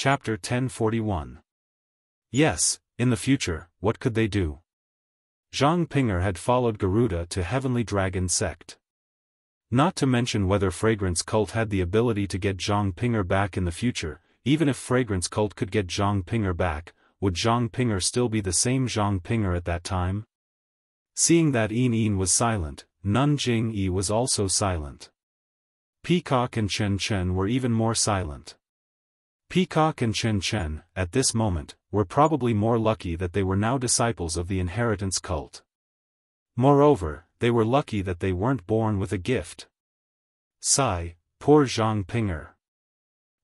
Chapter 1041. Yes, in the future, what could they do? Zhang Ping'er had followed Garuda to Heavenly Dragon Sect. Not to mention whether Fragrance Cult had the ability to get Zhang Ping'er back in the future. Even if Fragrance Cult could get Zhang Ping'er back, would Zhang Ping'er still be the same Zhang Ping'er at that time? Seeing that Yin was silent, Nun Jingyi was also silent. Peacock and Chen Chen were even more silent. Peacock and Chen Chen, at this moment, were probably more lucky that they were now disciples of the inheritance cult. Moreover, they were lucky that they weren't born with a gift. Sigh, poor Zhang Ping'er.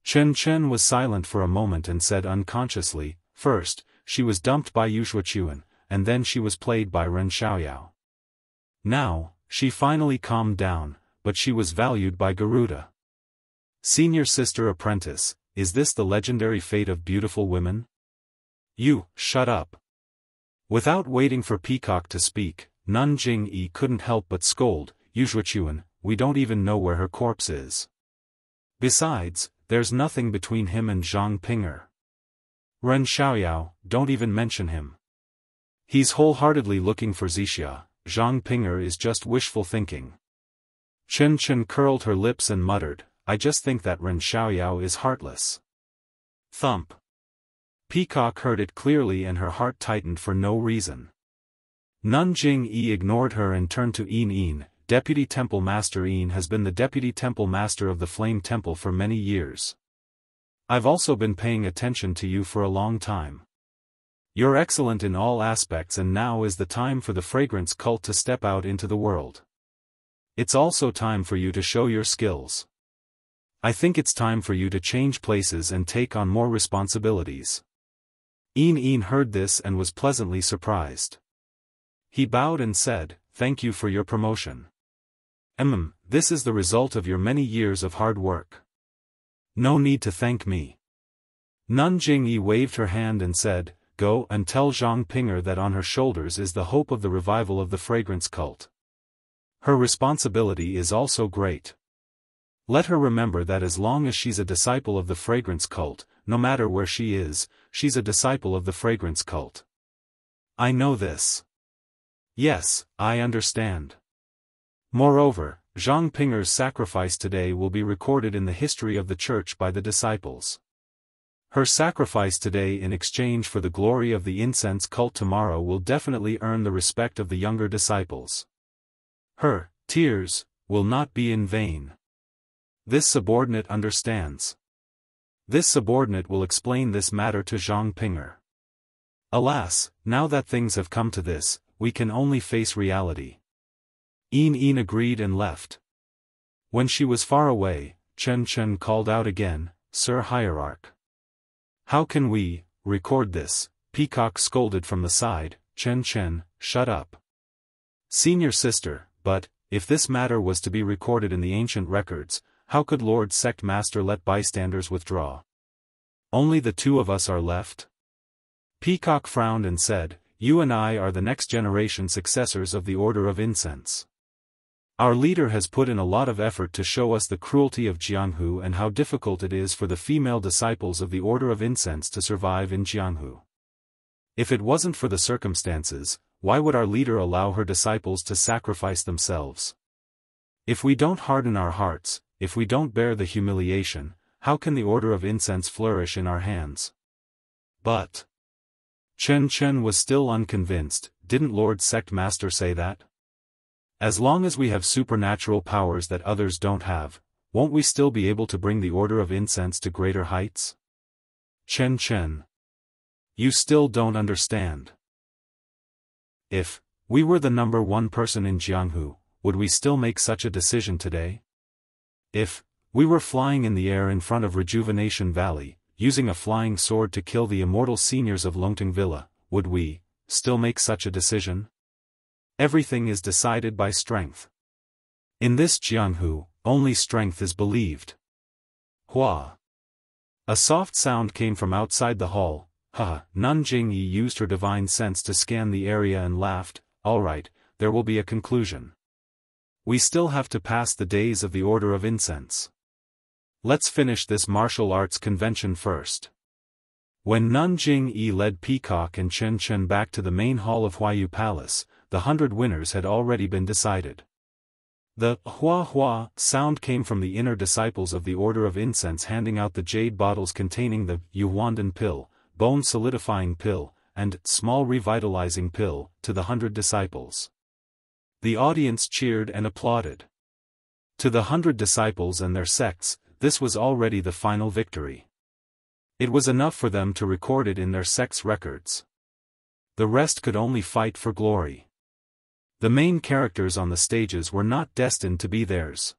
Chen Chen was silent for a moment and said unconsciously, first, she was dumped by Yu Shuochuan, and then she was played by Ren Xiaoyao. Now, she finally calmed down, but she was valued by Garuda. Senior sister apprentice, is this the legendary fate of beautiful women? You, shut up. Without waiting for Peacock to speak, Nun Jingyi couldn't help but scold, Yu Shuochuan, we don't even know where her corpse is. Besides, there's nothing between him and Zhang Ping'er. Ren Xiaoyao, don't even mention him. He's wholeheartedly looking for Zixia. Zhang Ping'er is just wishful thinking. Chen Chen curled her lips and muttered, I just think that Ren Xiaoyao is heartless. Thump. Peacock heard it clearly and her heart tightened for no reason. Nun Jingyi ignored her and turned to Yin. Deputy Temple Master Yin has been the Deputy Temple Master of the Flame Temple for many years. I've also been paying attention to you for a long time. You're excellent in all aspects and now is the time for the Fragrance Cult to step out into the world. It's also time for you to show your skills. I think it's time for you to change places and take on more responsibilities. Yin heard this and was pleasantly surprised. He bowed and said, thank you for your promotion. This is the result of your many years of hard work. No need to thank me. Nun Jingyi waved her hand and said, go and tell Zhang Ping'er that on her shoulders is the hope of the revival of the Fragrance Cult. Her responsibility is also great. Let her remember that as long as she's a disciple of the Fragrance Cult, no matter where she is, she's a disciple of the Fragrance Cult. I know this. Yes, I understand. Moreover, Zhang Ping'er's sacrifice today will be recorded in the history of the church by the disciples. Her sacrifice today in exchange for the glory of the incense cult tomorrow will definitely earn the respect of the younger disciples. Her tears will not be in vain. This subordinate understands. This subordinate will explain this matter to Zhang Ping'er. Alas, now that things have come to this, we can only face reality. Yin agreed and left. When she was far away, Chen Chen called out again, Sir Hierarch. How can we record this? Peacock scolded from the side, Chen Chen, shut up. Senior sister, but, if this matter was to be recorded in the ancient records, how could Lord Sect Master let bystanders withdraw? Only the two of us are left? Peacock frowned and said, you and I are the next generation successors of the Order of Incense. Our leader has put in a lot of effort to show us the cruelty of Jianghu and how difficult it is for the female disciples of the Order of Incense to survive in Jianghu. If it wasn't for the circumstances, why would our leader allow her disciples to sacrifice themselves? If we don't harden our hearts, if we don't bear the humiliation, how can the Order of Incense flourish in our hands? But Chen Chen was still unconvinced. Didn't Lord Sect Master say that? As long as we have supernatural powers that others don't have, won't we still be able to bring the Order of Incense to greater heights? Chen Chen. You still don't understand. If we were the number one person in Jianghu, would we still make such a decision today? If we were flying in the air in front of Rejuvenation Valley, using a flying sword to kill the immortal seniors of Longting Villa, would we still make such a decision? Everything is decided by strength. In this Jianghu, only strength is believed. Hua. A soft sound came from outside the hall. Nun Jingyi used her divine sense to scan the area and laughed. All right, there will be a conclusion. We still have to pass the days of the Order of Incense. Let's finish this martial arts convention first. When Nun Jing-yi led Peacock and Chen Chen back to the main hall of Huayu Palace, the 100 winners had already been decided. The hua hua sound came from the inner disciples of the Order of Incense handing out the jade bottles containing the Yuhuandan pill, bone solidifying pill, and small revitalizing pill, to the 100 disciples. The audience cheered and applauded. To the 100 disciples and their sects, this was already the final victory. It was enough for them to record it in their sect's records. The rest could only fight for glory. The main characters on the stages were not destined to be theirs.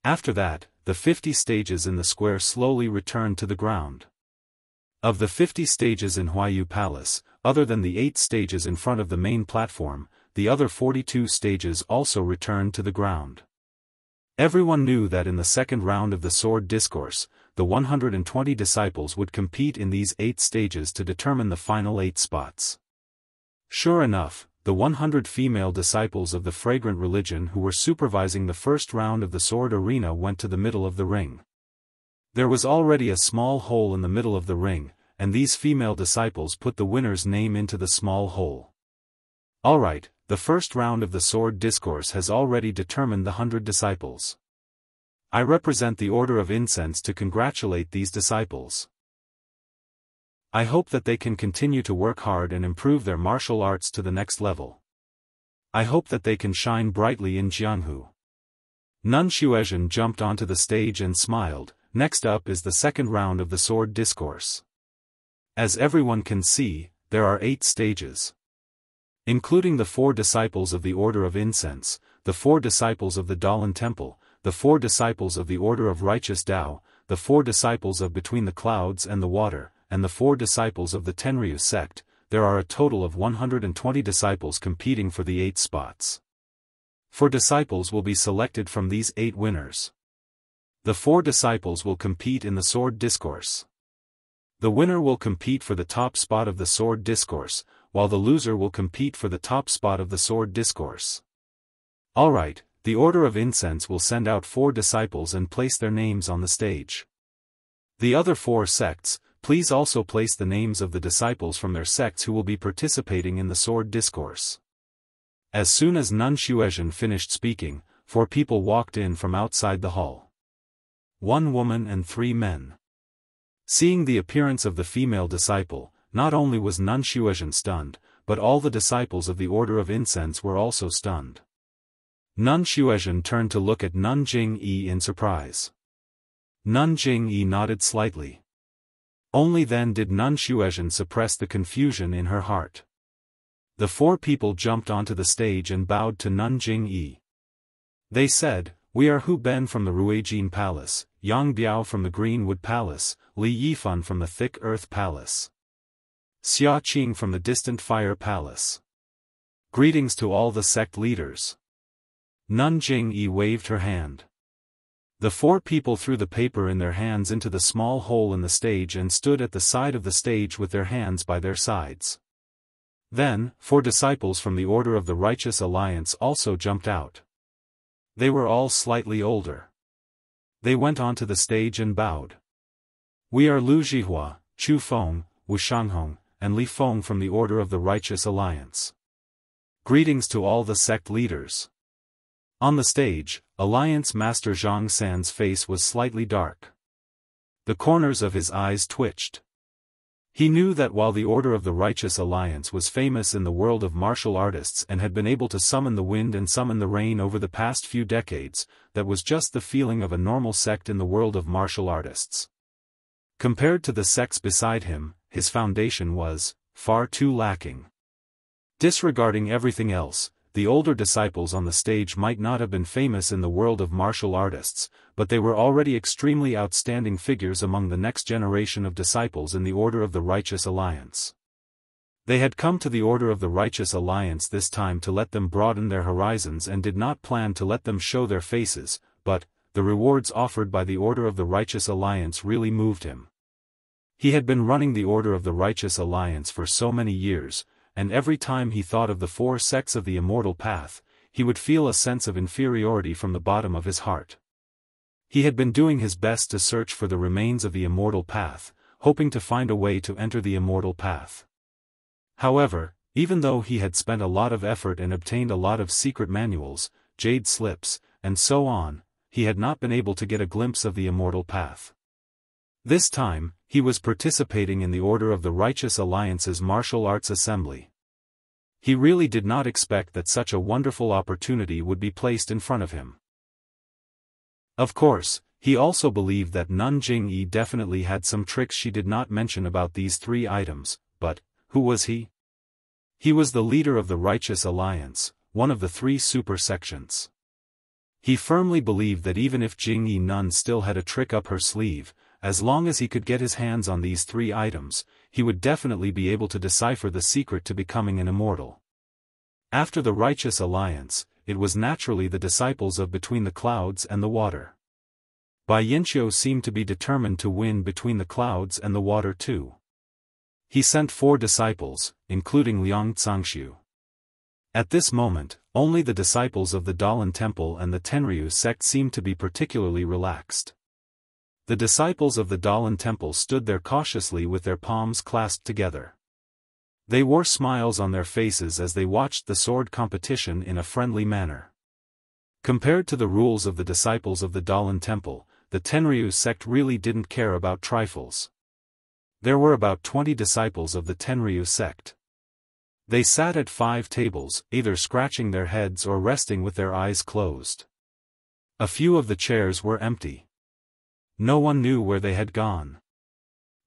After that, the 50 stages in the square slowly returned to the ground. Of the 50 stages in Huayu Palace, other than the 8 stages in front of the main platform, the other 42 stages also returned to the ground. Everyone knew that in the second round of the Sword Discourse, the 120 disciples would compete in these 8 stages to determine the final 8 spots. Sure enough, the 100 female disciples of the Fragrant Religion who were supervising the first round of the Sword Arena went to the middle of the ring. There was already a small hole in the middle of the ring, and these female disciples put the winner's name into the small hole. Alright, the first round of the Sword Discourse has already determined the 100 disciples. I represent the Order of Incense to congratulate these disciples. I hope that they can continue to work hard and improve their martial arts to the next level. I hope that they can shine brightly in Jianghu. Nun Xuezhen jumped onto the stage and smiled. Next up is the second round of the Sword Discourse. As everyone can see, there are 8 stages. Including the 4 disciples of the Order of Incense, the 4 disciples of the Dalan Temple, the 4 disciples of the Order of Righteous Tao, the 4 disciples of Between the Clouds and the Water, and the 4 disciples of the Tenryu sect, there are a total of 120 disciples competing for the 8 spots. 4 disciples will be selected from these 8 winners. The 4 disciples will compete in the Sword Discourse. The winner will compete for the top spot of the Sword Discourse, while the loser will compete for the top spot of the Sword Discourse. Alright, the Order of Incense will send out 4 disciples and place their names on the stage. The other 4 sects, please also place the names of the disciples from their sects who will be participating in the Sword Discourse. As soon as Nun Xuezhen finished speaking, 4 people walked in from outside the hall. 1 woman and 3 men. Seeing the appearance of the female disciple, not only was Nun Xuezhen stunned, but all the disciples of the Order of Incense were also stunned. Nun Xuezhen turned to look at Nun Jing-yi in surprise. Nun Jing-yi nodded slightly. Only then did Nun Xuezhen suppress the confusion in her heart. The 4 people jumped onto the stage and bowed to Nun Jing-yi. They said, "We are Hu Ben from the Ruijin Palace, Yang Biao from the Greenwood Palace, Li Yifan from the Thick Earth Palace, Xia Qing from the Distant Fire Palace. Greetings to all the sect leaders." Nun Jing-yi waved her hand. The 4 people threw the paper in their hands into the small hole in the stage and stood at the side of the stage with their hands by their sides. Then, 4 disciples from the Order of the Righteous Alliance also jumped out. They were all slightly older. They went onto the stage and bowed. "We are Lu Zhihua, Chu Feng, Wu Shanghong, and Li Feng from the Order of the Righteous Alliance. Greetings to all the sect leaders." On the stage, Alliance Master Zhang San's face was slightly dark. The corners of his eyes twitched. He knew that while the Order of the Righteous Alliance was famous in the world of martial artists and had been able to summon the wind and summon the rain over the past few decades, that was just the feeling of a normal sect in the world of martial artists. Compared to the sects beside him, his foundation was far too lacking. Disregarding everything else, the older disciples on the stage might not have been famous in the world of martial artists, but they were already extremely outstanding figures among the next generation of disciples in the Order of the Righteous Alliance. They had come to the Order of the Righteous Alliance this time to let them broaden their horizons and did not plan to let them show their faces, but the rewards offered by the Order of the Righteous Alliance really moved him. He had been running the Order of the Righteous Alliance for so many years, and every time he thought of the 4 sects of the Immortal Path, he would feel a sense of inferiority from the bottom of his heart. He had been doing his best to search for the remains of the Immortal Path, hoping to find a way to enter the immortal path. However, even though he had spent a lot of effort and obtained a lot of secret manuals, jade slips, and so on, he had not been able to get a glimpse of the immortal path. This time, he was participating in the Order of the Righteous Alliance's martial arts assembly. He really did not expect that such a wonderful opportunity would be placed in front of him. Of course, he also believed that Nun Jing-yi definitely had some tricks she did not mention about these 3 items, but, who was he? He was the leader of the Righteous Alliance, one of the 3 super sections. He firmly believed that even if Jing-yi Nun still had a trick up her sleeve, as long as he could get his hands on these 3 items, he would definitely be able to decipher the secret to becoming an immortal. After the Righteous Alliance, it was naturally the disciples of Between the Clouds and the Water. Bai Yinqiu seemed to be determined to win Between the Clouds and the Water too. He sent 4 disciples, including Liang Zangxiu. At this moment, only the disciples of the Dalan Temple and the Tenryu sect seemed to be particularly relaxed. The disciples of the Dalan Temple stood there cautiously with their palms clasped together. They wore smiles on their faces as they watched the sword competition in a friendly manner. Compared to the rules of the disciples of the Dalan Temple, the Tenryu sect really didn't care about trifles. There were about 20 disciples of the Tenryu sect. They sat at 5 tables, either scratching their heads or resting with their eyes closed. A few of the chairs were empty. No one knew where they had gone.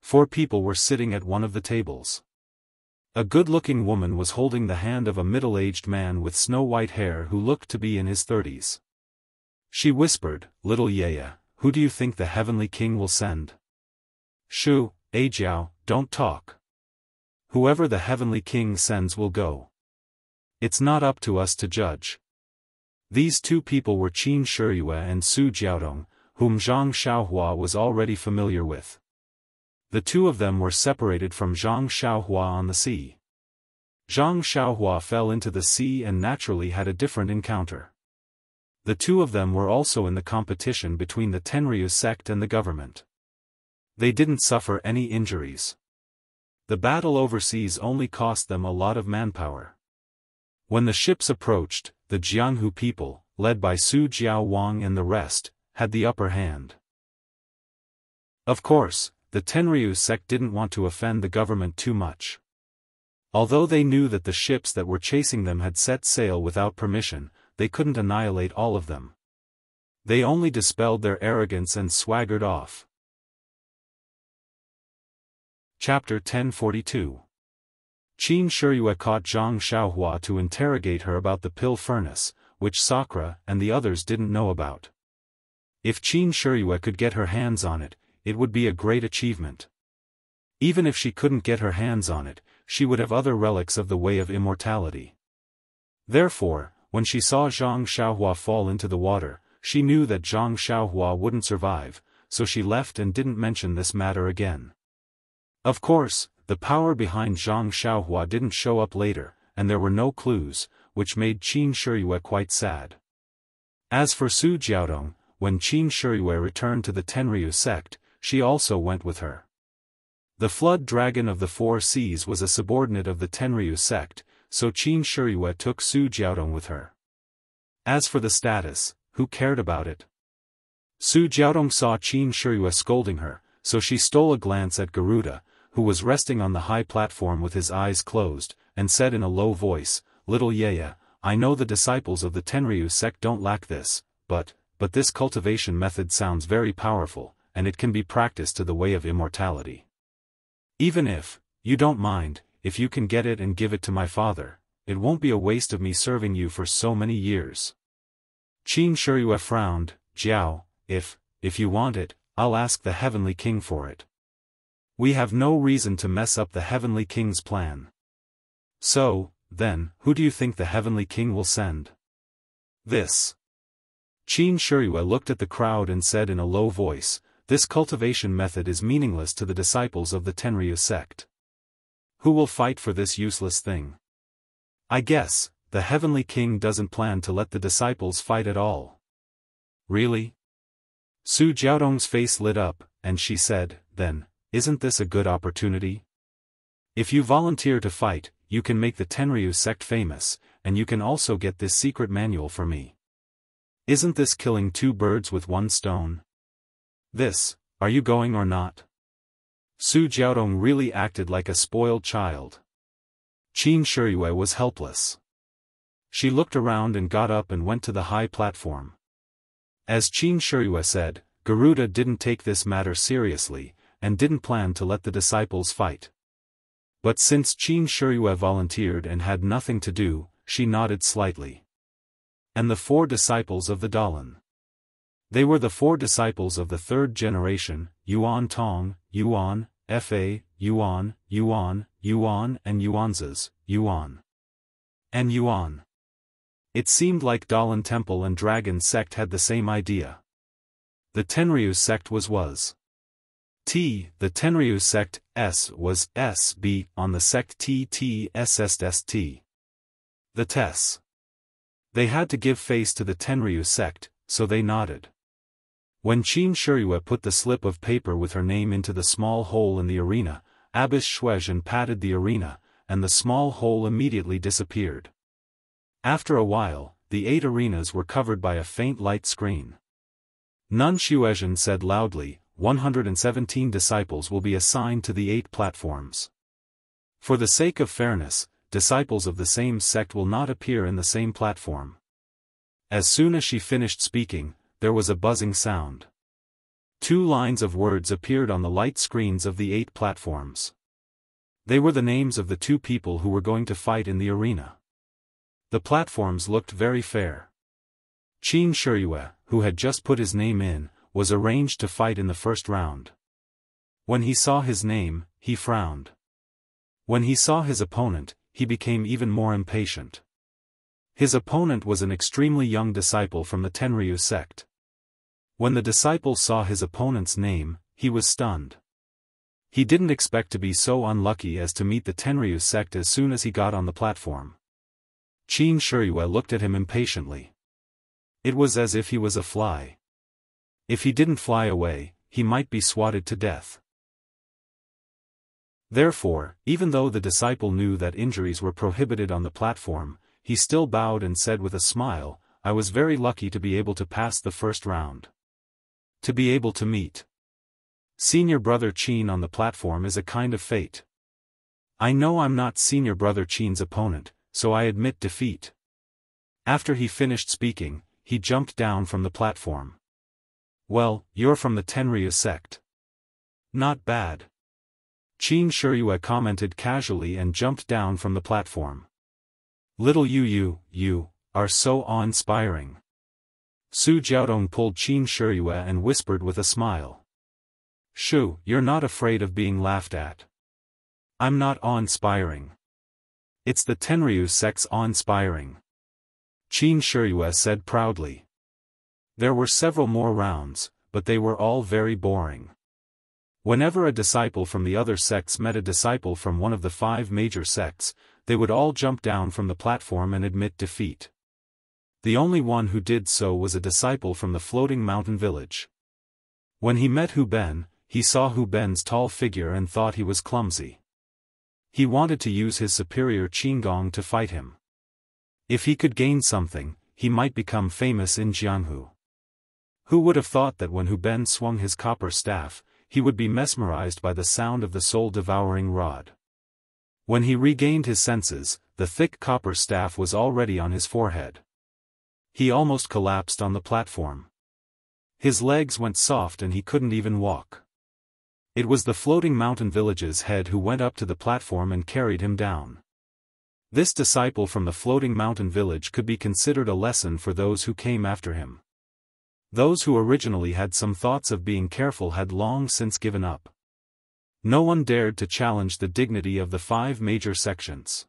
4 people were sitting at one of the tables. A good-looking woman was holding the hand of a middle-aged man with snow-white hair who looked to be in his 30s. She whispered, "Little Yaya, who do you think the Heavenly King will send?" "Shu, Ajiao, don't talk. Whoever the Heavenly King sends will go. It's not up to us to judge." These 2 people were Qin Shiyue and Su Jiaodong, whom Zhang Xiaohua was already familiar with. The 2 of them were separated from Zhang Xiaohua on the sea. Zhang Xiaohua fell into the sea and naturally had a different encounter. The 2 of them were also in the competition between the Tenryu sect and the government. They didn't suffer any injuries. The battle overseas only cost them a lot of manpower. When the ships approached, the Jianghu people, led by Su Jiao Wang and the rest, had the upper hand. Of course, the Tenryu sect didn't want to offend the government too much. Although they knew that the ships that were chasing them had set sail without permission, they couldn't annihilate all of them. They only dispelled their arrogance and swaggered off. Chapter 1042. Qin Shiyue caught Zhang Xiaohua to interrogate her about the pill furnace, which Sakura and the others didn't know about. If Qin Shiyue could get her hands on it, it would be a great achievement. Even if she couldn't get her hands on it, she would have other relics of the way of immortality. Therefore, when she saw Zhang Xiaohua fall into the water, she knew that Zhang Xiaohua wouldn't survive, so she left and didn't mention this matter again. Of course, the power behind Zhang Xiaohua didn't show up later, and there were no clues, which made Qin Shiyue quite sad. As for Su Jiaodong, when Qin Shiyue returned to the Tenryu sect, she also went with her. The flood dragon of the 4 seas was a subordinate of the Tenryu sect, so Qin Shiyue took Su Jiaodong with her. As for the status, who cared about it? Su Jiaodong saw Qin Shiyue scolding her, so she stole a glance at Garuda, who was resting on the high platform with his eyes closed, and said in a low voice, "Little Yaya, I know the disciples of the Tenryu sect don't lack this, but this cultivation method sounds very powerful, and it can be practiced to the way of immortality. Even if you don't mind, if you can get it and give it to my father, it won't be a waste of me serving you for so many years." Qin Shiyue frowned. "Jiao, if you want it, I'll ask the Heavenly King for it. We have no reason to mess up the Heavenly King's plan." "So, then, who do you think the Heavenly King will send?" "This." Qin Shiyue looked at the crowd and said in a low voice, "This cultivation method is meaningless to the disciples of the Tenryu sect. Who will fight for this useless thing? I guess, the Heavenly King doesn't plan to let the disciples fight at all." "Really?" Su Jiaodong's face lit up, and she said, then isn't this a good opportunity? If you volunteer to fight, you can make the Tenryu sect famous, and you can also get this secret manual for me. Isn't this killing two birds with one stone? Are you going or not? Su Jiaodong really acted like a spoiled child. Qin Shiyue was helpless. She looked around and got up and went to the high platform. As Qin Shiyue said, Garuda didn't take this matter seriously, and didn't plan to let the disciples fight. But since Qin Shiyue volunteered and had nothing to do, she nodded slightly. And the 4 disciples of the Dalan. They were the 4 disciples of the 3rd generation, Yuan Tong, Yuan, Fa, Yuan, Yuan, Yuan and Yuanzas, Yuan. And Yuan. It seemed like Dalan Temple and Dragon sect had the same idea. The Tenryu sect was T, the Tenryu sect, S was S B on the sect T SSST. The Tess. They had to give face to the Tenryu sect, so they nodded. When Qin Shiyue put the slip of paper with her name into the small hole in the arena, Abbess Shuezhen patted the arena, and the small hole immediately disappeared. After a while, the 8 arenas were covered by a faint light screen. Nun Shuezhen said loudly, 117 disciples will be assigned to the 8 platforms. For the sake of fairness, disciples of the same sect will not appear in the same platform. As soon as she finished speaking, there was a buzzing sound. 2 lines of words appeared on the light screens of the 8 platforms. They were the names of the 2 people who were going to fight in the arena. The platforms looked very fair. Qin Shiyue, who had just put his name in, was arranged to fight in the first round. When he saw his name, he frowned. When he saw his opponent, he became even more impatient. His opponent was an extremely young disciple from the Tenryu sect. When the disciple saw his opponent's name, he was stunned. He didn't expect to be so unlucky as to meet the Tenryu sect as soon as he got on the platform. Qin Shiyue looked at him impatiently. It was as if he was a fly. If he didn't fly away, he might be swatted to death. Therefore, even though the disciple knew that injuries were prohibited on the platform, he still bowed and said with a smile, I was very lucky to be able to pass the first round. To be able to meet Senior Brother Qin on the platform is a kind of fate. I know I'm not Senior Brother Qin's opponent, so I admit defeat. After he finished speaking, he jumped down from the platform. Well, you're from the Tenryu sect. Not bad. Qin Shiyue commented casually and jumped down from the platform. Little you are so awe-inspiring. Su Jiaodong pulled Qin Shiyue and whispered with a smile. Shu, you're not afraid of being laughed at. I'm not awe-inspiring. It's the Tenryu sect's awe-inspiring. Qin Shiyue said proudly. There were several more rounds, but they were all very boring. Whenever a disciple from the other sects met a disciple from one of the 5 major sects, they would all jump down from the platform and admit defeat. The only one who did so was a disciple from the floating mountain village. When he met Hu Ben, he saw Hu Ben's tall figure and thought he was clumsy. He wanted to use his superior Qinggong to fight him. If he could gain something, he might become famous in Jianghu. Who would have thought that when Hu Ben swung his copper staff, he would be mesmerized by the sound of the soul-devouring rod. When he regained his senses, the thick copper staff was already on his forehead. He almost collapsed on the platform. His legs went soft and he couldn't even walk. It was the floating mountain village's head who went up to the platform and carried him down. This disciple from the floating mountain village could be considered a lesson for those who came after him. Those who originally had some thoughts of being careful had long since given up. No one dared to challenge the dignity of the 5 major sections.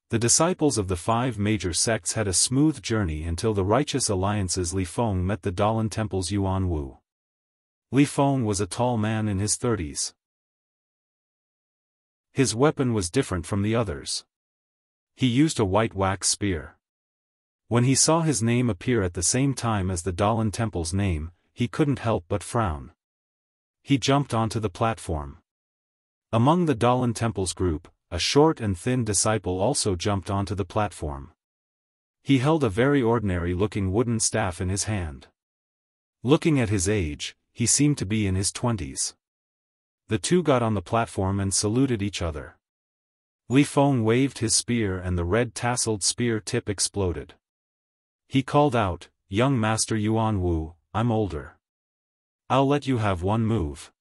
The disciples of the 5 major sects had a smooth journey until the righteous alliance's Li Feng met the Dalan Temple's Yuan Wu. Li Feng was a tall man in his 30s. His weapon was different from the others. He used a white wax spear. When he saw his name appear at the same time as the Dalan Temple's name, he couldn't help but frown. He jumped onto the platform. Among the Dalan Temple's group, a short and thin disciple also jumped onto the platform. He held a very ordinary-looking wooden staff in his hand. Looking at his age, he seemed to be in his 20s. The two got on the platform and saluted each other. Li Feng waved his spear and the red tasseled spear tip exploded. He called out, "Young Master Yuan Wu, I'm older. I'll let you have one move."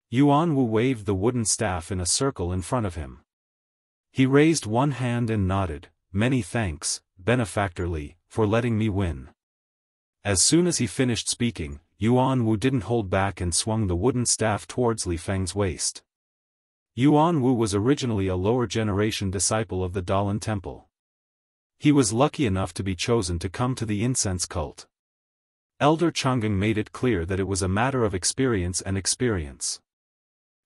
Yuan Wu waved the wooden staff in a circle in front of him. He raised one hand and nodded, "Many thanks, benefactor Li, for letting me win." As soon as he finished speaking, Yuan Wu didn't hold back and swung the wooden staff towards Li Feng's waist. Yuan Wu was originally a lower-generation disciple of the Dalan Temple. He was lucky enough to be chosen to come to the incense cult. Elder Chang'eng made it clear that it was a matter of experience and experience.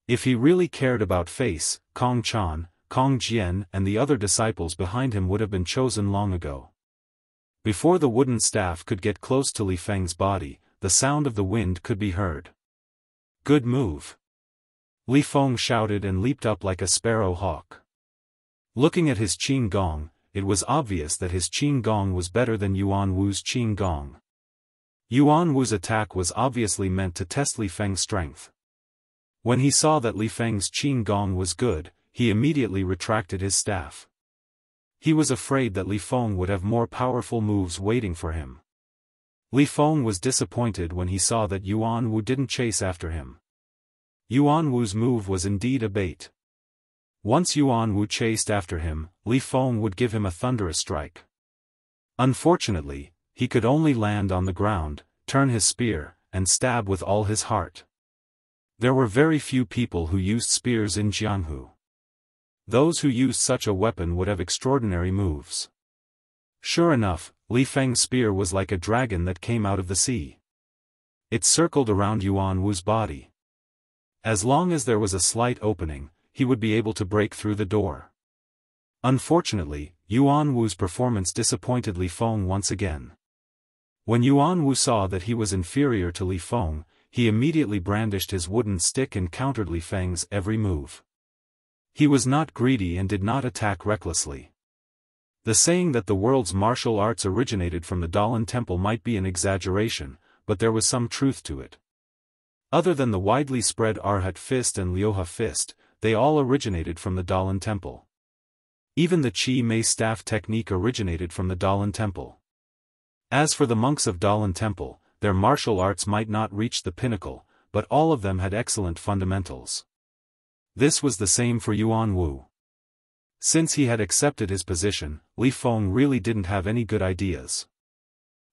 If he really cared about face, Kong Chan, Kong Jian and the other disciples behind him would have been chosen long ago. Before the wooden staff could get close to Li Feng's body, the sound of the wind could be heard. "Good move!" Li Feng shouted and leaped up like a sparrow hawk. Looking at his qing gong, it was obvious that his qing gong was better than Yuan Wu's qing gong. Yuan Wu's attack was obviously meant to test Li Feng's strength. When he saw that Li Feng's qing gong was good, he immediately retracted his staff. He was afraid that Li Feng would have more powerful moves waiting for him. Li Feng was disappointed when he saw that Yuan Wu didn't chase after him. Yuan Wu's move was indeed a bait. Once Yuan Wu chased after him, Li Feng would give him a thunderous strike. Unfortunately, he could only land on the ground, turn his spear, and stab with all his heart. There were very few people who used spears in Jianghu. Those who used such a weapon would have extraordinary moves. Sure enough, Li Feng's spear was like a dragon that came out of the sea. It circled around Yuan Wu's body. As long as there was a slight opening, he would be able to break through the door. Unfortunately, Yuan Wu's performance disappointed Li Feng once again. When Yuan Wu saw that he was inferior to Li Feng, he immediately brandished his wooden stick and countered Li Feng's every move. He was not greedy and did not attack recklessly. The saying that the world's martial arts originated from the Dalan Temple might be an exaggeration, but there was some truth to it. Other than the widely spread Arhat fist and Liuha fist, they all originated from the Dalan Temple. Even the Qi Mei staff technique originated from the Dalan Temple. As for the monks of Dalan Temple, their martial arts might not reach the pinnacle, but all of them had excellent fundamentals. This was the same for Yuan Wu. Since he had accepted his position, Li Feng really didn't have any good ideas.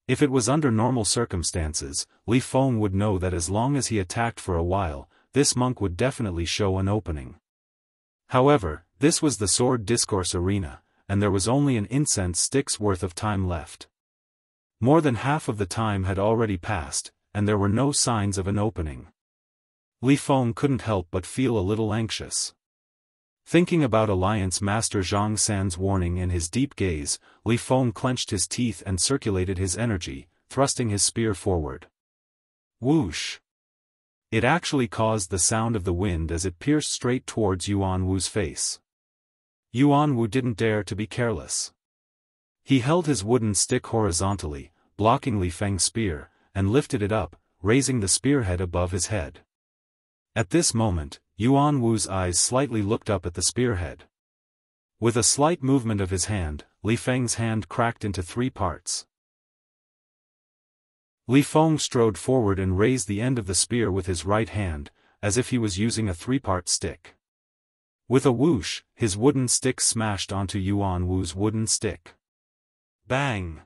If it was under normal circumstances, Li Feng would know that as long as he attacked for a while, this monk would definitely show an opening. However, this was the sword discourse arena, and there was only an incense stick's worth of time left. More than half of the time had already passed, and there were no signs of an opening. Li Feng couldn't help but feel a little anxious. Thinking about Alliance Master Zhang San's warning in his deep gaze, Li Feng clenched his teeth and circulated his energy, thrusting his spear forward. Whoosh! It actually caused the sound of the wind as it pierced straight towards Yuan Wu's face. Yuan Wu didn't dare to be careless. He held his wooden stick horizontally, blocking Li Feng's spear, and lifted it up, raising the spearhead above his head. At this moment, Yuan Wu's eyes slightly looked up at the spearhead. With a slight movement of his hand, Li Feng's hand cracked into 3 parts. Li Feng strode forward and raised the end of the spear with his right hand, as if he was using a 3-part stick. With a whoosh, his wooden stick smashed onto Yuan Wu's wooden stick. Bang!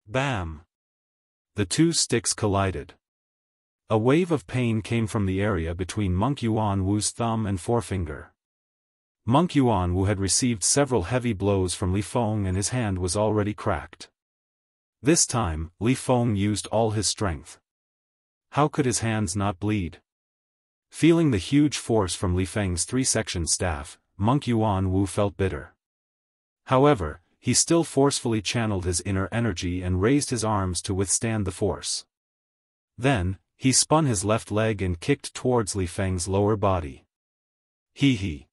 Bam! The 2 sticks collided. A wave of pain came from the area between Monk Yuan Wu's thumb and forefinger. Monk Yuan Wu had received several heavy blows from Li Feng and his hand was already cracked. This time, Li Feng used all his strength. How could his hands not bleed? Feeling the huge force from Li Feng's 3-section staff, Monk Yuan Wu felt bitter. However, he still forcefully channeled his inner energy and raised his arms to withstand the force. Then, He spun his left leg and kicked towards Li Feng's lower body. He.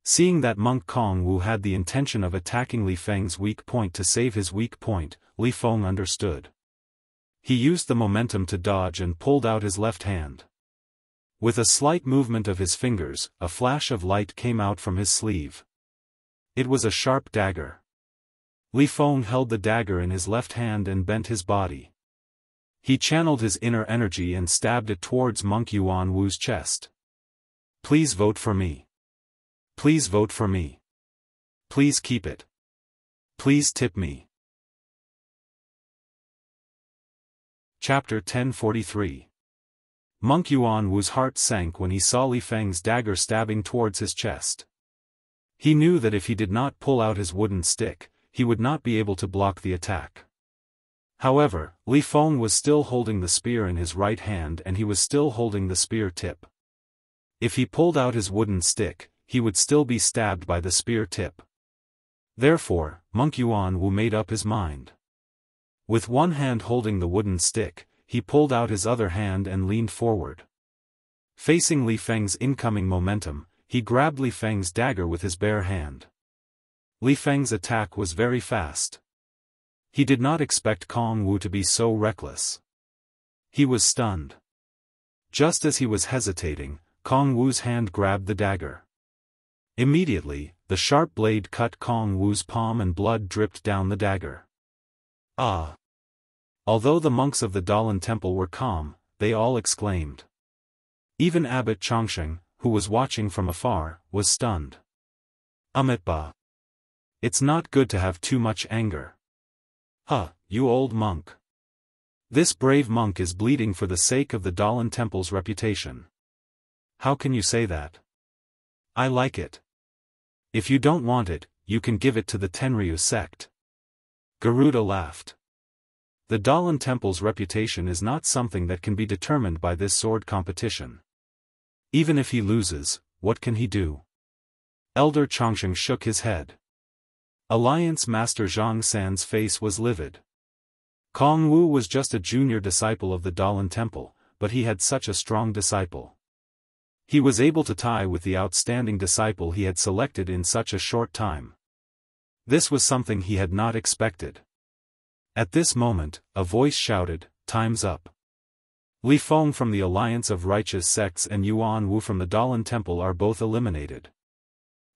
Seeing that monk Kong Wu had the intention of attacking Li Feng's weak point to save his weak point, Li Feng understood. He used the momentum to dodge and pulled out his left hand. With a slight movement of his fingers, a flash of light came out from his sleeve. It was a sharp dagger. Li Feng held the dagger in his left hand and bent his body. He channeled his inner energy and stabbed it towards Monk Yuan Wu's chest. Please vote for me. Please vote for me. Please keep it. Please tip me. Chapter 1043. Monk Yuan Wu's heart sank when he saw Li Feng's dagger stabbing towards his chest. He knew that if he did not pull out his wooden stick, he would not be able to block the attack. However, Li Feng was still holding the spear in his right hand and he was still holding the spear tip. If he pulled out his wooden stick, he would still be stabbed by the spear tip. Therefore, Monk Yuan Wu made up his mind. With one hand holding the wooden stick, he pulled out his other hand and leaned forward. Facing Li Feng's incoming momentum, he grabbed Li Feng's dagger with his bare hand. Li Feng's attack was very fast. He did not expect Kong Wu to be so reckless. He was stunned. Just as he was hesitating, Kong Wu's hand grabbed the dagger. Immediately, the sharp blade cut Kong Wu's palm and blood dripped down the dagger. Ah! Although the monks of the Dalan temple were calm, they all exclaimed. Even Abbot Chongsheng, who was watching from afar, was stunned. Amitba. It's not good to have too much anger. Huh, you old monk. This brave monk is bleeding for the sake of the Dalan temple's reputation. How can you say that? I like it. If you don't want it, you can give it to the Tenryu sect. Garuda laughed. The Dalan temple's reputation is not something that can be determined by this sword competition. Even if he loses, what can he do? Elder Chongsheng shook his head. Alliance Master Zhang San's face was livid. Kong Wu was just a junior disciple of the Dalan temple, but he had such a strong disciple. He was able to tie with the outstanding disciple he had selected in such a short time. This was something he had not expected. At this moment, a voice shouted, "Time's up." Li Feng from the Alliance of Righteous Sects and Yuan Wu from the Dalan temple are both eliminated.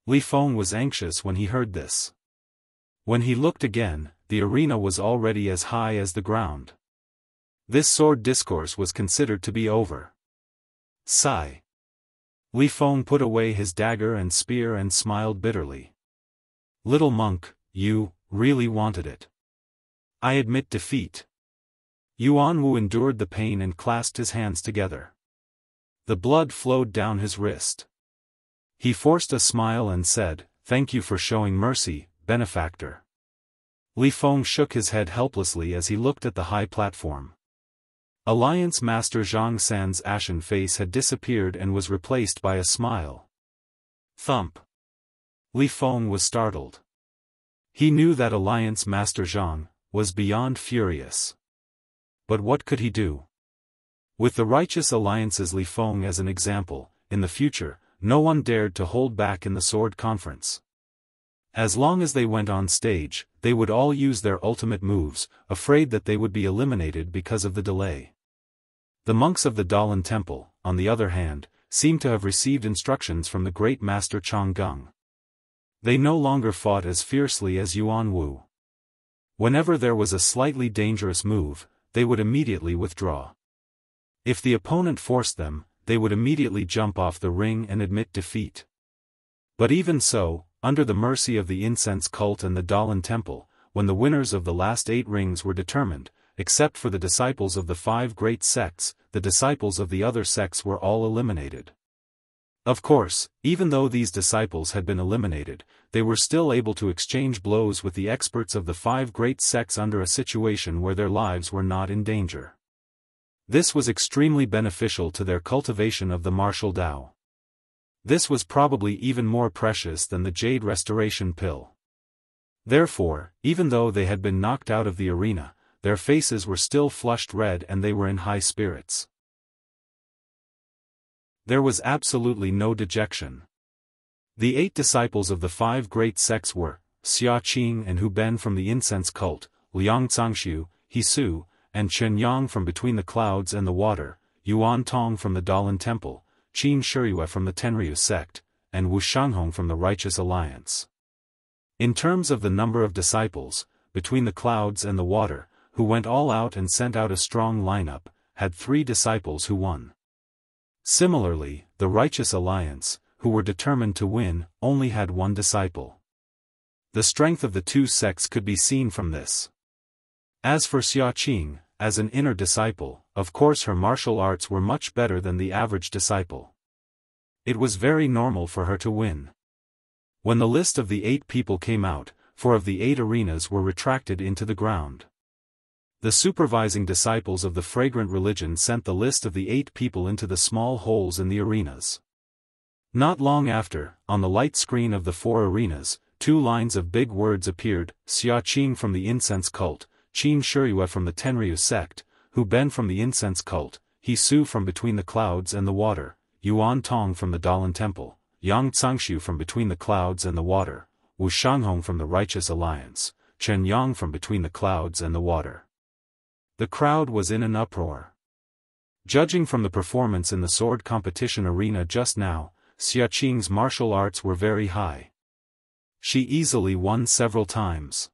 Li Feng was anxious when he heard this. When he looked again, the arena was already as high as the ground. This sword discourse was considered to be over. Sigh. Li Feng put away his dagger and spear and smiled bitterly. Little monk, you really wanted it. I admit defeat. Yuan Wu endured the pain and clasped his hands together. The blood flowed down his wrist. He forced a smile and said, "Thank you for showing mercy, benefactor." Li Feng shook his head helplessly as he looked at the high platform. Alliance Master Zhang San's ashen face had disappeared and was replaced by a smile. Thump. Li Feng was startled. He knew that Alliance Master Zhang was beyond furious. But what could he do? With the Righteous Alliance's Li Feng as an example, in the future, no one dared to hold back in the sword conference. As long as they went on stage, they would all use their ultimate moves, afraid that they would be eliminated because of the delay. The monks of the Dalan temple, on the other hand, seemed to have received instructions from the great master Changgung. They no longer fought as fiercely as Yuan Wu. Whenever there was a slightly dangerous move, they would immediately withdraw. If the opponent forced them, they would immediately jump off the ring and admit defeat. But even so, under the mercy of the incense cult and the Dalan temple, when the winners of the last 8 rings were determined, except for the disciples of the 5 great sects, the disciples of the other sects were all eliminated. Of course, even though these disciples had been eliminated, they were still able to exchange blows with the experts of the 5 great sects under a situation where their lives were not in danger. This was extremely beneficial to their cultivation of the martial Tao. This was probably even more precious than the Jade Restoration Pill. Therefore, even though they had been knocked out of the arena, their faces were still flushed red and they were in high spirits. There was absolutely no dejection. The 8 disciples of the 5 great sects were Xia Qing and Hu Ben from the incense cult, Liang Zangxiu, He Su, and Chen Yang from between the clouds and the water, Yuan Tong from the Dalan temple, Qin Shiyue from the Tenryu sect, and Wu Shanghong from the Righteous Alliance. In terms of the number of disciples, between the clouds and the water, who went all out and sent out a strong lineup, had 3 disciples who won. Similarly, the Righteous Alliance, who were determined to win, only had 1 disciple. The strength of the 2 sects could be seen from this. As for Xia Qing, as an inner disciple, of course her martial arts were much better than the average disciple. It was very normal for her to win. When the list of the 8 people came out, 4 of the 8 arenas were retracted into the ground. The supervising disciples of the fragrant religion sent the list of the 8 people into the small holes in the arenas. Not long after, on the light screen of the 4 arenas, 2 lines of big words appeared: Xia Qing from the incense cult, Qin Shiyue from the Tenryu sect, Hu Ben from the incense cult, He Su from between the clouds and the water, Yuan Tong from the Dalan temple, Yang Zangxiu from between the clouds and the water, Wu Shanghong from the Righteous Alliance, Chen Yang from between the clouds and the water. The crowd was in an uproar. Judging from the performance in the sword competition arena just now, Xia Qing's martial arts were very high. She easily won several times.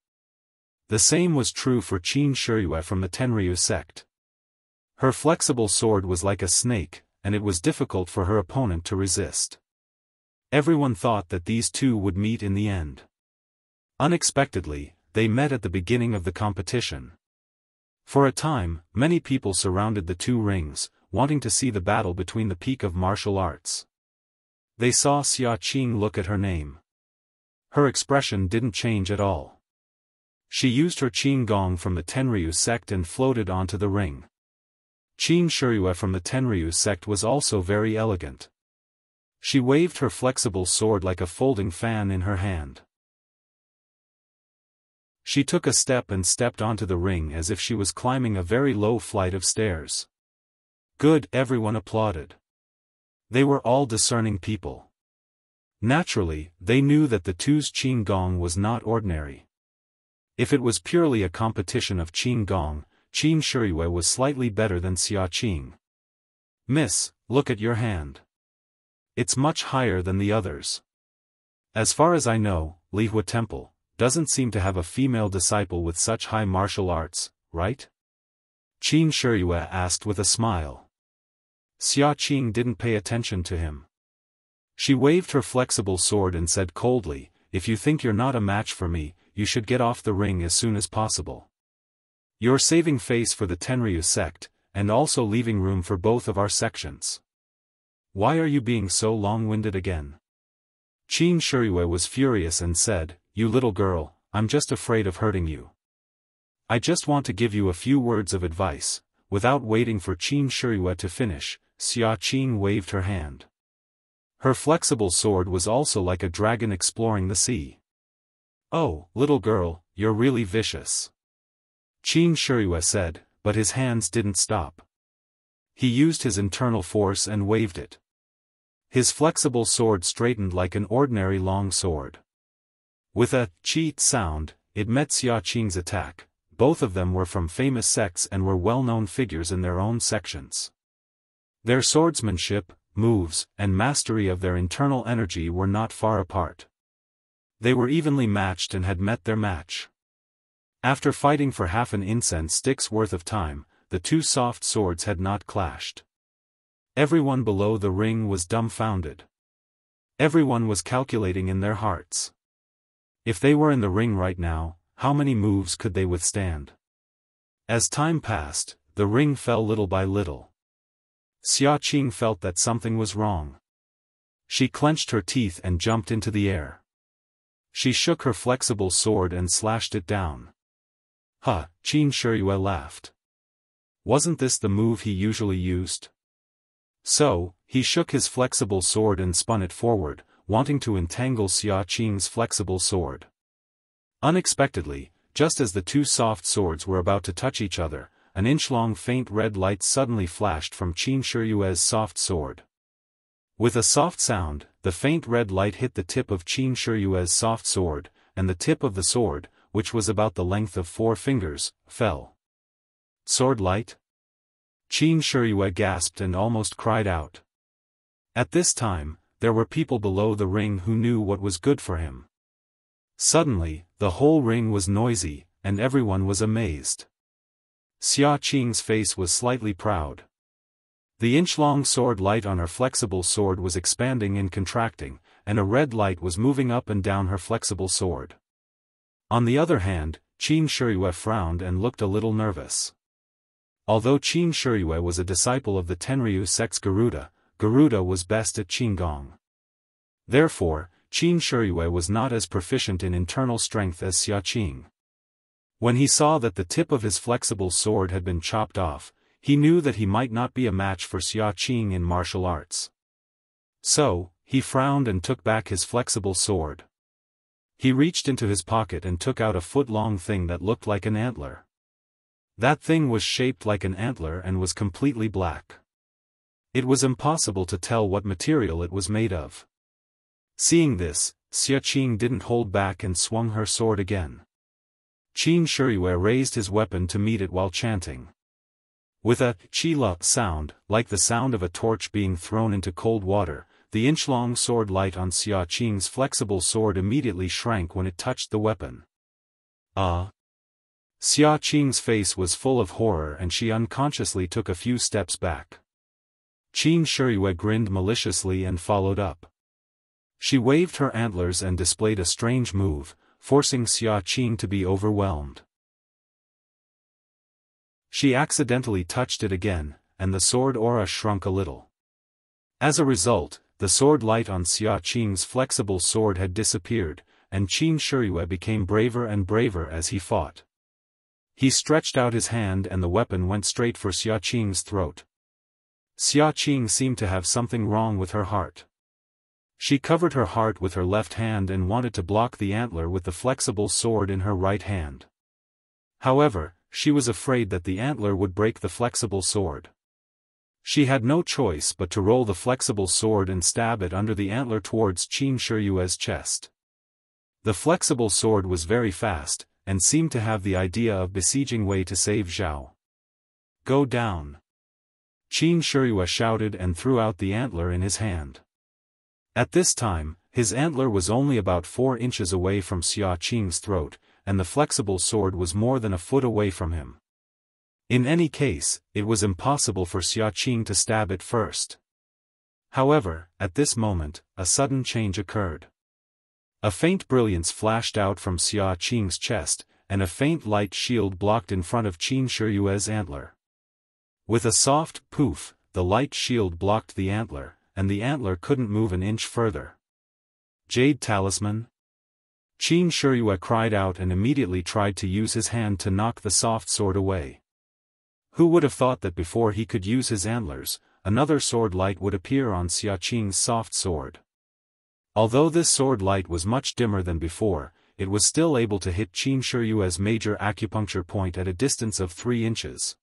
The same was true for Qin Shiyue from the Tenryu sect. Her flexible sword was like a snake, and it was difficult for her opponent to resist. Everyone thought that these 2 would meet in the end. Unexpectedly, they met at the beginning of the competition. For a time, many people surrounded the 2 rings, wanting to see the battle between the peak of martial arts. They saw Xia Qing look at her name. Her expression didn't change at all. She used her Qin Gong from the Tenryu sect and floated onto the ring. Qin Shiyue from the Tenryu sect was also very elegant. She waved her flexible sword like a folding fan in her hand. She took a step and stepped onto the ring as if she was climbing a very low flight of stairs. Good, everyone applauded. They were all discerning people. Naturally, they knew that the 2's Qin Gong was not ordinary. If it was purely a competition of Qin Gong, Qin Shiyue was slightly better than Xia Qing. Miss, look at your hand. It's much higher than the others. As far as I know, Lihua Temple doesn't seem to have a female disciple with such high martial arts, right? Qin Shiyue asked with a smile. Xia Qing didn't pay attention to him. She waved her flexible sword and said coldly, "If you think you're not a match for me, you should get off the ring as soon as possible. You're saving face for the Tenryu sect, and also leaving room for both of our sections. Why are you being so long-winded again?" Qin Shiyue was furious and said, "You little girl, I'm just afraid of hurting you. I just want to give you a few words of advice." Without waiting for Qin Shiyue to finish, Xia Qing waved her hand. Her flexible sword was also like a dragon exploring the sea. "Oh, little girl, you're really vicious," Qin Shiyue said, but his hands didn't stop. He used his internal force and waved it. His flexible sword straightened like an ordinary long sword. With a cheat sound, it met Xia Qing's attack. Both of them were from famous sects and were well-known figures in their own sections. Their swordsmanship, moves, and mastery of their internal energy were not far apart. They were evenly matched and had met their match. After fighting for half an incense stick's worth of time, the 2 soft swords had not clashed. Everyone below the ring was dumbfounded. Everyone was calculating in their hearts. If they were in the ring right now, how many moves could they withstand? As time passed, the ring fell little by little. Xia Qing felt that something was wrong. She clenched her teeth and jumped into the air. She shook her flexible sword and slashed it down. "Huh," Qin Shiyue laughed. Wasn't this the move he usually used? So, he shook his flexible sword and spun it forward, wanting to entangle Xia Qing's flexible sword. Unexpectedly, just as the 2 soft swords were about to touch each other, an inch-long faint red light suddenly flashed from Qin Shiyue's soft sword. With a soft sound, the faint red light hit the tip of Qin Shiyue's soft sword, and the tip of the sword, which was about the length of 4 fingers, fell. Sword light? Qin Shiyue gasped and almost cried out. At this time, there were people below the ring who knew what was good for him. Suddenly, the whole ring was noisy, and everyone was amazed. Xia Qing's face was slightly proud. The inch-long sword light on her flexible sword was expanding and contracting, and a red light was moving up and down her flexible sword. On the other hand, Qin Shiyue frowned and looked a little nervous. Although Qin Shiyue was a disciple of the Tenryu sect's Garuda, Garuda was best at Qinggong. Therefore, Qin Shiyue was not as proficient in internal strength as Xia Qing. When he saw that the tip of his flexible sword had been chopped off, he knew that he might not be a match for Xia Qing in martial arts. So, he frowned and took back his flexible sword. He reached into his pocket and took out a foot-long thing that looked like an antler. That thing was shaped like an antler and was completely black. It was impossible to tell what material it was made of. Seeing this, Xia Qing didn't hold back and swung her sword again. Qin Shiyue raised his weapon to meet it while chanting. With a chi-la sound, like the sound of a torch being thrown into cold water, the inch-long sword light on Xia Qing's flexible sword immediately shrank when it touched the weapon. Ah! Xia Qing's face was full of horror and she unconsciously took a few steps back. Qin Shiyue grinned maliciously and followed up. She waved her antlers and displayed a strange move, forcing Xia Qing to be overwhelmed. She accidentally touched it again, and the sword aura shrunk a little. As a result, the sword light on Xia Qing's flexible sword had disappeared, and Qin Shiyue became braver and braver as he fought. He stretched out his hand and the weapon went straight for Xia Qing's throat. Xia Qing seemed to have something wrong with her heart. She covered her heart with her left hand and wanted to block the antler with the flexible sword in her right hand. However, she was afraid that the antler would break the flexible sword. She had no choice but to roll the flexible sword and stab it under the antler towards Qin Shiyue's chest. The flexible sword was very fast, and seemed to have the idea of besieging Wei to save Zhao. Go down! Qin Shiyue shouted and threw out the antler in his hand. At this time, his antler was only about 4 inches away from Xia Qing's throat, and the flexible sword was more than a foot away from him. In any case, it was impossible for Xia Qing to stab it first. However, at this moment, a sudden change occurred. A faint brilliance flashed out from Xia Qing's chest, and a faint light shield blocked in front of Qin Shiyue's antler. With a soft poof, the light shield blocked the antler, and the antler couldn't move an inch further. Jade Talisman? Qin Shiyue cried out and immediately tried to use his hand to knock the soft sword away. Who would have thought that before he could use his antlers, another sword light would appear on Xia Qing's soft sword. Although this sword light was much dimmer than before, it was still able to hit Qin Shiyue's major acupuncture point at a distance of 3 inches.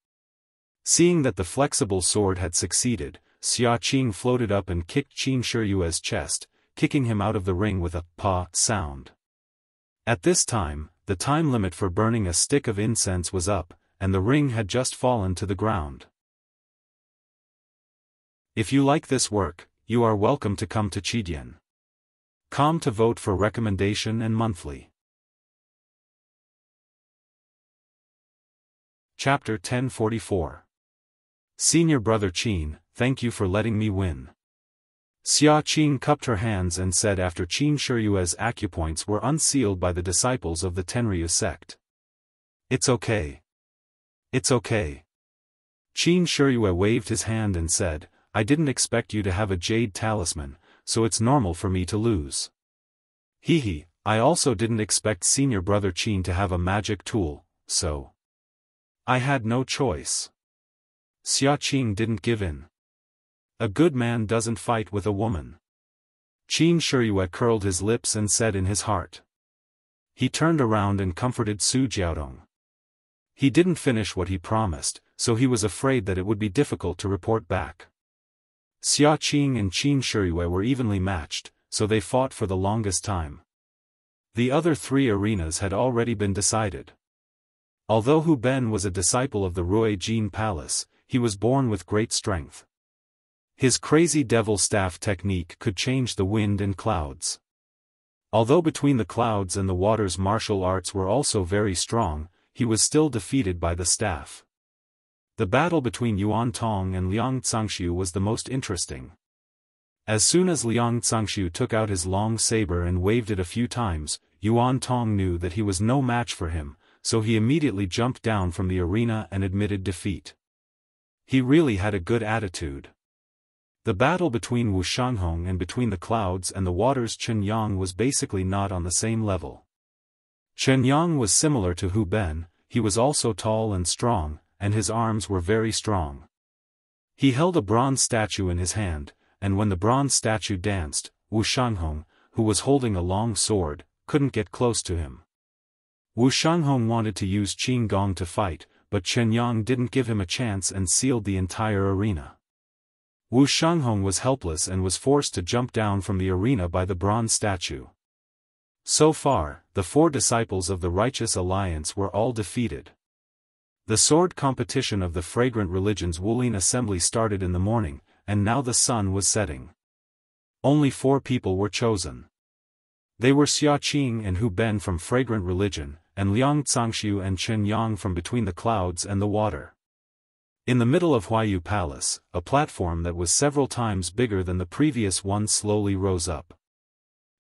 Seeing that the flexible sword had succeeded, Xia Qing floated up and kicked Qin Shiyue's chest, kicking him out of the ring with a pa sound. At this time, the time limit for burning a stick of incense was up, and the ring had just fallen to the ground. If you like this work, you are welcome to come to Chidian.com to vote for recommendation and monthly. Chapter 1044. Senior Brother Qin, thank you for letting me win. Xia Qing cupped her hands and said after Qin Shiyue's acupoints were unsealed by the disciples of the Tenryu sect. It's okay. It's okay. Qin Shiyue waved his hand and said, I didn't expect you to have a jade talisman, so it's normal for me to lose. Hehe, I also didn't expect Senior Brother Qin to have a magic tool, so I had no choice. Xia Qing didn't give in. A good man doesn't fight with a woman. Qin Shiyue curled his lips and said in his heart. He turned around and comforted Su Jiaodong. He didn't finish what he promised, so he was afraid that it would be difficult to report back. Xia Qing and Qin Shiyue were evenly matched, so they fought for the longest time. The other 3 arenas had already been decided. Although Hu Ben was a disciple of the Rui Jin Palace, he was born with great strength. His crazy devil staff technique could change the wind and clouds. Although between the clouds and the water's martial arts were also very strong, he was still defeated by the staff. The battle between Yuan Tong and Liang Zhangxiu was the most interesting. As soon as Liang Zhangxiu took out his long saber and waved it a few times, Yuan Tong knew that he was no match for him, so he immediately jumped down from the arena and admitted defeat. He really had a good attitude. The battle between Wu Shanghong and between the clouds and the water's Chen Yang was basically not on the same level. Chen Yang was similar to Hu Ben, he was also tall and strong, and his arms were very strong. He held a bronze statue in his hand, and when the bronze statue danced, Wu Shanghong, who was holding a long sword, couldn't get close to him. Wu Shanghong wanted to use Qin Gong to fight, but Chen Yang didn't give him a chance and sealed the entire arena. Wu Shanghong was helpless and was forced to jump down from the arena by the bronze statue. So far, the 4 disciples of the Righteous Alliance were all defeated. The sword competition of the Fragrant Religion's Wulin Assembly started in the morning, and now the sun was setting. Only 4 people were chosen. They were Xia Qing and Hu Ben from Fragrant Religion, and Liang Zhangxiu and Chen Yang from between the clouds and the water. In the middle of Huayu Palace, a platform that was several times bigger than the previous one slowly rose up.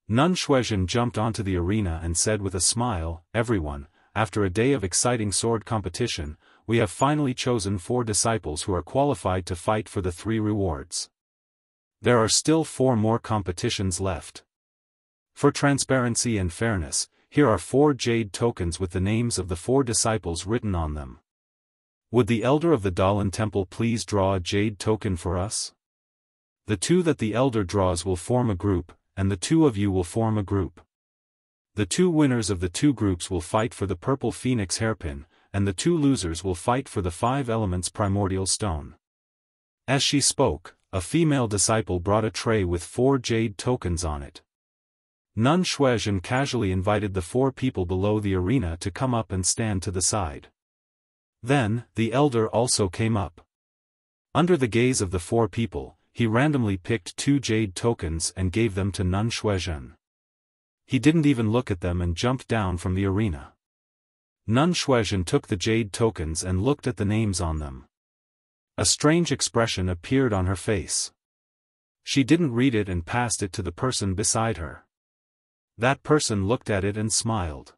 Nun Shuizhen jumped onto the arena and said with a smile, "Everyone, after a day of exciting sword competition, we have finally chosen 4 disciples who are qualified to fight for the 3 rewards. There are still 4 more competitions left. For transparency and fairness, here are 4 jade tokens with the names of the 4 disciples written on them. Would the elder of the Dalan Temple please draw a jade token for us? The 2 that the elder draws will form a group, and the 2 of you will form a group. The 2 winners of the 2 groups will fight for the purple phoenix hairpin, and the 2 losers will fight for the 5 elements primordial stone." As she spoke, a female disciple brought a tray with 4 jade tokens on it. Nun Shuizhen casually invited the 4 people below the arena to come up and stand to the side. Then, the elder also came up. Under the gaze of the 4 people, he randomly picked 2 jade tokens and gave them to Nun Shuizhen. He didn't even look at them and jumped down from the arena. Nun Shuizhen took the jade tokens and looked at the names on them. A strange expression appeared on her face. She didn't read it and passed it to the person beside her. That person looked at it and smiled.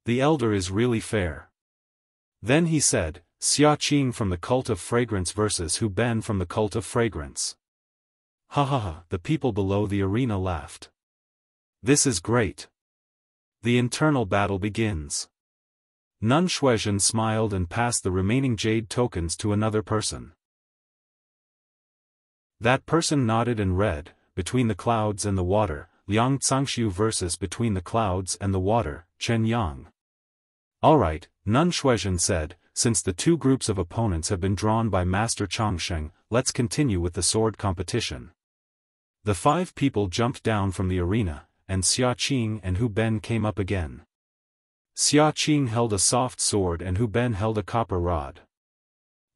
"The elder is really fair." Then he said, "Xia Qing from the Cult of Fragrance versus Hu Ben from the Cult of Fragrance." Ha ha ha, the people below the arena laughed. "This is great. The internal battle begins." Nun Shuizhen smiled and passed the remaining jade tokens to another person. That person nodded and read, "Between the clouds and the water, Liang Zhangxiu versus Between the clouds and the water, Chen Yang." "Alright," Nun Shuizhen said, "since the 2 groups of opponents have been drawn by Master Changsheng, let's continue with the sword competition." The 5 people jumped down from the arena, and Xia Qing and Hu Ben came up again. Xia Qing held a soft sword and Hu Ben held a copper rod.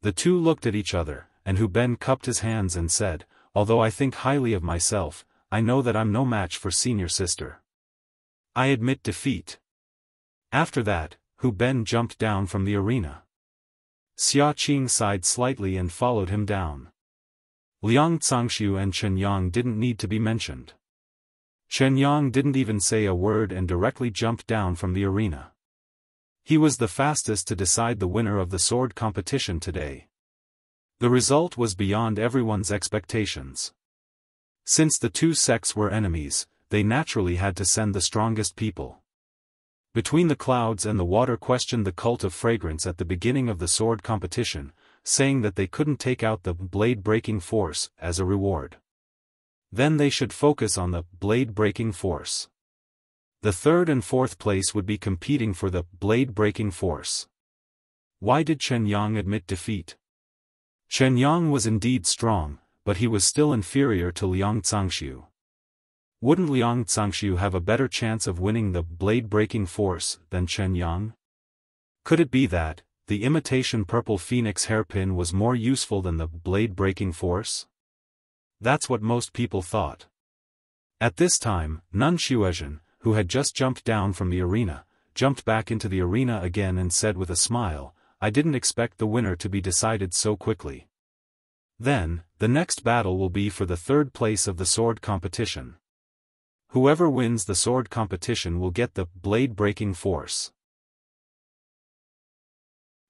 The 2 looked at each other, and Hu Ben cupped his hands and said, "Although I think highly of myself, I know that I'm no match for senior sister. I admit defeat." After that, Hu Ben jumped down from the arena. Xia Qing sighed slightly and followed him down. Liang Zhangxiu and Chen Yang didn't need to be mentioned. Chen Yang didn't even say a word and directly jumped down from the arena. He was the fastest to decide the winner of the sword competition today. The result was beyond everyone's expectations. Since the 2 sects were enemies, they naturally had to send the strongest people. Between the clouds and the water questioned the Cult of Fragrance at the beginning of the sword competition, saying that they couldn't take out the blade-breaking force as a reward. Then they should focus on the blade-breaking force. The 3rd and 4th place would be competing for the blade-breaking force. Why did Chen Yang admit defeat? Chen Yang was indeed strong, but he was still inferior to Liang Zhangxiu. Wouldn't Liang Zhangxiu have a better chance of winning the blade-breaking force than Chen Yang? Could it be that the imitation purple phoenix hairpin was more useful than the blade-breaking force? That's what most people thought. At this time, Nun Xuezhen, who had just jumped down from the arena, jumped back into the arena again and said with a smile, "I didn't expect the winner to be decided so quickly. Then, the next battle will be for the third place of the sword competition. Whoever wins the sword competition will get the blade-breaking force."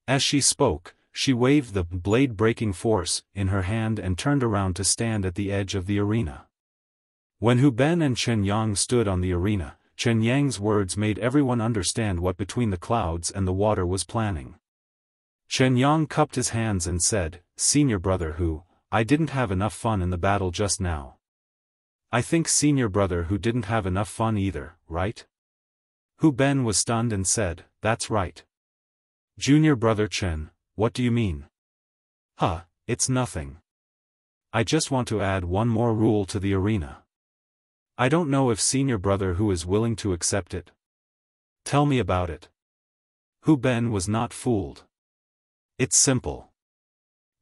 As she spoke, she waved the blade-breaking force in her hand and turned around to stand at the edge of the arena. When Hu Ben and Chen Yang stood on the arena, Chen Yang's words made everyone understand what Between the Clouds and the Water was planning. Chen Yang cupped his hands and said, "Senior brother Hu, I didn't have enough fun in the battle just now." "I think senior brother Hu didn't have enough fun either, right?" Hu Ben was stunned and said, "That's right." "Junior brother Chen, what do you mean?" "Huh, it's nothing. I just want to add one more rule to the arena. I don't know if senior brother Hu is willing to accept it." "Tell me about it." Hu Ben was not fooled. "It's simple.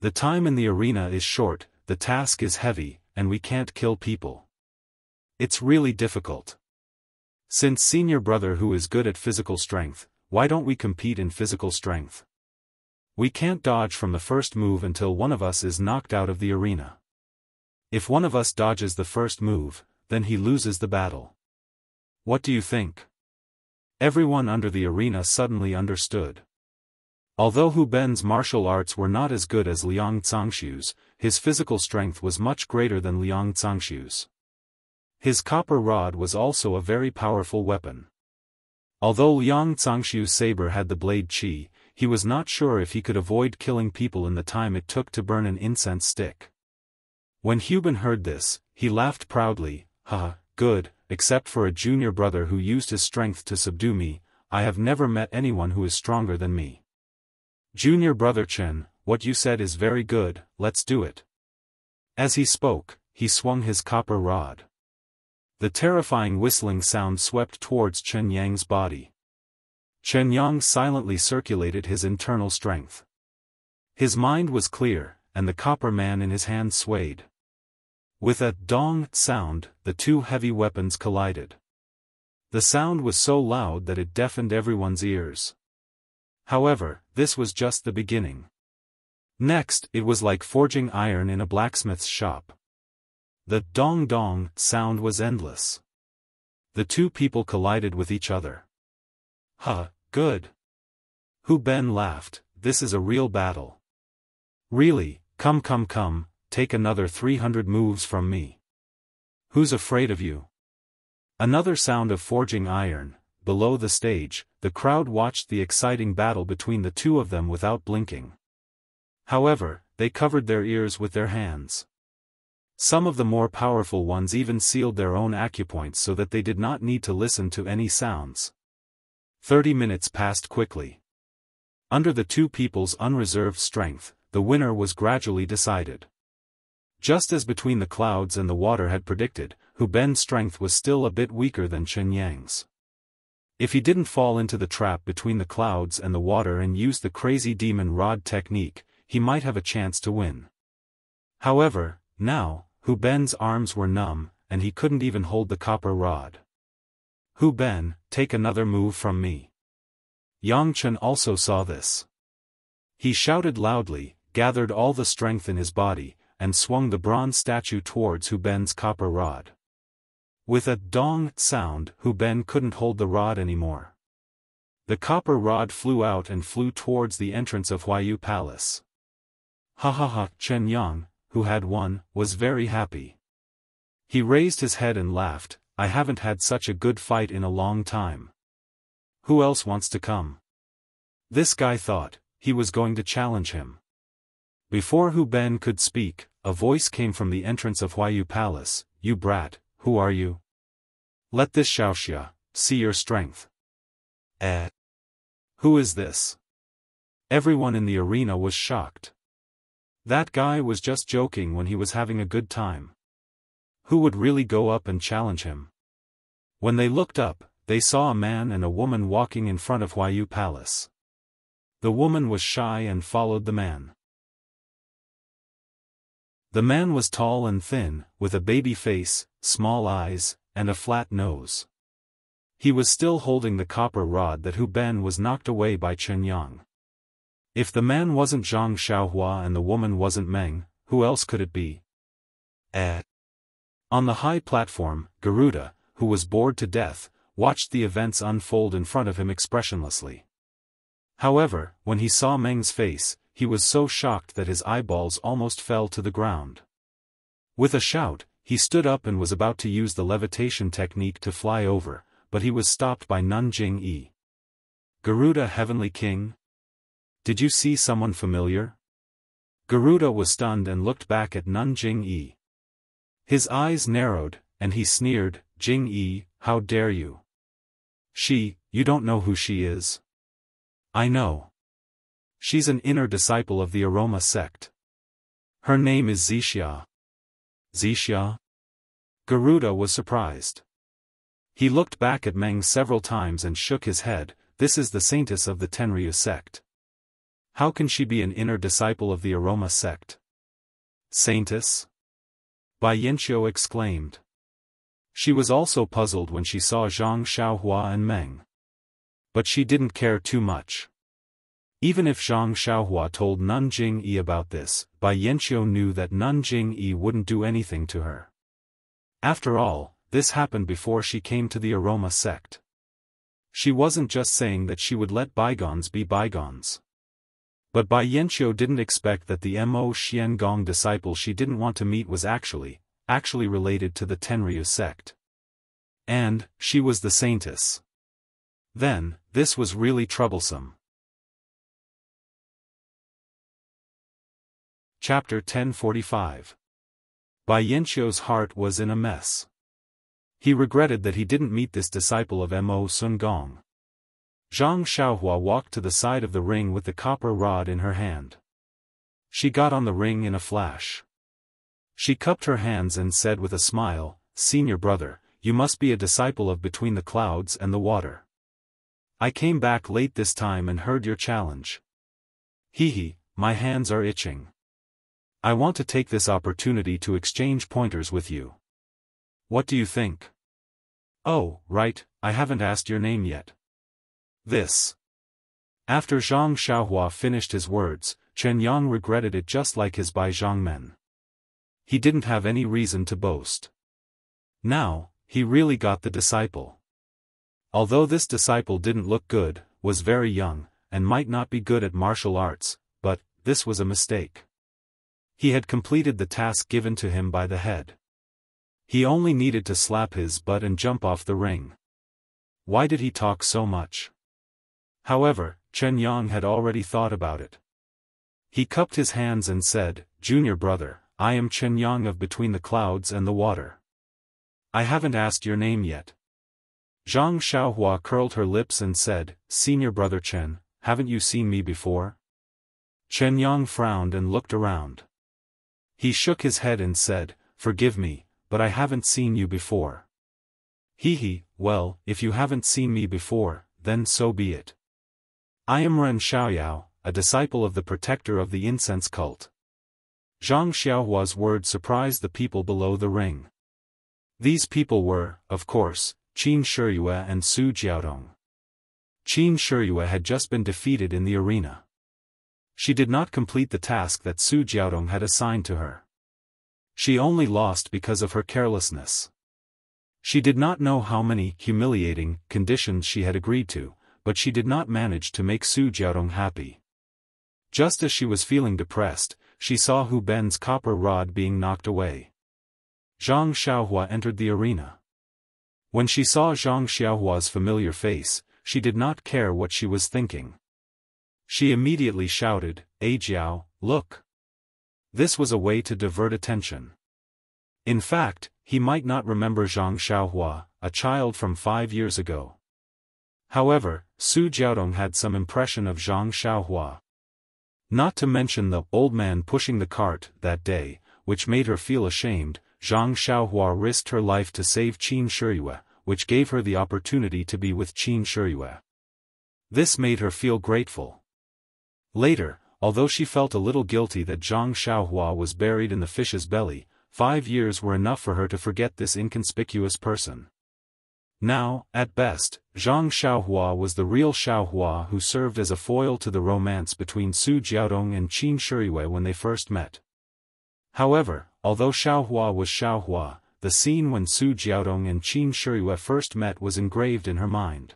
The time in the arena is short, the task is heavy, and we can't kill people. It's really difficult. Since senior brother Hu is good at physical strength, why don't we compete in physical strength? We can't dodge from the first move until one of us is knocked out of the arena. If one of us dodges the first move, then he loses the battle. What do you think?" Everyone under the arena suddenly understood. Although Hu Ben's martial arts were not as good as Liang Zhangxiu's, his physical strength was much greater than Liang Zhangxiu's. His copper rod was also a very powerful weapon. Although Liang Zhangxiu's saber had the blade qi, he was not sure if he could avoid killing people in the time it took to burn an incense stick. When Hu Ben heard this, he laughed proudly, "Haha, good, except for a junior brother who used his strength to subdue me, I have never met anyone who is stronger than me. Junior brother Chen, what you said is very good, let's do it." As he spoke, he swung his copper rod. The terrifying whistling sound swept towards Chen Yang's body. Chen Yang silently circulated his internal strength. His mind was clear, and the copper man in his hand swayed. With a dong sound, the two heavy weapons collided. The sound was so loud that it deafened everyone's ears. However, this was just the beginning. Next, it was like forging iron in a blacksmith's shop. The dong-dong sound was endless. The two people collided with each other. "Huh, good." Hu Ben laughed, "This is a real battle." "Really, come, take another 300 moves from me. Who's afraid of you?" Another sound of forging iron. Below the stage, the crowd watched the exciting battle between the two of them without blinking. However, they covered their ears with their hands. Some of the more powerful ones even sealed their own acupoints so that they did not need to listen to any sounds. 30 minutes passed quickly. Under the two people's unreserved strength, the winner was gradually decided. Just as Between the Clouds and the Water had predicted, Hu Ben's strength was still a bit weaker than Chen Yang's. If he didn't fall into the trap Between the Clouds and the Water and use the crazy demon rod technique, he might have a chance to win. However, now, Hu Ben's arms were numb, and he couldn't even hold the copper rod. "Hu Ben, take another move from me." Yang Chen also saw this. He shouted loudly, gathered all the strength in his body, and swung the bronze statue towards Hu Ben's copper rod. With a dong sound, Hu Ben couldn't hold the rod anymore. The copper rod flew out and flew towards the entrance of Huayu Palace. Ha! Chen Yang, who had won, was very happy. He raised his head and laughed, "I haven't had such a good fight in a long time. Who else wants to come?" This guy thought he was going to challenge him. Before Hu Ben could speak, a voice came from the entrance of Huayu Palace, "You brat, who are you? Let this Xiaoxia see your strength." Who is this? Everyone in the arena was shocked. That guy was just joking when he was having a good time. Who would really go up and challenge him? When they looked up, they saw a man and a woman walking in front of Huayu Palace. The woman was shy and followed the man. The man was tall and thin, with a baby face, small eyes, and a flat nose. He was still holding the copper rod that Hu Ben was knocked away by Chen Yang. If the man wasn't Zhang Xiaohua and the woman wasn't Meng, who else could it be? On the high platform, Garuda, who was bored to death, watched the events unfold in front of him expressionlessly. However, when he saw Meng's face, he was so shocked that his eyeballs almost fell to the ground. With a shout, he stood up and was about to use the levitation technique to fly over, but he was stopped by Nun Jing-yi. Garuda, Heavenly King? Did you see someone familiar? Garuda was stunned and looked back at Nun Jing-yi. His eyes narrowed, and he sneered, Jing-yi, how dare you? You don't know who she is? I know. She's an inner disciple of the Aroma sect. Her name is Zixia. Zixia? Garuda was surprised. He looked back at Meng several times and shook his head. This is the saintess of the Tenryu sect. How can she be an inner disciple of the Aroma sect? Saintess? Bai Yanqiu exclaimed. She was also puzzled when she saw Zhang Xiaohua and Meng. But she didn't care too much. Even if Zhang Xiaohua told Nun Jing-yi about this, Bai Yanqiu knew that Nun Jing-yi wouldn't do anything to her. After all, this happened before she came to the Aroma sect. She wasn't just saying that she would let bygones be bygones. But Bai Yanqiu didn't expect that the Mo Xian Gong disciple she didn't want to meet was actually related to the Tenryu sect. And, she was the saintess. Then, this was really troublesome. Chapter 1045. Bai Yanqiu's heart was in a mess. He regretted that he didn't meet this disciple of Mo Sun Gong. Zhang Xiaohua walked to the side of the ring with the copper rod in her hand. She got on the ring in a flash. She cupped her hands and said with a smile, Senior brother, you must be a disciple of Between the Clouds and the Water. I came back late this time and heard your challenge. My hands are itching. I want to take this opportunity to exchange pointers with you. What do you think? Oh, right, I haven't asked your name yet. After Zhang Xiaohua finished his words, Chen Yang regretted it just like his Bai Zhangmen. He didn't have any reason to boast. Now, he really got the disciple. Although this disciple didn't look good, was very young, and might not be good at martial arts, but, this was a mistake. He had completed the task given to him by the head. He only needed to slap his butt and jump off the ring. Why did he talk so much? However, Chen Yang had already thought about it. He cupped his hands and said, Junior brother, I am Chen Yang of Between the Clouds and the Water. I haven't asked your name yet. Zhang Xiaohua curled her lips and said, Senior brother Chen, haven't you seen me before? Chen Yang frowned and looked around. He shook his head and said, Forgive me, but I haven't seen you before. Well, if you haven't seen me before, then so be it. I am Ren Xiaoyao, a disciple of the protector of the incense cult. Zhang Xiaohua's words surprised the people below the ring. These people were, of course, Qin Shiyue and Su Jiaodong. Qin Shiyue had just been defeated in the arena. She did not complete the task that Su Jiaodong had assigned to her. She only lost because of her carelessness. She did not know how many humiliating conditions she had agreed to, but she did not manage to make Su Jiaodong happy. Just as she was feeling depressed, she saw Hu Ben's copper rod being knocked away. Zhang Xiaohua entered the arena. When she saw Zhang Xiaohua's familiar face, she did not care what she was thinking. She immediately shouted, Jiao, look! This was a way to divert attention. In fact, he might not remember Zhang Xiaohua, a child from 5 years ago. However, Su Jiaodong had some impression of Zhang Xiaohua. Not to mention the old man pushing the cart that day, which made her feel ashamed. Zhang Xiaohua risked her life to save Qin Shiyue, which gave her the opportunity to be with Qin Shiyue. This made her feel grateful. Later, although she felt a little guilty that Zhang Xiaohua was buried in the fish's belly, 5 years were enough for her to forget this inconspicuous person. Now, at best, Zhang Xiaohua was the real Xiaohua who served as a foil to the romance between Su Jiaodong and Qin Shiyue when they first met. However, although Xiaohua was Xiaohua, the scene when Su Jiaodong and Qin Shiyue first met was engraved in her mind.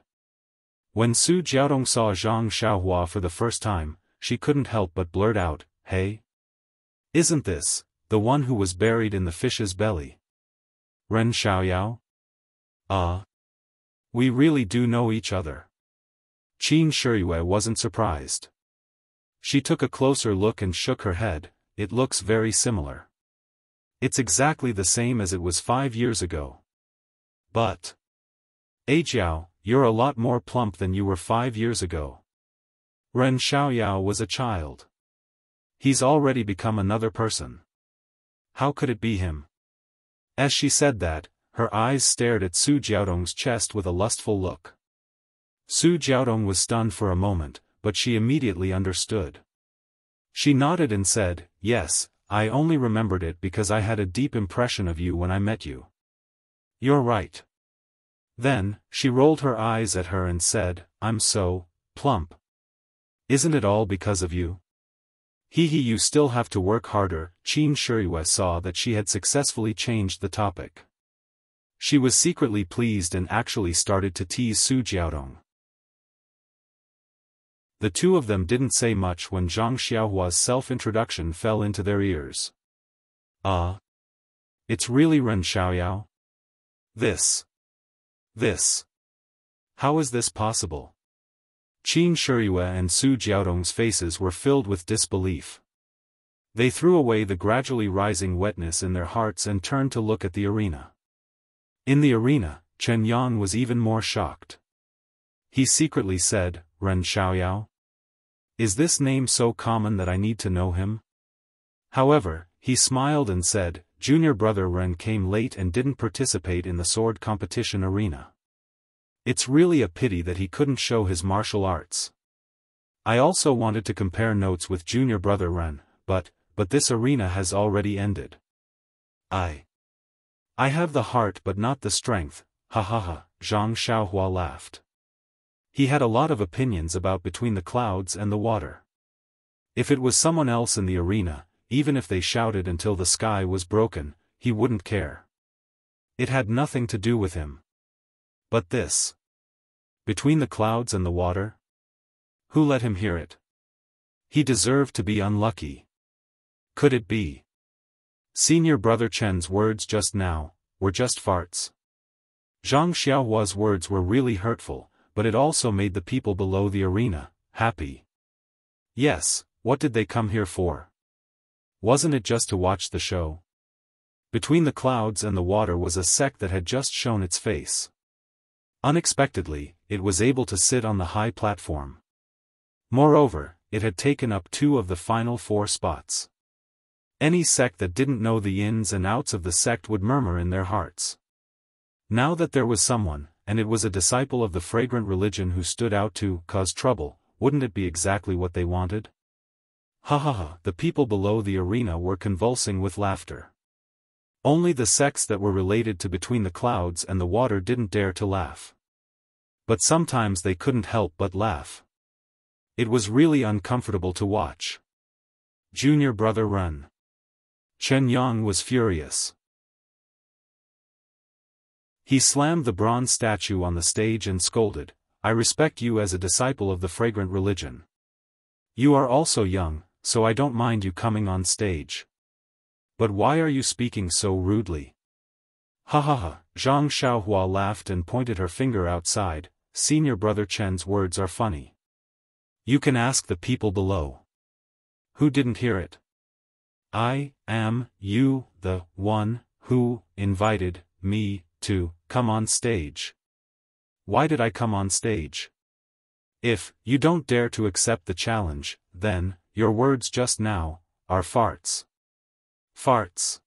When Su Jiaodong saw Zhang Xiaohua for the first time, she couldn't help but blurt out, "Hey! Isn't this the one who was buried in the fish's belly? Ren Xiaoyao? We really do know each other." Qin Shiyue wasn't surprised. She took a closer look and shook her head. "It looks very similar. It's exactly the same as it was 5 years ago. But Jiao, you're a lot more plump than you were 5 years ago." Ren Xiaoyao was a child. He's already become another person. How could it be him? As she said that, her eyes stared at Su Jiaodong's chest with a lustful look. Su Jiaodong was stunned for a moment, but she immediately understood. She nodded and said, "Yes, I only remembered it because I had a deep impression of you when I met you." "You're right." Then, she rolled her eyes at her and said, "I'm so plump. Isn't it all because of you?" You still have to work harder." Qin Shiyue saw that she had successfully changed the topic. She was secretly pleased and actually started to tease Su Jiaodong. The two of them didn't say much when Zhang Xiaohua's self-introduction fell into their ears. It's really Ren Xiaoyao? This. How is this possible?" Qin Shiyue and Su Jiaodong's faces were filled with disbelief. They threw away the gradually rising wetness in their hearts and turned to look at the arena. In the arena, Chen Yang was even more shocked. He secretly said, "Ren Xiaoyao? Is this name so common that I need to know him?" However, he smiled and said, "Junior brother Ren came late and didn't participate in the sword competition arena. It's really a pity that he couldn't show his martial arts. I also wanted to compare notes with junior brother Ren, but this arena has already ended. I have the heart but not the strength, ha ha ha." Zhang Xiaohua laughed. He had a lot of opinions about Between the Clouds and the Water. If it was someone else in the arena, even if they shouted until the sky was broken, he wouldn't care. It had nothing to do with him. But this. Between the Clouds and the Water? Who let him hear it? He deserved to be unlucky. Could it be? Senior brother Chen's words just now were just farts. Zhang Xiaohua's words were really hurtful, but it also made the people below the arena happy. Yes, what did they come here for? Wasn't it just to watch the show? Between the Clouds and the Water was a sect that had just shown its face. Unexpectedly, it was able to sit on the high platform. Moreover, it had taken up 2 of the final 4 spots. Any sect that didn't know the ins and outs of the sect would murmur in their hearts. Now that there was someone, and it was a disciple of the fragrant religion who stood out to cause trouble, wouldn't it be exactly what they wanted? Ha ha ha, the people below the arena were convulsing with laughter. Only the sects that were related to Between the Clouds and the Water didn't dare to laugh. But sometimes they couldn't help but laugh. It was really uncomfortable to watch. Junior brother Ren. Chen Yang was furious. He slammed the bronze statue on the stage and scolded, "I respect you as a disciple of the fragrant religion. You are also young, so I don't mind you coming on stage. But why are you speaking so rudely?" Ha ha ha, Zhang Xiaohua laughed and pointed her finger outside. "Senior brother Chen's words are funny. You can ask the people below. Who didn't hear it? I am you, the one who invited me to come on stage. Why did I come on stage? If you don't dare to accept the challenge, then your words just now are farts. Farts.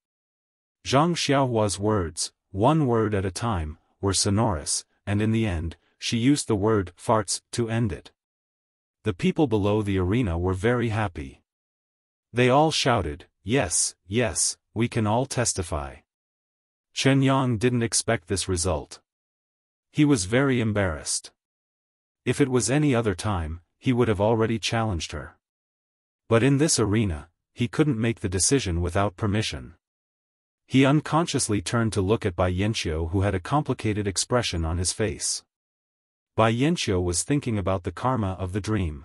Zhang Xiaohua's words, one word at a time, were sonorous, and in the end, she used the word farts to end it. The people below the arena were very happy. They all shouted, "Yes, yes, we can all testify." Chen Yang didn't expect this result. He was very embarrassed. If it was any other time, he would have already challenged her. But in this arena, he couldn't make the decision without permission. He unconsciously turned to look at Bai Yanqiu, who had a complicated expression on his face. Bai Yanqiu was thinking about the karma of the dream.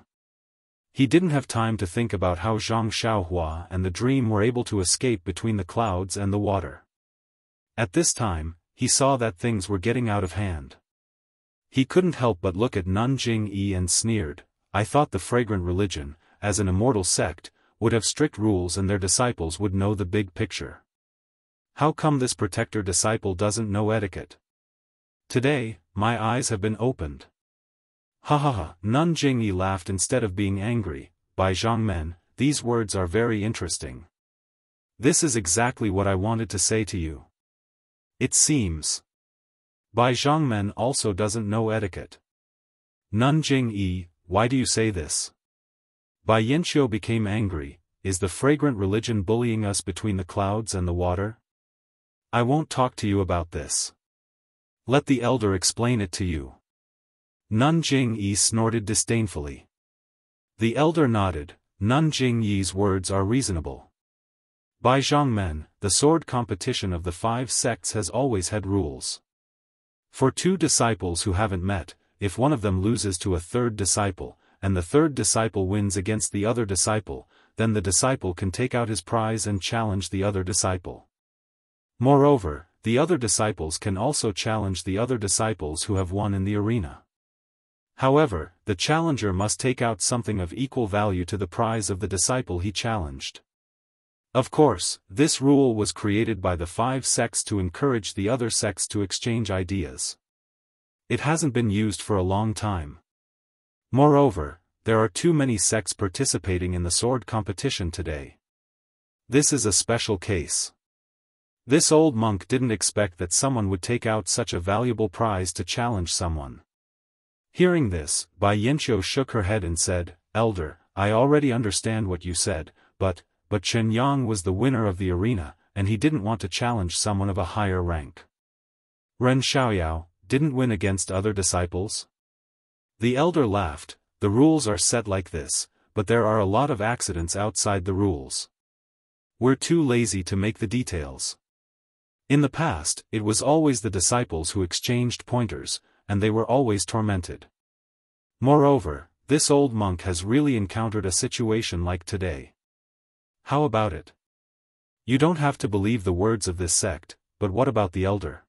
He didn't have time to think about how Zhang Xiaohua and the dream were able to escape between the clouds and the water. At this time, he saw that things were getting out of hand. He couldn't help but look at Nun Jing-yi and sneered, "I thought the fragrant religion, as an immortal sect, would have strict rules and their disciples would know the big picture. How come this protector disciple doesn't know etiquette? Today, my eyes have been opened." "Ha ha ha," Nun Jingyi laughed instead of being angry. "Bai Zhangmen, these words are very interesting. This is exactly what I wanted to say to you. It seems Bai Zhangmen also doesn't know etiquette." "Nun Jingyi, why do you say this?" Bai Yanqiu became angry. "Is the fragrant religion bullying us between the clouds and the water? I won't talk to you about this. Let the elder explain it to you." Nun Jing-yi snorted disdainfully. The elder nodded. Nun Jing-yi's words are reasonable. Bai Zhangmen, the sword competition of the 5 sects has always had rules. For 2 disciples who haven't met, if one of them loses to a 3rd disciple, and the 3rd disciple wins against the other disciple, then the disciple can take out his prize and challenge the other disciple. Moreover, the other disciples can also challenge the other disciples who have won in the arena. However, the challenger must take out something of equal value to the prize of the disciple he challenged. Of course, this rule was created by the 5 sects to encourage the other sects to exchange ideas. It hasn't been used for a long time. Moreover, there are too many sects participating in the sword competition today. This is a special case. This old monk didn't expect that someone would take out such a valuable prize to challenge someone. Hearing this, Bai Yanqiu shook her head and said, "Elder, I already understand what you said, but Chen Yang was the winner of the arena, and he didn't want to challenge someone of a higher rank. Ren Xiaoyao didn't win against other disciples?" The elder laughed. "The rules are set like this, but there are a lot of accidents outside the rules. We're too lazy to make the details. In the past, it was always the disciples who exchanged pointers, and they were always tormented. Moreover, this old monk has really encountered a situation like today. How about it? You don't have to believe the words of this sect, but what about the elder?"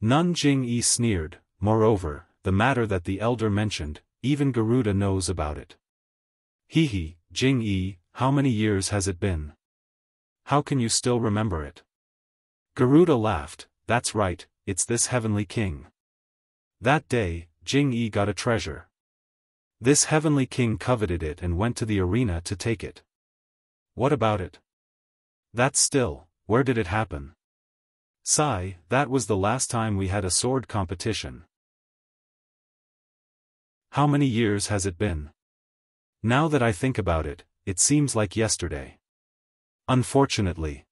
Nun Jing-yi sneered. "Moreover, the matter that the elder mentioned, even Garuda knows about it." "Hee, Jing-yi, how many years has it been? How can you still remember it?" Garuda laughed. "That's right, it's this heavenly king. That day, Jing-yi got a treasure. This heavenly king coveted it and went to the arena to take it." "What about it?" "That's still, where did it happen?" "Sai, that was the last time we had a sword competition." "How many years has it been? Now that I think about it, it seems like yesterday. Unfortunately,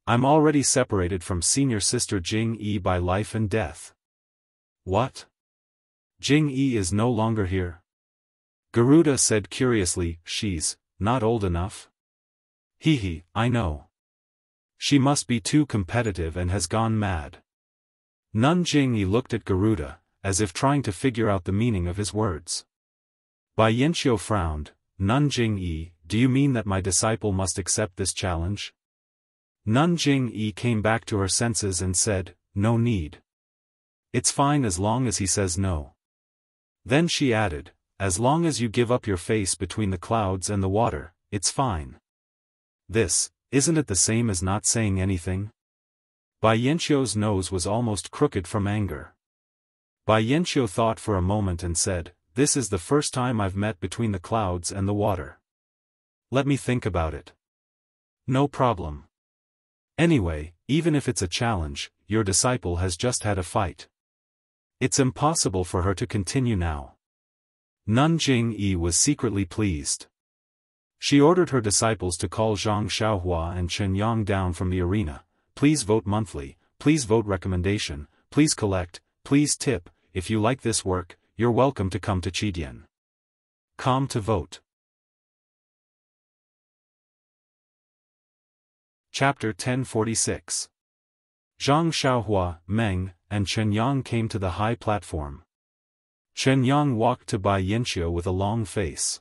I'm already separated from senior sister Jing-yi by life and death." "What? Jing-yi is no longer here?" Garuda said curiously. "She's not old enough?" Hee, I know. She must be too competitive and has gone mad." Nun Jingyi looked at Garuda, as if trying to figure out the meaning of his words. Bai Yanqiu frowned. "Nun Jingyi, do you mean that my disciple must accept this challenge?" Nun Jingyi came back to her senses and said, "No need. It's fine as long as he says no." Then she added, "As long as you give up your face between the clouds and the water, it's fine." This, isn't it the same as not saying anything? Bai Yanqiu's nose was almost crooked from anger. Bai Yanqiu thought for a moment and said, "This is the first time I've met between the clouds and the water. Let me think about it. No problem. Anyway, even if it's a challenge, your disciple has just had a fight. It's impossible for her to continue now. Nun Jing-yi was secretly pleased. She ordered her disciples to call Zhang Xiaohua and Chen Yang down from the arena. Please vote monthly, please vote recommendation, please collect, please tip. If you like this work, you're welcome to come to Qidian. Come to vote. Chapter 1046. Zhang Xiaohua, Meng, and Chen Yang came to the high platform. Chen Yang walked to Bai Yanqiu with a long face.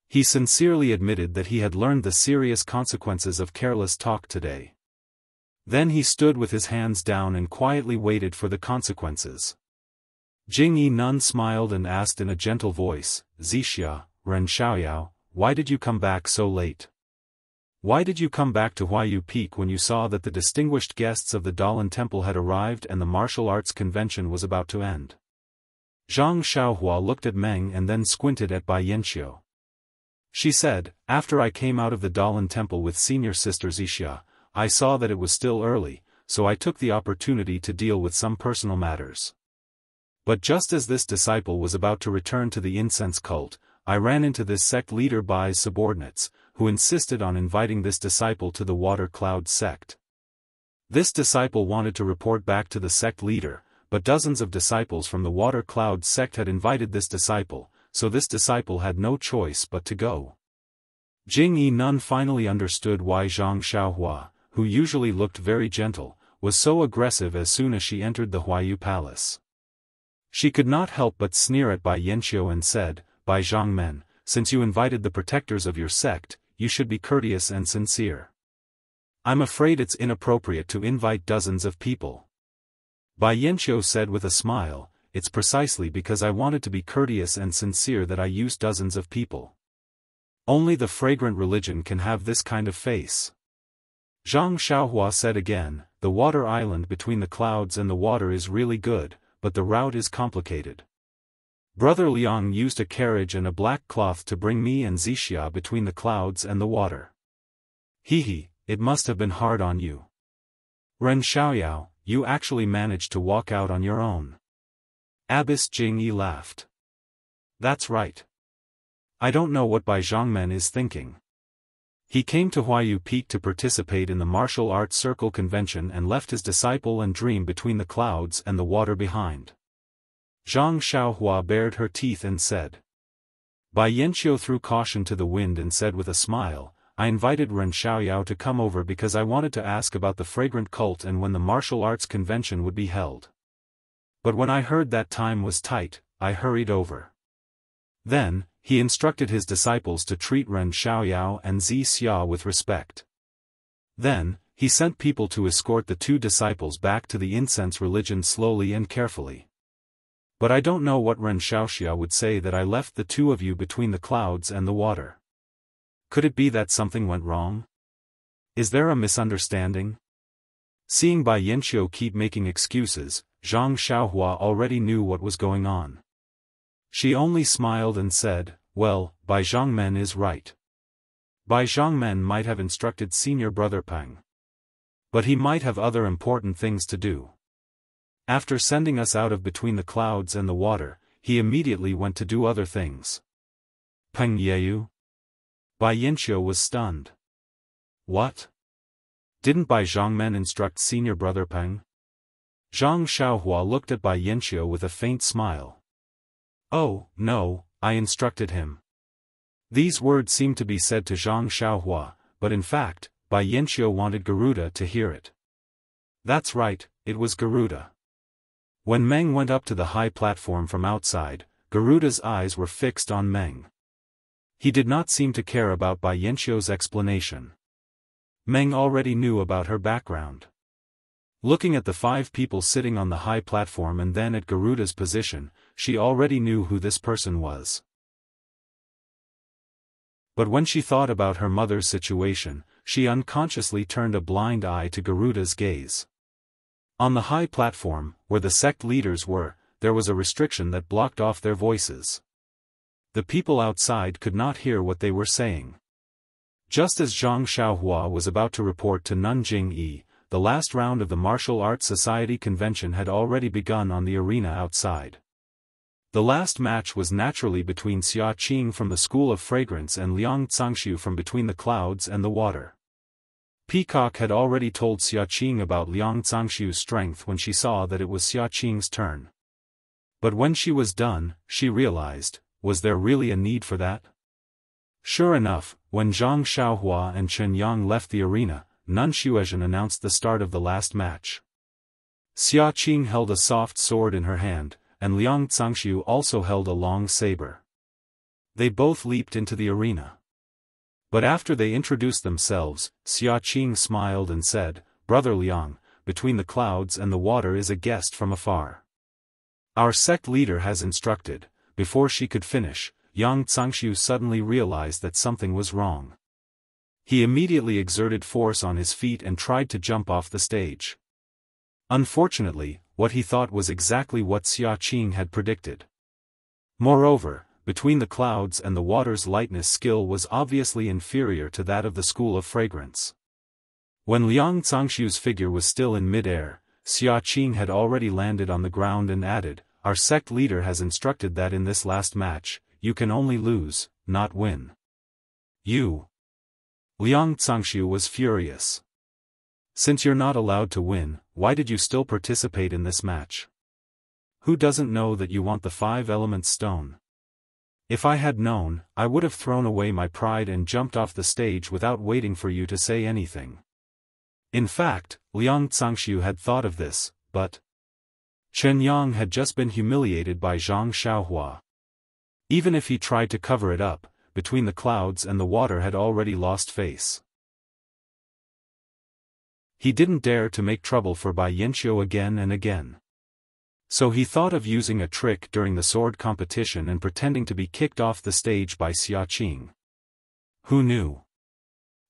He sincerely admitted that he had learned the serious consequences of careless talk today. Then he stood with his hands down and quietly waited for the consequences. Jing-yi Nun smiled and asked in a gentle voice, Zixia, Ren Xiaoyao, why did you come back so late? Why did you come back to Huayu Peak when you saw that the distinguished guests of the Dalan Temple had arrived and the martial arts convention was about to end? Zhang Xiaohua looked at Meng and then squinted at Bai Yanqiu. She said, after I came out of the Dalan Temple with senior sister Zixia, I saw that it was still early, so I took the opportunity to deal with some personal matters. But just as this disciple was about to return to the incense cult, I ran into this sect leader Bai's subordinates, who insisted on inviting this disciple to the Water Cloud sect. This disciple wanted to report back to the sect leader, but dozens of disciples from the Water Cloud sect had invited this disciple, so this disciple had no choice but to go. Jing-yi Nun finally understood why Zhang Xiaohua, who usually looked very gentle, was so aggressive as soon as she entered the Huayu Palace. She could not help but sneer at Bai Yanqiu and said, Bai Zhangmen, since you invited the protectors of your sect, you should be courteous and sincere. I'm afraid it's inappropriate to invite dozens of people. Bai Yanqiu said with a smile, it's precisely because I wanted to be courteous and sincere that I used dozens of people. Only the fragrant religion can have this kind of face. Zhang Xiaohua said again, the water island between the clouds and the water is really good, but the route is complicated. Brother Liang used a carriage and a black cloth to bring me and Zixia between the clouds and the water. Hehe, it must have been hard on you. Ren Xiaoyao, you actually managed to walk out on your own. Abbess Jing-yi laughed. That's right. I don't know what Bai Zhangmen is thinking. He came to Huayu Peak to participate in the martial arts circle convention and left his disciple and dream between the clouds and the water behind. Zhang Xiaohua bared her teeth and said. Bai Yanqiu threw caution to the wind and said with a smile, I invited Ren Xiaoyao to come over because I wanted to ask about the fragrant cult and when the martial arts convention would be held. But when I heard that time was tight, I hurried over. Then, he instructed his disciples to treat Ren Xiaoyao and Zixia with respect. Then, he sent people to escort the two disciples back to the incense religion slowly and carefully. But I don't know what Ren Xiaoxia would say that I left the two of you between the clouds and the water. Could it be that something went wrong? Is there a misunderstanding? Seeing Bai Yanqiu keep making excuses, Zhang Xiaohua already knew what was going on. She only smiled and said, well, Bai Zhangmen is right. Bai Zhangmen might have instructed senior brother Peng. But he might have other important things to do. After sending us out of between the clouds and the water, he immediately went to do other things. Peng Yeyu? Bai Yanqiu was stunned. What? Didn't Bai Zhangmen instruct senior brother Peng? Zhang Xiaohua looked at Bai Yanqiu with a faint smile. Oh, no, I instructed him. These words seemed to be said to Zhang Xiaohua, but in fact, Bai Yanqiu wanted Garuda to hear it. That's right, it was Garuda. When Meng went up to the high platform from outside, Garuda's eyes were fixed on Meng. He did not seem to care about Bai Yanqiu's explanation. Meng already knew about her background. Looking at the 5 people sitting on the high platform and then at Garuda's position, she already knew who this person was. But when she thought about her mother's situation, she unconsciously turned a blind eye to Garuda's gaze. On the high platform, where the sect leaders were, there was a restriction that blocked off their voices. The people outside could not hear what they were saying. Just as Zhang Xiaohua was about to report to Nanjing Yi, the last round of the Martial Arts Society convention had already begun on the arena outside. The last match was naturally between Xia Qing from the School of Fragrance and Liang Zhangxiu from Between the Clouds and the Water. Peacock had already told Xia Qing about Liang Zhangxiu's strength when she saw that it was Xia Qing's turn. But when she was done, she realized, was there really a need for that? Sure enough, when Zhang Xiaohua and Chen Yang left the arena, Nun Xuezhen announced the start of the last match. Xia Qing held a soft sword in her hand, and Liang Zhangxiu also held a long saber. They both leaped into the arena. But after they introduced themselves, Xia Qing smiled and said, "Brother Liang, Between the Clouds and the Water is a guest from afar. Our sect leader has instructed." Before she could finish, Yang Zhangxiu suddenly realized that something was wrong. He immediately exerted force on his feet and tried to jump off the stage. Unfortunately, what he thought was exactly what Xia Qing had predicted. Moreover, Between the Clouds and the Water's lightness skill was obviously inferior to that of the School of Fragrance. When Liang Zhangxiu's figure was still in mid-air, Xia Qing had already landed on the ground and added, "Our sect leader has instructed that in this last match, you can only lose, not win." "You?" Liang Zhangxiu was furious. "Since you're not allowed to win, why did you still participate in this match? Who doesn't know that you want the 5-element stone? If I had known, I would have thrown away my pride and jumped off the stage without waiting for you to say anything." In fact, Liang Zhangxiu had thought of this, but Chen Yang had just been humiliated by Zhang Xiaohua. Even if he tried to cover it up, Between the Clouds and the Water had already lost face. He didn't dare to make trouble for Bai Yanqiu again and again. So he thought of using a trick during the sword competition and pretending to be kicked off the stage by Xia Qing. Who knew?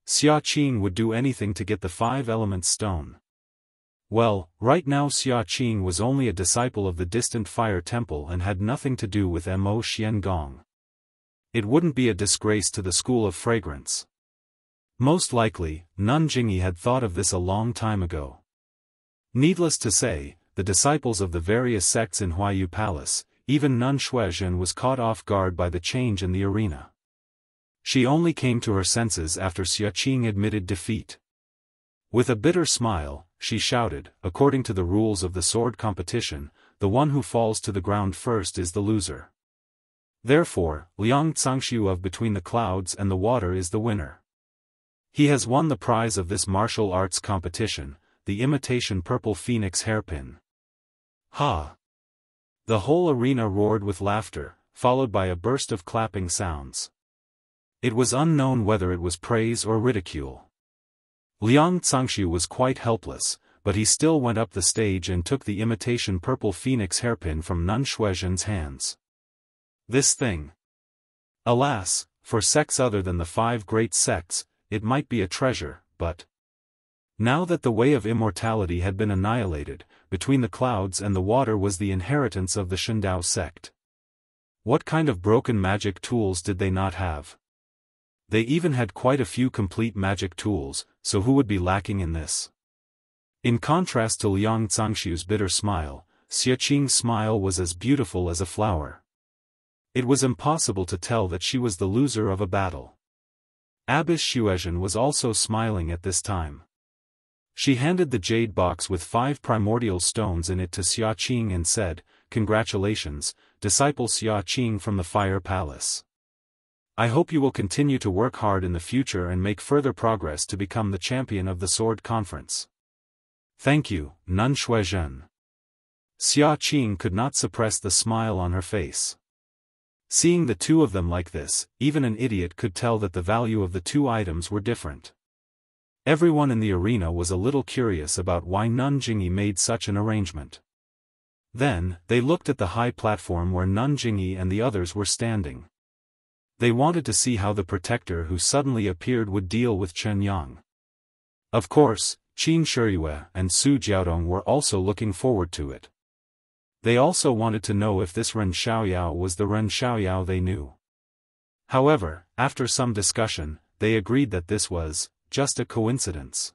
Xia Qing would do anything to get the 5-element stone. Well, right now Xia Qing was only a disciple of the distant fire temple and had nothing to do with Mo Xiangong. It wouldn't be a disgrace to the School of Fragrance. Most likely, Nun Jingyi had thought of this a long time ago. Needless to say, the disciples of the various sects in Huayu Palace, even Nun Xuezhen was caught off guard by the change in the arena. She only came to her senses after Xia Qing admitted defeat. With a bitter smile, she shouted, "According to the rules of the sword competition, the one who falls to the ground first is the loser. Therefore, Liang Zhangxiu of Between the Clouds and the Water is the winner. He has won the prize of this martial arts competition, the imitation purple phoenix hairpin." Ha! The whole arena roared with laughter, followed by a burst of clapping sounds. It was unknown whether it was praise or ridicule. Liang Zhangxiu was quite helpless, but he still went up the stage and took the imitation purple phoenix hairpin from Nun Xuezhen's hands. This thing. Alas, for sects other than the 5 great sects, it might be a treasure, but now that the way of immortality had been annihilated, Between the Clouds and the Water was the inheritance of the Shindao sect. What kind of broken magic tools did they not have? They even had quite a few complete magic tools, so who would be lacking in this? In contrast to Liang Zhangxiu's bitter smile, Xia Qing's smile was as beautiful as a flower. It was impossible to tell that she was the loser of a battle. Abbess Xuezhen was also smiling at this time. She handed the jade box with 5 primordial stones in it to Xia Qing and said, "Congratulations, disciple Xia Qing from the Fire Palace. I hope you will continue to work hard in the future and make further progress to become the champion of the Sword Conference." "Thank you, Nun Xuezhen." Xia Qing could not suppress the smile on her face. Seeing the two of them like this, even an idiot could tell that the value of the 2 items were different. Everyone in the arena was a little curious about why Nun Jingyi made such an arrangement. Then, they looked at the high platform where Nun Jingyi and the others were standing. They wanted to see how the protector who suddenly appeared would deal with Chen Yang. Of course, Qin Shiyue and Su Jiaodong were also looking forward to it. They also wanted to know if this Ren Xiaoyao was the Ren Xiaoyao they knew. However, after some discussion, they agreed that this was just a coincidence.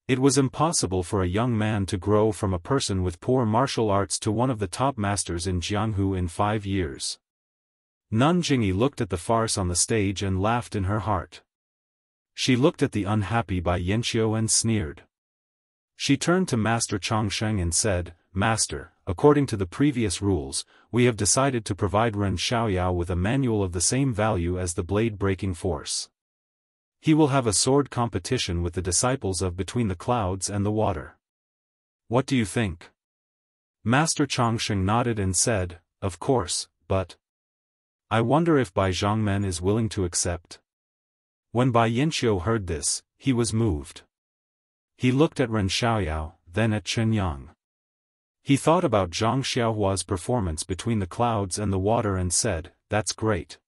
It was impossible for a young man to grow from a person with poor martial arts to one of the top masters in Jianghu in 5 years. Nun Jingyi looked at the farce on the stage and laughed in her heart. She looked at the unhappy Bai Yanqiu and sneered. She turned to Master Chongsheng and said, "Master, according to the previous rules, we have decided to provide Ren Xiaoyao with a manual of the same value as the blade-breaking force. He will have a sword competition with the disciples of Between the Clouds and the Water. What do you think?" Master Chongsheng nodded and said, "Of course, but I wonder if Bai Zhongmen is willing to accept." When Bai Yanqiu heard this, he was moved. He looked at Ren Xiaoyao, then at Chen Yang. He thought about Zhang Xiaohua's performance Between the Clouds and the Water and said, "That's great.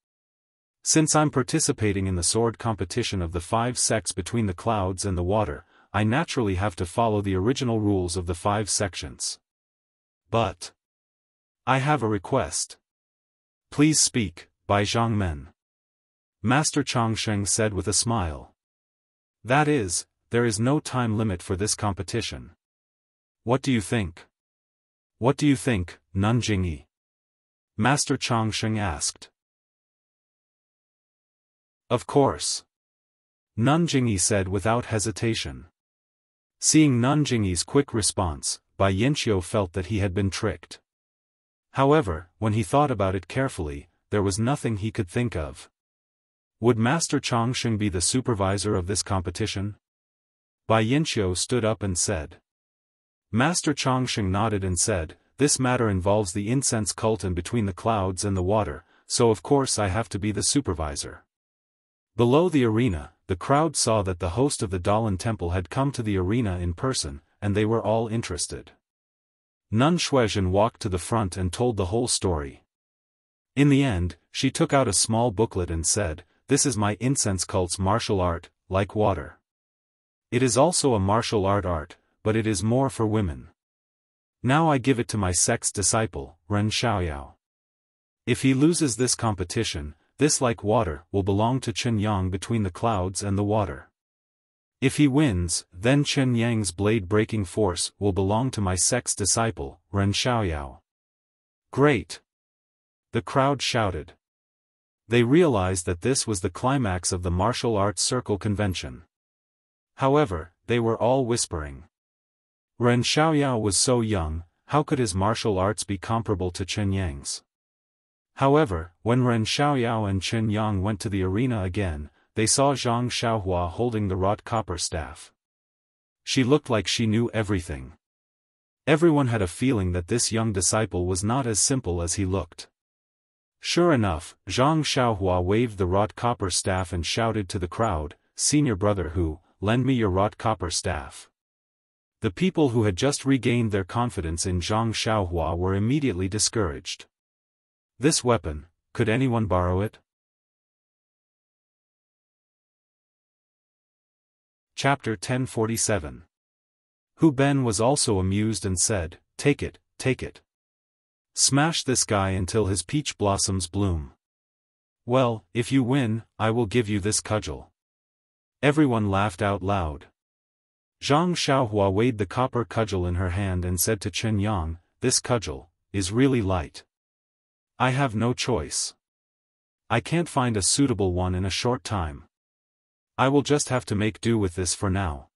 Since I'm participating in the sword competition of the 5 sects Between the Clouds and the Water, I naturally have to follow the original rules of the 5 sections. But I have a request." "Please speak, Bai Zhongmen," Master Chongsheng said with a smile. "That is, there is no time limit for this competition. What do you think?" "What do you think, Nun Jingyi?" Master Chongsheng asked. "Of course," Nun Jingyi said without hesitation. Seeing Nun Jingyi's quick response, Bai Yanqiu felt that he had been tricked. However, when he thought about it carefully, there was nothing he could think of. Would Master Chongsheng be the supervisor of this competition? Bai Yanqiu stood up and said. Master Chongsheng nodded and said, "This matter involves the incense cult and Between the Clouds and the Water, so of course I have to be the supervisor." Below the arena, the crowd saw that the host of the Dalan Temple had come to the arena in person, and they were all interested. Nun Shuizhen walked to the front and told the whole story. In the end, she took out a small booklet and said, "This is my incense cult's martial art, like water. It is also a martial art, but it is more for women. Now I give it to my sect's disciple, Ren Xiaoyao. If he loses this competition, this like water will belong to Chen Yang Between the Clouds and the Water. If he wins, then Chen Yang's blade-breaking force will belong to my sect's disciple, Ren Xiaoyao." "Great!" the crowd shouted. They realized that this was the climax of the martial arts circle convention. However, they were all whispering. Ren Xiaoyao was so young, how could his martial arts be comparable to Chen Yang's? However, when Ren Xiaoyao and Chen Yang went to the arena again, they saw Zhang Xiaohua holding the wrought copper staff. She looked like she knew everything. Everyone had a feeling that this young disciple was not as simple as he looked. Sure enough, Zhang Xiaohua waved the wrought copper staff and shouted to the crowd, "Senior brother Hu, lend me your wrought copper staff." The people who had just regained their confidence in Zhang Xiaohua were immediately discouraged. This weapon, could anyone borrow it? Chapter 1047. Hu Ben was also amused and said, take it. Smash this guy until his peach blossoms bloom. Well, if you win, I will give you this cudgel." Everyone laughed out loud. Zhang Xiaohua weighed the copper cudgel in her hand and said to Chen Yang, "This cudgel is really light. I have no choice. I can't find a suitable one in a short time. I will just have to make do with this for now."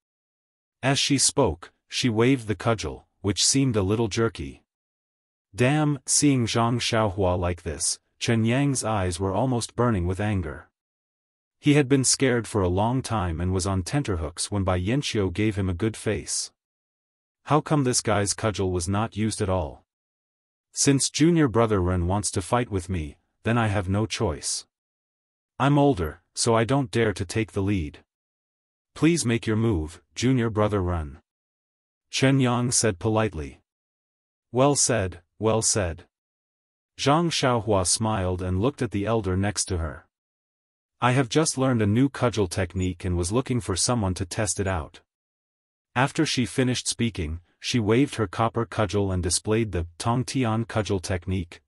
As she spoke, she waved the cudgel, which seemed a little jerky. Damn, seeing Zhang Xiaohua like this, Chen Yang's eyes were almost burning with anger. He had been scared for a long time and was on tenterhooks when Bai Yanqiu gave him a good face. How come this guy's cudgel was not used at all? Since junior brother Ren wants to fight with me, then I have no choice. I'm older, so I don't dare to take the lead. Please make your move, junior brother Ren. Chen Yang said politely. Well said, well said. Zhang Xiaohua smiled and looked at the elder next to her. I have just learned a new cudgel technique and was looking for someone to test it out. After she finished speaking, she waved her copper cudgel and displayed the Tongtian cudgel technique.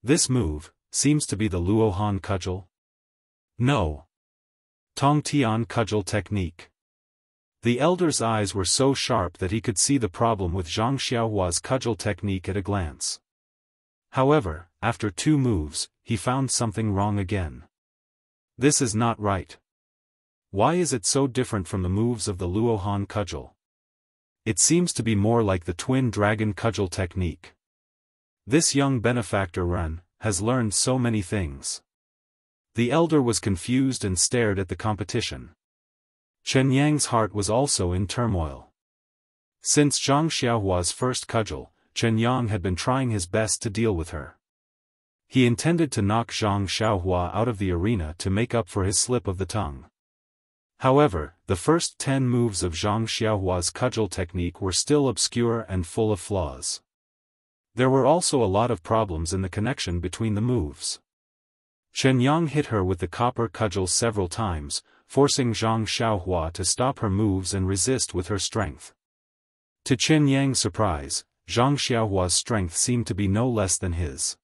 This move seems to be the Luohan cudgel. No. Tong Tian Cudgel Technique. The elder's eyes were so sharp that he could see the problem with Zhang Xiaohua's cudgel technique at a glance. However, after 2 moves, he found something wrong again. This is not right. Why is it so different from the moves of the Luohan cudgel? It seems to be more like the twin dragon cudgel technique. This young benefactor Ren has learned so many things. The elder was confused and stared at the competition. Chen Yang's heart was also in turmoil. Since Zhang Xiaohua's first cudgel, Chen Yang had been trying his best to deal with her. He intended to knock Zhang Xiaohua out of the arena to make up for his slip of the tongue. However, the first 10 moves of Zhang Xiaohua's cudgel technique were still obscure and full of flaws. There were also a lot of problems in the connection between the moves. Chen Yang hit her with the copper cudgel several times, forcing Zhang Xiaohua to stop her moves and resist with her strength. To Chen Yang's surprise, Zhang Xiaohua's strength seemed to be no less than his.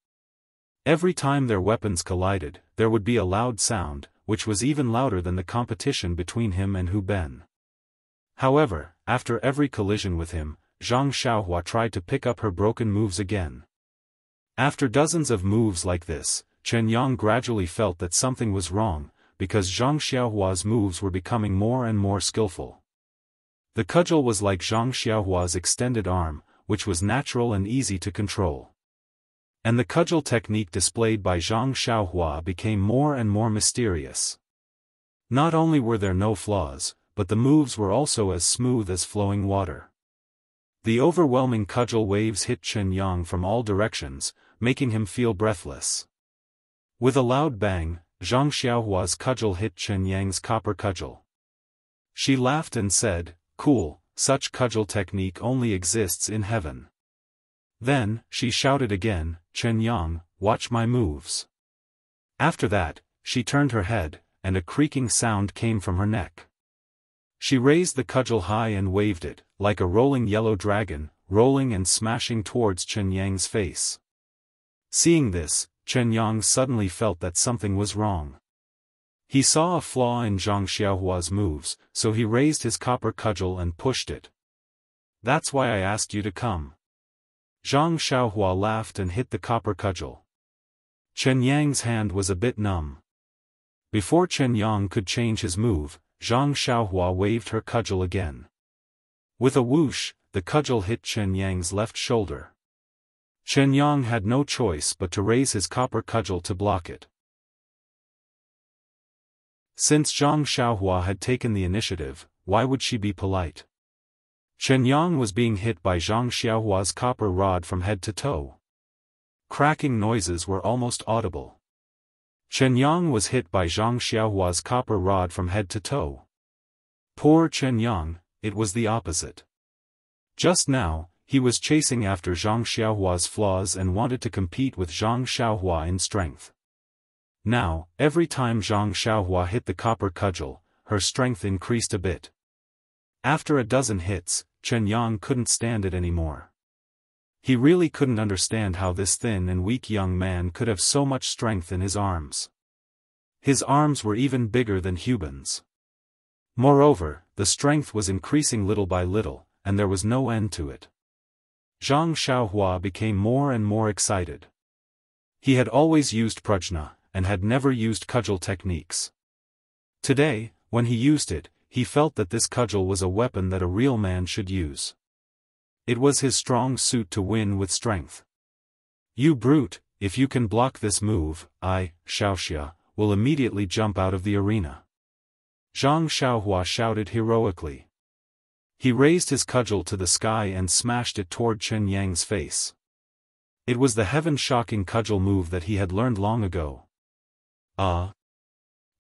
Every time their weapons collided, there would be a loud sound, which was even louder than the competition between him and Hu Ben. However, after every collision with him, Zhang Xiaohua tried to pick up her broken moves again. After dozens of moves like this, Chen Yang gradually felt that something was wrong, because Zhang Xiaohua's moves were becoming more and more skillful. The cudgel was like Zhang Xiaohua's extended arm, which was natural and easy to control. And the cudgel technique displayed by Zhang Xiaohua became more and more mysterious. Not only were there no flaws, but the moves were also as smooth as flowing water. The overwhelming cudgel waves hit Chen Yang from all directions, making him feel breathless. With a loud bang, Zhang Xiaohua's cudgel hit Chen Yang's copper cudgel. She laughed and said, "Cool, such cudgel technique only exists in heaven." Then, she shouted again, "Chen Yang, watch my moves." After that, she turned her head, and a creaking sound came from her neck. She raised the cudgel high and waved it, like a rolling yellow dragon, rolling and smashing towards Chen Yang's face. Seeing this, Chen Yang suddenly felt that something was wrong. He saw a flaw in Zhang Xiaohua's moves, so he raised his copper cudgel and pushed it. "That's why I asked you to come." Zhang Xiaohua laughed and hit the copper cudgel. Chen Yang's hand was a bit numb. Before Chen Yang could change his move, Zhang Xiaohua waved her cudgel again. With a whoosh, the cudgel hit Chen Yang's left shoulder. Chen Yang had no choice but to raise his copper cudgel to block it. Since Zhang Xiaohua had taken the initiative, why would she be polite? Chen Yang was being hit by Zhang Xiaohua's copper rod from head to toe. Cracking noises were almost audible. Chen Yang was hit by Zhang Xiaohua's copper rod from head to toe. Poor Chen Yang, it was the opposite. Just now, he was chasing after Zhang Xiaohua's flaws and wanted to compete with Zhang Xiaohua in strength. Now, every time Zhang Xiaohua hit the copper cudgel, her strength increased a bit. After a dozen hits, Chen Yang couldn't stand it anymore. He really couldn't understand how this thin and weak young man could have so much strength in his arms. His arms were even bigger than Hu Ben's. Moreover, the strength was increasing little by little, and there was no end to it. Zhang Xiaohua became more and more excited. He had always used prajna, and had never used cudgel techniques. Today, when he used it, he felt that this cudgel was a weapon that a real man should use. It was his strong suit to win with strength. "You brute, if you can block this move, I, Xiaoxia, will immediately jump out of the arena." Zhang Xiaohua shouted heroically. He raised his cudgel to the sky and smashed it toward Chen Yang's face. It was the heaven-shocking cudgel move that he had learned long ago.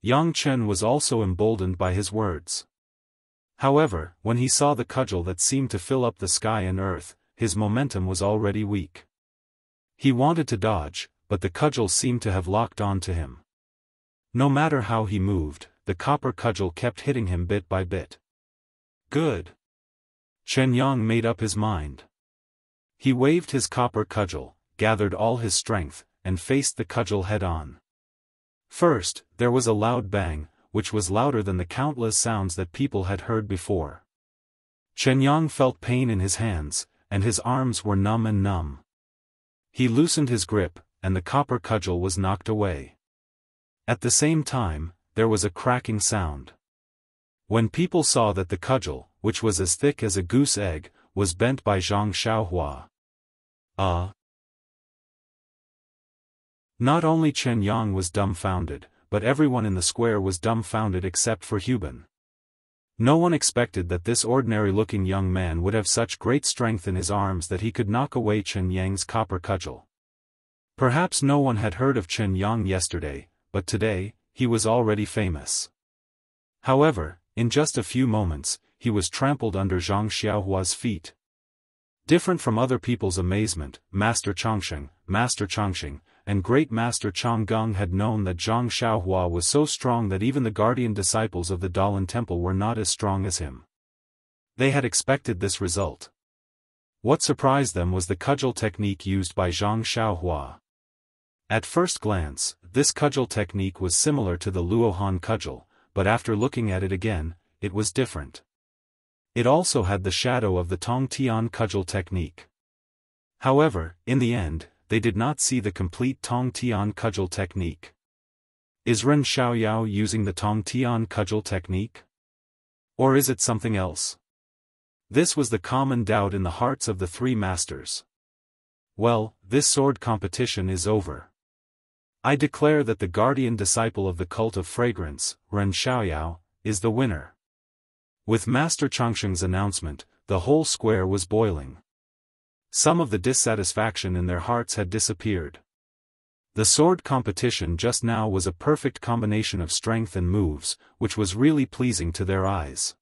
Yang Chen was also emboldened by his words. However, when he saw the cudgel that seemed to fill up the sky and earth, his momentum was already weak. He wanted to dodge, but the cudgel seemed to have locked on to him. No matter how he moved, the copper cudgel kept hitting him bit by bit. Good. Chen Yang made up his mind. He waved his copper cudgel, gathered all his strength, and faced the cudgel head-on. First, there was a loud bang, which was louder than the countless sounds that people had heard before. Chen Yang felt pain in his hands, and his arms were numb and numb. He loosened his grip, and the copper cudgel was knocked away. At the same time, there was a cracking sound. When people saw that the cudgel, which was as thick as a goose egg, was bent by Zhang Xiaohua. Not only Chen Yang was dumbfounded, but everyone in the square was dumbfounded except for Huban. No one expected that this ordinary-looking young man would have such great strength in his arms that he could knock away Chen Yang's copper cudgel. Perhaps no one had heard of Chen Yang yesterday, but today, he was already famous. However, in just a few moments, he was trampled under Zhang Xiaohua's feet. Different from other people's amazement, Master Chongqing, and Great Master Changgung had known that Zhang Xiaohua was so strong that even the guardian disciples of the Dalan Temple were not as strong as him. They had expected this result. What surprised them was the cudgel technique used by Zhang Xiaohua. At first glance, this cudgel technique was similar to the Luohan cudgel, but after looking at it again, it was different. It also had the shadow of the Tong Tian cudgel technique. However, in the end, they did not see the complete Tong Tian cudgel technique. Is Ren Xiaoyao using the Tong Tian cudgel technique? Or is it something else? This was the common doubt in the hearts of the three masters. Well, this sword competition is over. I declare that the guardian disciple of the cult of fragrance, Ren Xiaoyao, is the winner. With Master Chongqing's announcement, the whole square was boiling. Some of the dissatisfaction in their hearts had disappeared. The sword competition just now was a perfect combination of strength and moves, which was really pleasing to their eyes.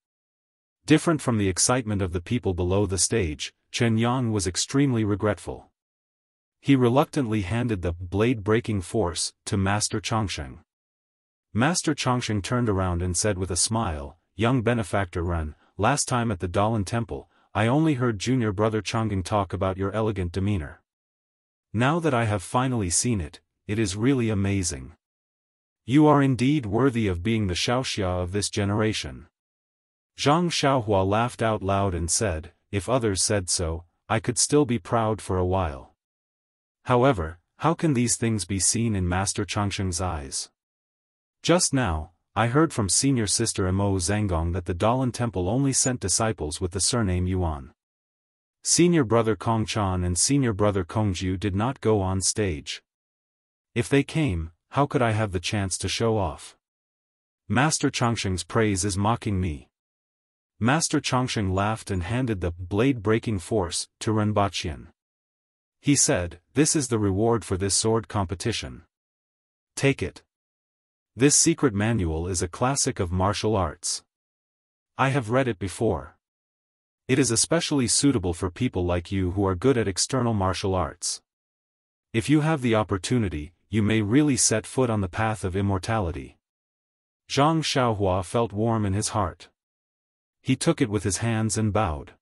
Different from the excitement of the people below the stage, Chen Yang was extremely regretful. He reluctantly handed the blade-breaking force to Master Chongqing. Master Chongqing turned around and said with a smile, "Young benefactor Ren, last time at the Dalan Temple, I only heard junior brother Chongqing talk about your elegant demeanor. Now that I have finally seen it, it is really amazing. You are indeed worthy of being the Xiaoxia of this generation." Zhang Xiaohua laughed out loud and said, "If others said so, I could still be proud for a while. However, how can these things be seen in Master Chongqing's eyes? Just now, I heard from senior sister Mo Zhangong that the Dalan Temple only sent disciples with the surname Yuan. Senior brother Kong Chan and senior brother Kongju did not go on stage. If they came, how could I have the chance to show off? Master Chongqing's praise is mocking me." Master Chongqing laughed and handed the blade-breaking force to Renbaqian. He said, "This is the reward for this sword competition. Take it. This secret manual is a classic of martial arts. I have read it before. It is especially suitable for people like you who are good at external martial arts. If you have the opportunity, you may really set foot on the path of immortality." Zhang Xiaohua felt warm in his heart. He took it with his hands and bowed.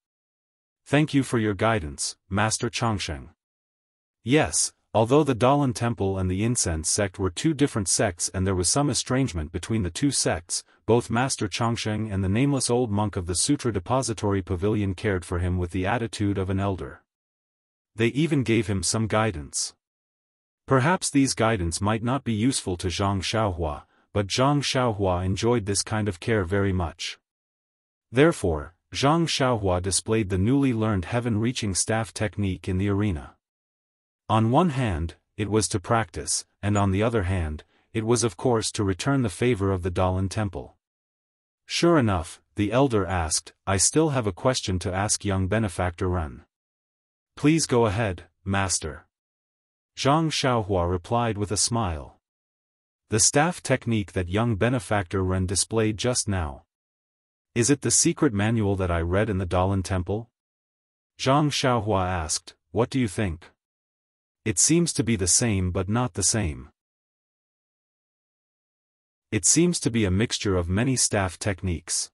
"Thank you for your guidance, Master Chongqing." Yes, although the Dalan Temple and the Incense sect were two different sects and there was some estrangement between the two sects, both Master Chongqing and the nameless old monk of the Sutra Depository Pavilion cared for him with the attitude of an elder. They even gave him some guidance. Perhaps these guidance might not be useful to Zhang Xiaohua, but Zhang Xiaohua enjoyed this kind of care very much. Therefore, Zhang Xiaohua displayed the newly learned heaven-reaching staff technique in the arena. On one hand, it was to practice, and on the other hand, it was of course to return the favor of the Dalan Temple. Sure enough, the elder asked, "I still have a question to ask young benefactor Ren." "Please go ahead, master." Zhang Xiaohua replied with a smile. "The staff technique that young benefactor Ren displayed just now. Is it the secret manual that I read in the Dalan Temple?" Zhang Xiaohua asked, "What do you think?" "It seems to be the same but not the same. It seems to be a mixture of many staff techniques."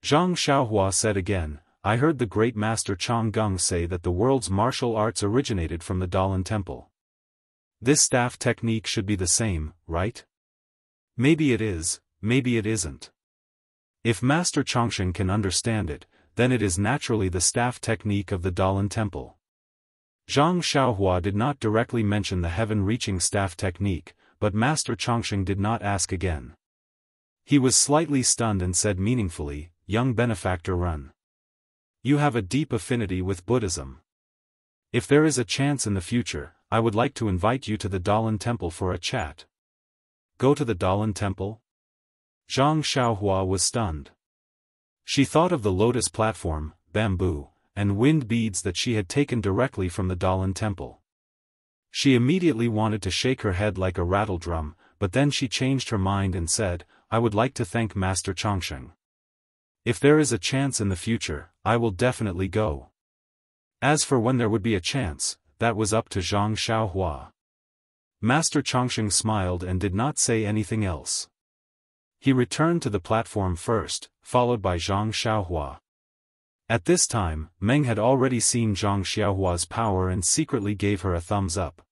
Zhang Xiaohua said again, "I heard the great master Changgung say that the world's martial arts originated from the Dalan Temple. This staff technique should be the same, right?" "Maybe it is, maybe it isn't. If Master Chongsheng can understand it, then it is naturally the staff technique of the Dalan Temple. Zhang Xiaohua did not directly mention the heaven-reaching staff technique, but Master Chongsheng did not ask again. He was slightly stunned and said meaningfully, "Young benefactor Run. You have a deep affinity with Buddhism. If there is a chance in the future, I would like to invite you to the Dalan Temple for a chat." Go to the Dalan Temple? Zhang Xiaohua was stunned. She thought of the lotus platform, bamboo, and wind beads that she had taken directly from the Dalan Temple. She immediately wanted to shake her head like a rattledrum, but then she changed her mind and said, "I would like to thank Master Chongsheng. If there is a chance in the future, I will definitely go." As for when there would be a chance, that was up to Zhang Xiaohua. Master Chongsheng smiled and did not say anything else. He returned to the platform first, followed by Zhang Xiaohua. At this time, Meng had already seen Zhang Xiaohua's power and secretly gave her a thumbs up.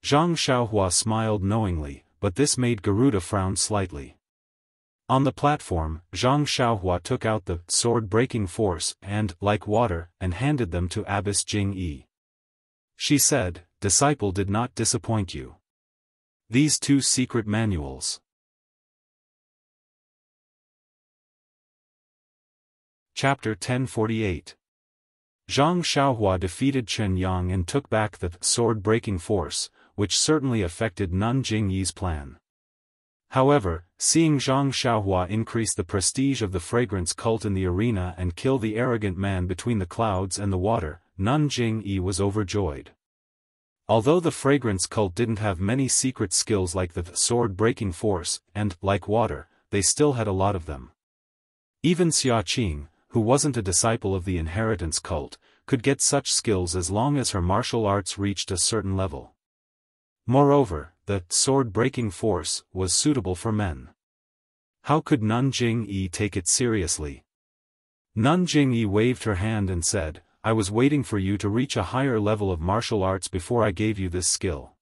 Zhang Xiaohua smiled knowingly, but this made Garuda frown slightly. On the platform, Zhang Xiaohua took out the sword-breaking force and, like water, and handed them to Abbess Jing Yi. She said, "Disciple did not disappoint you. These 2 secret manuals." Chapter 1048. Zhang Xiaohua defeated Chen Yang and took back the sword-breaking force, which certainly affected Nun Jingyi's plan. However, seeing Zhang Xiaohua increase the prestige of the fragrance cult in the arena and kill the arrogant man between the clouds and the water, Nun Jingyi was overjoyed. Although the fragrance cult didn't have many secret skills like the sword-breaking force, and, like water, they still had a lot of them. Even Xia Qing, who wasn't a disciple of the inheritance cult, could get such skills as long as her martial arts reached a certain level. Moreover, the sword-breaking force was suitable for men. How could Nun Jingyi take it seriously? Nun Jingyi waved her hand and said, "I was waiting for you to reach a higher level of martial arts before I gave you this skill.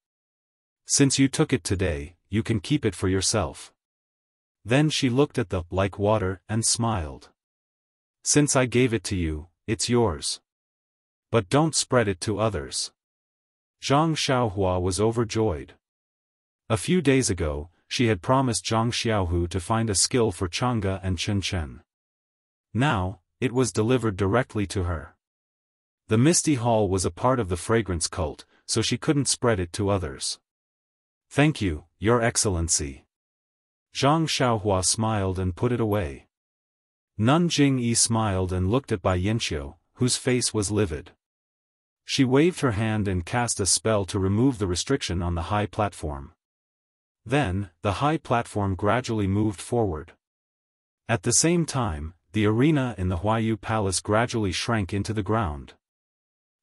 Since you took it today, you can keep it for yourself." Then she looked at the like water and smiled. "Since I gave it to you, it's yours. But don't spread it to others." Zhang Xiaohua was overjoyed. A few days ago, she had promised Zhang Xiaohu to find a skill for Chang'e and Chen Chen. Now, it was delivered directly to her. The Misty Hall was a part of the fragrance cult, so she couldn't spread it to others. "Thank you, Your Excellency." Zhang Xiaohua smiled and put it away. Nun Jingyi smiled and looked at Bai Yanqiu, whose face was livid. She waved her hand and cast a spell to remove the restriction on the high platform. Then, the high platform gradually moved forward. At the same time, the arena in the Huayu Palace gradually shrank into the ground.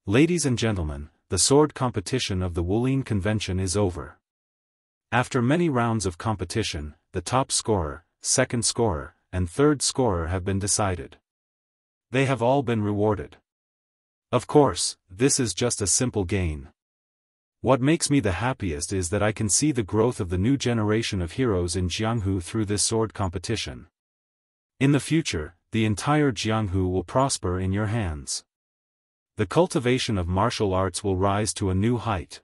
Ladies and gentlemen, the sword competition of the Wulin Convention is over. After many rounds of competition, the top scorer, second scorer, and third scorer have been decided. They have all been rewarded. Of course, this is just a simple gain. What makes me the happiest is that I can see the growth of the new generation of heroes in Jianghu through this sword competition. In the future, the entire Jianghu will prosper in your hands. The cultivation of martial arts will rise to a new height.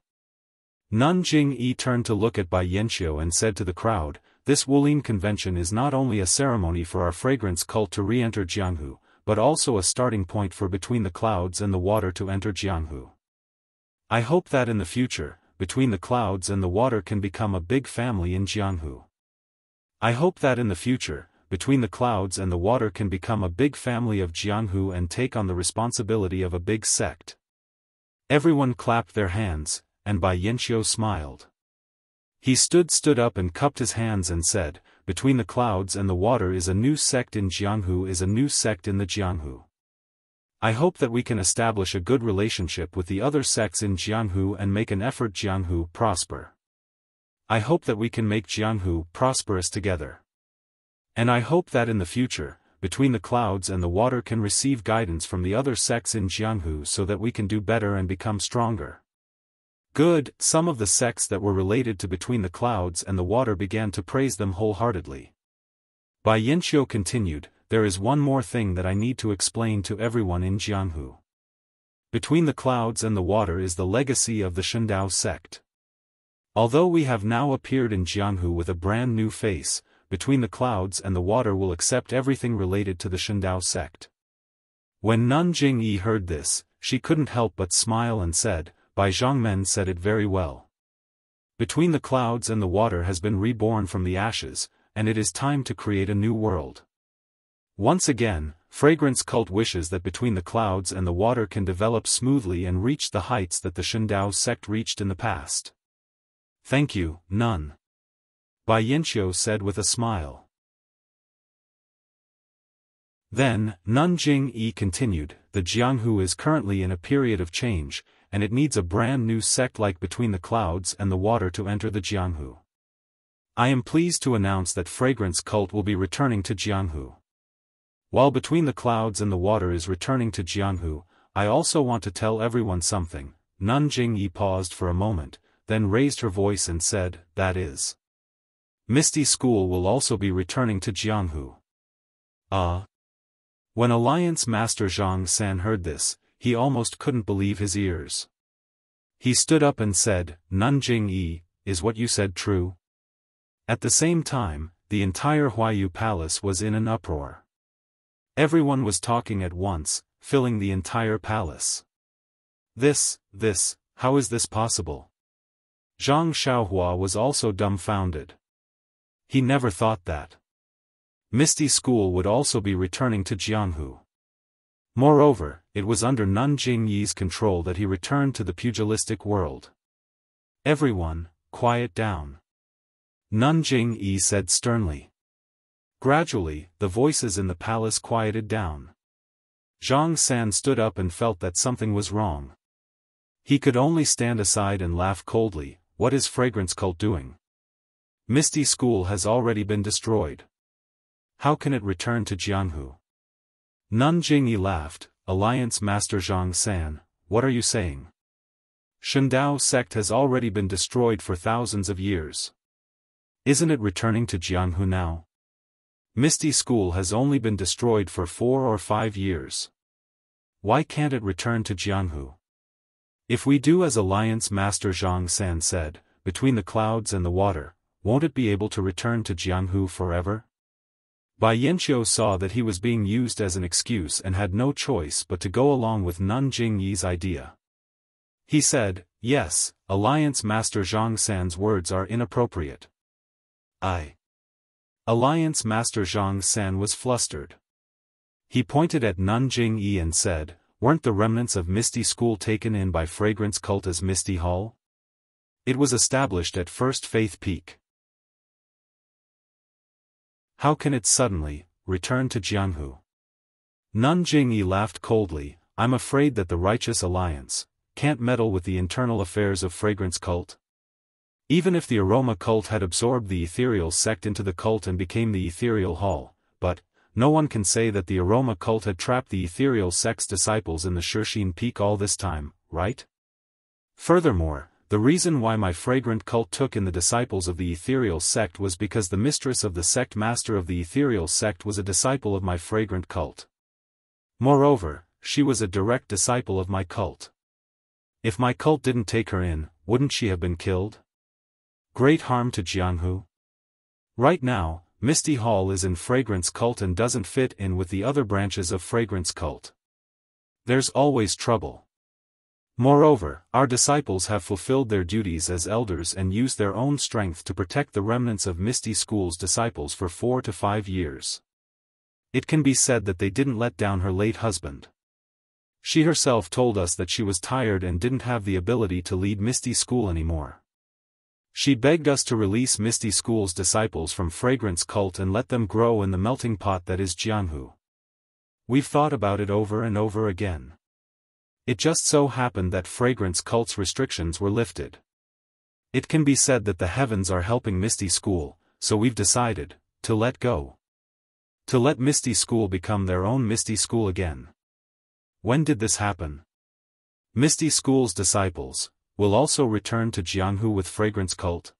Nun Jingyi turned to look at Bai Yanqiu and said to the crowd, "This Wulin Convention is not only a ceremony for our fragrance cult to re-enter Jianghu, but also a starting point for Between the Clouds and the Water to enter Jianghu. I hope that in the future, Between the Clouds and the Water can become a big family in Jianghu. I hope that in the future, Between the Clouds and the Water can become a big family of Jianghu and take on the responsibility of a big sect." Everyone clapped their hands, and Bai Yanqiu smiled. He stood up and cupped his hands and said, "Between the Clouds and the Water is a new sect in Jianghu, is a new sect in the Jianghu. I hope that we can establish a good relationship with the other sects in Jianghu and make an effort Jianghu prosper. I hope that we can make Jianghu prosperous together. And I hope that in the future, Between the Clouds and the Water can receive guidance from the other sects in Jianghu so that we can do better and become stronger." Good. Some of the sects that were related to Between the Clouds and the Water began to praise them wholeheartedly. Bai Yanqiu continued, there is one more thing that I need to explain to everyone in Jianghu. Between the clouds and the water is the legacy of the Shundao sect. Although we have now appeared in Jianghu with a brand new face, between the clouds and the water will accept everything related to the Shundao sect. When Nun Jingyi heard this, she couldn't help but smile and said, Bai Zhongmen said it very well. Between the clouds and the water has been reborn from the ashes, and it is time to create a new world. Once again, Fragrance Cult wishes that between the clouds and the water can develop smoothly and reach the heights that the Shundao sect reached in the past. Thank you, Nun. Bai Yanqiu said with a smile. Then, Nun Jingyi continued, the Jianghu is currently in a period of change, and it needs a brand new sect like Between the Clouds and the Water to enter the Jianghu. I am pleased to announce that Fragrance Cult will be returning to Jianghu. While Between the Clouds and the Water is returning to Jianghu, I also want to tell everyone something. Nun Jingyi paused for a moment, then raised her voice and said, that is. Misty School will also be returning to Jianghu. When Alliance Master Zhang San heard this, he almost couldn't believe his ears. He stood up and said, Nun Jingyi, is what you said true? At the same time, the entire Huayu Palace was in an uproar. Everyone was talking at once, filling the entire palace. How is this possible? Zhang Xiaohua was also dumbfounded. He never thought that Misty School would also be returning to Jianghu. Moreover, it was under Nun Jingyi's control that he returned to the pugilistic world. Everyone, quiet down. Nun Jingyi said sternly. Gradually, the voices in the palace quieted down. Zhang San stood up and felt that something was wrong. He could only stand aside and laugh coldly. What is Fragrance Cult doing? Misty School has already been destroyed. How can it return to Jianghu? Nun Jingyi laughed. Alliance Master Zhang San, what are you saying? Shundao sect has already been destroyed for thousands of years. Isn't it returning to Jianghu now? Misty School has only been destroyed for 4 or 5 years. Why can't it return to Jianghu? If we do as Alliance Master Zhang San said, Between the Clouds and the Water, won't it be able to return to Jianghu forever? Bai Yanqiu saw that he was being used as an excuse and had no choice but to go along with Nun Jingyi's idea. He said, yes, Alliance Master Zhang San's words are inappropriate. Alliance Master Zhang San was flustered. He pointed at Nun Jingyi and said, weren't the remnants of Misty School taken in by Fragrance Cult as Misty Hall? It was established at First Faith Peak. How can it suddenly return to Jianghu? Nun Jingyi laughed coldly. I'm afraid that the Righteous Alliance can't meddle with the internal affairs of Fragrance Cult. Even if the Aroma Cult had absorbed the Ethereal sect into the cult and became the Ethereal Hall, but no one can say that the Aroma Cult had trapped the Ethereal sect's disciples in the Shurxin Peak all this time, right? Furthermore, the reason why my Fragrant Cult took in the disciples of the Ethereal sect was because the mistress of the sect master of the Ethereal sect was a disciple of my Fragrant Cult. Moreover, she was a direct disciple of my cult. If my cult didn't take her in, wouldn't she have been killed? Great harm to Jianghu? Right now, Misty Hall is in Fragrance Cult and doesn't fit in with the other branches of Fragrance Cult. There's always trouble. Moreover, our disciples have fulfilled their duties as elders and used their own strength to protect the remnants of Misty School's disciples for 4 to 5 years. It can be said that they didn't let down her late husband. She herself told us that she was tired and didn't have the ability to lead Misty School anymore. She begged us to release Misty School's disciples from Fragrance Cult and let them grow in the melting pot that is Jianghu. We've thought about it over and over again. It just so happened that Fragrance Cult's restrictions were lifted. It can be said that the heavens are helping Misty School, so we've decided to let go. To let Misty School become their own Misty School again. When did this happen? Misty School's disciples will also return to Jianghu with Fragrance Cult.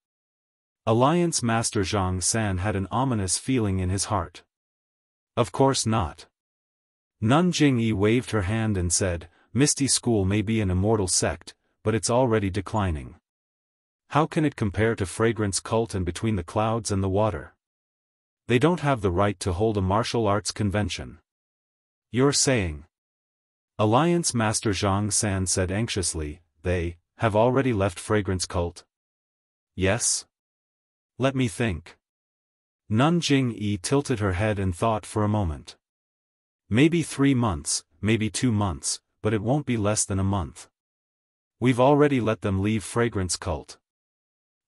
Alliance Master Zhang San had an ominous feeling in his heart. Of course not. Nun Jingyi waved her hand and said, Misty School may be an immortal sect, but it's already declining. How can it compare to Fragrance Cult and Between the Clouds and the Water? They don't have the right to hold a martial arts convention. You're saying? Alliance Master Zhang San said anxiously, they have already left Fragrance Cult? Yes? Let me think. Nun Jingyi tilted her head and thought for a moment. Maybe 3 months, maybe 2 months, but it won't be less than a month. We've already let them leave Fragrance Cult.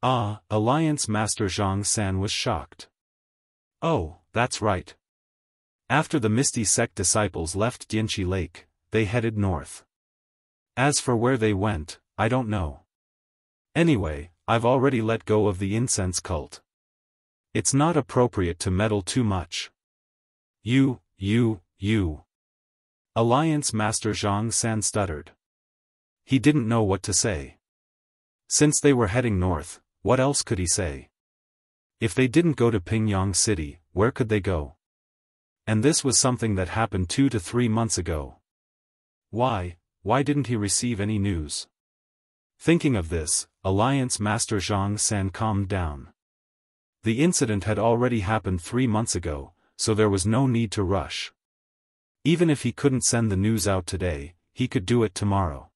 Ah, Alliance Master Zhang San was shocked. Oh, that's right. After the Misty Sect disciples left Dianqi Lake, they headed north. As for where they went, I don't know. Anyway, I've already let go of the incense cult. It's not appropriate to meddle too much. You. Alliance Master Zhang San stuttered. He didn't know what to say. Since they were heading north, what else could he say? If they didn't go to Pingyang City, where could they go? And this was something that happened 2 to 3 months ago. Why didn't he receive any news? Thinking of this, Alliance Master Zhang San calmed down. The incident had already happened 3 months ago, so there was no need to rush. Even if he couldn't send the news out today, he could do it tomorrow.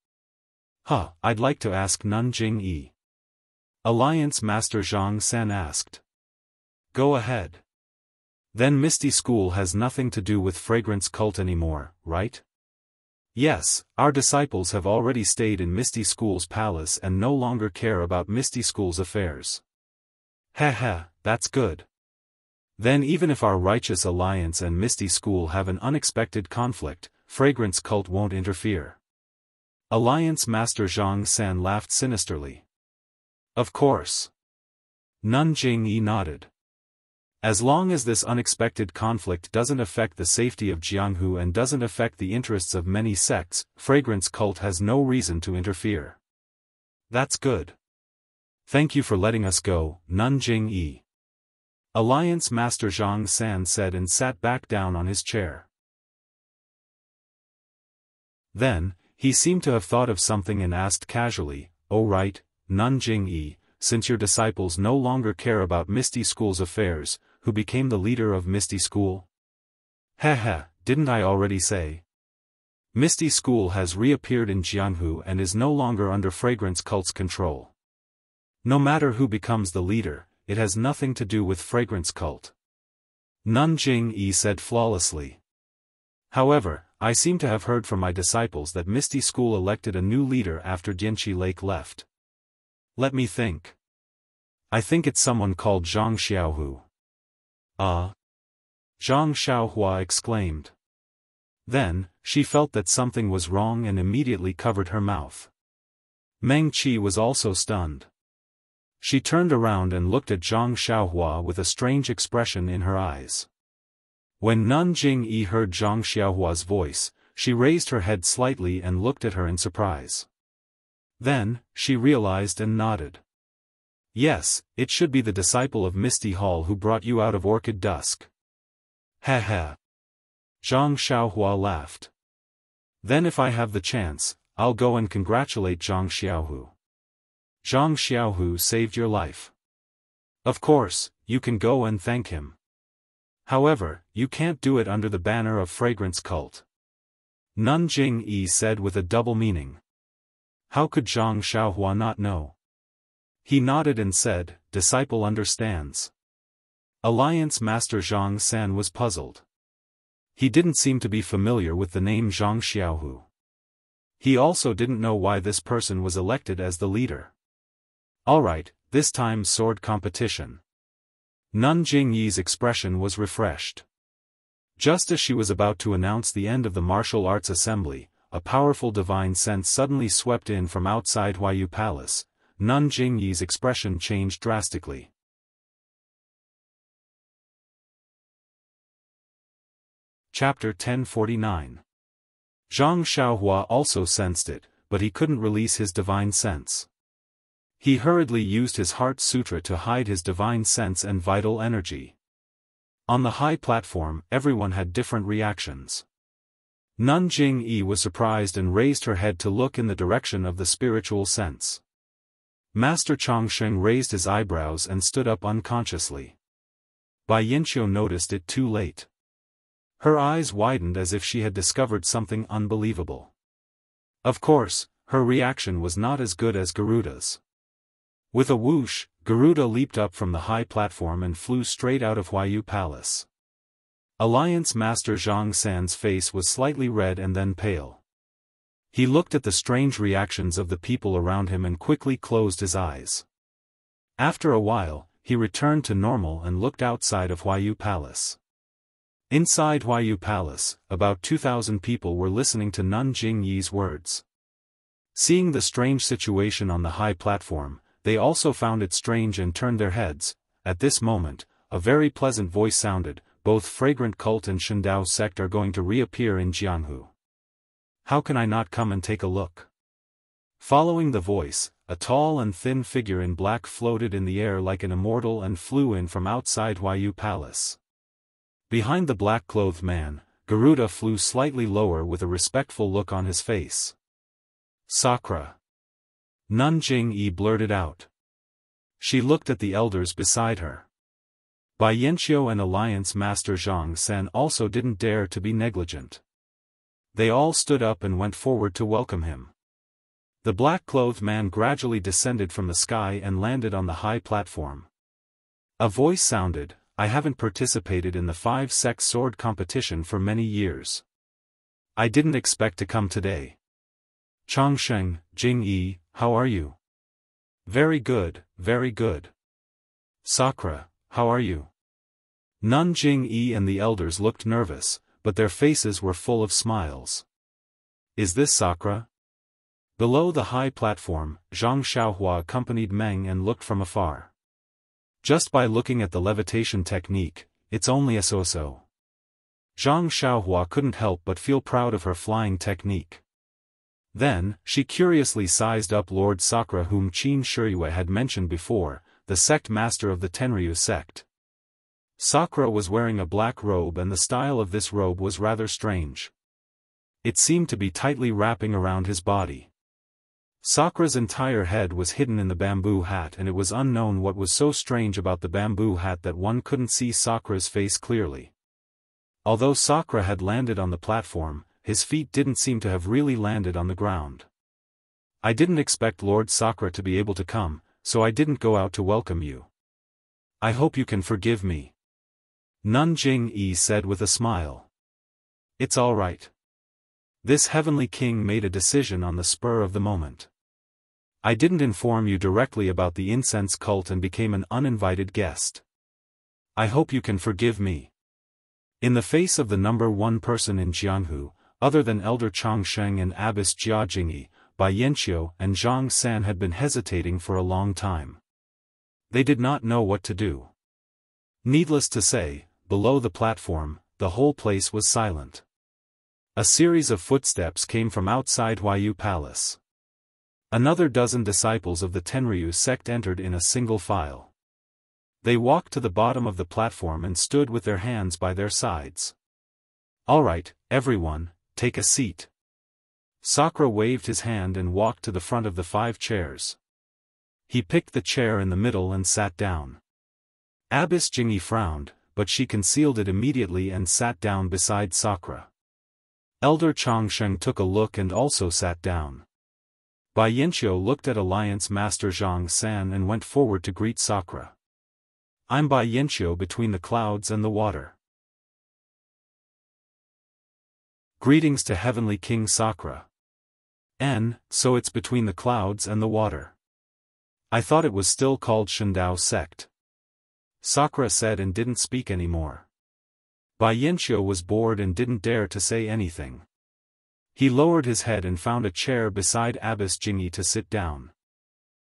I'd like to ask Nun Jingyi. Alliance Master Zhang San asked. Go ahead. Then Misty School has nothing to do with Fragrance Cult anymore, right? Yes, our disciples have already stayed in Misty School's palace and no longer care about Misty School's affairs. That's good. Then even if our Righteous Alliance and Misty School have an unexpected conflict, Fragrance Cult won't interfere. Alliance Master Zhang San laughed sinisterly. Of course. Nun Jingyi nodded. As long as this unexpected conflict doesn't affect the safety of Jianghu and doesn't affect the interests of many sects, Fragrance Cult has no reason to interfere. That's good. Thank you for letting us go, Nun Jingyi. Alliance Master Zhang San said and sat back down on his chair. Then, he seemed to have thought of something and asked casually, Oh right, Nun Jingyi, since your disciples no longer care about Misty School's affairs, who became the leader of Misty School? Didn't I already say? Misty School has reappeared in Jianghu and is no longer under Fragrance Cult's control. No matter who becomes the leader, it has nothing to do with Fragrance Cult. Nun Jingyi said flawlessly. However, I seem to have heard from my disciples that Misty School elected a new leader after Dianqi Lake left. Let me think. I think it's someone called Zhang Xiaohu. Zhang Xiaohua exclaimed. Then, she felt that something was wrong and immediately covered her mouth. Meng Qi was also stunned. She turned around and looked at Zhang Xiaohua with a strange expression in her eyes. When Nun Jingyi heard Zhang Xiaohua's voice, she raised her head slightly and looked at her in surprise. Then, she realized and nodded. Yes, it should be the disciple of Misty Hall who brought you out of Orchid Dusk. Zhang Xiaohua laughed. Then if I have the chance, I'll go and congratulate Zhang Xiaohu. Zhang Xiaohu saved your life. Of course, you can go and thank him. However, you can't do it under the banner of Fragrance Cult. Nun Jingyi said with a double meaning. How could Zhang Xiaohua not know? He nodded and said, Disciple understands. Alliance Master Zhang San was puzzled. He didn't seem to be familiar with the name Zhang Xiaohu. He also didn't know why this person was elected as the leader. Alright, this time's sword competition. Nun Jingyi's expression was refreshed. Just as she was about to announce the end of the martial arts assembly, a powerful divine sense suddenly swept in from outside Huayu Palace. Nun Jingyi's expression changed drastically. Chapter 1049. Zhang Xiaohua also sensed it, but he couldn't release his divine sense. He hurriedly used his heart sutra to hide his divine sense and vital energy. On the high platform, everyone had different reactions. Nun Jing-yi was surprised and raised her head to look in the direction of the spiritual sense. Master Chongsheng raised his eyebrows and stood up unconsciously. Bai Yanqiu noticed it too late. Her eyes widened as if she had discovered something unbelievable. Of course, her reaction was not as good as Garuda's. With a whoosh, Garuda leaped up from the high platform and flew straight out of Huayu Palace. Alliance Master Zhang San's face was slightly red and then pale. He looked at the strange reactions of the people around him and quickly closed his eyes. After a while, he returned to normal and looked outside of Huayu Palace. Inside Huayu Palace, about 2,000 people were listening to Nun Jing-yi's words. Seeing the strange situation on the high platform, they also found it strange and turned their heads. At this moment, a very pleasant voice sounded, "Both Fragrant Cult and Shindao Sect are going to reappear in Jianghu. How can I not come and take a look?" Following the voice, a tall and thin figure in black floated in the air like an immortal and flew in from outside Huayu Palace. Behind the black-clothed man, Garuda flew slightly lower with a respectful look on his face. "Sakura." Nun Jing-yi blurted out. She looked at the elders beside her. Bai Yanqiu and Alliance Master Zhang San also didn't dare to be negligent. They all stood up and went forward to welcome him. The black-clothed man gradually descended from the sky and landed on the high platform. A voice sounded, "I haven't participated in the 5-sect sword competition for many years. I didn't expect to come today. Chongsheng, Jing-yi, how are you?" "Very good, very good." "Sakura, how are you?" Nun Jing-yi and the elders looked nervous, but their faces were full of smiles. "Is this Sakura?" Below the high platform, Zhang Xiaohua accompanied Meng and looked from afar. Just by looking at the levitation technique, it's only a so-so. Zhang Xiaohua couldn't help but feel proud of her flying technique. Then, she curiously sized up Lord Sakura whom Qin Shiyue had mentioned before, the sect master of the Tenryu sect. Sakura was wearing a black robe and the style of this robe was rather strange. It seemed to be tightly wrapping around his body. Sakura's entire head was hidden in the bamboo hat and it was unknown what was so strange about the bamboo hat that one couldn't see Sakura's face clearly. Although Sakura had landed on the platform, his feet didn't seem to have really landed on the ground. "I didn't expect Lord Sakura to be able to come, so I didn't go out to welcome you. I hope you can forgive me," Nun Jing-yi said with a smile. "It's all right. This heavenly king made a decision on the spur of the moment. I didn't inform you directly about the incense cult and became an uninvited guest. I hope you can forgive me." In the face of the number one person in Jianghu, other than Elder Chongsheng and Abbess Jia Jingyi, Bai Yanqiu and Zhang San had been hesitating for a long time. They did not know what to do. Needless to say, below the platform, the whole place was silent. A series of footsteps came from outside Huayu Palace. Another dozen disciples of the Tenryu sect entered in a single file. They walked to the bottom of the platform and stood with their hands by their sides. "All right, everyone, take a seat." Sakura waved his hand and walked to the front of the 5 chairs. He picked the chair in the middle and sat down. Abbess Jingyi frowned, but she concealed it immediately and sat down beside Sakura. Elder Chongsheng took a look and also sat down. Bai Yanqiu looked at Alliance Master Zhang San and went forward to greet Sakura. "I'm Bai Yanqiu between the clouds and the water. Greetings to Heavenly King Sakura." So it's between the clouds and the water. I thought it was still called Shindao sect." Sakura said and didn't speak anymore. Bai Yanqiu was bored and didn't dare to say anything. He lowered his head and found a chair beside Abbess Jingyi to sit down.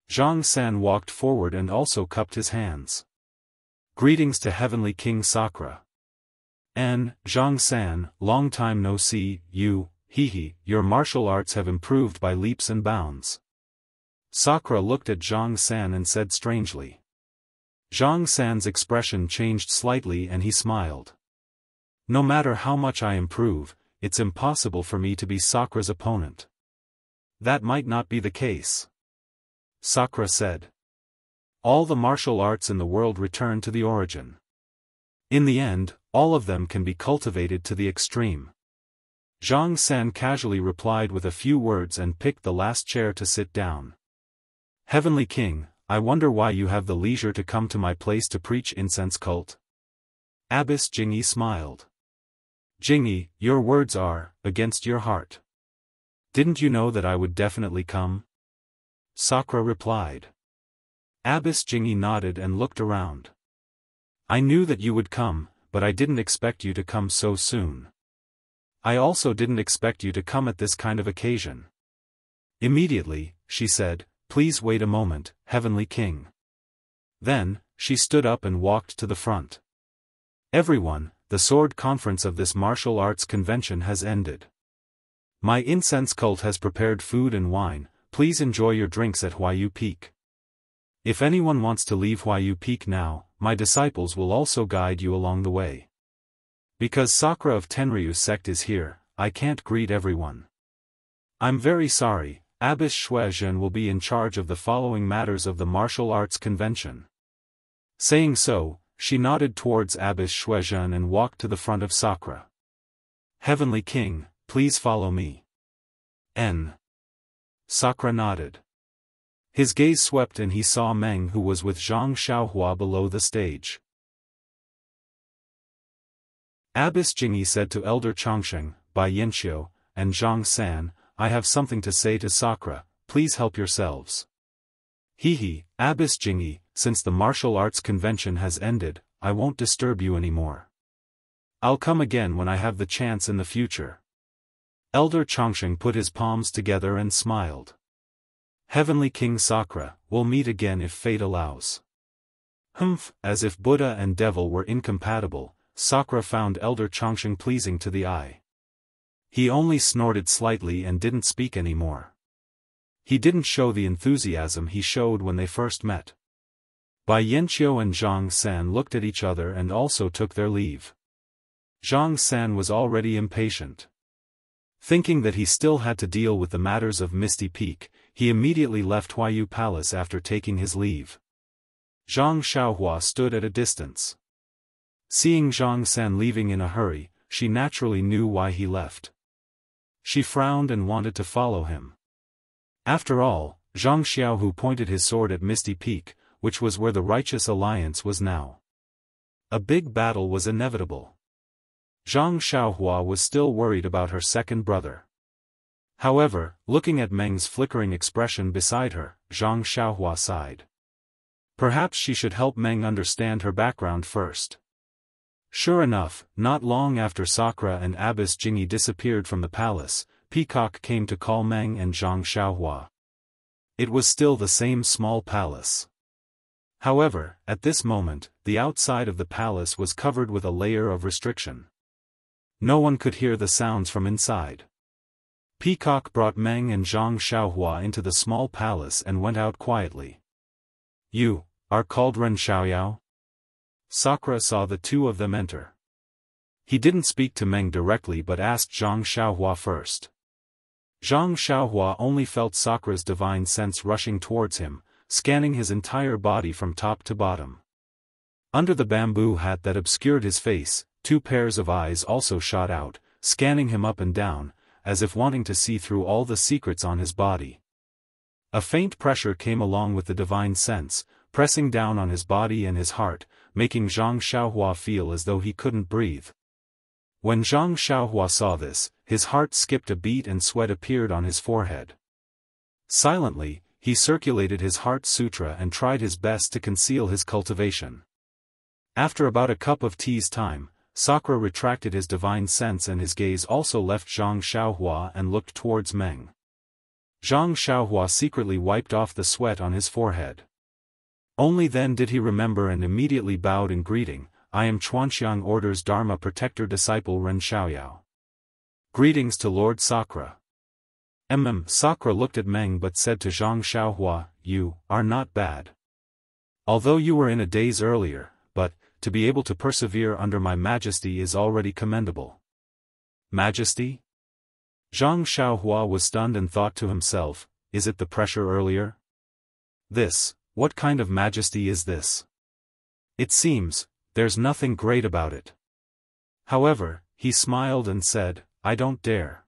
Zhang San walked forward and also cupped his hands. "Greetings to Heavenly King Sakura." Zhang San, long time no see, you, your martial arts have improved by leaps and bounds." Sakura looked at Zhang San and said strangely. Zhang San's expression changed slightly and he smiled. No matter how much I improve, it's impossible for me to be Sakura's opponent. That might not be the case. Sakura said. All the martial arts in the world return to the origin. In the end, all of them can be cultivated to the extreme. Zhang San casually replied with a few words and picked the last chair to sit down. Heavenly King, I wonder why you have the leisure to come to my place to preach incense cult? Abbess Jingyi smiled. Jingyi, your words are, against your heart. Didn't you know that I would definitely come? Sakura replied. Abbess Jingyi nodded and looked around. I knew that you would come, but I didn't expect you to come so soon. I also didn't expect you to come at this kind of occasion. Immediately, she said, please wait a moment, Heavenly King. Then, she stood up and walked to the front. Everyone, the sword conference of this martial arts convention has ended. My incense cult has prepared food and wine, please enjoy your drinks at Huayu Peak. If anyone wants to leave Huayu Peak now, my disciples will also guide you along the way. Because Sakura of Tenryu sect is here, I can't greet everyone. I'm very sorry, Abbess Shuezhen will be in charge of the following matters of the martial arts convention. Saying so, she nodded towards Abbess Shuezhen and walked to the front of Sakura. Heavenly King, please follow me. Sakura nodded. His gaze swept and he saw Meng, who was with Zhang Xiaohua below the stage. Abbess Jingyi said to Elder Chongsheng, Bai Yanxiu, and Zhang San, I have something to say to Sakura, please help yourselves. Abbess Jingyi, since the martial arts convention has ended, I won't disturb you anymore. I'll come again when I have the chance in the future. Elder Chongsheng put his palms together and smiled. Heavenly King Sakura, we'll meet again if fate allows. As if Buddha and devil were incompatible, Sakura found Elder Chongsheng pleasing to the eye. He only snorted slightly and didn't speak anymore. He didn't show the enthusiasm he showed when they first met. Bai Yanqiu and Zhang San looked at each other and also took their leave. Zhang San was already impatient. Thinking that he still had to deal with the matters of Misty Peak, he immediately left Huayu Palace after taking his leave. Zhang Xiaohua stood at a distance. Seeing Zhang San leaving in a hurry, she naturally knew why he left. She frowned and wanted to follow him. After all, Zhang Xiaohu pointed his sword at Misty Peak, which was where the Righteous Alliance was now. A big battle was inevitable. Zhang Xiaohua was still worried about her second brother. However, looking at Meng's flickering expression beside her, Zhang Xiaohua sighed. Perhaps she should help Meng understand her background first. Sure enough, not long after Sakura and Abbess Jingyi disappeared from the palace, Peacock came to call Meng and Zhang Xiaohua. It was still the same small palace. However, at this moment, the outside of the palace was covered with a layer of restriction. No one could hear the sounds from inside. Peacock brought Meng and Zhang Xiaohua into the small palace and went out quietly. You are called Ren Xiaoyao? Sakura saw the two of them enter. He didn't speak to Meng directly but asked Zhang Xiaohua first. Zhang Xiaohua only felt Sakura's divine sense rushing towards him, scanning his entire body from top to bottom. Under the bamboo hat that obscured his face, two pairs of eyes also shot out, scanning him up and down, as if wanting to see through all the secrets on his body. A faint pressure came along with the divine sense, pressing down on his body and his heart, making Zhang Xiaohua feel as though he couldn't breathe. When Zhang Xiaohua saw this, his heart skipped a beat and sweat appeared on his forehead. Silently, he circulated his heart sutra and tried his best to conceal his cultivation. After about a cup of tea's time, Sakura retracted his divine sense and his gaze also left Zhang Xiaohua and looked towards Meng. Zhang Xiaohua secretly wiped off the sweat on his forehead. Only then did he remember and immediately bowed in greeting, I am Chuanxiang Order's Dharma Protector disciple Ren Xiaoyao. Greetings to Lord Sakura. Sakura looked at Meng but said to Zhang Xiaohua, "You are not bad. Although you were in a daze earlier, but, to be able to persevere under my majesty is already commendable." Majesty? Zhang Xiaohua was stunned and thought to himself, is it the pressure earlier? What kind of majesty is this? It seems, there's nothing great about it. However, he smiled and said, I don't dare.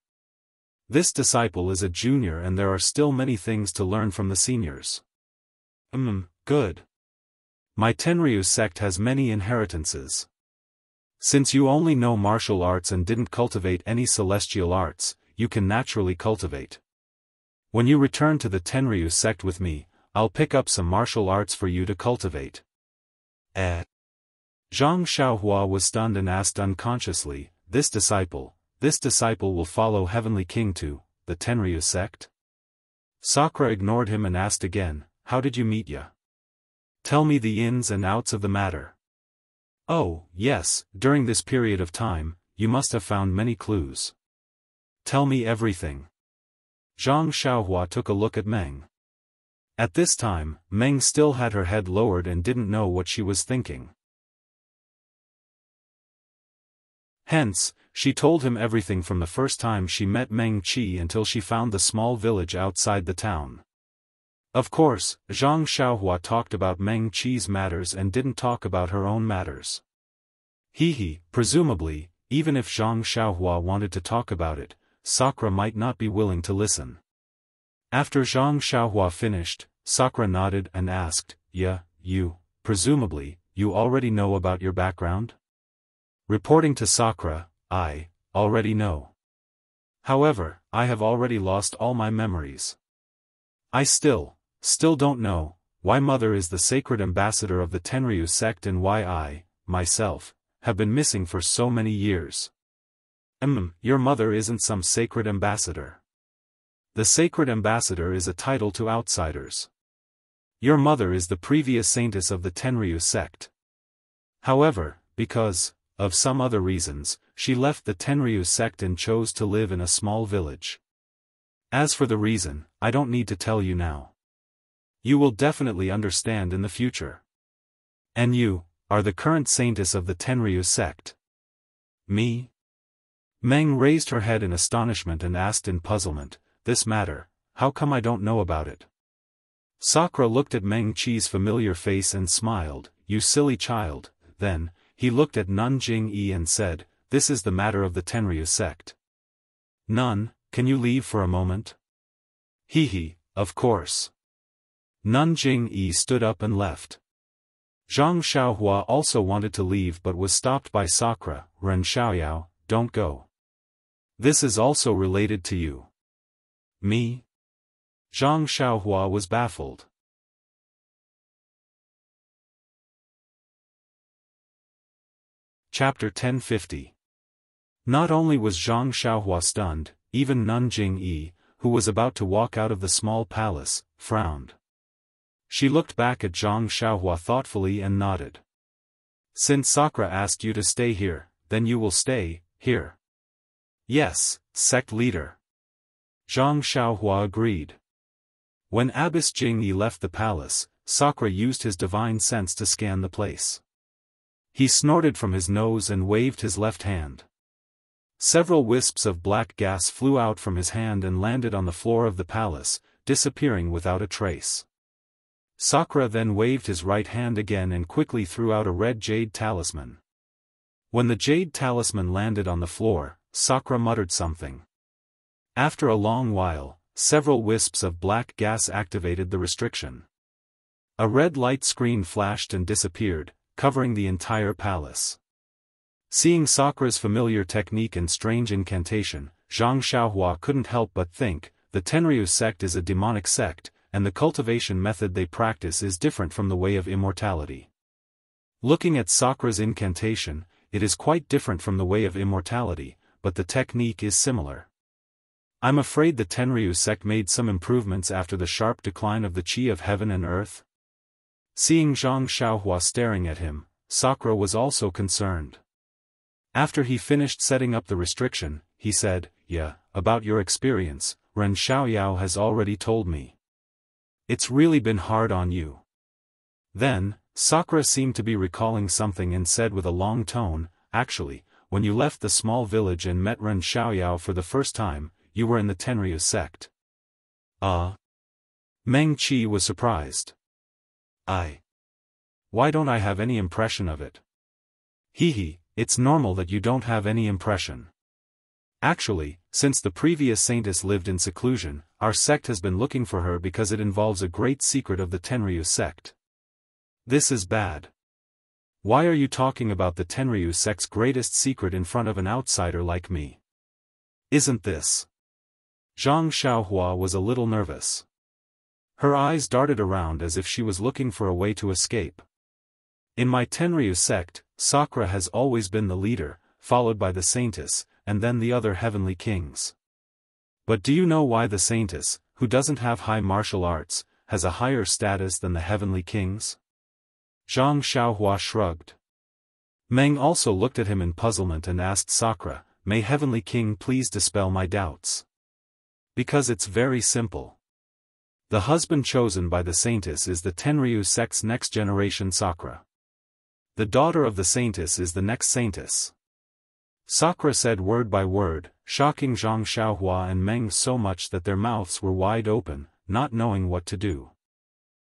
This disciple is a junior and there are still many things to learn from the seniors. Good. My Tenryu sect has many inheritances. Since you only know martial arts and didn't cultivate any celestial arts, you can naturally cultivate. When you return to the Tenryu sect with me, I'll pick up some martial arts for you to cultivate. Zhang Xiaohua was stunned and asked unconsciously, this disciple will follow Heavenly King to the Tenryu sect? Sakura ignored him and asked again, how did you meet ya? Tell me the ins and outs of the matter. Oh, yes, during this period of time, you must have found many clues. Tell me everything. Zhang Xiaohua took a look at Meng. At this time, Meng still had her head lowered and didn't know what she was thinking. Hence, she told him everything from the first time she met Meng Qi until she found the small village outside the town. Of course, Zhang Xiaohua talked about Meng Qi's matters and didn't talk about her own matters. Presumably, even if Zhang Xiaohua wanted to talk about it, Sakura might not be willing to listen. After Zhang Xiaohua finished, Sakura nodded and asked, presumably, you already know about your background? Reporting to Sakura, I already know. However, I have already lost all my memories. I still don't know why Mother is the sacred ambassador of the Tenryu sect and why I, myself, have been missing for so many years. Your mother isn't some sacred ambassador. The sacred ambassador is a title to outsiders. Your mother is the previous saintess of the Tenryu sect. However, because of some other reasons, she left the Tenryu sect and chose to live in a small village. As for the reason, I don't need to tell you now. You will definitely understand in the future. And you are the current saintess of the Tenryu sect. Me? Meng raised her head in astonishment and asked in puzzlement, this matter, how come I don't know about it? Sakura looked at Meng Qi's familiar face and smiled, you silly child. Then, he looked at Nun Jing-yi and said, this is the matter of the Tenryu sect. Nun, can you leave for a moment? Of course. Nun Jing-yi stood up and left. Zhang Xiaohua also wanted to leave but was stopped by Sakura. Ren Xiaoyao, don't go. This is also related to you. Me? Zhang Xiaohua was baffled. Chapter 1050. Not only was Zhang Xiaohua stunned, even Nun Jing-yi, who was about to walk out of the small palace, frowned. She looked back at Zhang Xiaohua thoughtfully and nodded. Since Sakura asked you to stay here, then you will stay here. Yes, sect leader. Zhang Xiaohua agreed. When Abbess Jing-yi left the palace, Sakura used his divine sense to scan the place. He snorted from his nose and waved his left hand. Several wisps of black gas flew out from his hand and landed on the floor of the palace, disappearing without a trace. Sakura then waved his right hand again and quickly threw out a red jade talisman. When the jade talisman landed on the floor, Sakura muttered something. After a long while, several wisps of black gas activated the restriction. A red light screen flashed and disappeared, covering the entire palace. Seeing Sakura's familiar technique and strange incantation, Zhang Xiaohua couldn't help but think, the Tenryu sect is a demonic sect, and the cultivation method they practice is different from the way of immortality. Looking at Sakura's incantation, it is quite different from the way of immortality, but the technique is similar. I'm afraid the Tenryu sect made some improvements after the sharp decline of the qi of heaven and earth. Seeing Zhang Xiaohua staring at him, Sakura was also concerned. After he finished setting up the restriction, he said, about your experience, Ren Xiaoyao has already told me. It's really been hard on you. Then, Sakura seemed to be recalling something and said with a long tone, actually, when you left the small village and met Ren Xiaoyao for the first time, you were in the Tenryu sect. Meng Qi was surprised. Why don't I have any impression of it? Hehe, it's normal that you don't have any impression. Actually, since the previous saintess lived in seclusion, our sect has been looking for her because it involves a great secret of the Tenryu sect. This is bad. Why are you talking about the Tenryu sect's greatest secret in front of an outsider like me? Isn't this? Zhang Xiaohua was a little nervous. Her eyes darted around as if she was looking for a way to escape. In my Tenryu sect, Sakura has always been the leader, followed by the saintess, and then the other heavenly kings. But do you know why the saintess, who doesn't have high martial arts, has a higher status than the heavenly kings? Zhang Xiaohua shrugged. Meng also looked at him in puzzlement and asked Sakura, "May Heavenly King please dispel my doubts?" Because it's very simple. The husband chosen by the saintess is the Tenryu sect's next generation Sakura. The daughter of the saintess is the next saintess. Sakura said word by word, shocking Zhang Xiaohua and Meng so much that their mouths were wide open, not knowing what to do.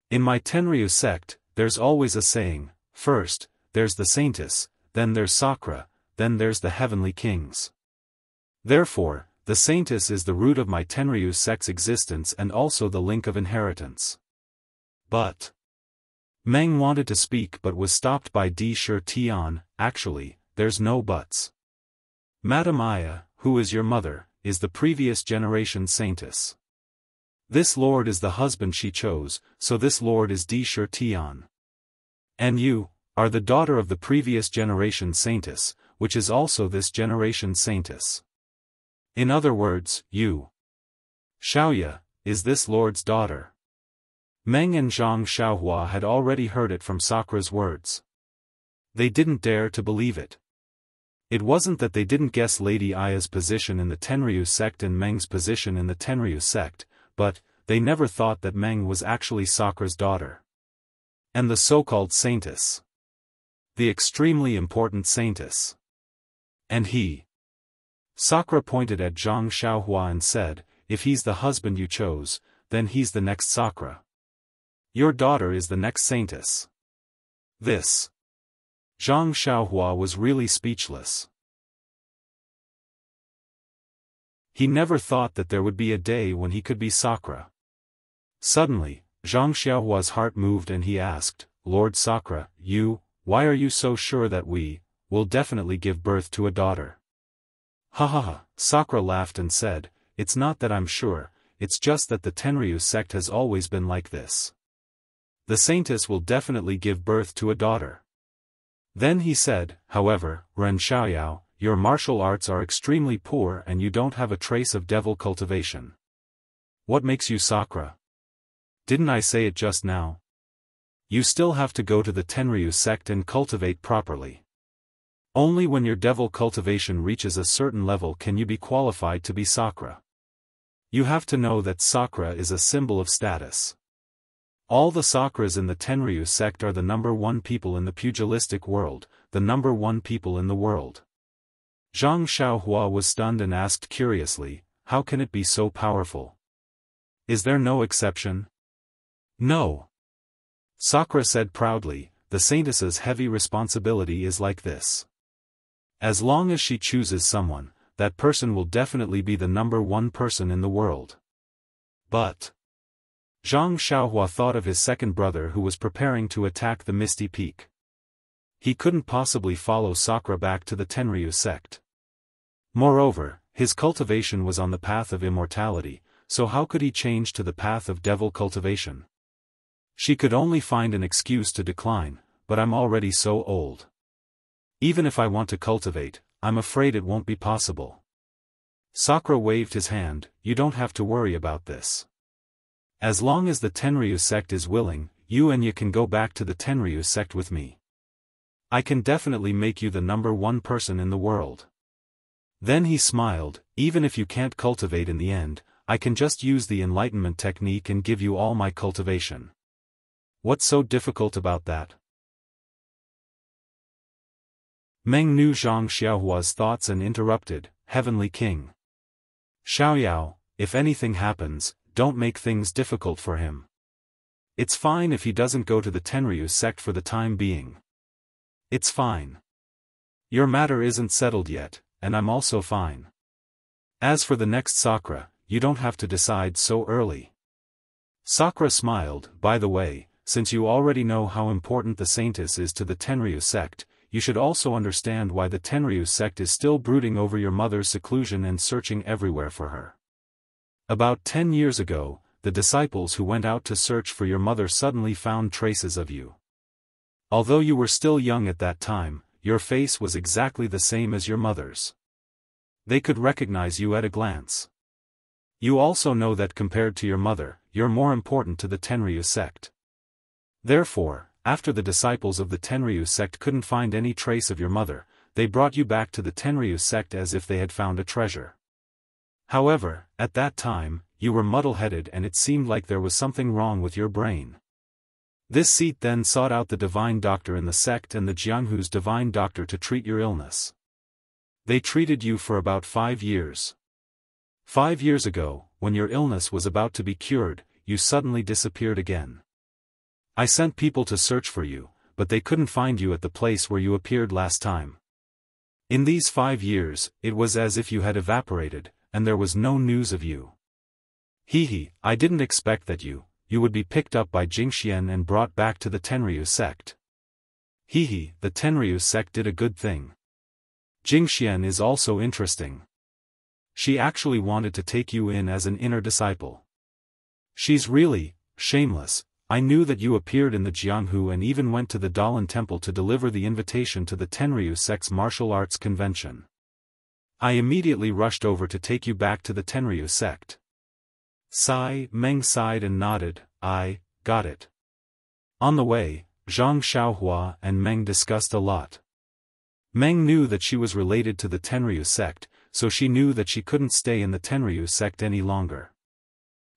In my Tenryu sect, there's always a saying, first, there's the saintess, then there's Sakura, then there's the heavenly kings. Therefore, the saintess is the root of my Tenryu sect's existence and also the link of inheritance. But Meng wanted to speak but was stopped by Di Shi Tian. Actually, there's no buts. Madam Aya, who is your mother, is the previous generation saintess. This lord is the husband she chose, so this lord is Di Shi Tian. And you are the daughter of the previous generation saintess, which is also this generation saintess. In other words, you, Xiaoya, is this lord's daughter. Meng and Zhang Xiaohua had already heard it from Sakura's words. They didn't dare to believe it. It wasn't that they didn't guess Lady Aya's position in the Tenryu sect and Meng's position in the Tenryu sect, but they never thought that Meng was actually Sakura's daughter. And the so-called saintess. The extremely important saintess. And he. Sakura pointed at Zhang Xiaohua and said, "If he's the husband you chose, then he's the next Sakura. Your daughter is the next saintess." This. Zhang Xiaohua was really speechless. He never thought that there would be a day when he could be Sakura. Suddenly, Zhang Xiaohua's heart moved and he asked, "Lord Sakura, why are you so sure that we will definitely give birth to a daughter?" "Ha ha ha," Sakura laughed and said, "It's not that I'm sure, it's just that the Tenryu sect has always been like this. The saintess will definitely give birth to a daughter." Then he said, "However, Ren Xiaoyao, your martial arts are extremely poor and you don't have a trace of devil cultivation. What makes you Sakura? Didn't I say it just now? You still have to go to the Tenryu sect and cultivate properly. Only when your devil cultivation reaches a certain level can you be qualified to be Sakura. You have to know that Sakura is a symbol of status. All the Sakuras in the Tenryu sect are the number one people in the pugilistic world, the number one people in the world." Zhang Xiaohua was stunned and asked curiously, "How can it be so powerful? Is there no exception?" "No." Sakura said proudly, "The saintess's heavy responsibility is like this. As long as she chooses someone, that person will definitely be the number one person in the world." But Zhang Xiaohua thought of his second brother who was preparing to attack the Misty Peak. He couldn't possibly follow Sakura back to the Tenryu sect. Moreover, his cultivation was on the path of immortality, so how could he change to the path of devil cultivation? She could only find an excuse to decline, "But I'm already so old. Even if I want to cultivate, I'm afraid it won't be possible." Sakura waved his hand, "You don't have to worry about this. As long as the Tenryu sect is willing, you can go back to the Tenryu sect with me. I can definitely make you the number one person in the world." Then he smiled, "Even if you can't cultivate in the end, I can just use the enlightenment technique and give you all my cultivation. What's so difficult about that? Meng knew Zhang Xiaohua's thoughts and interrupted, Heavenly King. Xiaoyao, if anything happens, don't make things difficult for him. It's fine if he doesn't go to the Tenryu sect for the time being. It's fine. Your matter isn't settled yet, and I'm also fine. As for the next Sakura, you don't have to decide so early. Sakura smiled. By the way, since you already know how important the saintess is to the Tenryu sect, you should also understand why the Tenryu sect is still brooding over your mother's seclusion and searching everywhere for her. About 10 years ago, the disciples who went out to search for your mother suddenly found traces of you. Although you were still young at that time, your face was exactly the same as your mother's. They could recognize you at a glance. You also know that compared to your mother, you're more important to the Tenryu sect. Therefore, after the disciples of the Tenryu sect couldn't find any trace of your mother, they brought you back to the Tenryu sect as if they had found a treasure. However, at that time, you were muddle-headed and it seemed like there was something wrong with your brain. This seat then sought out the divine doctor in the sect and the Jianghu's divine doctor to treat your illness. They treated you for about 5 years. 5 years ago, when your illness was about to be cured, you suddenly disappeared again. I sent people to search for you, but they couldn't find you at the place where you appeared last time. In these 5 years, it was as if you had evaporated, and there was no news of you. I didn't expect that you would be picked up by Jingxian and brought back to the Tenryu sect. The Tenryu sect did a good thing. Jingxian is also interesting. She actually wanted to take you in as an inner disciple. She's really shameless. I knew that you appeared in the Jianghu and even went to the Dalan temple to deliver the invitation to the Tenryu sect's martial arts convention. I immediately rushed over to take you back to the Tenryu sect. Meng sighed and nodded. I got it. On the way, Zhang Xiaohua and Meng discussed a lot. Meng knew that she was related to the Tenryu sect, so she knew that she couldn't stay in the Tenryu sect any longer.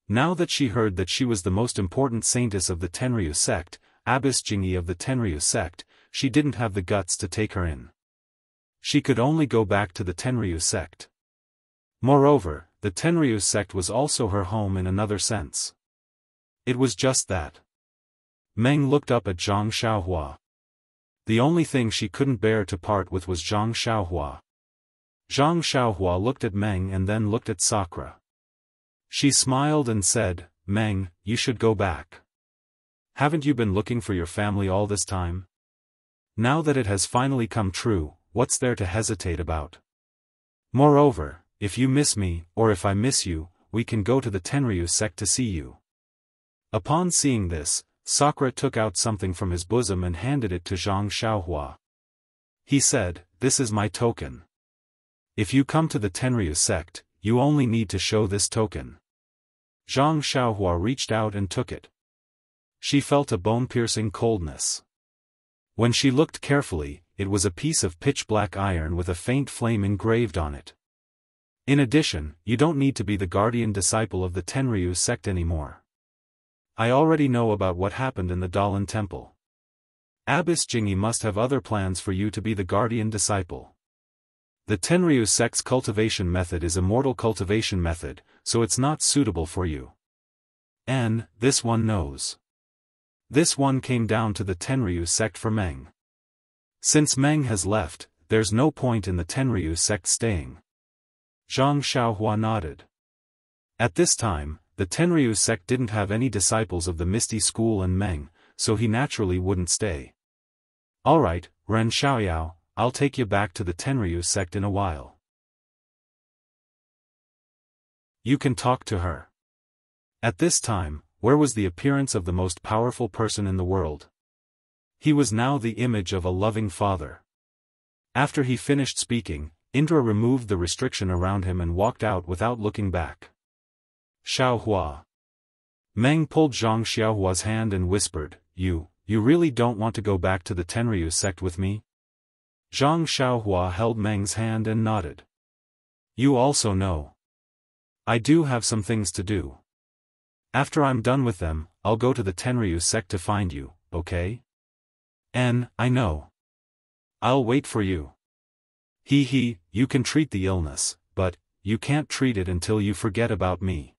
Now that she heard that she was the most important saintess of the Tenryu sect, Abbess Jingyi of the Tenryu sect, she didn't have the guts to take her in. She could only go back to the Tenryu sect. Moreover, the Tenryu sect was also her home in another sense. It was just that. Meng looked up at Zhang Xiaohua. The only thing she couldn't bear to part with was Zhang Xiaohua. Zhang Xiaohua looked at Meng and then looked at Sakura. She smiled and said, Meng, you should go back. Haven't you been looking for your family all this time? Now that it has finally come true, what's there to hesitate about? Moreover, if you miss me, or if I miss you, we can go to the Tenryu sect to see you. Upon seeing this, Sakura took out something from his bosom and handed it to Zhang Xiaohua. He said, this is my token. If you come to the Tenryu sect, you only need to show this token. Zhang Xiaohua reached out and took it. She felt a bone-piercing coldness. When she looked carefully, it was a piece of pitch-black iron with a faint flame engraved on it. In addition, you don't need to be the guardian disciple of the Tenryu sect anymore. I already know about what happened in the Dalan temple. Abbess Jingyi must have other plans for you to be the guardian disciple. The Tenryu sect's cultivation method is a mortal cultivation method, so it's not suitable for you. And, this one knows. This one came down to the Tenryu sect for Meng. Since Meng has left, there's no point in the Tenryu sect staying. Zhang Xiaohua nodded. At this time, the Tenryu sect didn't have any disciples of the Misty School and Meng, so he naturally wouldn't stay. Alright, Ren Xiaoyao, I'll take you back to the Tenryu sect in a while. You can talk to her. At this time, where was the appearance of the most powerful person in the world? He was now the image of a loving father. After he finished speaking, Indra removed the restriction around him and walked out without looking back. Xiaohua. Meng pulled Zhang Xiaohua's hand and whispered, You really don't want to go back to the Tenryu sect with me? Zhang Xiaohua held Meng's hand and nodded. You also know. I do have some things to do. After I'm done with them, I'll go to the Tenryu sect to find you, okay? I know. I'll wait for you. You can treat the illness, but you can't treat it until you forget about me.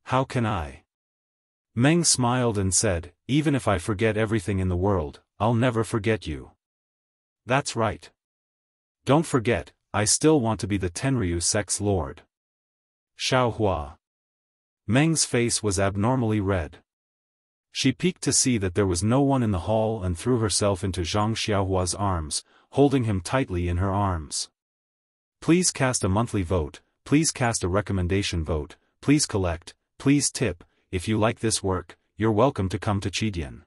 How can I? Meng smiled and said, even if I forget everything in the world, I'll never forget you. That's right. Don't forget, I still want to be the Tenryu sect's lord. Xiaohua. Meng's face was abnormally red. She peeked to see that there was no one in the hall and threw herself into Zhang Xiaohua's arms, holding him tightly in her arms. Please cast a monthly vote, please cast a recommendation vote, please collect, please tip, if you like this work, you're welcome to come to Chidian.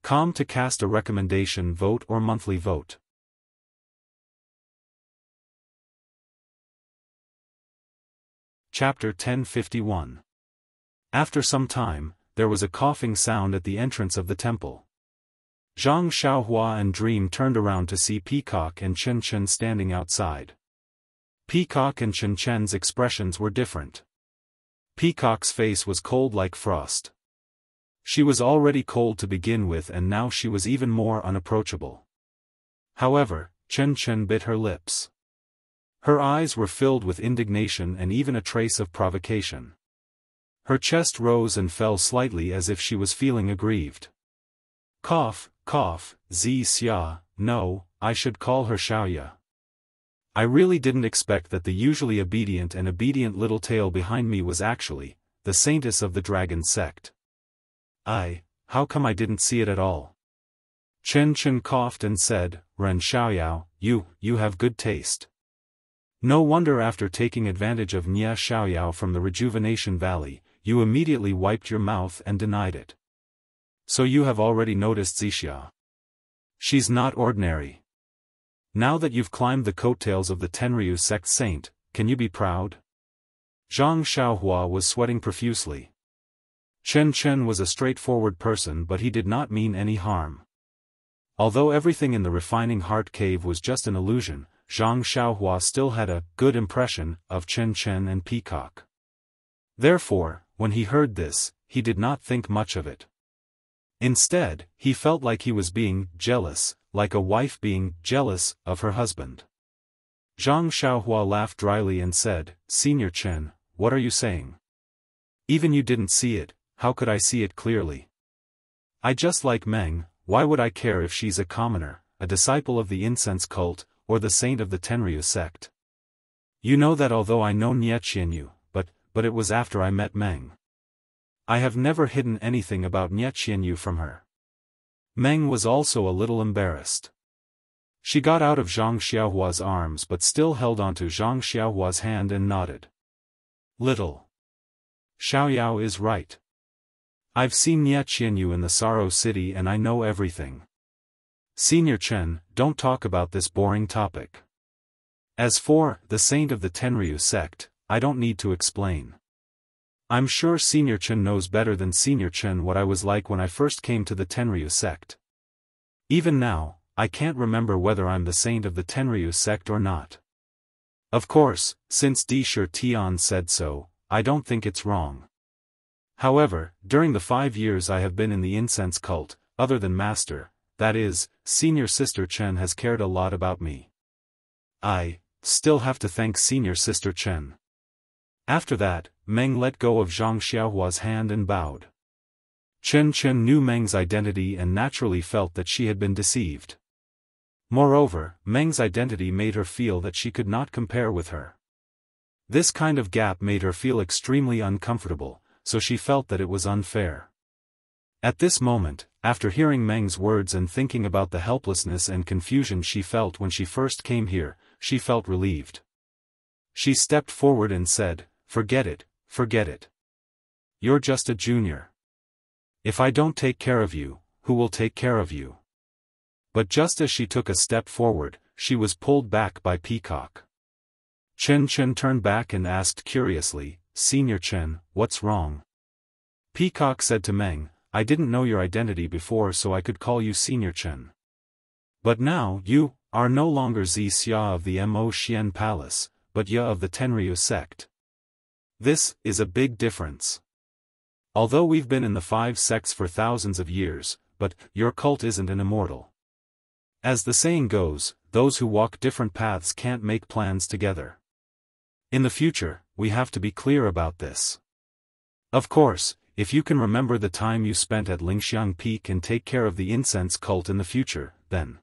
Come to cast a recommendation vote or monthly vote. Chapter 1051. After some time, there was a coughing sound at the entrance of the temple. Zhang Xiaohua and Dream turned around to see Peacock and Chen Chen standing outside. Peacock and Chen Chen's expressions were different. Peacock's face was cold like frost. She was already cold to begin with and now she was even more unapproachable. However, Chen Chen bit her lips. Her eyes were filled with indignation and even a trace of provocation. Her chest rose and fell slightly as if she was feeling aggrieved. Cough, cough, Xia, no, I should call her Xiaoya. I really didn't expect that the usually obedient and obedient little tail behind me was actually the saintess of the dragon sect. How come I didn't see it at all? Chen Chen coughed and said, Ren Xiaoyao, you have good taste. No wonder after taking advantage of Nia Xiaoyao from the Rejuvenation Valley, you immediately wiped your mouth and denied it. So you have already noticed Xixia. She's not ordinary. Now that you've climbed the coattails of the Tenryu sect saint, can you be proud? Zhang Xiaohua was sweating profusely. Chen Chen was a straightforward person but he did not mean any harm. Although everything in the refining heart cave was just an illusion, Zhang Xiaohua still had a good impression of Chen Chen and Peacock. Therefore, when he heard this, he did not think much of it. Instead, he felt like he was being jealous, like a wife being jealous of her husband. Zhang Xiaohua laughed dryly and said, Senior Chen, what are you saying? Even you didn't see it, how could I see it clearly? I just like Meng, why would I care if she's a commoner, a disciple of the incense cult, or the saint of the Tenryu sect? You know that although I know Nieqianyu, but it was after I met Meng. I have never hidden anything about Nieqianyu from her. Meng was also a little embarrassed. She got out of Zhang Xiaohua's arms but still held onto Zhang Xiaohua's hand and nodded. Little Xiaoyao is right. I've seen Nieqianyu in the Sorrow City and I know everything. Senior Chen, don't talk about this boring topic. As for the saint of the Tenryu sect, I don't need to explain. I'm sure Senior Chen knows better than Senior Chen what I was like when I first came to the Tenryu sect. Even now, I can't remember whether I'm the saint of the Tenryu sect or not. Of course, since Di Shi Tian said so, I don't think it's wrong. However, during the 5 years I have been in the incense cult, other than Master, that is, Senior Sister Chen has cared a lot about me. I still have to thank Senior Sister Chen. After that, Meng let go of Zhang Xiaohua's hand and bowed. Chen Chen knew Meng's identity and naturally felt that she had been deceived. Moreover, Meng's identity made her feel that she could not compare with her. This kind of gap made her feel extremely uncomfortable, so she felt that it was unfair. At this moment, after hearing Meng's words and thinking about the helplessness and confusion she felt when she first came here, she felt relieved. She stepped forward and said, Forget it, forget it. You're just a junior. If I don't take care of you, who will take care of you? But just as she took a step forward, she was pulled back by Peacock. Chen Chen turned back and asked curiously, Senior Chen, what's wrong? Peacock said to Meng, I didn't know your identity before so I could call you Senior Chen. But now you are no longer Xia of the Mo Xian Palace, but Ya of the Tenryu sect. This is a big difference. Although we've been in the 5 sects for thousands of years, but your cult isn't an immortal. As the saying goes, those who walk different paths can't make plans together. In the future, we have to be clear about this. Of course, if you can remember the time you spent at Lingxiang Peak and take care of the incense cult in the future, then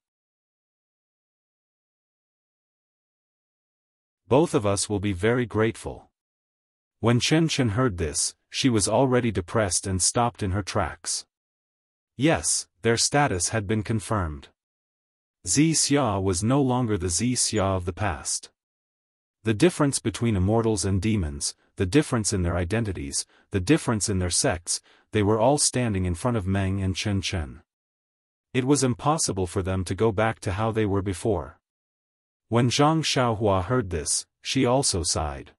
both of us will be very grateful. When Chen Chen heard this, she was already depressed and stopped in her tracks. Yes, their status had been confirmed. Zi Xia was no longer the Zi Xia of the past. The difference between immortals and demons, the difference in their identities, the difference in their sects, they were all standing in front of Meng and Chen Chen. It was impossible for them to go back to how they were before. When Zhang Xiaohua heard this, she also sighed.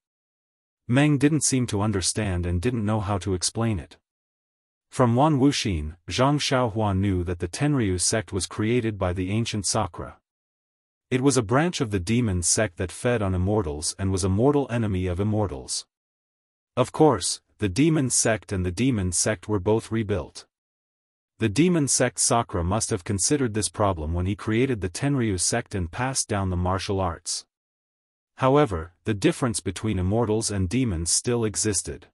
Meng didn't seem to understand and didn't know how to explain it. From Wan Wuxin, Zhang Xiaohua knew that the Tenryu sect was created by the ancient Sakra. It was a branch of the demon sect that fed on immortals and was a mortal enemy of immortals. Of course, the demon sect and the demon sect were both rebuilt. The demon sect Sakra must have considered this problem when he created the Tenryu sect and passed down the martial arts. However, the difference between immortals and demons still existed.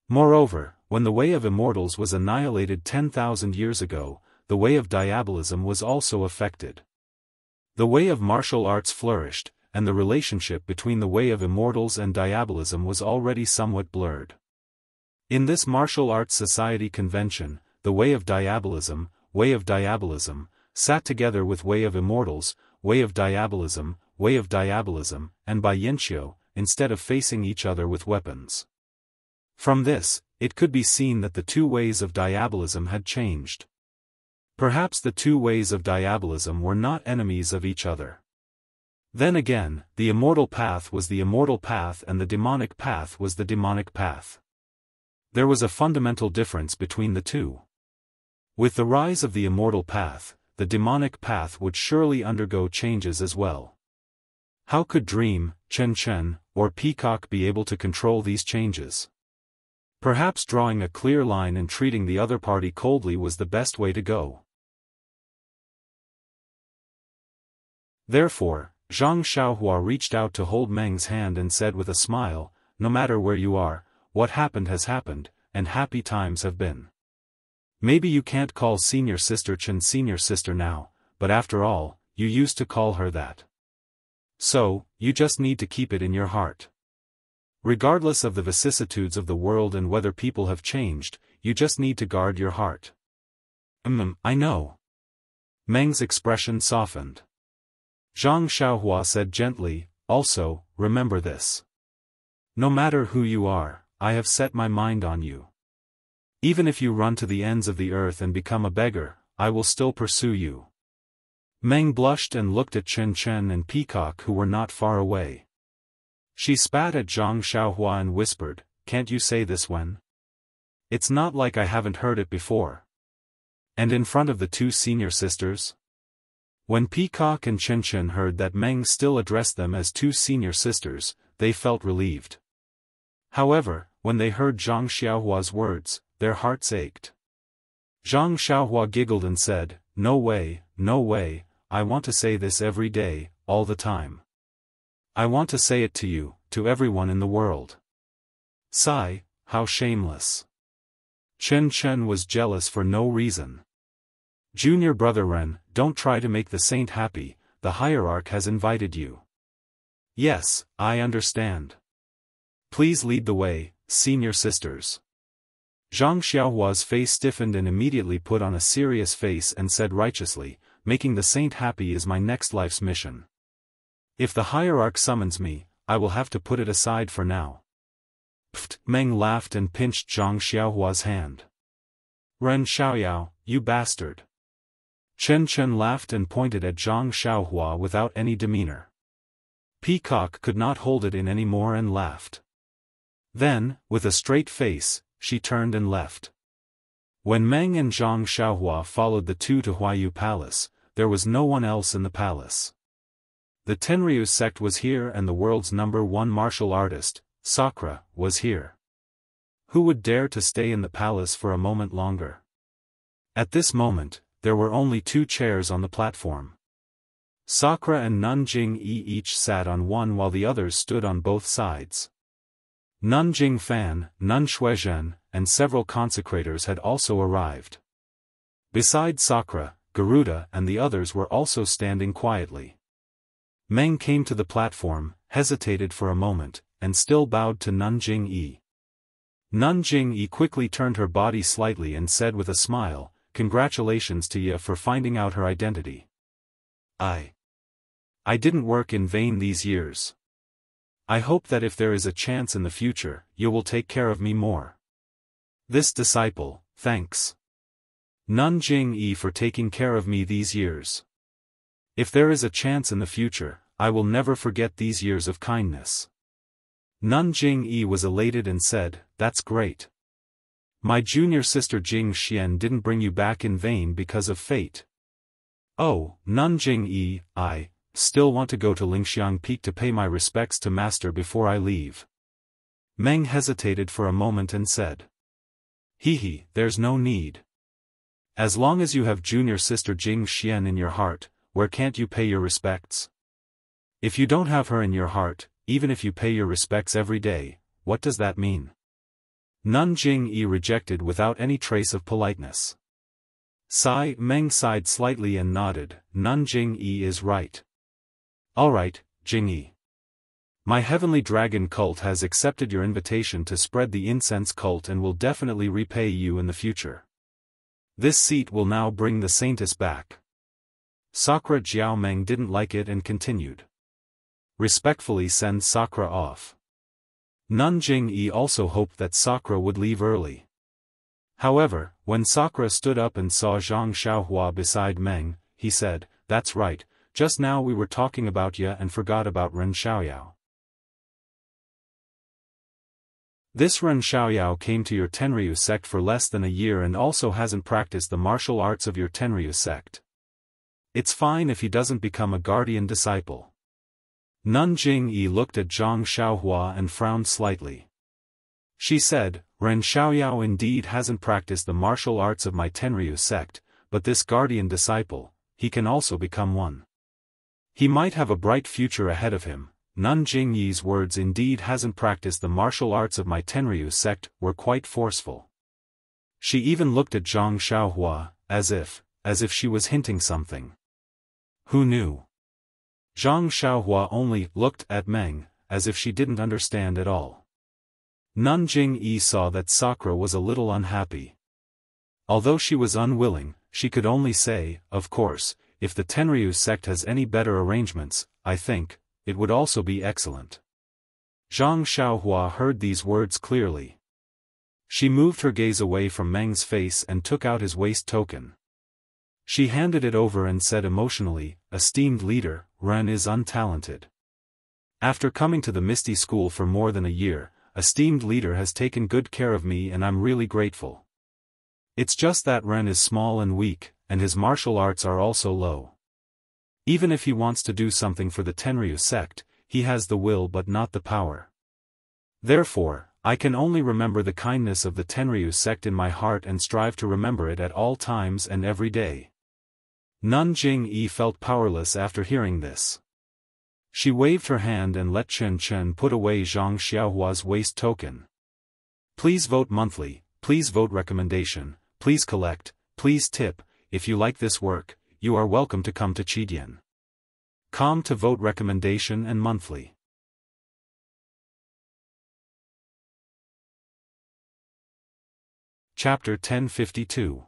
Moreover, when the way of immortals was annihilated 10,000 years ago, the way of diabolism was also affected. The way of martial arts flourished, and the relationship between the way of immortals and diabolism was already somewhat blurred. In this martial arts society convention, the way of diabolism, sat together with way of immortals, way of diabolism, and by Yanqiu, instead of facing each other with weapons. From this, it could be seen that the two ways of diabolism had changed. Perhaps the two ways of diabolism were not enemies of each other. Then again, the immortal path was the immortal path and the demonic path was the demonic path. There was a fundamental difference between the two. With the rise of the immortal path, the demonic path would surely undergo changes as well. How could Dream, Chen Chen, or Peacock be able to control these changes? Perhaps drawing a clear line and treating the other party coldly was the best way to go. Therefore, Zhang Xiaohua reached out to hold Meng's hand and said with a smile, "No matter where you are, what happened has happened, and happy times have been. Maybe you can't call senior sister Chen senior sister now, but after all, you used to call her that. So, you just need to keep it in your heart. Regardless of the vicissitudes of the world and whether people have changed, you just need to guard your heart." I know. Meng's expression softened. Zhang Xiaohua said gently, "Also, remember this. No matter who you are, I have set my mind on you. Even if you run to the ends of the earth and become a beggar, I will still pursue you." Meng blushed and looked at Chen Chen and Peacock who were not far away. She spat at Zhang Xiaohua and whispered, "Can't you say this when? It's not like I haven't heard it before." And in front of the two senior sisters? When Peacock and Chen Chen heard that Meng still addressed them as two senior sisters, they felt relieved. However, when they heard Zhang Xiaohua's words, their hearts ached. Zhang Xiaohua giggled and said, no way, I want to say this every day, all the time. I want to say it to you, to everyone in the world." Sigh, how shameless. Chen Chen was jealous for no reason. "Junior brother Ren, don't try to make the saint happy, the hierarch has invited you." "Yes, I understand. Please lead the way, senior sisters." Zhang Xiaohua's face stiffened and immediately put on a serious face and said righteously, "Making the saint happy is my next life's mission. If the hierarch summons me, I will have to put it aside for now." Pfft! Meng laughed and pinched Zhang Xiaohua's hand. "Ren Xiaoyao, you bastard." Chen Chen laughed and pointed at Zhang Xiaohua without any demeanor. Peacock could not hold it in any more and laughed. Then, with a straight face, she turned and left. When Meng and Zhang Xiaohua followed the two to Huayu Palace, there was no one else in the palace. The Tenryu sect was here and the world's #1 martial artist, Sakura, was here. Who would dare to stay in the palace for a moment longer? At this moment, there were only 2 chairs on the platform. Sakura and Nanjing Yi each sat on one while the others stood on both sides. Nanjing Fan, Nun Shuizhen, and several consecrators had also arrived. Beside Sakura, Garuda and the others were also standing quietly. Meng came to the platform, hesitated for a moment, and still bowed to Nanjing Yi. Nanjing Yi quickly turned her body slightly and said with a smile, "Congratulations to you for finding out her identity. I didn't work in vain these years. I hope that if there is a chance in the future, you will take care of me more." This disciple, thanks, Nanjing Yi, for taking care of me these years. If there is a chance in the future, I will never forget these years of kindness. Nanjing Yi was elated and said, "That's great. My junior sister Jing Xian didn't bring you back in vain because of fate." "Oh, Nanjing Yi, I still want to go to Lingxiang Peak to pay my respects to master before I leave." Meng hesitated for a moment and said, "Hehe, there's no need. As long as you have junior sister Jing Xian in your heart, where can't you pay your respects? If you don't have her in your heart, even if you pay your respects every day, what does that mean?" Nanjing Yi rejected without any trace of politeness. Meng sighed slightly and nodded. Nanjing Yi is right. "Alright, Jing Yi. My heavenly dragon cult has accepted your invitation to spread the incense cult and will definitely repay you in the future. This seat will now bring the saintess back." Sakura Jiaomeng didn't like it and continued, "Respectfully send Sakura off." Nanjing Yi also hoped that Sakura would leave early. However, when Sakura stood up and saw Zhang Xiaohua beside Meng, he said, "That's right, just now we were talking about ya and forgot about Ren Xiaoyao. This Ren Xiaoyao came to your Tenryu sect for less than a year and also hasn't practiced the martial arts of your Tenryu sect. It's fine if he doesn't become a guardian disciple." Nanjing Yi looked at Zhang Xiaohua and frowned slightly. She said, "Ren Xiaoyao indeed hasn't practiced the martial arts of my Tenryu sect, but this guardian disciple, he can also become one. He might have a bright future ahead of him." Nanjing Yi's words "indeed hasn't practiced the martial arts of my Tenryu sect" were quite forceful. She even looked at Zhang Xiaohua, as if she was hinting something. Who knew? Zhang Xiaohua only looked at Meng, as if she didn't understand at all. Nanjing Yi saw that Sakura was a little unhappy. Although she was unwilling, she could only say, "Of course, if the Tenryu sect has any better arrangements, I think it would also be excellent." Zhang Xiaohua heard these words clearly. She moved her gaze away from Meng's face and took out his waist token. She handed it over and said emotionally, "Esteemed leader, Ren is untalented. After coming to the Misty School for more than a year, esteemed leader has taken good care of me and I'm really grateful. It's just that Ren is small and weak, and his martial arts are also low. Even if he wants to do something for the Tenryu sect, he has the will but not the power. Therefore, I can only remember the kindness of the Tenryu sect in my heart and strive to remember it at all times and every day." Nanjing Yi felt powerless after hearing this. She waved her hand and let Chen Chen put away Zhang Xiaohua's waist token. "Please vote monthly, please vote recommendation, please collect, please tip. If you like this work, you are welcome to come to Chidian. Com to vote recommendation and monthly." Chapter 1052.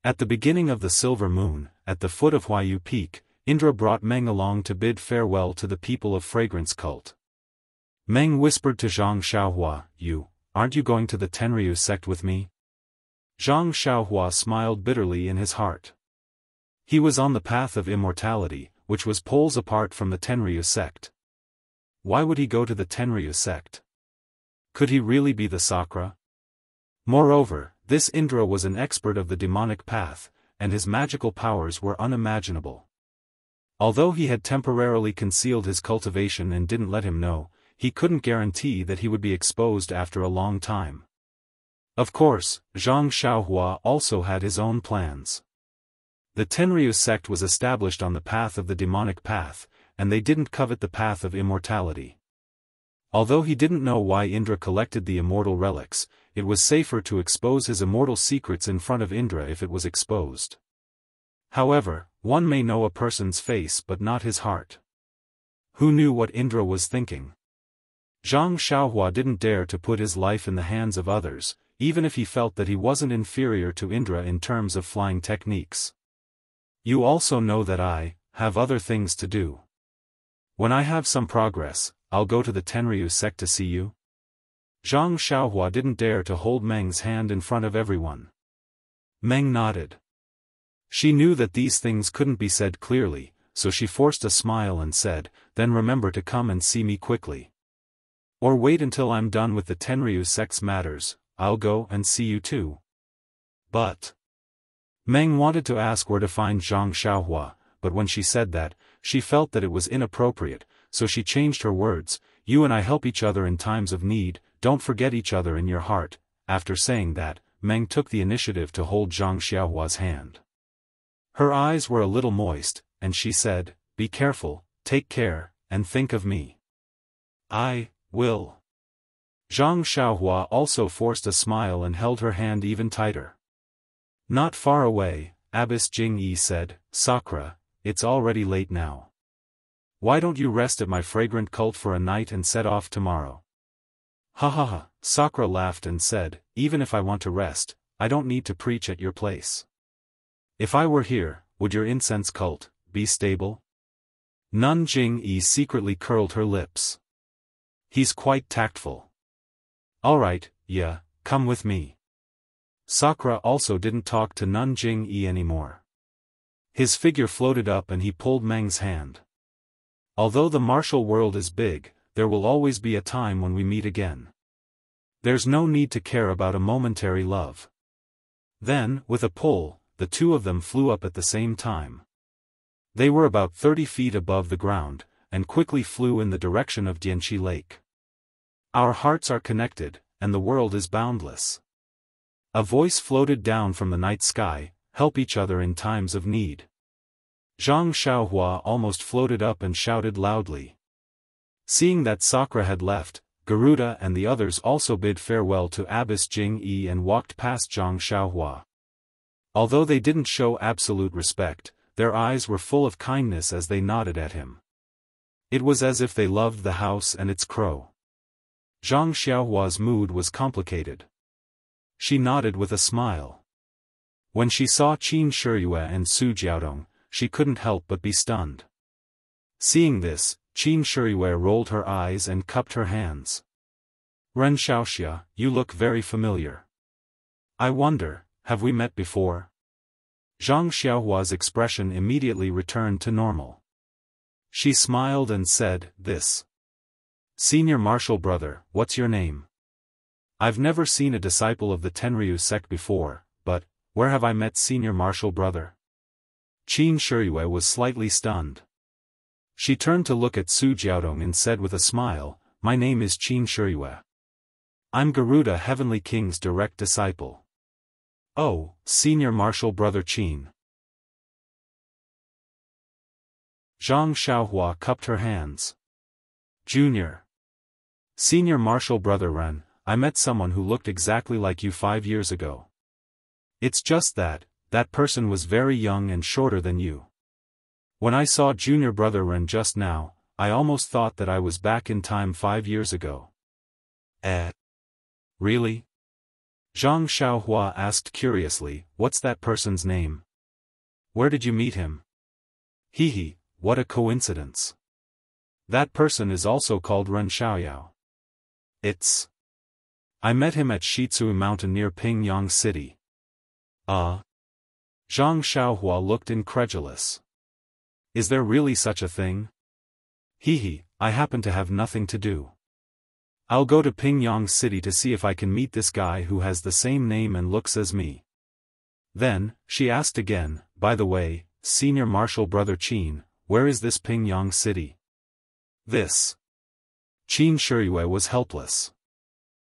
At the beginning of the silver moon, at the foot of Huayu Peak, Indra brought Meng along to bid farewell to the people of Fragrance Cult. Meng whispered to Zhang Xiaohua, aren't you going to the Tenryu sect with me?" Zhang Xiaohua smiled bitterly in his heart. He was on the path of immortality, which was poles apart from the Tenryu sect. Why would he go to the Tenryu sect? Could he really be the Sakura? Moreover, this Indra was an expert of the demonic path, and his magical powers were unimaginable. Although he had temporarily concealed his cultivation and didn't let him know, he couldn't guarantee that he would be exposed after a long time. Of course, Zhang Xiaohua also had his own plans. The Tenryu sect was established on the path of the demonic path, and they didn't covet the path of immortality. Although he didn't know why Indra collected the immortal relics, it was safer to expose his immortal secrets in front of Indra if it was exposed. However, one may know a person's face but not his heart. Who knew what Indra was thinking? Zhang Xiaohua didn't dare to put his life in the hands of others, even if he felt that he wasn't inferior to Indra in terms of flying techniques. You also know that I have other things to do. When I have some progress, I'll go to the Tenryu sect to see you. Zhang Xiaohua didn't dare to hold Meng's hand in front of everyone. Meng nodded. She knew that these things couldn't be said clearly, so she forced a smile and said, "Then remember to come and see me quickly. Or wait until I'm done with the Tenryu sect's matters, I'll go and see you too." But Meng wanted to ask where to find Zhang Xiaohua, but when she said that, she felt that it was inappropriate, so she changed her words, "You and I help each other in times of need, don't forget each other in your heart." After saying that, Meng took the initiative to hold Zhang Xiaohua's hand. Her eyes were a little moist, and she said, "Be careful, take care, and think of me." "I will." Zhang Xiaohua also forced a smile and held her hand even tighter. Not far away, Abbess Jing-yi said, "Sakura, it's already late now. Why don't you rest at my fragrant cult for a night and set off tomorrow?" "Ha ha ha," Sakura laughed and said, "Even if I want to rest, I don't need to preach at your place. If I were here, would your incense cult be stable?" Nun Jing-yi secretly curled her lips. "He's quite tactful. Alright, yeah, come with me." Sakura also didn't talk to Nun Jing-yi anymore. His figure floated up and he pulled Meng's hand. "Although the martial world is big, there will always be a time when we meet again. There's no need to care about a momentary love." Then, with a pull, the two of them flew up at the same time. They were about 30 feet above the ground, and quickly flew in the direction of Dianqi Lake. "Our hearts are connected, and the world is boundless." A voice floated down from the night sky, "Help each other in times of need." Zhang Xiaohua almost floated up and shouted loudly. Seeing that Sakura had left, Garuda and the others also bid farewell to Abbess Jing-yi and walked past Zhang Xiaohua. Although they didn't show absolute respect, their eyes were full of kindness as they nodded at him. It was as if they loved the house and its crow. Zhang Xiaohua's mood was complicated. She nodded with a smile. When she saw Qin Shiyue and Su Jiaodong, she couldn't help but be stunned. Seeing this, Qin Shiyue rolled her eyes and cupped her hands. "Ren Xiaoxia, you look very familiar. I wonder, have we met before?" Zhang Xiaohua's expression immediately returned to normal. She smiled and said, "This. Senior martial brother, what's your name? I've never seen a disciple of the Tenryu sect before, but, where have I met senior martial brother?" Qin Shiyue was slightly stunned. She turned to look at Su Jiaodong and said with a smile, "My name is Qin Shiyue. I'm Garuda Heavenly King's direct disciple." "Oh, senior martial brother Qin." Zhang Xiaohua cupped her hands. "Junior. Senior martial brother Ren, I met someone who looked exactly like you 5 years ago. It's just that person was very young and shorter than you. When I saw junior brother Ren just now, I almost thought that I was back in time 5 years ago." Really?" Zhang Xiaohua asked curiously, "What's that person's name? Where did you meet him?" "Hee, what a coincidence. That person is also called Ren Xiaoyao. I met him at Shizui Mountain near Pingyang City." Zhang Xiaohua looked incredulous. "Is there really such a thing?" I happen to have nothing to do. I'll go to Pingyang City to see if I can meet this guy who has the same name and looks as me." Then, she asked again, "By the way, senior martial brother Qin, where is this Pingyang City?" "This. Qin Shiyue was helpless.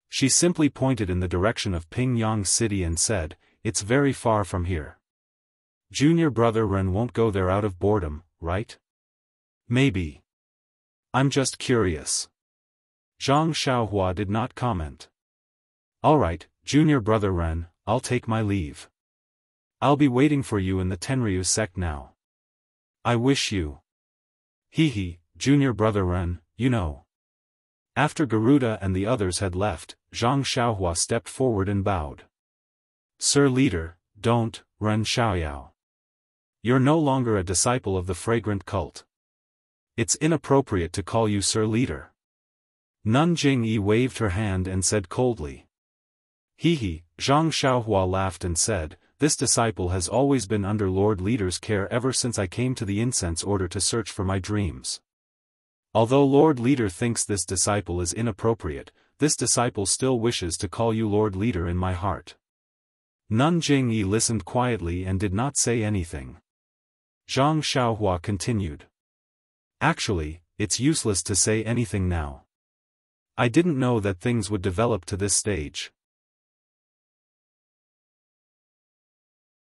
She simply pointed in the direction of Pingyang City and said, "It's very far from here. Junior brother Ren won't go there out of boredom, right?" "Maybe. I'm just curious." Zhang Xiaohua did not comment. "Alright, junior brother Ren, I'll take my leave. I'll be waiting for you in the Tenryu sect now. I wish you." "Hee, junior brother Ren, you know." After Garuda and the others had left, Zhang Xiaohua stepped forward and bowed. "Sir Leader, don't, Ren Xiaoyao. You're no longer a disciple of the fragrant cult. It's inappropriate to call you Sir Leader." Nun Jingyi waved her hand and said coldly. "Hee." Zhang Xiaohua laughed and said, "This disciple has always been under Lord Leader's care ever since I came to the incense order to search for my dreams. Although Lord Leader thinks this disciple is inappropriate, this disciple still wishes to call you Lord Leader in my heart." Nun Jingyi listened quietly and did not say anything. Zhang Xiaohua continued. "Actually, it's useless to say anything now. I didn't know that things would develop to this stage.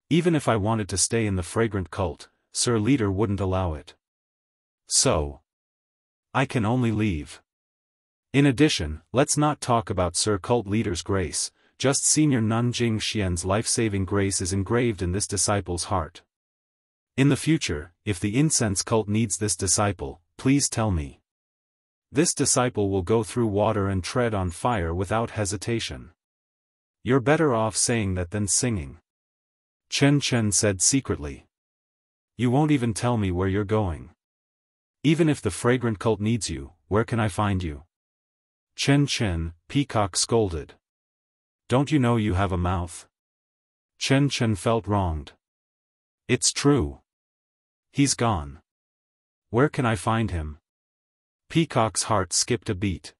Even if I wanted to stay in the fragrant cult, Sir Leader wouldn't allow it. So I can only leave. In addition, let's not talk about Sir Cult Leader's grace, just Senior Nun Jing Xian's life-saving grace is engraved in this disciple's heart. In the future, if the incense cult needs this disciple, please tell me. This disciple will go through water and tread on fire without hesitation. You're better off saying that than singing." Chen Chen said secretly. "You won't even tell me where you're going. Even if the fragrant cult needs you, where can I find you?" Chen Chen, Peacock scolded. "Don't you know you have a mouth?" Chen Chen felt wronged. "It's true. He's gone. Where can I find him?" Peacock's heart skipped a beat.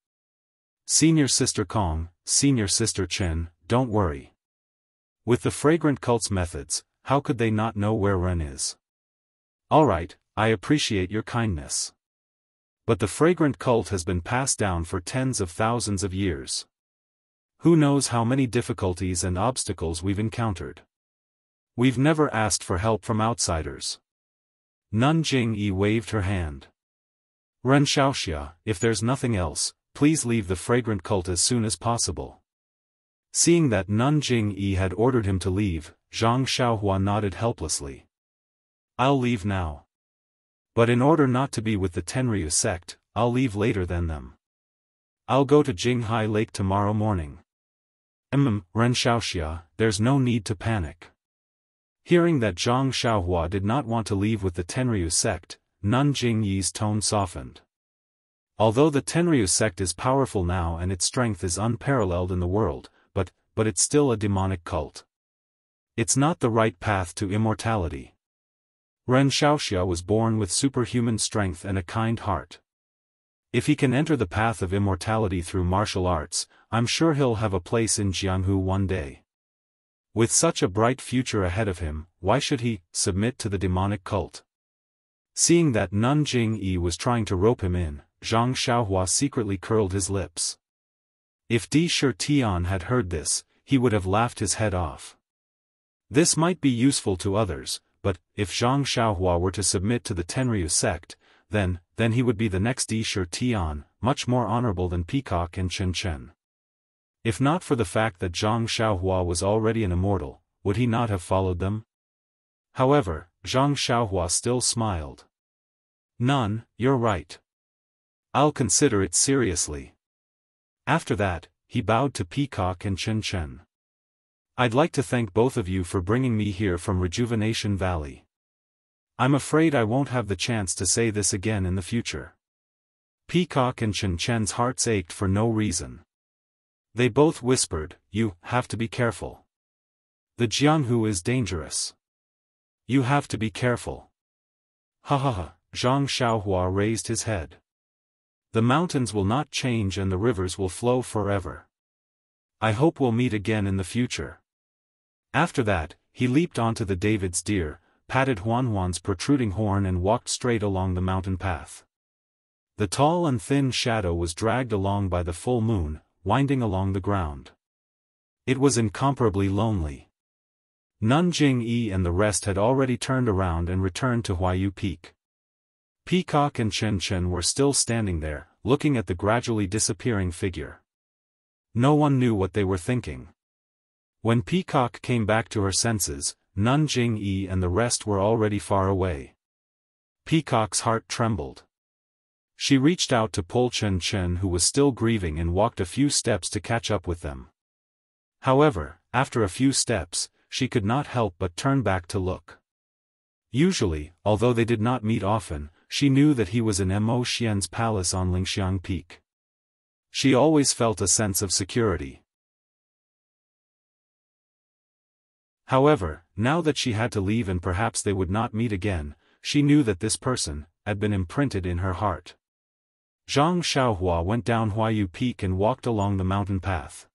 "Senior Sister Kong, Senior Sister Chen, don't worry. With the fragrant cult's methods, how could they not know where Ren is? Alright, I appreciate your kindness. But the fragrant cult has been passed down for tens of thousands of years. Who knows how many difficulties and obstacles we've encountered. We've never asked for help from outsiders." Nun Jingyi waved her hand. "Ren Xiaoxia, if there's nothing else, please leave the fragrant cult as soon as possible." Seeing that Nun Jingyi had ordered him to leave, Zhang Xiaohua nodded helplessly. "I'll leave now. But in order not to be with the Tenryu sect, I'll leave later than them. I'll go to Jinghai Lake tomorrow morning." Ren Xiaoxia, there's no need to panic." Hearing that Zhang Xiaohua did not want to leave with the Tenryu sect, Nun Jingyi's tone softened. Although the Tenryu sect is powerful now and its strength is unparalleled in the world, but it's still a demonic cult. It's not the right path to immortality. Ren Xiaoxia was born with superhuman strength and a kind heart. If he can enter the path of immortality through martial arts, I'm sure he'll have a place in Jianghu one day. With such a bright future ahead of him, why should he submit to the demonic cult? Seeing that Nun Jingyi was trying to rope him in, Zhang Xiaohua secretly curled his lips. If Di Shi Tian had heard this, he would have laughed his head off. This might be useful to others, but if Zhang Xiaohua were to submit to the Tenryu sect, then he would be the next Di Shi Tian, much more honorable than Peacock and Chen Chen. If not for the fact that Zhang Xiaohua was already an immortal, would he not have followed them? However, Zhang Xiaohua still smiled. "Nun, you're right. I'll consider it seriously." After that, he bowed to Peacock and Chen Chen. "I'd like to thank both of you for bringing me here from Rejuvenation Valley. I'm afraid I won't have the chance to say this again in the future." Peacock and Chen Chen's hearts ached for no reason. They both whispered, "You have to be careful. The Jianghu is dangerous. You have to be careful." "Ha ha ha," Zhang Xiaohua raised his head. "The mountains will not change and the rivers will flow forever. I hope we'll meet again in the future." After that, he leaped onto the David's deer, patted Huan's protruding horn and walked straight along the mountain path. The tall and thin shadow was dragged along by the full moon, winding along the ground. It was incomparably lonely. Nun Jing-yi and the rest had already turned around and returned to Huayu Peak. Peacock and Chen Chen were still standing there, looking at the gradually disappearing figure. No one knew what they were thinking. When Peacock came back to her senses, Nun Jing-yi and the rest were already far away. Peacock's heart trembled. She reached out to pull Chen Chen, who was still grieving, and walked a few steps to catch up with them. However, after a few steps, she could not help but turn back to look. Usually, although they did not meet often, she knew that he was in Mo Xian's palace on Lingxiang Peak. She always felt a sense of security. However, now that she had to leave and perhaps they would not meet again, she knew that this person had been imprinted in her heart. Zhang Xiaohua went down Huayu Peak and walked along the mountain path.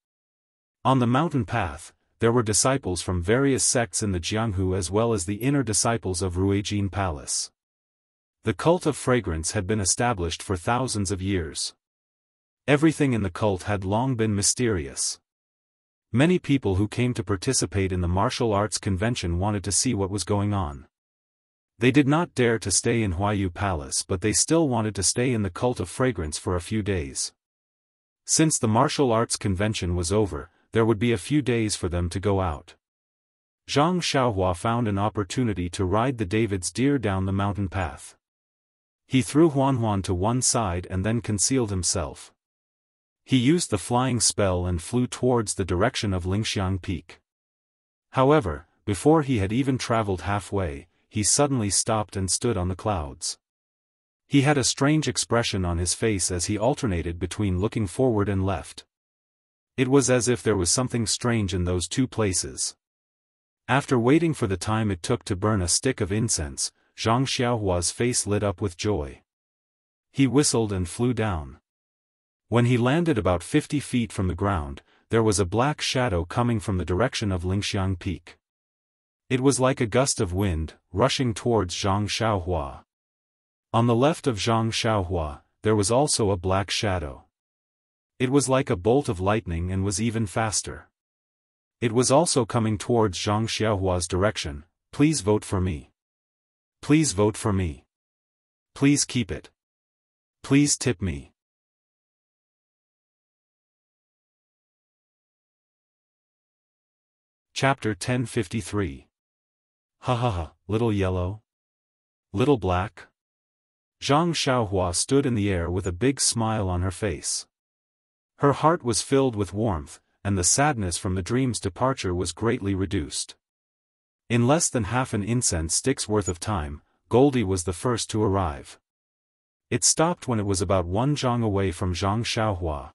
On the mountain path, there were disciples from various sects in the Jianghu as well as the inner disciples of Ruijin Palace. The cult of fragrance had been established for thousands of years. Everything in the cult had long been mysterious. Many people who came to participate in the martial arts convention wanted to see what was going on. They did not dare to stay in Huayu Palace, but they still wanted to stay in the cult of fragrance for a few days. Since the martial arts convention was over, there would be a few days for them to go out. Zhang Xiaohua found an opportunity to ride the David's deer down the mountain path. He threw Huanhuan to one side and then concealed himself. He used the flying spell and flew towards the direction of Lingxiang Peak. However, before he had even traveled halfway, he suddenly stopped and stood on the clouds. He had a strange expression on his face as he alternated between looking forward and left. It was as if there was something strange in those two places. After waiting for the time it took to burn a stick of incense, Zhang Xiaohua's face lit up with joy. He whistled and flew down. When he landed about 50 feet from the ground, there was a black shadow coming from the direction of Lingxiang Peak. It was like a gust of wind, rushing towards Zhang Xiaohua. On the left of Zhang Xiaohua, there was also a black shadow. It was like a bolt of lightning and was even faster. It was also coming towards Zhang Xiaohua's direction. Please vote for me. Please vote for me. Please keep it. Please tip me. Chapter 1053. Ha ha ha, little yellow? Little black? Zhang Xiaohua stood in the air with a big smile on her face. Her heart was filled with warmth, and the sadness from the dream's departure was greatly reduced. In less than half an incense stick's worth of time, Goldie was the first to arrive. It stopped when it was about 1 zhang away from Zhang Xiaohua.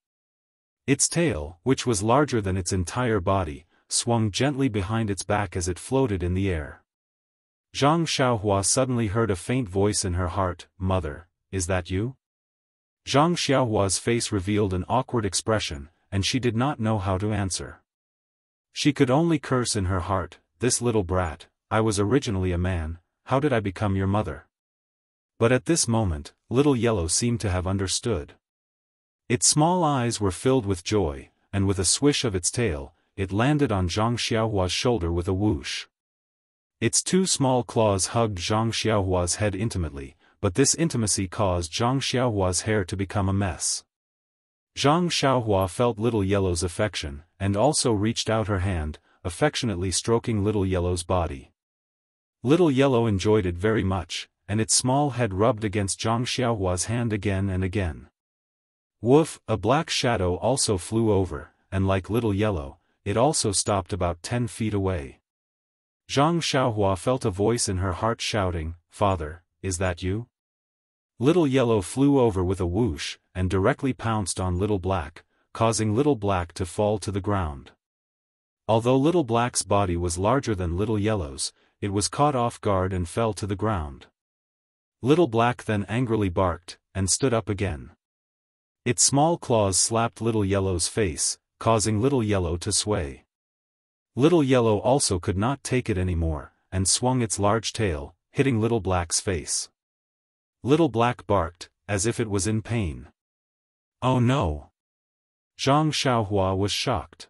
Its tail, which was larger than its entire body, swung gently behind its back as it floated in the air. Zhang Xiaohua suddenly heard a faint voice in her heart. Mother, is that you? Zhang Xiaohua's face revealed an awkward expression, and she did not know how to answer. She could only curse in her heart, this little brat, I was originally a man, how did I become your mother? But at this moment, Little Yellow seemed to have understood. Its small eyes were filled with joy, and with a swish of its tail, it landed on Zhang Xiaohua's shoulder with a whoosh. Its two small claws hugged Zhang Xiaohua's head intimately, but this intimacy caused Zhang Xiaohua's hair to become a mess. Zhang Xiaohua felt Little Yellow's affection, and also reached out her hand, affectionately stroking Little Yellow's body. Little Yellow enjoyed it very much, and its small head rubbed against Zhang Xiaohua's hand again and again. Woof, a black shadow also flew over, and like Little Yellow, it also stopped about 10 feet away. Zhang Xiaohua felt a voice in her heart shouting, Father, is that you? Little Yellow flew over with a whoosh, and directly pounced on Little Black, causing Little Black to fall to the ground. Although Little Black's body was larger than Little Yellow's, it was caught off guard and fell to the ground. Little Black then angrily barked, and stood up again. Its small claws slapped Little Yellow's face, causing Little Yellow to sway. Little Yellow also could not take it anymore, and swung its large tail, hitting Little Black's face. Little Black barked, as if it was in pain. Oh no! Zhang Xiaohua was shocked.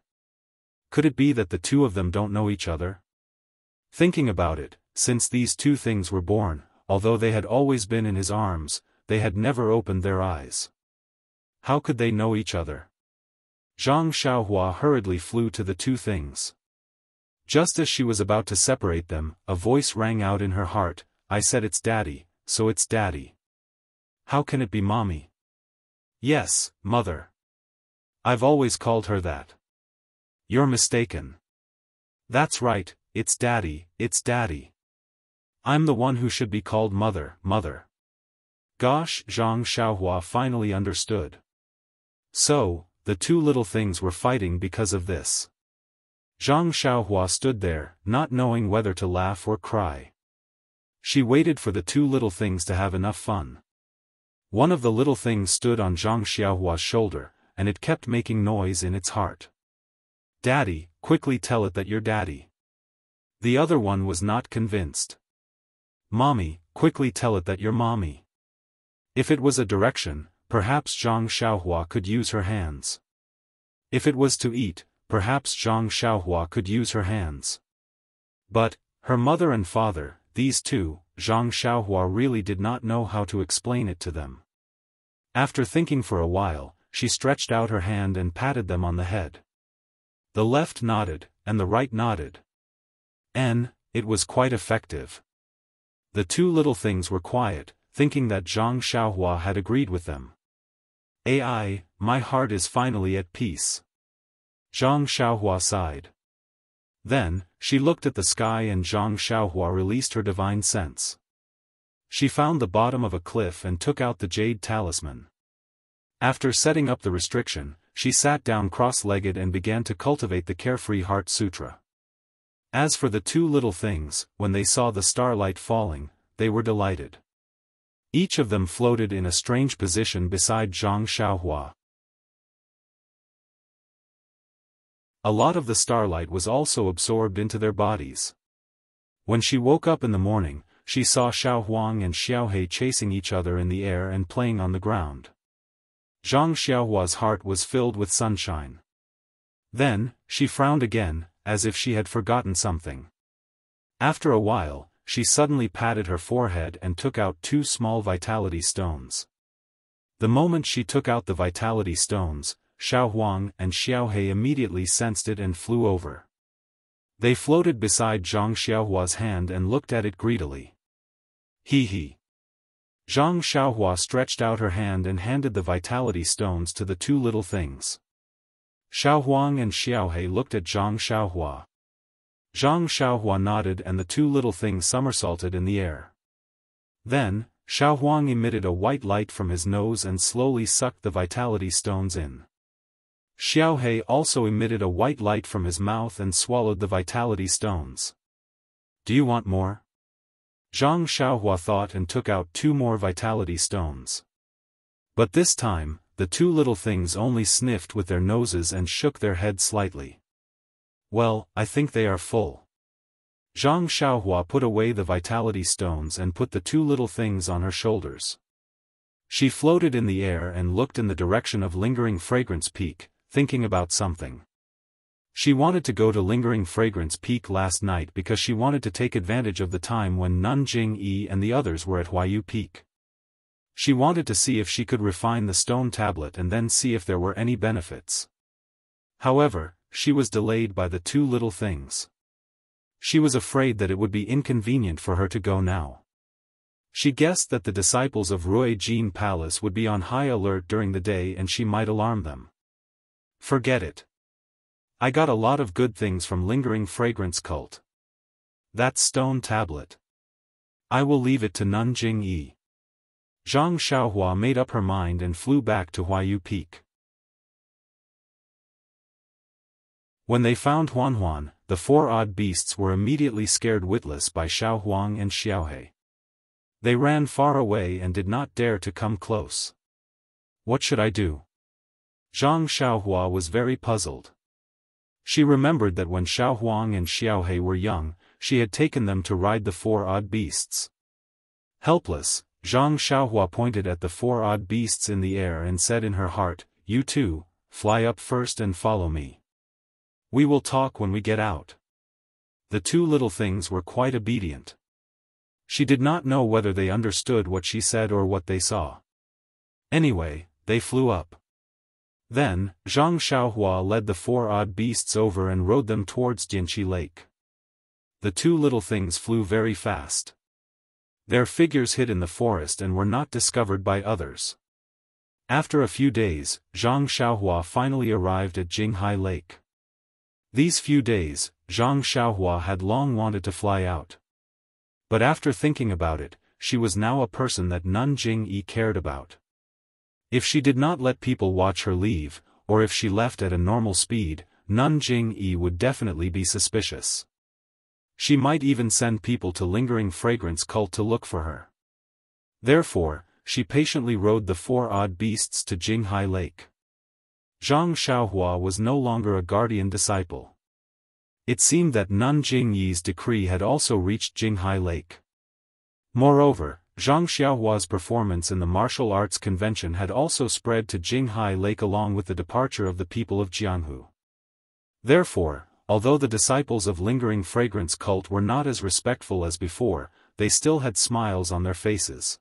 Could it be that the two of them don't know each other? Thinking about it, since these two things were born, although they had always been in his arms, they had never opened their eyes. How could they know each other? Zhang Xiaohua hurriedly flew to the two things. Just as she was about to separate them, a voice rang out in her heart, "I said it's Daddy, so it's Daddy. How can it be Mommy?" "Yes, Mother. I've always called her that." "You're mistaken. That's right, it's Daddy, it's Daddy. I'm the one who should be called Mother, Mother." Gosh, Zhang Xiaohua finally understood. So, the two little things were fighting because of this. Zhang Xiaohua stood there, not knowing whether to laugh or cry. She waited for the two little things to have enough fun. One of the little things stood on Zhang Xiaohua's shoulder, and it kept making noise in its heart. "Daddy, quickly tell it that you're Daddy." The other one was not convinced. "Mommy, quickly tell it that you're Mommy." If it was a direction, perhaps Zhang Xiaohua could use her hands. If it was to eat, perhaps Zhang Xiaohua could use her hands. But, her mother and father, these two, Zhang Xiaohua really did not know how to explain it to them. After thinking for a while, she stretched out her hand and patted them on the head. The left nodded, and the right nodded. It was quite effective. The two little things were quiet, thinking that Zhang Xiaohua had agreed with them. My heart is finally at peace." Zhang Xiaohua sighed. Then, she looked at the sky and Zhang Xiaohua released her divine sense. She found the bottom of a cliff and took out the jade talisman. After setting up the restriction, she sat down cross-legged and began to cultivate the Carefree Heart Sutra. As for the two little things, when they saw the starlight falling, they were delighted. Each of them floated in a strange position beside Zhang Xiaohua. A lot of the starlight was also absorbed into their bodies. When she woke up in the morning, she saw Xiao Huang and Xiaohe chasing each other in the air and playing on the ground. Zhang Xiaohua's heart was filled with sunshine. Then, she frowned again, as if she had forgotten something. After a while, she suddenly patted her forehead and took out two small vitality stones. The moment she took out the vitality stones, Xiao Huang and Xiaohe immediately sensed it and flew over. They floated beside Zhang Xiaohua's hand and looked at it greedily. Hee. Zhang Xiaohua stretched out her hand and handed the vitality stones to the two little things. Xiao Huang and Xiaohe looked at Zhang Xiaohua. Zhang Xiaohua nodded and the two little things somersaulted in the air. Then, Xiao Huang emitted a white light from his nose and slowly sucked the vitality stones in. Xiaohe also emitted a white light from his mouth and swallowed the vitality stones. "Do you want more?" Zhang Xiaohua thought and took out two more vitality stones. But this time, the two little things only sniffed with their noses and shook their heads slightly. "Well, I think they are full." Zhang Xiaohua put away the vitality stones and put the two little things on her shoulders. She floated in the air and looked in the direction of Lingering Fragrance Peak, thinking about something. She wanted to go to Lingering Fragrance Peak last night because she wanted to take advantage of the time when Nun Jing-yi and the others were at Huayu Peak. She wanted to see if she could refine the stone tablet and then see if there were any benefits. However, she was delayed by the two little things. She was afraid that it would be inconvenient for her to go now. She guessed that the disciples of Rui Jin Palace would be on high alert during the day and she might alarm them. Forget it. I got a lot of good things from Lingering Fragrance Cult. That stone tablet. I will leave it to Nun Jing-yi. Zhang Xiaohua made up her mind and flew back to Huayu Peak. When they found Huan, the four odd beasts were immediately scared witless by Xiao Huang and Xiaohe. They ran far away and did not dare to come close. What should I do? Zhang Xiaohua was very puzzled. She remembered that when Xiao Huang and Xiaohe were young, she had taken them to ride the four odd beasts. Helpless, Zhang Xiaohua pointed at the four odd beasts in the air and said in her heart, "You two, fly up first and follow me. We will talk when we get out." The two little things were quite obedient. She did not know whether they understood what she said or what they saw. Anyway, they flew up. Then, Zhang Xiaohua led the four odd beasts over and rode them towards Jianqi Lake. The two little things flew very fast. Their figures hid in the forest and were not discovered by others. After a few days, Zhang Xiaohua finally arrived at Jinghai Lake. These few days, Zhang Xiaohua had long wanted to fly out. But after thinking about it, she was now a person that none Jing-yi cared about. If she did not let people watch her leave, or if she left at a normal speed, none Jing-yi would definitely be suspicious. She might even send people to Lingering Fragrance Cult to look for her. Therefore, she patiently rode the four odd beasts to Jinghai Lake. Zhang Xiaohua was no longer a guardian disciple. It seemed that Nun Jingyi's decree had also reached Jinghai Lake. Moreover, Zhang Xiaohua's performance in the martial arts convention had also spread to Jinghai Lake along with the departure of the people of Jianghu. Therefore, although the disciples of Lingering Fragrance Cult were not as respectful as before, they still had smiles on their faces.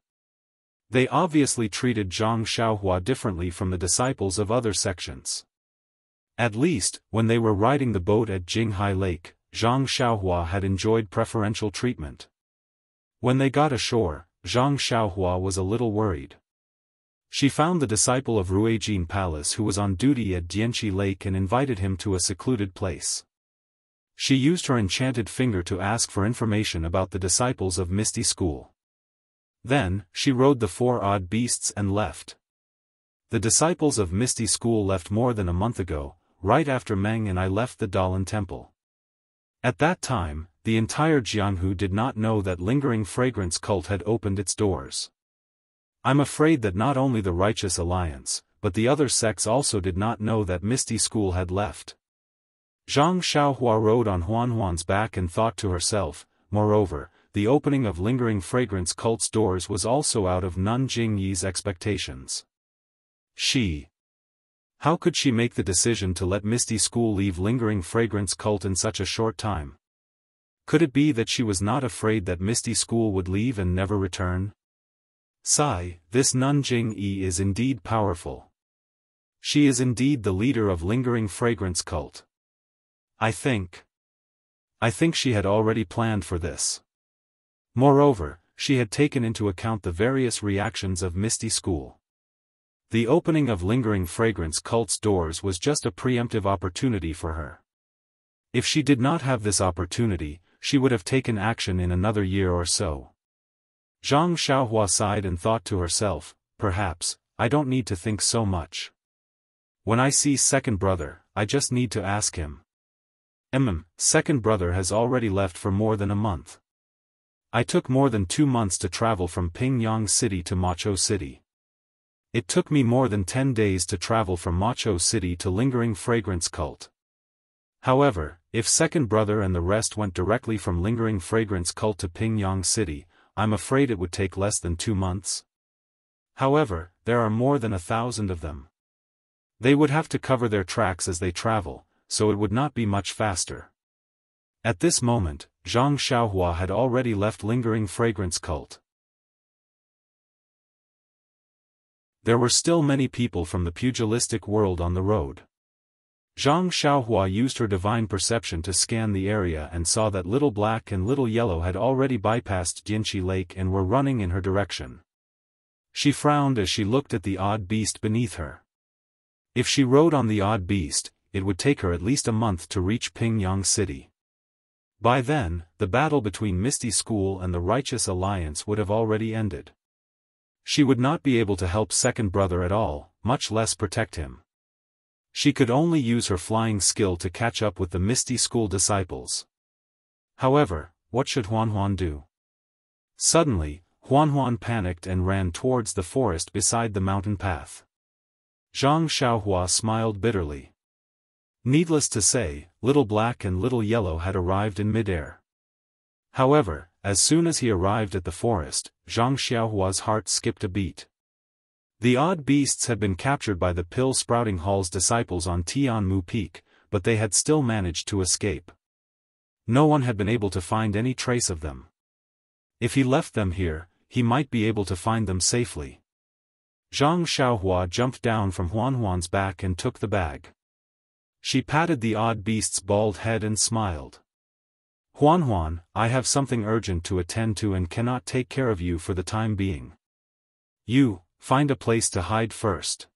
They obviously treated Zhang Xiaohua differently from the disciples of other sections. At least, when they were riding the boat at Jinghai Lake, Zhang Xiaohua had enjoyed preferential treatment. When they got ashore, Zhang Xiaohua was a little worried. She found the disciple of Ruijin Palace who was on duty at Dianqi Lake and invited him to a secluded place. She used her enchanted finger to ask for information about the disciples of Misty School. Then, she rode the four odd beasts and left. The disciples of Misty School left more than a month ago, right after Meng and I left the Dalan Temple. At that time, the entire Jianghu did not know that Lingering Fragrance Cult had opened its doors. I'm afraid that not only the Righteous Alliance, but the other sects also did not know that Misty School had left. Zhang Xiaohua rode on Huanhuan's back and thought to herself, moreover, the opening of Lingering Fragrance Cult's doors was also out of Nun Jingyi's expectations. How could she make the decision to let Misty School leave Lingering Fragrance Cult in such a short time? Could it be that she was not afraid that Misty School would leave and never return? This Nun Jing-yi is indeed powerful. She is indeed the leader of Lingering Fragrance Cult. I think she had already planned for this. Moreover, she had taken into account the various reactions of Misty School. The opening of Lingering Fragrance Cult's doors was just a preemptive opportunity for her. If she did not have this opportunity, she would have taken action in another year or so. Zhang Xiaohua sighed and thought to herself, perhaps, I don't need to think so much. When I see second brother, I just need to ask him. Second brother has already left for more than a month. I took more than 2 months to travel from Pingyang City to Macho City. It took me more than 10 days to travel from Macho City to Lingering Fragrance Cult. However, if second brother and the rest went directly from Lingering Fragrance Cult to Pingyang City, I'm afraid it would take less than 2 months. However, there are more than 1,000 of them. They would have to cover their tracks as they travel, so it would not be much faster. At this moment, Zhang Xiaohua had already left Lingering Fragrance Cult. There were still many people from the pugilistic world on the road. Zhang Xiaohua used her divine perception to scan the area and saw that Little Black and Little Yellow had already bypassed Dianqi Lake and were running in her direction. She frowned as she looked at the odd beast beneath her. If she rode on the odd beast, it would take her at least a month to reach Pingyang City. By then, the battle between Misty School and the Righteous Alliance would have already ended. She would not be able to help second brother at all, much less protect him. She could only use her flying skill to catch up with the Misty School disciples. However, what should Huanhuan do? Suddenly, Huanhuan panicked and ran towards the forest beside the mountain path. Zhang Xiaohua smiled bitterly. Needless to say, Little Black and Little Yellow had arrived in midair. However, as soon as he arrived at the forest, Zhang Xiaohua's heart skipped a beat. The odd beasts had been captured by the Pill-Sprouting Hall's disciples on Tianmu Peak, but they had still managed to escape. No one had been able to find any trace of them. If he left them here, he might be able to find them safely. Zhang Xiaohua jumped down from Huanhuan's back and took the bag. She patted the odd beast's bald head and smiled. Huanhuan, I have something urgent to attend to and cannot take care of you for the time being. You, find a place to hide first.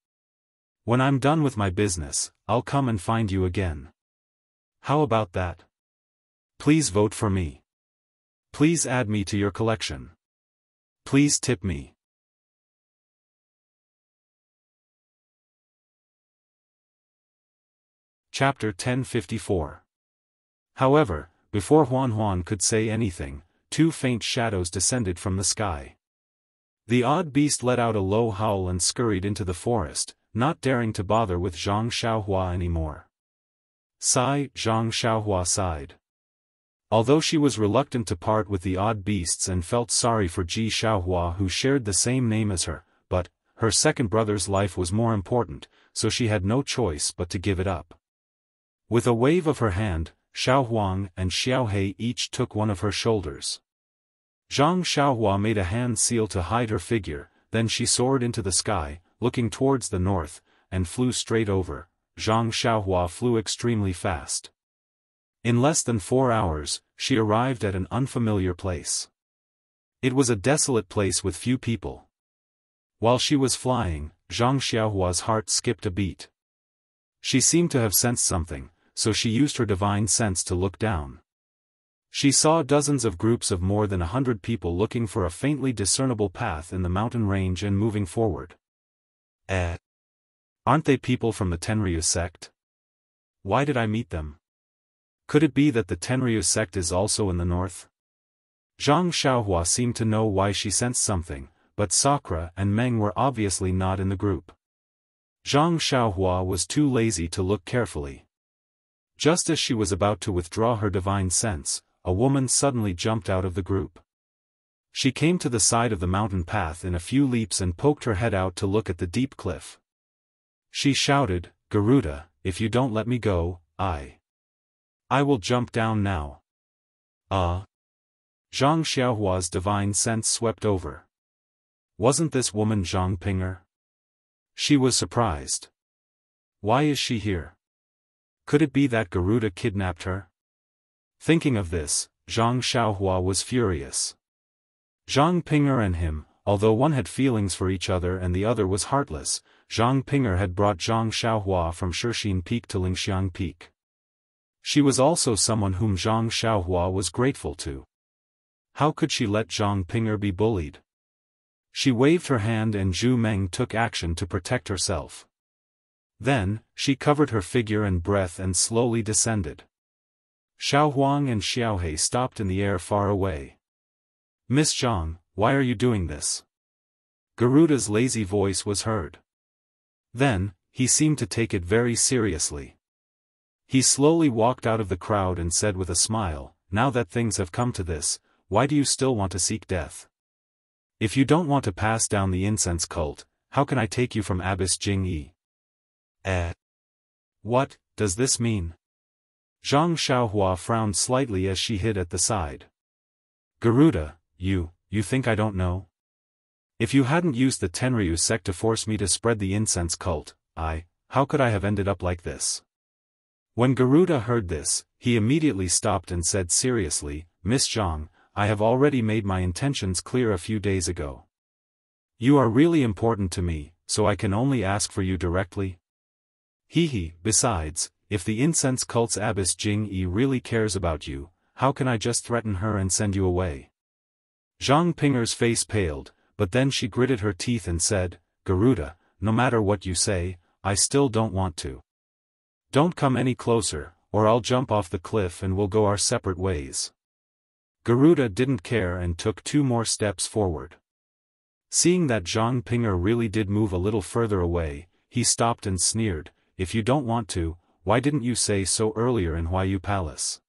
When I'm done with my business, I'll come and find you again. How about that? Please vote for me. Please add me to your collection. Please tip me. Chapter 1054. However, before Huanhuan could say anything, two faint shadows descended from the sky. The odd beast let out a low howl and scurried into the forest, not daring to bother with Zhang Xiaohua anymore. Sigh, Zhang Xiaohua sighed. Although she was reluctant to part with the odd beasts and felt sorry for Ji Xiaohua who shared the same name as her, but her second brother's life was more important, so she had no choice but to give it up. With a wave of her hand, Xiao Huang and Xiao He each took one of her shoulders. Zhang Xiaohua made a hand seal to hide her figure, then she soared into the sky, looking towards the north, and flew straight over. Zhang Xiaohua flew extremely fast. In less than 4 hours, she arrived at an unfamiliar place. It was a desolate place with few people. While she was flying, Zhang Xiaohua's heart skipped a beat. She seemed to have sensed something, so she used her divine sense to look down. She saw dozens of groups of more than 100 people looking for a faintly discernible path in the mountain range and moving forward. Aren't they people from the Tenryu sect? Why did I meet them? Could it be that the Tenryu sect is also in the north? Zhang Xiaohua seemed to know why she sensed something, but Sakura and Meng were obviously not in the group. Zhang Xiaohua was too lazy to look carefully. Just as she was about to withdraw her divine sense, a woman suddenly jumped out of the group. She came to the side of the mountain path in a few leaps and poked her head out to look at the deep cliff. She shouted, "Garuda, if you don't let me go, I will jump down now." Zhang Xiaohua's divine sense swept over. Wasn't this woman Zhang Ping'er? She was surprised. Why is she here? Could it be that Garuda kidnapped her? Thinking of this, Zhang Xiaohua was furious. Zhang Ping'er and him, although one had feelings for each other and the other was heartless, Zhang Ping'er had brought Zhang Xiaohua from Shixin Peak to Lingxiang Peak. She was also someone whom Zhang Xiaohua was grateful to. How could she let Zhang Ping'er be bullied? She waved her hand and Zhu Meng took action to protect herself. Then, she covered her figure and breath and slowly descended. Xiao Huang and Xiao He stopped in the air far away. "Miss Zhang, why are you doing this?" Garuda's lazy voice was heard. Then, he seemed to take it very seriously. He slowly walked out of the crowd and said with a smile, "Now that things have come to this, why do you still want to seek death? If you don't want to pass down the incense cult, how can I take you from Abyss Jing-yi?" What does this mean? Zhang Xiaohua frowned slightly as she hid at the side. "Garuda, you think I don't know? If you hadn't used the Tenryu sect to force me to spread the incense cult, how could I have ended up like this?" When Garuda heard this, he immediately stopped and said seriously, "Miss Zhang, I have already made my intentions clear a few days ago. You are really important to me, so I can only ask for you directly." Besides, if the incense cult's Abyss Jing-yi really cares about you, how can I just threaten her and send you away? Zhang Ping'er's face paled, but then she gritted her teeth and said, "Garuda, no matter what you say, I still don't want to. Don't come any closer, or I'll jump off the cliff and we'll go our separate ways." Garuda didn't care and took 2 more steps forward. Seeing that Zhang Ping'er really did move a little further away, he stopped and sneered, "If you don't want to, why didn't you say so earlier in Huayu Palace?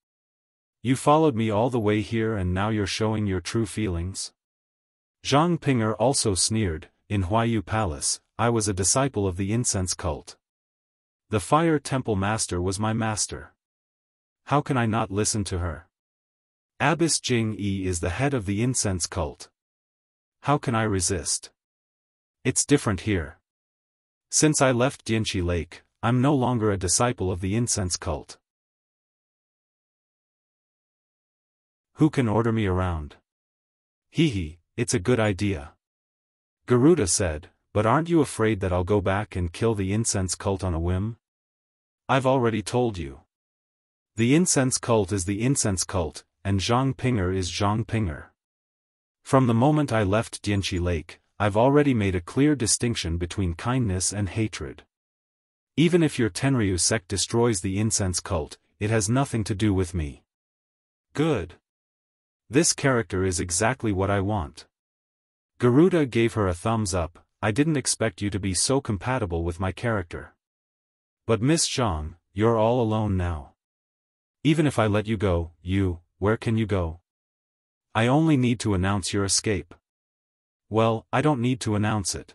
You followed me all the way here and now you're showing your true feelings? Zhang Ping'er also sneered, in Huayu Palace, I was a disciple of the incense cult. The fire temple master was my master. How can I not listen to her? Abbess Jing Yi is the head of the incense cult. How can I resist? It's different here. Since I left Dianqi Lake, I'm no longer a disciple of the incense cult. Who can order me around? Hee, it's a good idea. Garuda said, but aren't you afraid that I'll go back and kill the incense cult on a whim? I've already told you. The incense cult is the incense cult, and Zhang Ping'er is Zhang Ping'er. From the moment I left Dianqi Lake, I've already made a clear distinction between kindness and hatred. Even if your Tenryu sect destroys the incense cult, it has nothing to do with me. Good. This character is exactly what I want. Garuda gave her a thumbs up. I didn't expect you to be so compatible with my character. But Miss Zhang, you're all alone now. Even if I let you go, where can you go? I only need to announce your escape. Well, I don't need to announce it.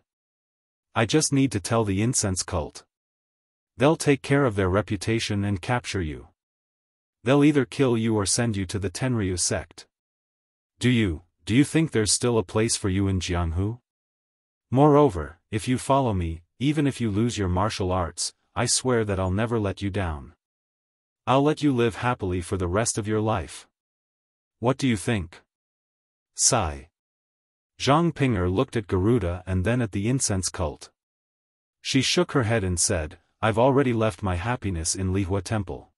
I just need to tell the incense cult. They'll take care of their reputation and capture you. They'll either kill you or send you to the Tenryu sect. Do you think there's still a place for you in Jianghu? Moreover, if you follow me, even if you lose your martial arts, I swear that I'll never let you down. I'll let you live happily for the rest of your life. What do you think? Sigh. Zhang Ping'er looked at Garuda and then at the incense cult. She shook her head and said, I've already left my happiness in Lihua Temple.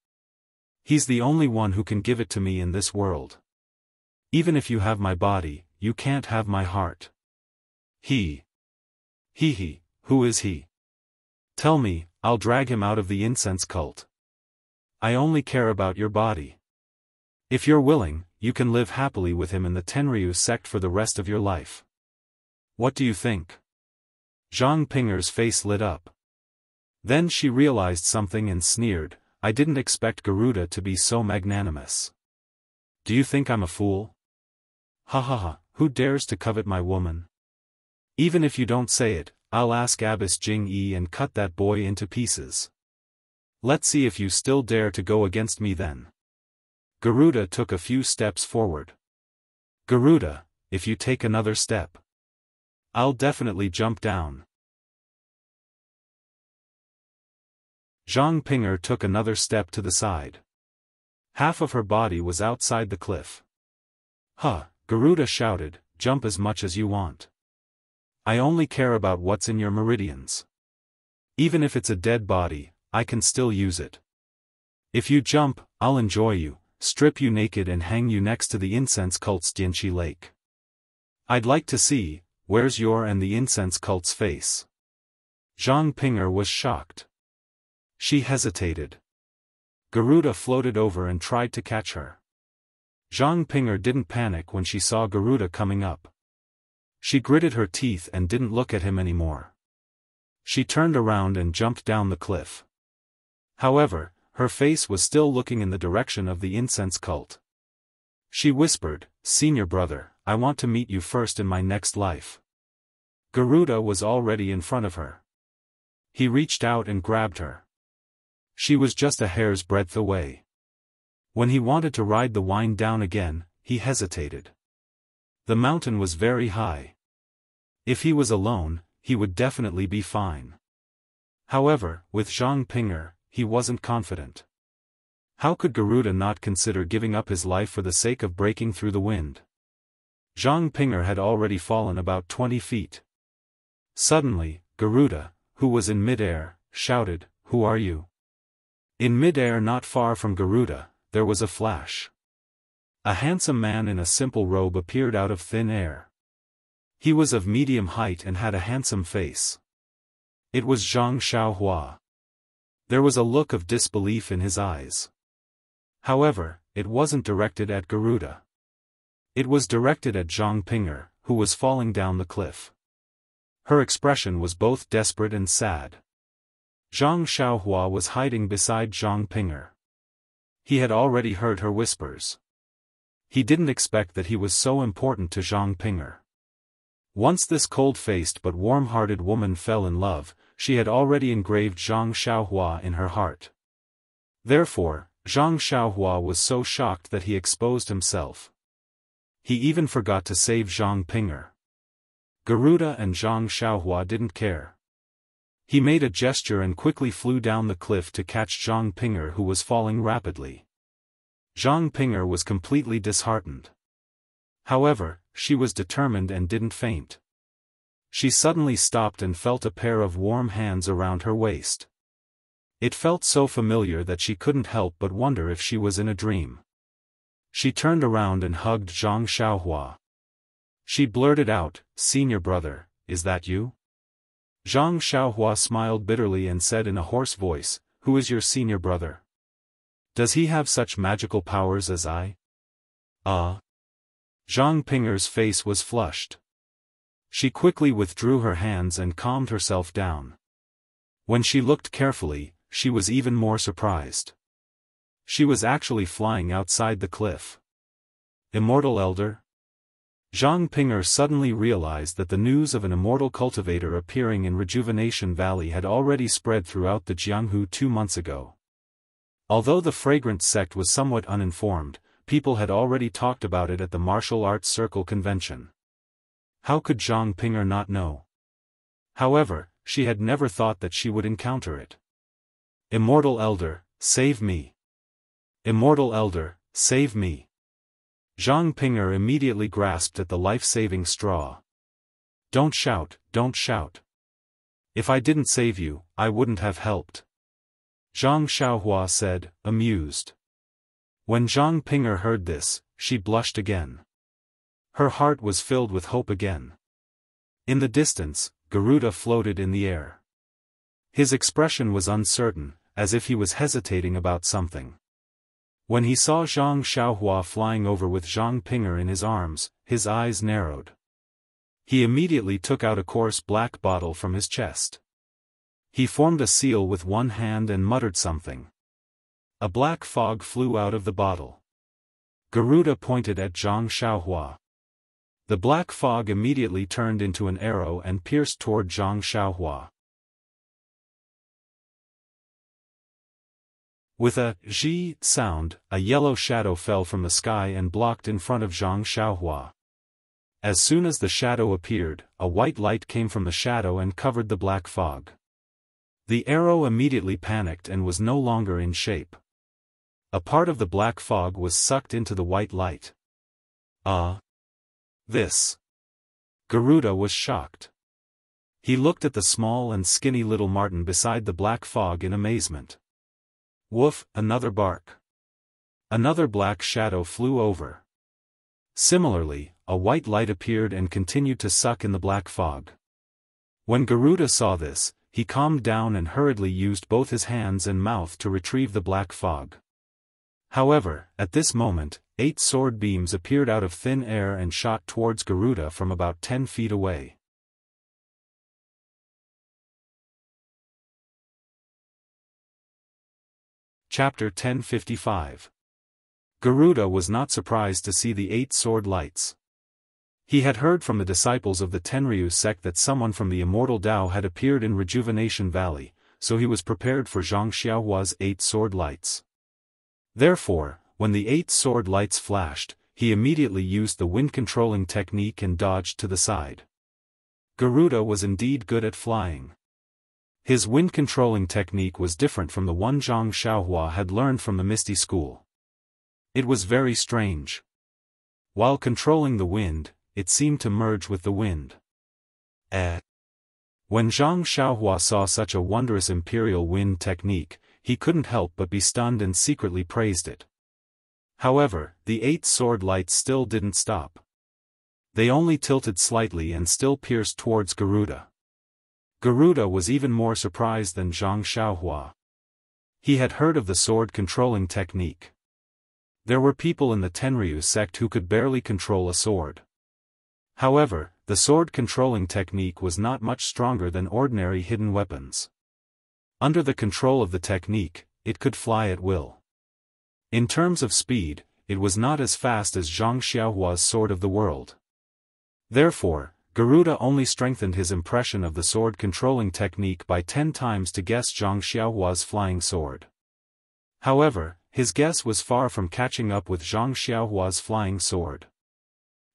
He's the only one who can give it to me in this world. Even if you have my body, you can't have my heart. He, who is he? Tell me, I'll drag him out of the incense cult. I only care about your body. If you're willing, you can live happily with him in the Tenryu sect for the rest of your life. What do you think? Zhang Ping'er's face lit up. Then she realized something and sneered, I didn't expect Garuda to be so magnanimous. Do you think I'm a fool? Ha, who dares to covet my woman? Even if you don't say it, I'll ask Abbess Jing Yi and cut that boy into pieces. Let's see if you still dare to go against me then. Garuda took a few steps forward. Garuda, if you take another step, I'll definitely jump down. Zhang Ping'er took another step to the side. Half of her body was outside the cliff. Garuda shouted, jump as much as you want. I only care about what's in your meridians. Even if it's a dead body, I can still use it. If you jump, I'll enjoy you, strip you naked and hang you next to the incense cult's Dianqi Lake. I'd like to see, where's your and the incense cult's face? Zhang Ping'er was shocked. She hesitated. Garuda floated over and tried to catch her. Zhang Ping'er didn't panic when she saw Garuda coming up. She gritted her teeth and didn't look at him anymore. She turned around and jumped down the cliff. However, her face was still looking in the direction of the incense cult. She whispered, Senior brother, I want to meet you first in my next life. Garuda was already in front of her. He reached out and grabbed her. She was just a hair's breadth away. When he wanted to ride the wind down again, he hesitated. The mountain was very high. If he was alone, he would definitely be fine. However, with Zhang Ping'er, he wasn't confident. How could Garuda not consider giving up his life for the sake of breaking through the wind? Zhang Ping'er had already fallen about 20 feet. Suddenly, Garuda, who was in mid-air, shouted, Who are you? In mid-air not far from Garuda, there was a flash. A handsome man in a simple robe appeared out of thin air. He was of medium height and had a handsome face. It was Zhang Xiaohua. There was a look of disbelief in his eyes. However, it wasn't directed at Garuda. It was directed at Zhang Ping'er, who was falling down the cliff. Her expression was both desperate and sad. Zhang Xiaohua was hiding beside Zhang Ping'er. He had already heard her whispers. He didn't expect that he was so important to Zhang Ping'er. Once this cold-faced but warm-hearted woman fell in love, she had already engraved Zhang Xiaohua in her heart. Therefore, Zhang Xiaohua was so shocked that he exposed himself. He even forgot to save Zhang Ping'er. Garuda and Zhang Xiaohua didn't care. He made a gesture and quickly flew down the cliff to catch Zhang Ping'er, who was falling rapidly. Zhang Ping'er was completely disheartened. However, she was determined and didn't faint. She suddenly stopped and felt a pair of warm hands around her waist. It felt so familiar that she couldn't help but wonder if she was in a dream. She turned around and hugged Zhang Xiaohua. She blurted out, "Senior brother, is that you?" Zhang Xiaohua smiled bitterly and said in a hoarse voice, "Who is your senior brother? Does he have such magical powers as I?" Zhang Ping'er's face was flushed. She quickly withdrew her hands and calmed herself down. When she looked carefully, she was even more surprised. She was actually flying outside the cliff. Immortal Elder? Zhang Ping'er suddenly realized that the news of an immortal cultivator appearing in Rejuvenation Valley had already spread throughout the Jianghu 2 months ago. Although the fragrant sect was somewhat uninformed, people had already talked about it at the Martial Arts Circle convention. How could Zhang Ping'er not know? However, she had never thought that she would encounter it. Immortal Elder, save me! Immortal Elder, save me! Zhang Ping'er immediately grasped at the life-saving straw. Don't shout, don't shout. If I didn't save you, I wouldn't have helped. Zhang Xiaohua said, amused. When Zhang Ping'er heard this, she blushed again. Her heart was filled with hope again. In the distance, Garuda floated in the air. His expression was uncertain, as if he was hesitating about something. When he saw Zhang Xiaohua flying over with Zhang Ping'er in his arms, his eyes narrowed. He immediately took out a coarse black bottle from his chest. He formed a seal with one hand and muttered something. A black fog flew out of the bottle. Garuda pointed at Zhang Xiaohua. The black fog immediately turned into an arrow and pierced toward Zhang Xiaohua. With a zhi sound, a yellow shadow fell from the sky and blocked in front of Zhang Xiaohua. As soon as the shadow appeared, a white light came from the shadow and covered the black fog. The arrow immediately panicked and was no longer in shape. A part of the black fog was sucked into the white light. This. Garuda was shocked. He looked at the small and skinny little marten beside the black fog in amazement. Woof, another bark. Another black shadow flew over. Similarly, a white light appeared and continued to suck in the black fog. When Garuda saw this, he calmed down and hurriedly used both his hands and mouth to retrieve the black fog. However, at this moment, 8 sword beams appeared out of thin air and shot towards Garuda from about 10 feet away. Chapter 1055. Garuda was not surprised to see the 8 sword lights. He had heard from the disciples of the Tenryu sect that someone from the immortal Tao had appeared in Rejuvenation Valley, so he was prepared for Zhang Xiaohua's 8 sword lights. Therefore, when the 8 sword lights flashed, he immediately used the wind-controlling technique and dodged to the side. Garuda was indeed good at flying. His wind-controlling technique was different from the one Zhang Xiaohua had learned from the Misty School. It was very strange. While controlling the wind, it seemed to merge with the wind. When Zhang Xiaohua saw such a wondrous imperial wind technique, he couldn't help but be stunned and secretly praised it. However, the 8 sword lights still didn't stop. They only tilted slightly and still pierced towards Garuda. Garuda was even more surprised than Zhang Xiaohua. He had heard of the sword-controlling technique. There were people in the Tenryu sect who could barely control a sword. However, the sword-controlling technique was not much stronger than ordinary hidden weapons. Under the control of the technique, it could fly at will. In terms of speed, it was not as fast as Zhang Xiaohua's Sword of the World. Therefore, Garuda only strengthened his impression of the sword controlling technique by 10 times to guess Zhang Xiaohua's flying sword. However, his guess was far from catching up with Zhang Xiaohua's flying sword.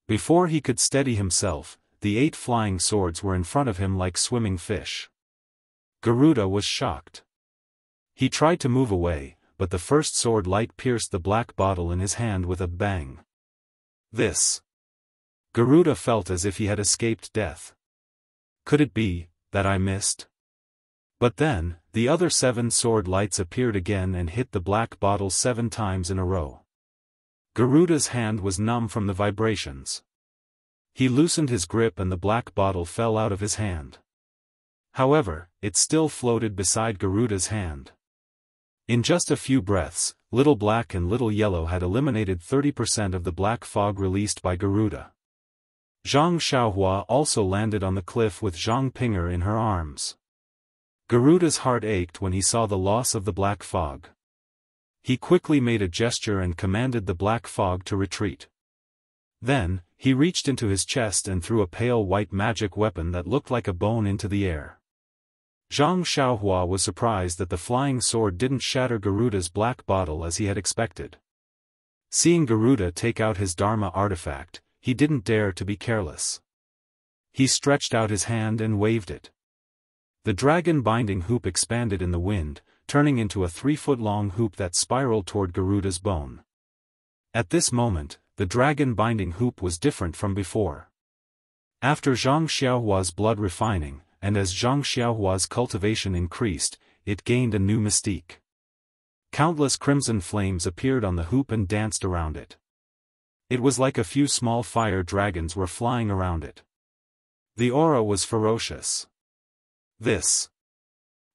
Before he could steady himself, the 8 flying swords were in front of him like swimming fish. Garuda was shocked. He tried to move away, but the first sword light pierced the black bottle in his hand with a bang. Garuda felt as if he had escaped death. Could it be that I missed? But then, the other 7 sword lights appeared again and hit the black bottle 7 times in a row. Garuda's hand was numb from the vibrations. He loosened his grip and the black bottle fell out of his hand. However, it still floated beside Garuda's hand. In just a few breaths, Little Black and Little Yellow had eliminated 30% of the black fog released by Garuda. Zhang Xiaohua also landed on the cliff with Zhang Ping'er in her arms. Garuda's heart ached when he saw the loss of the black fog. He quickly made a gesture and commanded the black fog to retreat. Then, he reached into his chest and threw a pale white magic weapon that looked like a bone into the air. Zhang Xiaohua was surprised that the flying sword didn't shatter Garuda's black bottle as he had expected. Seeing Garuda take out his Dharma artifact, he didn't dare to be careless. He stretched out his hand and waved it. The dragon binding hoop expanded in the wind, turning into a 3-foot-long hoop that spiraled toward Garuda's bone. At this moment, the dragon binding hoop was different from before. After Zhang Xiaohua's blood refining, and as Zhang Xiaohua's cultivation increased, it gained a new mystique. Countless crimson flames appeared on the hoop and danced around it. It was like a few small fire dragons were flying around it. The aura was ferocious.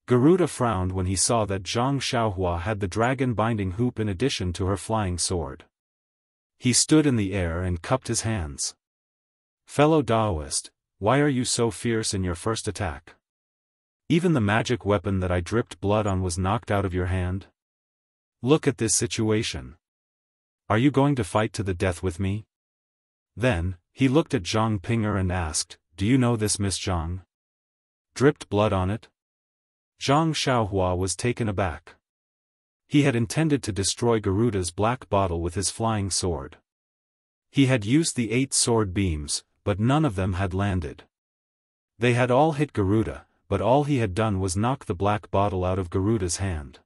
Garuda frowned when he saw that Zhang Xiaohua had the dragon binding hoop in addition to her flying sword. He stood in the air and cupped his hands. Fellow Taoist, why are you so fierce in your first attack? Even the magic weapon that I dripped blood on was knocked out of your hand? Look at this situation. Are you going to fight to the death with me? Then, he looked at Zhang Ping'er and asked, do you know this Miss Zhang? Dripped blood on it? Zhang Xiaohua was taken aback. He had intended to destroy Garuda's black bottle with his flying sword. He had used the 8 sword beams, but none of them had landed. They had all hit Garuda, but all he had done was knock the black bottle out of Garuda's hand.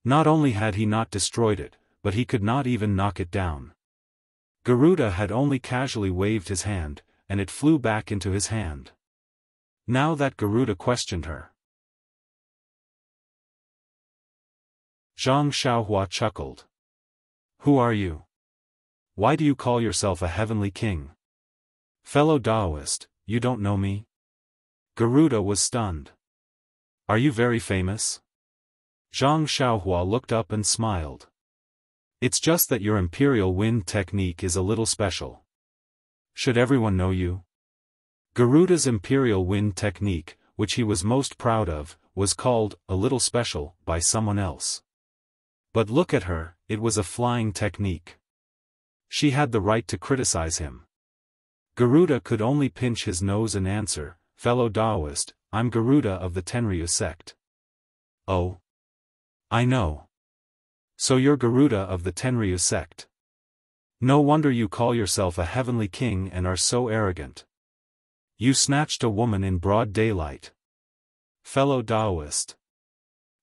Not only had he not destroyed it, but he could not even knock it down. Garuda had only casually waved his hand, and it flew back into his hand. Now that Garuda questioned her. Zhang Xiaohua chuckled. Who are you? Why do you call yourself a heavenly king? Fellow Taoist, you don't know me? Garuda was stunned. Are you very famous? Zhang Xiaohua looked up and smiled. It's just that your imperial wind technique is a little special. Should everyone know you? Garuda's imperial wind technique, which he was most proud of, was called a little special by someone else. But look at her, it was a flying technique. She had the right to criticize him. Garuda could only pinch his nose and answer, fellow Taoist, I'm Garuda of the Tenryu sect. Oh. I know. So you're Garuda of the Tenryu sect. No wonder you call yourself a heavenly king and are so arrogant. You snatched a woman in broad daylight. Fellow Taoist.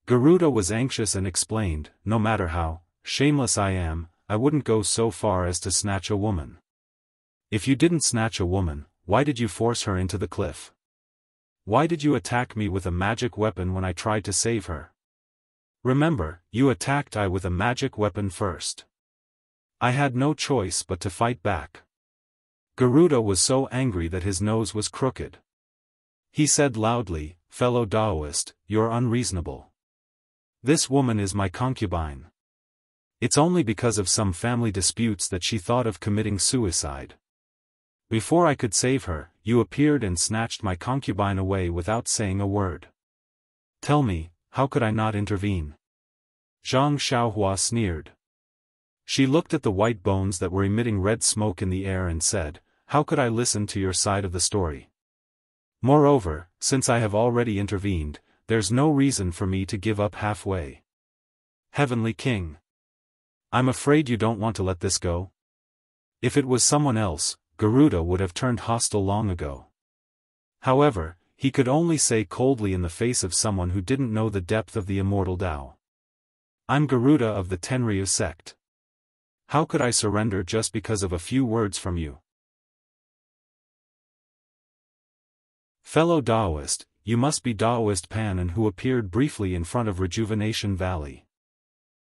Garuda was anxious and explained, no matter how shameless I am, I wouldn't go so far as to snatch a woman. If you didn't snatch a woman, why did you force her into the cliff? Why did you attack me with a magic weapon when I tried to save her? Remember, you attacked I with a magic weapon first. I had no choice but to fight back. Garuda was so angry that his nose was crooked. He said loudly, fellow Taoist, you're unreasonable. This woman is my concubine. It's only because of some family disputes that she thought of committing suicide. Before I could save her, you appeared and snatched my concubine away without saying a word. Tell me, how could I not intervene? Zhang Xiaohua sneered. She looked at the white bones that were emitting red smoke in the air and said, "How could I listen to your side of the story? Moreover, since I have already intervened, there's no reason for me to give up halfway. Heavenly King. I'm afraid you don't want to let this go?" If it was someone else, Garuda would have turned hostile long ago. However, he could only say coldly in the face of someone who didn't know the depth of the immortal Tao. "I'm Garuda of the Tenryu sect. How could I surrender just because of a few words from you?" Fellow Taoist, you must be Taoist Pan who appeared briefly in front of Rejuvenation Valley.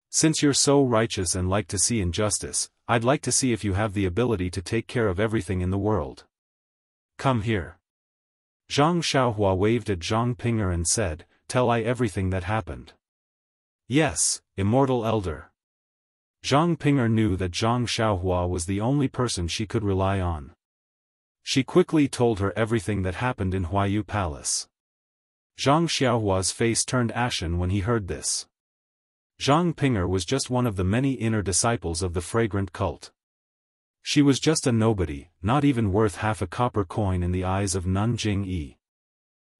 Since you're so righteous and like to see injustice, I'd like to see if you have the ability to take care of everything in the world. Come here. Zhang Xiaohua waved at Zhang Ping'er and said, "Tell I everything that happened." "Yes, Immortal Elder." Zhang Ping'er knew that Zhang Xiaohua was the only person she could rely on. She quickly told her everything that happened in Huayu Palace. Zhang Xiaohua's face turned ashen when he heard this. Zhang Ping'er was just one of the many inner disciples of the fragrant cult. She was just a nobody, not even worth half a copper coin in the eyes of Nun Jing Yi.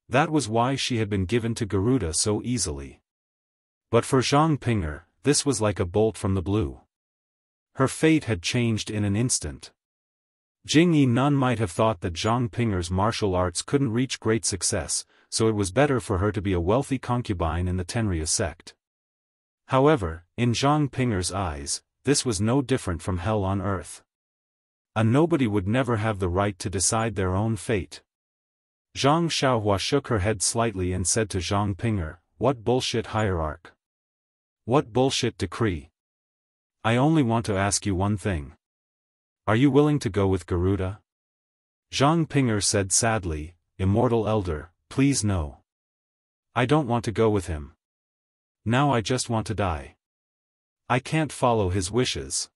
That was why she had been given to Garuda so easily. But for Zhang Ping'er, this was like a bolt from the blue. Her fate had changed in an instant. Jing Yi Nun might have thought that Zhang Ping'er's martial arts couldn't reach great success, so it was better for her to be a wealthy concubine in the Tenryu sect. However, in Zhang Ping'er's eyes, this was no different from hell on earth. A nobody would never have the right to decide their own fate. Zhang Xiaohua shook her head slightly and said to Zhang Ping'er, "What bullshit hierarch? What bullshit decree? I only want to ask you one thing. Are you willing to go with Garuda?" Zhang Ping'er said sadly, "Immortal Elder, please no. I don't want to go with him. Now I just want to die. I can't follow his wishes."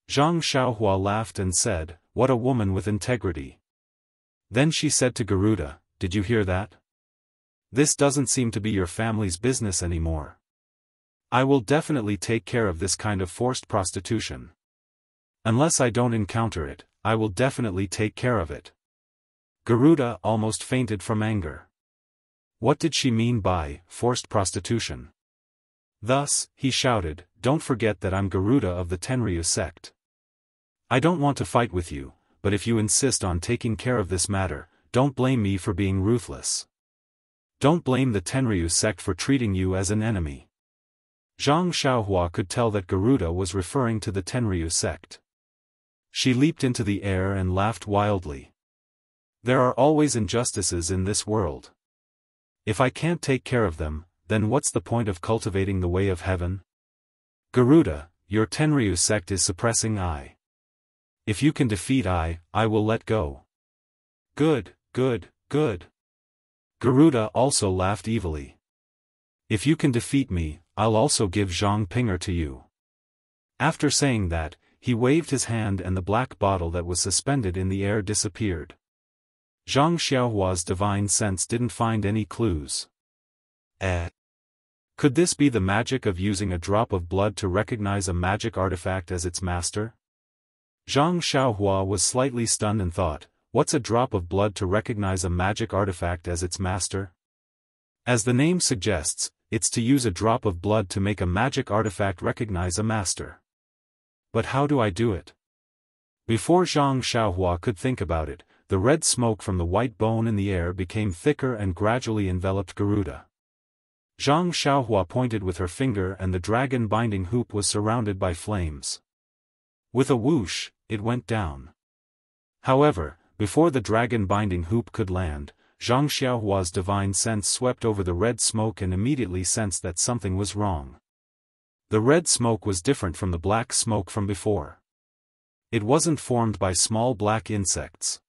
Zhang Xiaohua laughed and said, "What a woman with integrity." Then she said to Garuda, "Did you hear that? This doesn't seem to be your family's business anymore. I will definitely take care of this kind of forced prostitution. Unless I don't encounter it, I will definitely take care of it." Garuda almost fainted from anger. What did she mean by forced prostitution? Thus, he shouted, "Don't forget that I'm Garuda of the Tenryu sect. I don't want to fight with you, but if you insist on taking care of this matter, don't blame me for being ruthless. Don't blame the Tenryu sect for treating you as an enemy." Zhang Xiaohua could tell that Garuda was referring to the Tenryu sect. She leaped into the air and laughed wildly. There are always injustices in this world. If I can't take care of them, then what's the point of cultivating the way of heaven? Garuda, your Tenryu sect is suppressing I. If you can defeat I will let go. Good, good, good. Garuda also laughed evilly. If you can defeat me, I'll also give Zhang Ping'er to you. After saying that, he waved his hand and the black bottle that was suspended in the air disappeared. Zhang Xiaohua's divine sense didn't find any clues. Could this be the magic of using a drop of blood to recognize a magic artifact as its master? Zhang Xiaohua was slightly stunned and thought, what's a drop of blood to recognize a magic artifact as its master? As the name suggests, it's to use a drop of blood to make a magic artifact recognize a master. But how do I do it? Before Zhang Xiaohua could think about it, the red smoke from the white bone in the air became thicker and gradually enveloped Garuda. Zhang Xiaohua pointed with her finger and the dragon binding hoop was surrounded by flames. With a whoosh, it went down. However, before the dragon binding hoop could land, Zhang Xiaohua's divine sense swept over the red smoke and immediately sensed that something was wrong. The red smoke was different from the black smoke from before. It wasn't formed by small black insects.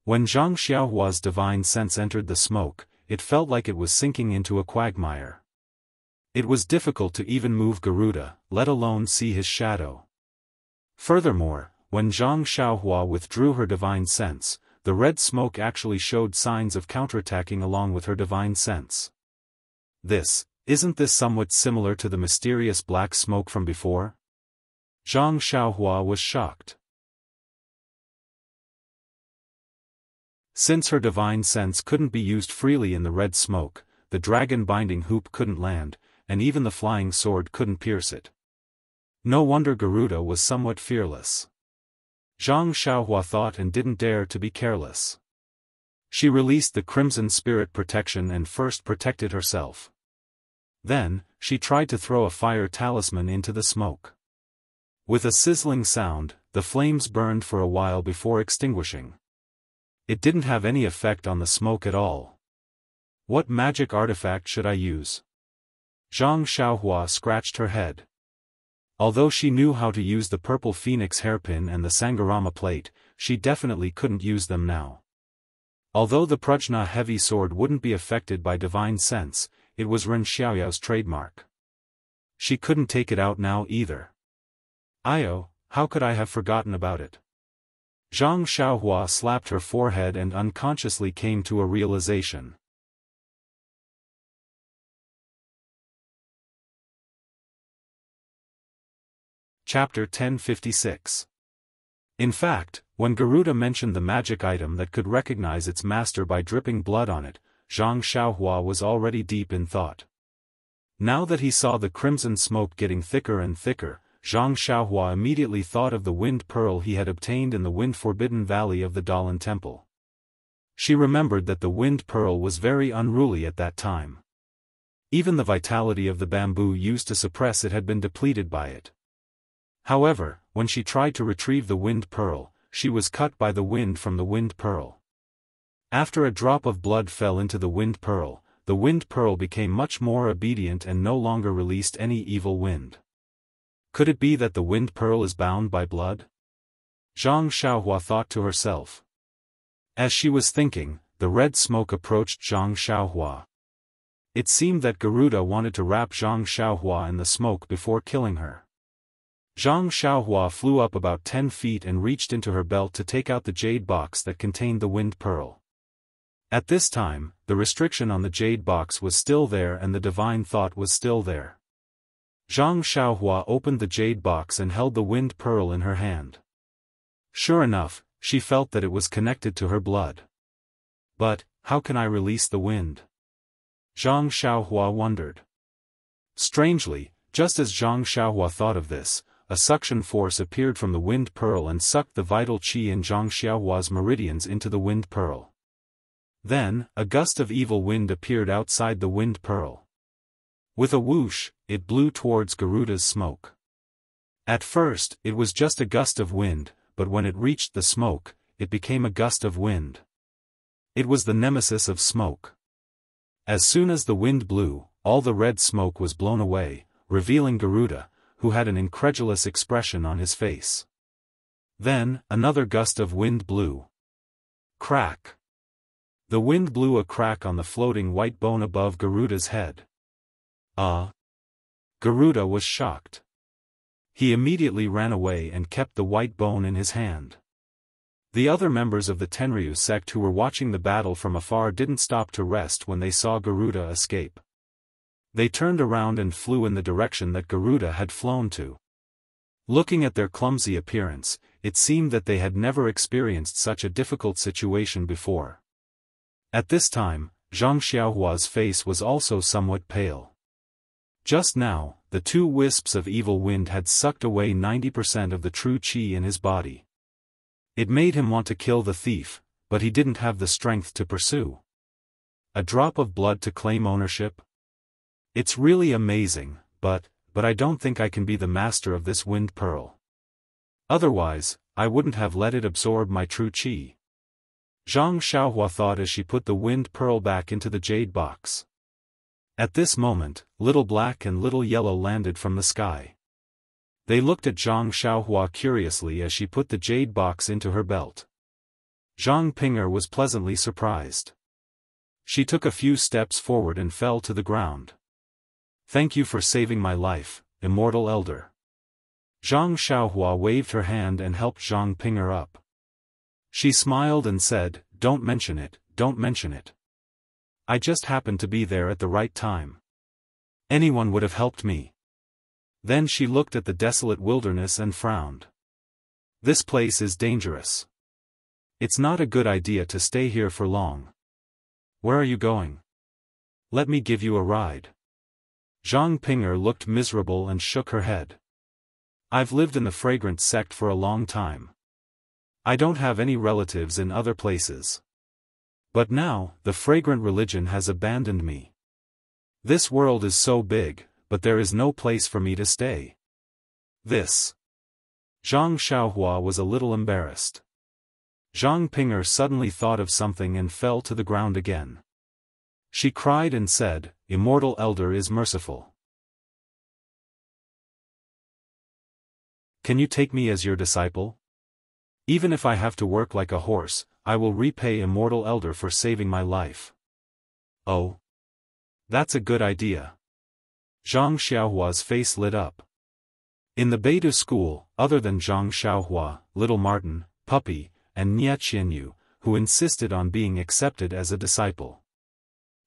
When Zhang Xiaohua's divine sense entered the smoke, it felt like it was sinking into a quagmire. It was difficult to even move Garuda, let alone see his shadow. Furthermore, when Zhang Xiaohua withdrew her divine sense, the red smoke actually showed signs of counterattacking along with her divine sense. Isn't this somewhat similar to the mysterious black smoke from before? Zhang Xiaohua was shocked. Since her divine sense couldn't be used freely in the red smoke, the dragon-binding hoop couldn't land, and even the flying sword couldn't pierce it. No wonder Garuda was somewhat fearless. Zhang Xiaohua thought and didn't dare to be careless. She released the Crimson Spirit protection and first protected herself. Then, she tried to throw a fire talisman into the smoke. With a sizzling sound, the flames burned for a while before extinguishing. It didn't have any effect on the smoke at all. What magic artifact should I use? Zhang Xiaohua scratched her head. Although she knew how to use the purple phoenix hairpin and the Sangarama plate, she definitely couldn't use them now. Although the Prajna heavy sword wouldn't be affected by divine sense, it was Ren Xiaoyao's trademark. She couldn't take it out now either. Io, how could I have forgotten about it? Zhang Xiaohua slapped her forehead and unconsciously came to a realization. Chapter 1056. In fact, when Garuda mentioned the magic item that could recognize its master by dripping blood on it, Zhang Xiaohua was already deep in thought. Now that he saw the crimson smoke getting thicker and thicker, Zhang Xiaohua immediately thought of the wind pearl he had obtained in the wind-forbidden valley of the Dalan Temple. She remembered that the wind pearl was very unruly at that time. Even the vitality of the bamboo used to suppress it had been depleted by it. However, when she tried to retrieve the wind pearl, she was cut by the wind from the wind pearl. After a drop of blood fell into the wind pearl became much more obedient and no longer released any evil wind. Could it be that the wind pearl is bound by blood? Zhang Xiaohua thought to herself. As she was thinking, the red smoke approached Zhang Xiaohua. It seemed that Garuda wanted to wrap Zhang Xiaohua in the smoke before killing her. Zhang Xiaohua flew up about 10 feet and reached into her belt to take out the jade box that contained the wind pearl. At this time, the restriction on the jade box was still there and the divine thought was still there. Zhang Xiaohua opened the jade box and held the wind pearl in her hand. Sure enough, she felt that it was connected to her blood. But, how can I release the wind? Zhang Xiaohua wondered. Strangely, just as Zhang Xiaohua thought of this, a suction force appeared from the wind pearl and sucked the vital qi in Zhang Xiaohua's meridians into the wind pearl. Then, a gust of evil wind appeared outside the wind pearl. With a whoosh, it blew towards Garuda's smoke. At first, it was just a gust of wind, but when it reached the smoke, it became a gust of wind. It was the nemesis of smoke. As soon as the wind blew, all the red smoke was blown away, revealing Garuda, who had an incredulous expression on his face. Then, another gust of wind blew. Crack! The wind blew a crack on the floating white bone above Garuda's head. Garuda was shocked. He immediately ran away and kept the white bone in his hand. The other members of the Tenryu sect who were watching the battle from afar didn't stop to rest when they saw Garuda escape. They turned around and flew in the direction that Garuda had flown to. Looking at their clumsy appearance, it seemed that they had never experienced such a difficult situation before. At this time, Zhang Xiaohua's face was also somewhat pale. Just now, the two wisps of evil wind had sucked away 90% of the true qi in his body. It made him want to kill the thief, but he didn't have the strength to pursue. A drop of blood to claim ownership? It's really amazing, but I don't think I can be the master of this wind pearl. Otherwise, I wouldn't have let it absorb my true qi. Zhang Xiaohua thought as she put the wind pearl back into the jade box. At this moment, Little Black and Little Yellow landed from the sky. They looked at Zhang Xiaohua curiously as she put the jade box into her belt. Zhang Pinger was pleasantly surprised. She took a few steps forward and fell to the ground. Thank you for saving my life, immortal elder. Zhang Xiaohua waved her hand and helped Zhang Pinger up. She smiled and said, "Don't mention it, don't mention it. I just happened to be there at the right time. Anyone would have helped me." Then she looked at the desolate wilderness and frowned. This place is dangerous. It's not a good idea to stay here for long. Where are you going? Let me give you a ride. Zhang Ping'er looked miserable and shook her head. I've lived in the fragrance sect for a long time. I don't have any relatives in other places. But now, the fragrant religion has abandoned me. This world is so big, but there is no place for me to stay. This. Zhang Xiaohua was a little embarrassed. Zhang Ping'er suddenly thought of something and fell to the ground again. She cried and said, "Immortal Elder is merciful. Can you take me as your disciple? Even if I have to work like a horse, I will repay Immortal Elder for saving my life." Oh. That's a good idea. Zhang Xiaohua's face lit up. In the Beidou school, other than Zhang Xiaohua, Little Martin, Puppy, and Nie Qianyu, who insisted on being accepted as a disciple.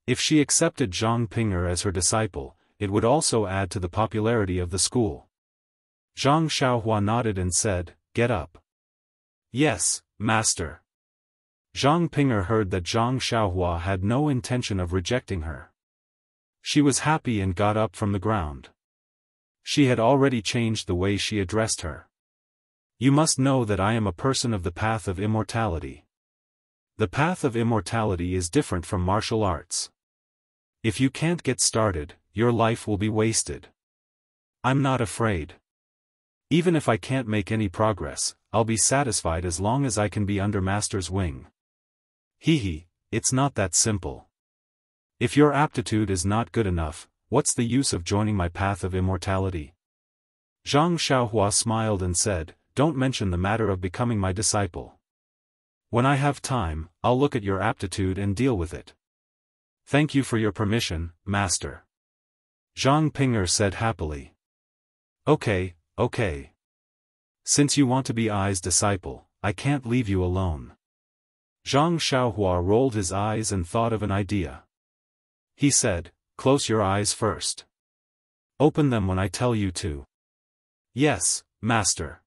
If she accepted Zhang Ping'er as her disciple, it would also add to the popularity of the school. Zhang Xiaohua nodded and said, "Get up." "Yes, master." Zhang Ping'er heard that Zhang Xiaohua had no intention of rejecting her. She was happy and got up from the ground. She had already changed the way she addressed her. "You must know that I am a person of the path of immortality. The path of immortality is different from martial arts. If you can't get started, your life will be wasted. I'm not afraid. Even if I can't make any progress, I'll be satisfied as long as I can be under Master's wing." Hee, it's not that simple. If your aptitude is not good enough, what's the use of joining my path of immortality? Zhang Xiaohua smiled and said, "Don't mention the matter of becoming my disciple. When I have time, I'll look at your aptitude and deal with it." "Thank you for your permission, master." Zhang Ping'er said happily. Okay. Since you want to be I's disciple, I can't leave you alone." Zhang Xiaohua rolled his eyes and thought of an idea. He said, "Close your eyes first. Open them when I tell you to." "Yes, master."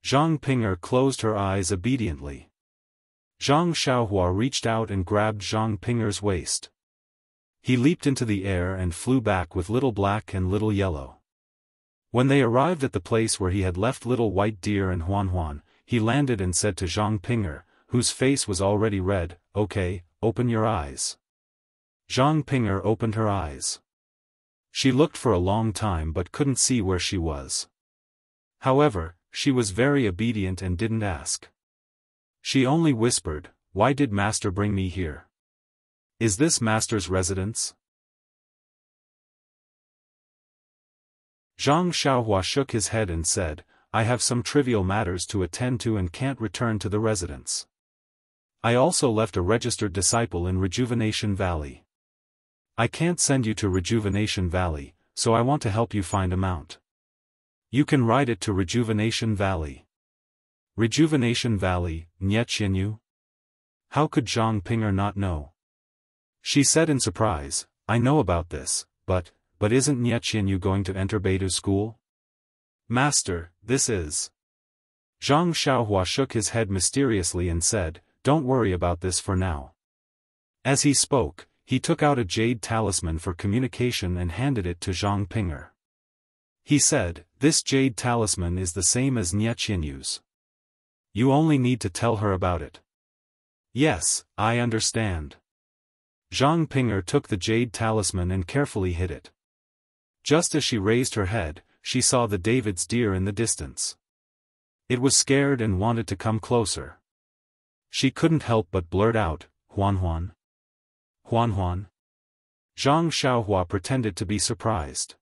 Zhang Ping'er closed her eyes obediently. Zhang Xiaohua reached out and grabbed Zhang Ping'er's waist. He leaped into the air and flew back with Little Black and Little Yellow. When they arrived at the place where he had left Little White Deer and Huan, he landed and said to Zhang Ping'er, whose face was already red, "Okay, open your eyes." Zhang Ping'er opened her eyes. She looked for a long time but couldn't see where she was. However, she was very obedient and didn't ask. She only whispered, "Why did Master bring me here? Is this Master's residence?" Zhang Xiaohua shook his head and said, "I have some trivial matters to attend to and can't return to the residence. I also left a registered disciple in Rejuvenation Valley. I can't send you to Rejuvenation Valley, so I want to help you find a mount. You can ride it to Rejuvenation Valley." Rejuvenation Valley, Nie Qianyu? How could Zhang Ping'er not know? She said in surprise, "I know about this, but isn't Nie Qianyu going to enter Beidou school?" "Master, this is..." Zhang Xiaohua shook his head mysteriously and said, "Don't worry about this for now." As he spoke, he took out a jade talisman for communication and handed it to Zhang Ping'er. He said, "This jade talisman is the same as Nie Qianyu's. You only need to tell her about it." "Yes, I understand." Zhang Ping'er took the jade talisman and carefully hid it. Just as she raised her head, she saw the David's deer in the distance. It was scared and wanted to come closer. She couldn't help but blurt out, "Huan." "Huan." Zhang Xiaohua pretended to be surprised.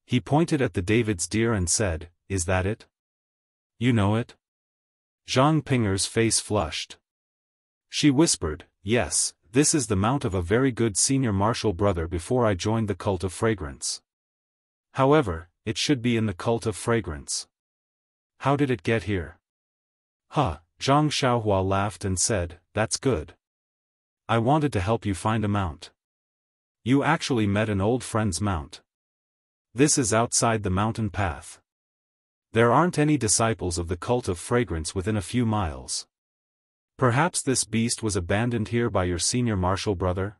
He pointed at the David's deer and said, "Is that it? You know it?" Zhang Ping'er's face flushed. She whispered, "Yes, this is the mount of a very good senior martial brother before I joined the cult of fragrance. However, it should be in the cult of fragrance. How did it get here?" "Huh," Zhang Xiaohua laughed and said, "That's good. I wanted to help you find a mount. You actually met an old friend's mount. This is outside the mountain path. There aren't any disciples of the cult of fragrance within a few miles. Perhaps this beast was abandoned here by your senior marshal brother?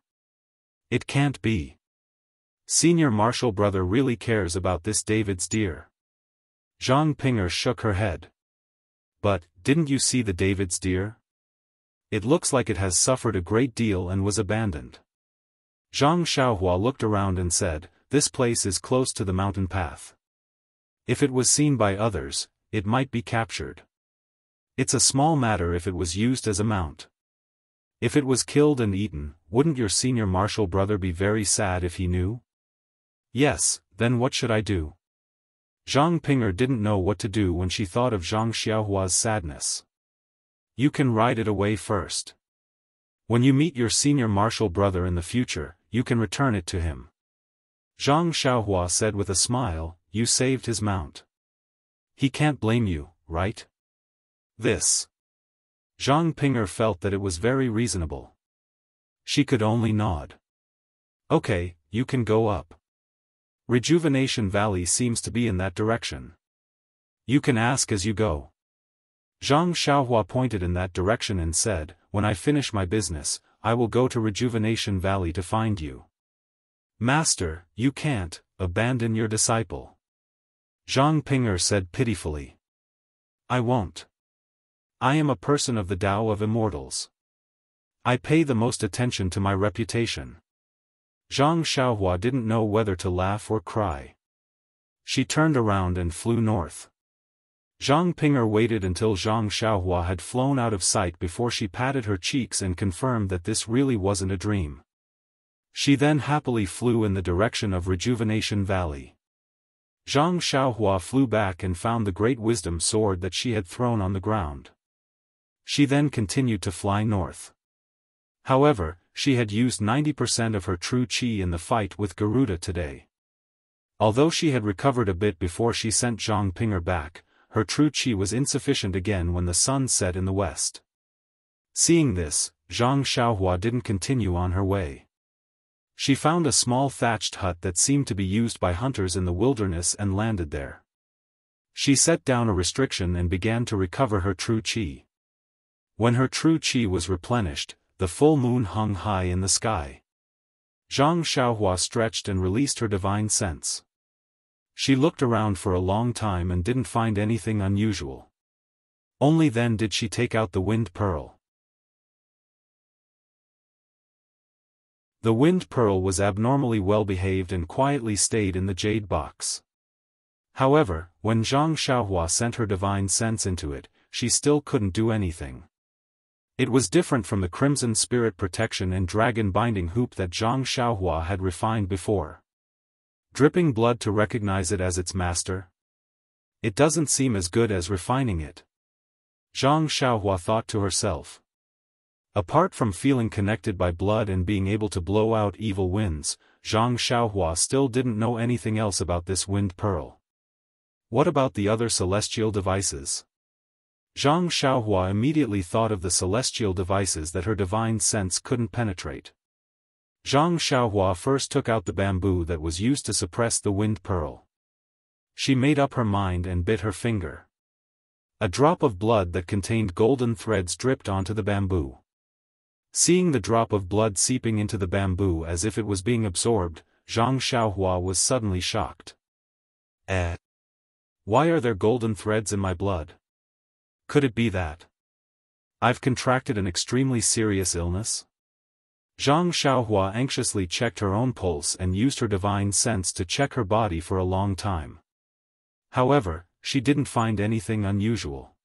It can't be. Senior marshal brother really cares about this David's deer. Zhang Ping'er shook her head. But, didn't you see the David's deer? It looks like it has suffered a great deal and was abandoned. Zhang Xiaohua looked around and said, this place is close to the mountain path. If it was seen by others, it might be captured. It's a small matter if it was used as a mount. If it was killed and eaten, wouldn't your senior marshal brother be very sad if he knew? Yes, then what should I do? Zhang Ping'er didn't know what to do when she thought of Zhang Xiaohua's sadness. You can ride it away first. When you meet your senior marshal brother in the future, you can return it to him. Zhang Xiaohua said with a smile, you saved his mount. He can't blame you, right? This. Zhang Ping'er felt that it was very reasonable. She could only nod. Okay, you can go up. Rejuvenation Valley seems to be in that direction. You can ask as you go. Zhang Xiaohua pointed in that direction and said, when I finish my business, I will go to Rejuvenation Valley to find you. Master, you can't abandon your disciple. Zhang Ping'er said pitifully. I won't. I am a person of the Tao of Immortals. I pay the most attention to my reputation. Zhang Xiaohua didn't know whether to laugh or cry. She turned around and flew north. Zhang Ping'er waited until Zhang Xiaohua had flown out of sight before she patted her cheeks and confirmed that this really wasn't a dream. She then happily flew in the direction of Rejuvenation Valley. Zhang Xiaohua flew back and found the great wisdom sword that she had thrown on the ground. She then continued to fly north. However, she had used 90% of her true qi in the fight with Garuda today. Although she had recovered a bit before she sent Zhang Ping'er back, her true qi was insufficient again when the sun set in the west. Seeing this, Zhang Xiaohua didn't continue on her way. She found a small thatched hut that seemed to be used by hunters in the wilderness and landed there. She set down a restriction and began to recover her true qi. When her true qi was replenished, the full moon hung high in the sky. Zhang Xiaohua stretched and released her divine sense. She looked around for a long time and didn't find anything unusual. Only then did she take out the wind pearl. The wind pearl was abnormally well behaved and quietly stayed in the jade box. However, when Zhang Xiaohua sent her divine sense into it, she still couldn't do anything. It was different from the crimson spirit protection and dragon binding hoop that Zhang Xiaohua had refined before. Dripping blood to recognize it as its master? It doesn't seem as good as refining it. Zhang Xiaohua thought to herself. Apart from feeling connected by blood and being able to blow out evil winds, Zhang Xiaohua still didn't know anything else about this wind pearl. What about the other celestial devices? Zhang Xiaohua immediately thought of the celestial devices that her divine sense couldn't penetrate. Zhang Xiaohua first took out the bamboo that was used to suppress the wind pearl. She made up her mind and bit her finger. A drop of blood that contained golden threads dripped onto the bamboo. Seeing the drop of blood seeping into the bamboo as if it was being absorbed, Zhang Xiaohua was suddenly shocked. Why are there golden threads in my blood? Could it be that I've contracted an extremely serious illness? Zhang Xiaohua anxiously checked her own pulse and used her divine sense to check her body for a long time. However, she didn't find anything unusual.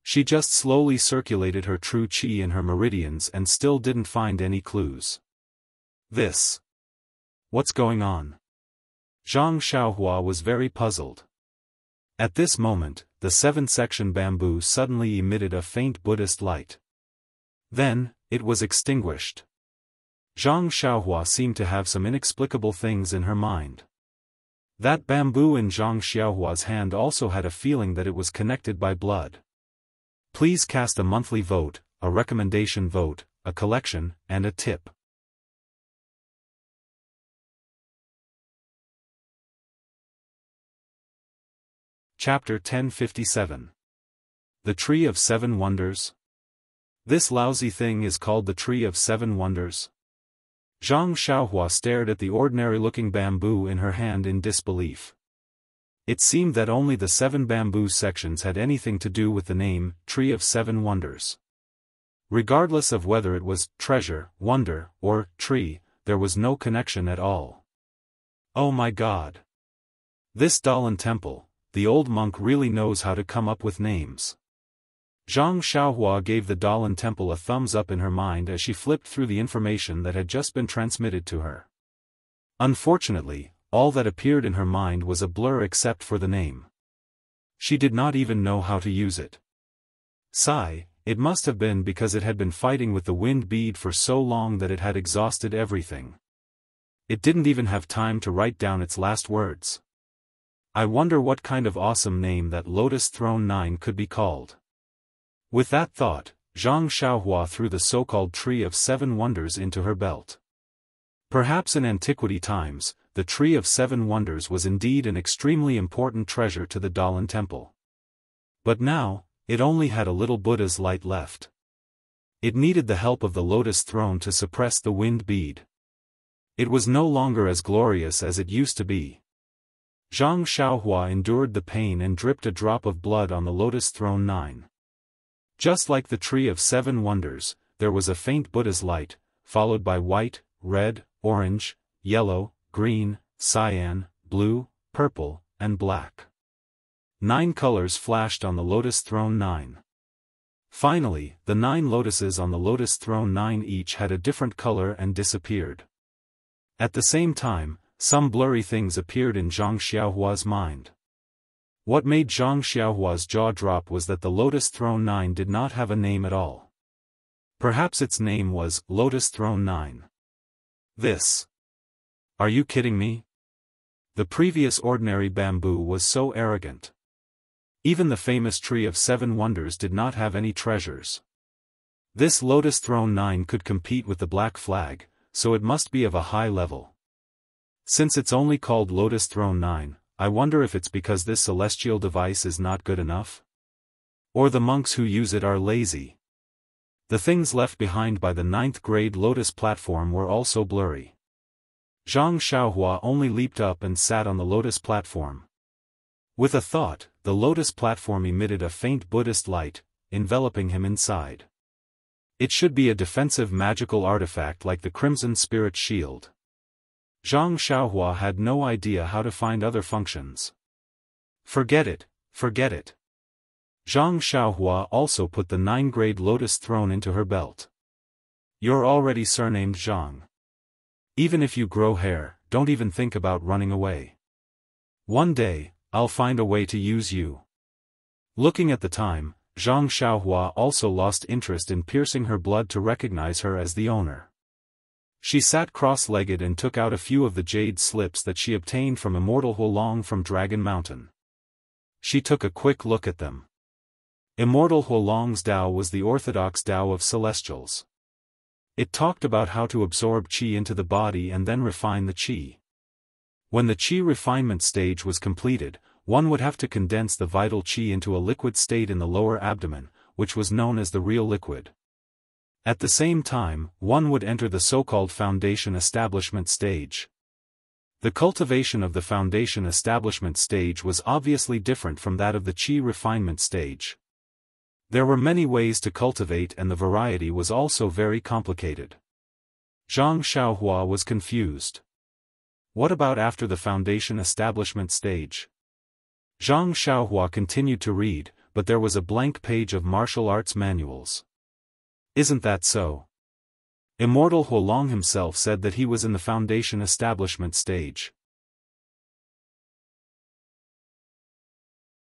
She just slowly circulated her true qi in her meridians and still didn't find any clues. What's going on? Zhang Xiaohua was very puzzled. At this moment, the 7-section bamboo suddenly emitted a faint Buddhist light. Then, it was extinguished. Zhang Xiaohua seemed to have some inexplicable things in her mind. That bamboo in Zhang Xiaohua's hand also had a feeling that it was connected by blood. Please cast a monthly vote, a recommendation vote, a collection, and a tip. Chapter 1057. The Tree of Seven Wonders? This lousy thing is called the Tree of Seven Wonders? Zhang Xiaohua stared at the ordinary-looking bamboo in her hand in disbelief. It seemed that only the 7 bamboo sections had anything to do with the name, Tree of Seven Wonders. Regardless of whether it was treasure, wonder, or tree, there was no connection at all. Oh my God! This Dalan temple, the old monk really knows how to come up with names. Zhang Xiaohua gave the Dalan temple a thumbs up in her mind as she flipped through the information that had just been transmitted to her. Unfortunately, all that appeared in her mind was a blur except for the name. She did not even know how to use it. Sigh, it must have been because it had been fighting with the wind bead for so long that it had exhausted everything. It didn't even have time to write down its last words. I wonder what kind of awesome name that Lotus Throne 9 could be called. With that thought, Zhang Xiaohua threw the so-called Tree of Seven Wonders into her belt. Perhaps in antiquity times, the Tree of Seven Wonders was indeed an extremely important treasure to the Dalan temple. But now, it only had a little Buddha's light left. It needed the help of the Lotus Throne to suppress the wind bead. It was no longer as glorious as it used to be. Zhang Xiaohua endured the pain and dripped a drop of blood on the Lotus Throne 9. Just like the Tree of Seven Wonders, there was a faint Buddha's light, followed by white, red, orange, yellow, green, cyan, blue, purple, and black. 9 colors flashed on the Lotus Throne 9. Finally, the 9 lotuses on the Lotus Throne 9 each had a different color and disappeared. At the same time, some blurry things appeared in Zhang Xiaohua's mind. What made Zhang Xiaohua's jaw drop was that the Lotus Throne 9 did not have a name at all. Perhaps its name was Lotus Throne 9. This. Are you kidding me? The previous ordinary bamboo was so arrogant. Even the famous Tree of Seven Wonders did not have any treasures. This Lotus Throne 9 could compete with the Black Flag, so it must be of a high level. Since it's only called Lotus Throne 9, I wonder if it's because this celestial device is not good enough? Or the monks who use it are lazy. The things left behind by the 9th grade Lotus platform were also blurry. Zhang Xiaohua only leaped up and sat on the Lotus platform. With a thought, the Lotus platform emitted a faint Buddhist light, enveloping him inside. It should be a defensive magical artifact like the Crimson Spirit Shield. Zhang Xiaohua had no idea how to find other functions. Forget it, forget it. Zhang Xiaohua also put the 9-grade Lotus Throne into her belt. You're already surnamed Zhang. Even if you grow hair, don't even think about running away. One day, I'll find a way to use you. Looking at the time, Zhang Xiaohua also lost interest in piercing her blood to recognize her as the owner. She sat cross-legged and took out a few of the jade slips that she obtained from Immortal Huolong from Dragon Mountain. She took a quick look at them. Immortal Huolong's Tao was the orthodox Tao of Celestials. It talked about how to absorb qi into the body and then refine the qi. When the qi refinement stage was completed, one would have to condense the vital qi into a liquid state in the lower abdomen, which was known as the real liquid. At the same time, one would enter the so-called foundation establishment stage. The cultivation of the foundation establishment stage was obviously different from that of the qi refinement stage. There were many ways to cultivate and the variety was also very complicated. Zhang Xiaohua was confused. What about after the foundation establishment stage? Zhang Xiaohua continued to read, but there was a blank page of martial arts manuals. Isn't that so? Immortal Huolong himself said that he was in the foundation establishment stage.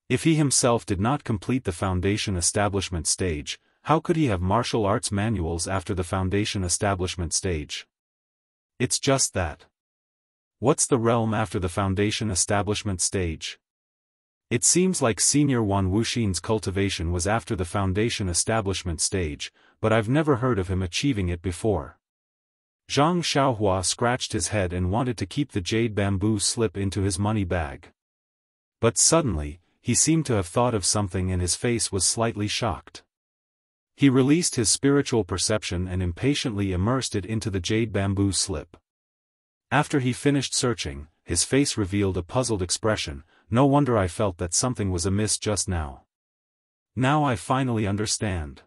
If he himself did not complete the foundation establishment stage, how could he have martial arts manuals after the foundation establishment stage? It's just that. What's the realm after the foundation establishment stage? It seems like Senior Wan Wuxin's cultivation was after the foundation establishment stage, but I've never heard of him achieving it before. Zhang Xiaohua scratched his head and wanted to keep the jade bamboo slip into his money bag. But suddenly, he seemed to have thought of something and his face was slightly shocked. He released his spiritual perception and impatiently immersed it into the jade bamboo slip. After he finished searching, his face revealed a puzzled expression. No wonder I felt that something was amiss just now. Now I finally understand.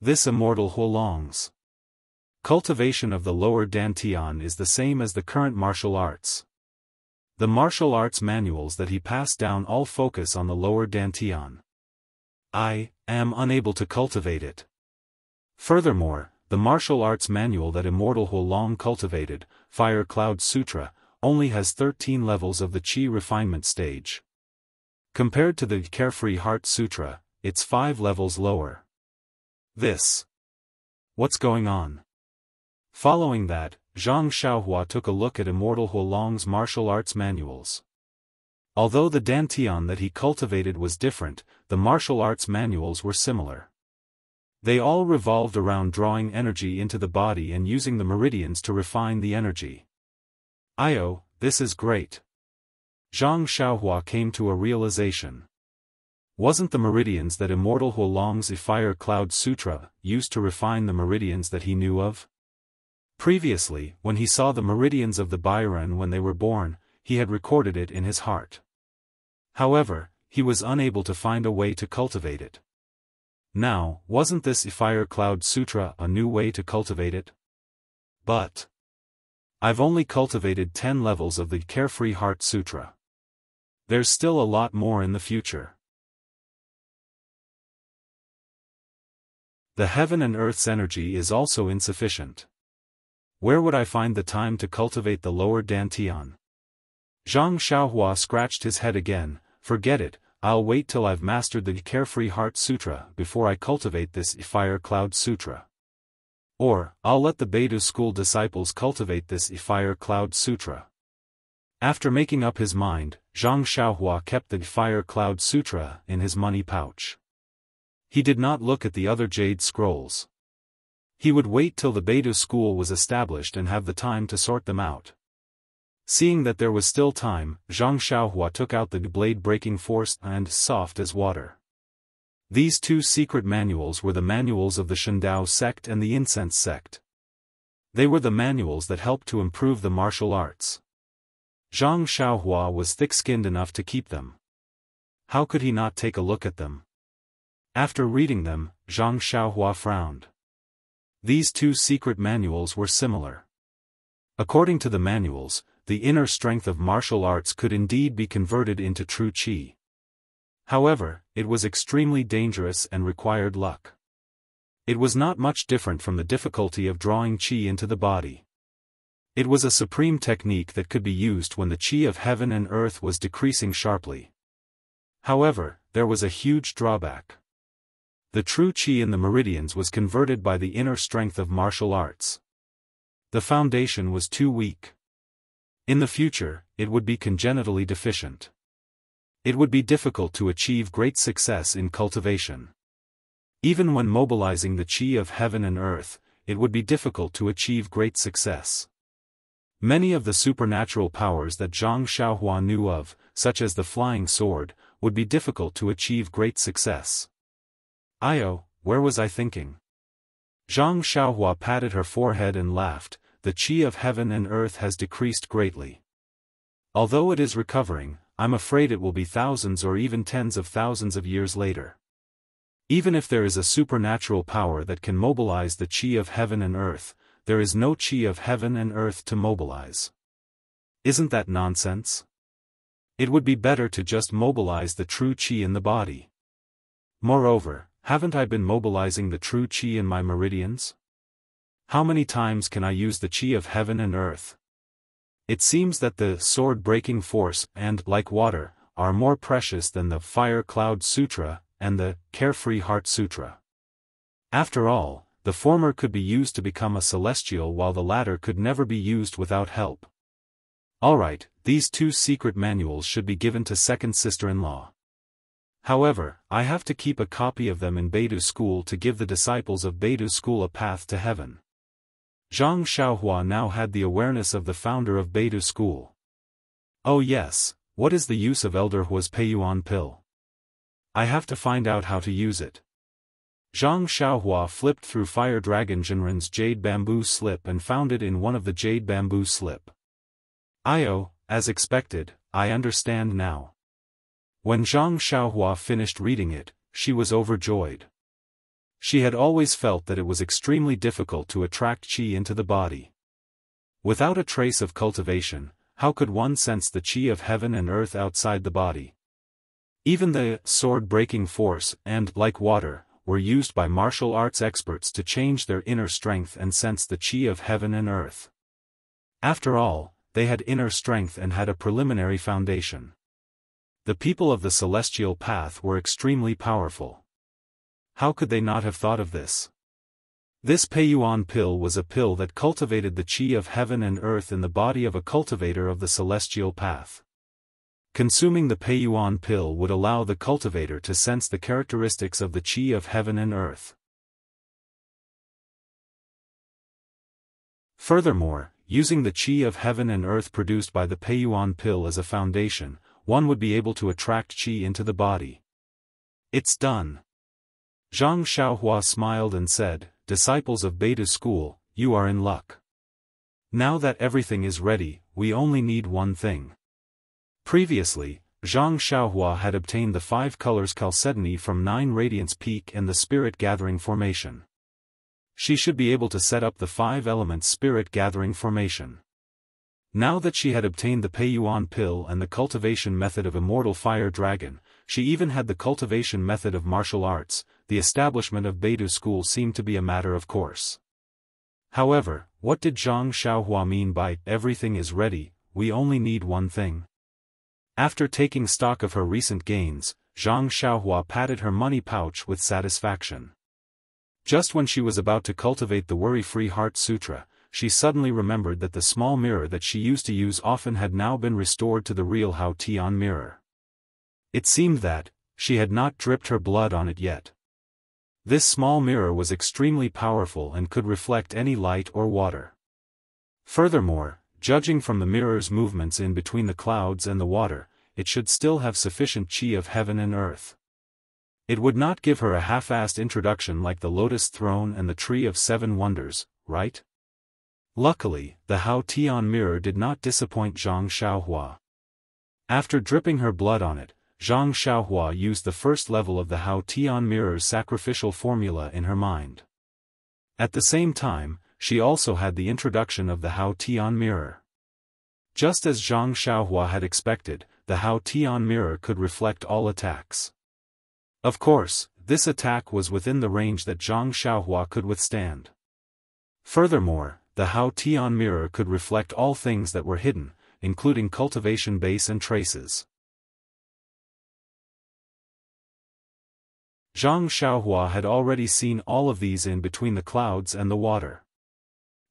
This immortal Huolong's cultivation of the lower dantian is the same as the current martial arts. The martial arts manuals that he passed down all focus on the lower dantian. I am unable to cultivate it. Furthermore, the martial arts manual that Immortal Huolong cultivated, Fire Cloud Sutra, only has 13 levels of the Qi refinement stage. Compared to the Carefree Heart Sutra, it's 5 levels lower. What's going on? Following that, Zhang Xiaohua took a look at Immortal Huolong's martial arts manuals. Although the dantian that he cultivated was different, the martial arts manuals were similar. They all revolved around drawing energy into the body and using the meridians to refine the energy. This is great. Zhang Xiaohua came to a realization. Wasn't the meridians that Immortal Huolong's Fire Cloud Sutra used to refine the meridians that he knew of? Previously, when he saw the meridians of the Byron when they were born, he had recorded it in his heart. However, he was unable to find a way to cultivate it. Now, wasn't this Fire Cloud Sutra a new way to cultivate it? But I've only cultivated 10 levels of the Carefree Heart Sutra. There's still a lot more in the future. The heaven and earth's energy is also insufficient. Where would I find the time to cultivate the lower dantian? Zhang Xiaohua scratched his head again. Forget it, I'll wait till I've mastered the Carefree Heart Sutra before I cultivate this Fire Cloud Sutra. Or, I'll let the Beidou school disciples cultivate this Fire Cloud Sutra. After making up his mind, Zhang Xiaohua kept the Fire Cloud Sutra in his money pouch. He did not look at the other jade scrolls. He would wait till the Beidou school was established and have the time to sort them out. Seeing that there was still time, Zhang Xiaohua took out the blade-breaking force and soft as water. These 2 secret manuals were the manuals of the Shandao sect and the Incense sect. They were the manuals that helped to improve the martial arts. Zhang Xiaohua was thick-skinned enough to keep them. How could he not take a look at them? After reading them, Zhang Xiaohua frowned. These 2 secret manuals were similar. According to the manuals, the inner strength of martial arts could indeed be converted into true qi. However, it was extremely dangerous and required luck. It was not much different from the difficulty of drawing qi into the body. It was a supreme technique that could be used when the qi of heaven and earth was decreasing sharply. However, there was a huge drawback. The true qi in the meridians was converted by the inner strength of martial arts. The foundation was too weak. In the future, it would be congenitally deficient. It would be difficult to achieve great success in cultivation. Even when mobilizing the qi of heaven and earth, it would be difficult to achieve great success. Many of the supernatural powers that Zhang Xiaohua knew of, such as the flying sword, would be difficult to achieve great success. Where was I thinking? Zhang Xiaohua patted her forehead and laughed. The qi of heaven and earth has decreased greatly. Although it is recovering, I'm afraid it will be thousands or even tens of thousands of years later. Even if there is a supernatural power that can mobilize the qi of heaven and earth, there is no qi of heaven and earth to mobilize. Isn't that nonsense? It would be better to just mobilize the true qi in the body. Moreover, haven't I been mobilizing the true qi in my meridians? How many times can I use the qi of heaven and earth? It seems that the sword-breaking force and, like water, are more precious than the Fire Cloud Sutra and the Carefree Heart Sutra. After all, the former could be used to become a celestial while the latter could never be used without help. Alright, these 2 secret manuals should be given to second sister-in-law. However, I have to keep a copy of them in Beidou school to give the disciples of Beidou school a path to heaven. Zhang Xiaohua now had the awareness of the founder of Beidou school. Oh yes, what is the use of Elder Hua's Peiyuan pill? I have to find out how to use it. Zhang Xiaohua flipped through Fire Dragon Jinren's jade bamboo slip and found it in one of the jade bamboo slip. As expected, I understand now. When Zhang Xiaohua finished reading it, she was overjoyed. She had always felt that it was extremely difficult to attract qi into the body. Without a trace of cultivation, how could one sense the qi of heaven and earth outside the body? Even the sword-breaking force and, like water, were used by martial arts experts to change their inner strength and sense the qi of heaven and earth. After all, they had inner strength and had a preliminary foundation. The people of the celestial path were extremely powerful. How could they not have thought of this? This Peiyuan pill was a pill that cultivated the qi of heaven and earth in the body of a cultivator of the celestial path. Consuming the Peiyuan pill would allow the cultivator to sense the characteristics of the qi of heaven and earth. Furthermore, using the qi of heaven and earth produced by the Peiyuan pill as a foundation, one would be able to attract qi into the body. It's done. Zhang Xiaohua smiled and said, "Disciples of Beidu school, you are in luck. Now that everything is ready, we only need one thing." Previously, Zhang Xiaohua had obtained the 5 colors chalcedony from 9 Radiance Peak and the Spirit Gathering Formation. She should be able to set up the 5 elements Spirit Gathering Formation. Now that she had obtained the Peiyuan pill and the cultivation method of Immortal Fire Dragon, she even had the cultivation method of martial arts. The establishment of Beidu school seemed to be a matter of course. However, what did Zhang Xiaohua mean by, "Everything is ready, we only need one thing"? After taking stock of her recent gains, Zhang Xiaohua patted her money pouch with satisfaction. Just when she was about to cultivate the Worry-Free Heart Sutra, she suddenly remembered that the small mirror that she used to use often had now been restored to the real Hao Tian mirror. It seemed that she had not dripped her blood on it yet. This small mirror was extremely powerful and could reflect any light or water. Furthermore, judging from the mirror's movements in between the clouds and the water, it should still have sufficient qi of heaven and earth. It would not give her a half-assed introduction like the Lotus Throne and the Tree of 7 Wonders, right? Luckily, the Hao Tian mirror did not disappoint Zhang Xiaohua. After dripping her blood on it, Zhang Xiaohua used the first level of the Hao Tian mirror's sacrificial formula in her mind. At the same time, she also had the introduction of the Hao Tian mirror. Just as Zhang Xiaohua had expected, the Hao Tian mirror could reflect all attacks. Of course, this attack was within the range that Zhang Xiaohua could withstand. Furthermore, the Hao Tian mirror could reflect all things that were hidden, including cultivation base and traces. Zhang Xiaohua had already seen all of these in between the clouds and the water.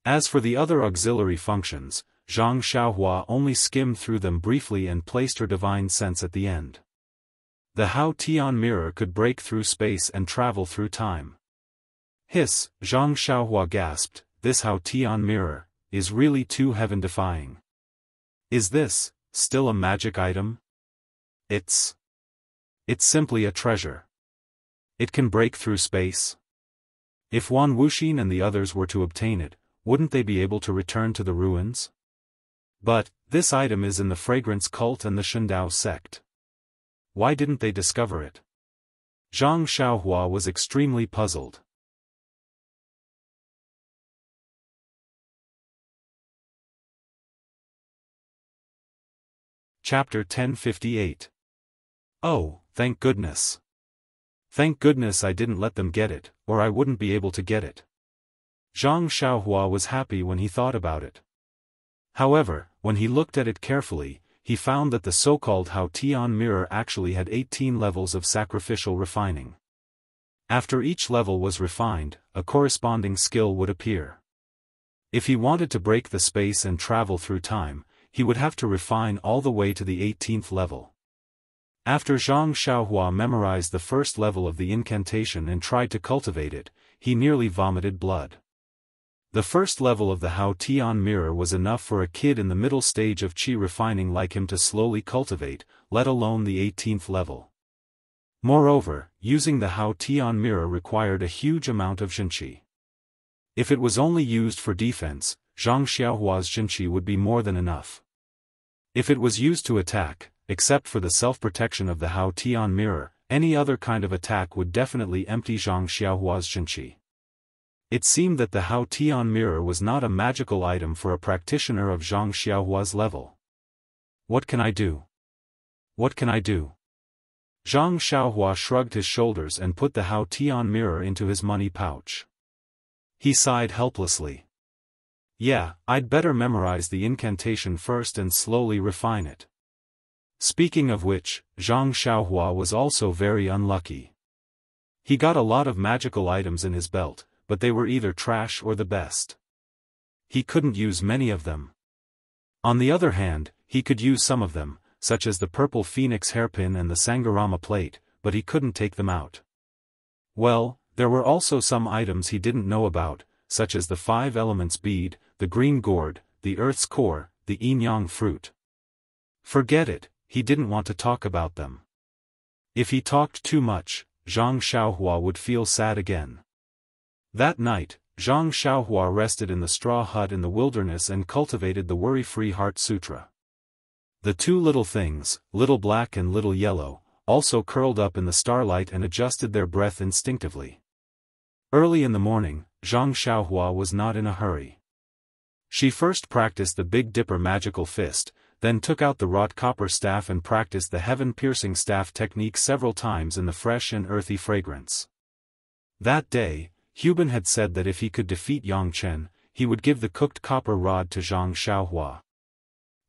As for the other auxiliary functions, Zhang Xiaohua only skimmed through them briefly and placed her divine sense at the end. The Hao Tian mirror could break through space and travel through time. Hiss, Zhang Xiaohua gasped, "This Hao Tian mirror is really too heaven-defying. Is this still a magic item? It's simply a treasure. It can break through space. If Wan Wuxin and the others were to obtain it, wouldn't they be able to return to the ruins? But, this item is in the Fragrance Cult and the Shendao sect. Why didn't they discover it?" Zhang Xiaohua was extremely puzzled. Chapter 1058. Oh, thank goodness. Thank goodness I didn't let them get it, or I wouldn't be able to get it. Zhang Xiaohua was happy when he thought about it. However, when he looked at it carefully, he found that the so-called Hao Tian mirror actually had 18 levels of sacrificial refining. After each level was refined, a corresponding skill would appear. If he wanted to break the space and travel through time, he would have to refine all the way to the 18th level. After Zhang Xiaohua memorized the first level of the incantation and tried to cultivate it, he nearly vomited blood. The first level of the Hao Tian mirror was enough for a kid in the middle stage of qi refining like him to slowly cultivate, let alone the 18th level. Moreover, using the Hao Tian mirror required a huge amount of zhenqi. If it was only used for defense, Zhang Xiaohua's zhenqi would be more than enough. If it was used to attack, except for the self-protection of the Hao Tian mirror, any other kind of attack would definitely empty Zhang Xiaohua's zhenqi. It seemed that the Hao Tian mirror was not a magical item for a practitioner of Zhang Xiaohua's level. What can I do? What can I do? Zhang Xiaohua shrugged his shoulders and put the Hao Tian mirror into his money pouch. He sighed helplessly. Yeah, I'd better memorize the incantation first and slowly refine it. Speaking of which, Zhang Xiaohua was also very unlucky. He got a lot of magical items in his belt, but they were either trash or the best. He couldn't use many of them. On the other hand, he could use some of them, such as the purple phoenix hairpin and the Sangharama plate, but he couldn't take them out. Well, there were also some items he didn't know about, such as the 5 elements bead, the green gourd, the earth's core, the yin-yang fruit. Forget it, he didn't want to talk about them. If he talked too much, Zhang Xiaohua would feel sad again. That night, Zhang Xiaohua rested in the straw hut in the wilderness and cultivated the worry-free heart sutra. The two little things, Little Black and Little Yellow, also curled up in the starlight and adjusted their breath instinctively. Early in the morning, Zhang Xiaohua was not in a hurry. She first practiced the Big Dipper magical fist, then took out the wrought copper staff and practiced the heaven-piercing staff technique several times in the fresh and earthy fragrance. That day, Huban had said that if he could defeat Yang Chen, he would give the cooked copper rod to Zhang Xiaohua.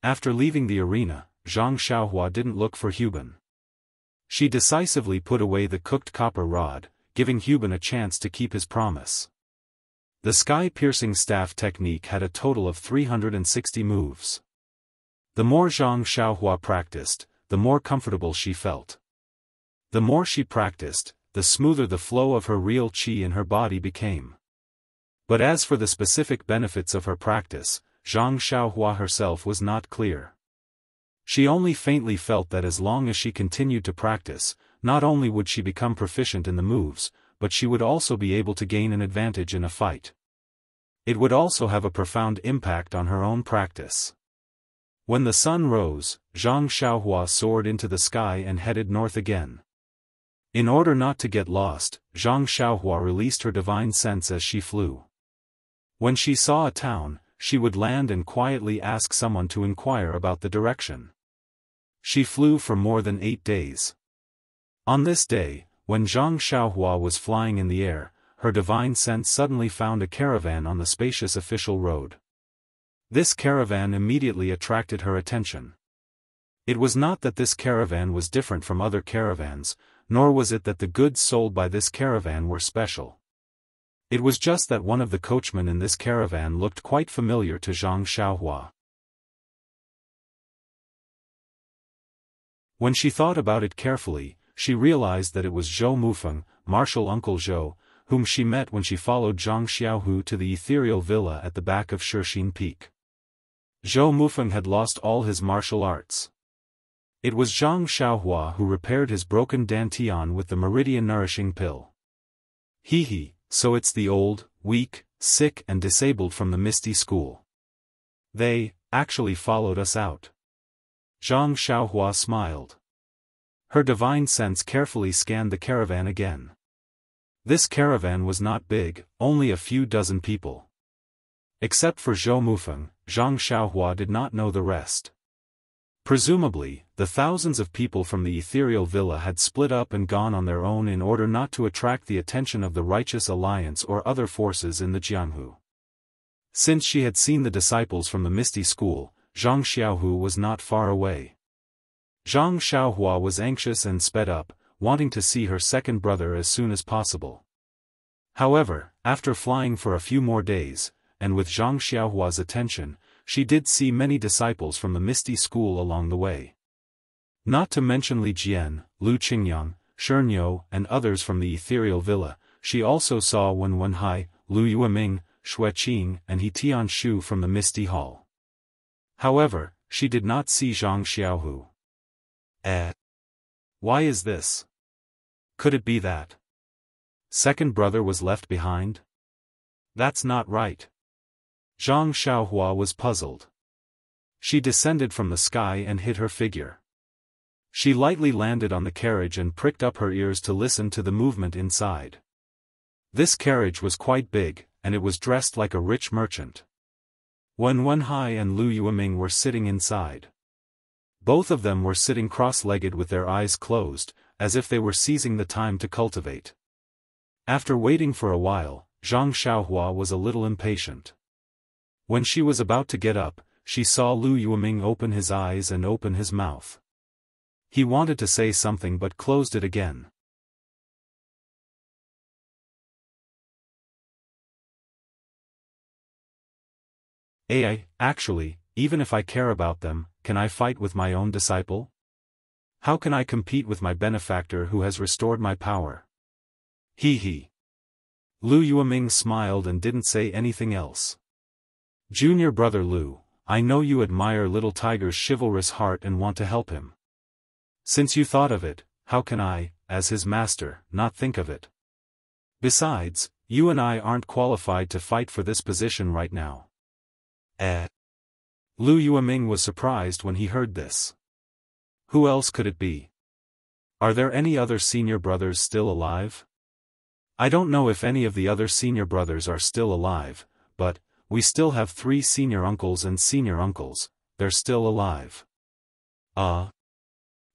After leaving the arena, Zhang Xiaohua didn't look for Huban. She decisively put away the cooked copper rod, giving Huban a chance to keep his promise. The sky-piercing staff technique had a total of 360 moves. The more Zhang Xiaohua practiced, the more comfortable she felt. The more she practiced, the smoother the flow of her real qi in her body became. But as for the specific benefits of her practice, Zhang Xiaohua herself was not clear. She only faintly felt that as long as she continued to practice, not only would she become proficient in the moves, but she would also be able to gain an advantage in a fight. It would also have a profound impact on her own practice. When the sun rose, Zhang Xiaohua soared into the sky and headed north again. In order not to get lost, Zhang Xiaohua released her divine sense as she flew. When she saw a town, she would land and quietly ask someone to inquire about the direction. She flew for more than 8 days. On this day, when Zhang Xiaohua was flying in the air, her divine sense suddenly found a caravan on the spacious official road. This caravan immediately attracted her attention. It was not that this caravan was different from other caravans, nor was it that the goods sold by this caravan were special. It was just that one of the coachmen in this caravan looked quite familiar to Zhang Xiaohua. When she thought about it carefully, she realized that it was Zhou Mufeng, Martial Uncle Zhou, whom she met when she followed Zhang Xiaohu to the ethereal villa at the back of Shixin Peak. Zhou Mufeng had lost all his martial arts. It was Zhang Xiaohua who repaired his broken dantian with the meridian nourishing pill. Hee, so it's the old, weak, sick and disabled from the Misty School. They, actually followed us out. Zhang Xiaohua smiled. Her divine sense carefully scanned the caravan again. This caravan was not big, only a few dozen people. Except for Zhou Mufeng, Zhang Xiaohua did not know the rest. Presumably, the thousands of people from the ethereal villa had split up and gone on their own in order not to attract the attention of the Righteous Alliance or other forces in the Jianghu. Since she had seen the disciples from the Misty School, Zhang Xiaohu was not far away. Zhang Xiaohua was anxious and sped up, wanting to see her second brother as soon as possible. However, after flying for a few more days, and with Zhang Xiaohua's attention, she did see many disciples from the Misty School along the way. Not to mention Li Jian, Lu Qingyang, Shernyo and others from the ethereal villa, she also saw Wen Wenhai, Lu Yueming, Xueqing and He Tianshu from the Misty Hall. However, she did not see Zhang Xiaohu. Why is this? Could it be that second brother was left behind? That's not right. Zhang Xiaohua was puzzled. She descended from the sky and hid her figure. She lightly landed on the carriage and pricked up her ears to listen to the movement inside. This carriage was quite big, and it was dressed like a rich merchant. Wen Wenhai and Lu Yueming were sitting inside. Both of them were sitting cross-legged with their eyes closed, as if they were seizing the time to cultivate. After waiting for a while, Zhang Xiaohua was a little impatient. When she was about to get up, she saw Lu Yueming open his eyes and open his mouth. He wanted to say something but closed it again. Actually, even if I care about them, can I fight with my own disciple? How can I compete with my benefactor who has restored my power? He. Lu Yueming smiled and didn't say anything else. Junior brother Lu, I know you admire little Tiger's chivalrous heart and want to help him. Since you thought of it, how can I, as his master, not think of it? Besides, you and I aren't qualified to fight for this position right now. Lu Yueming was surprised when he heard this. Who else could it be? Are there any other senior brothers still alive? I don't know if any of the other senior brothers are still alive, but we still have 3 senior uncles and senior uncles, they're still alive.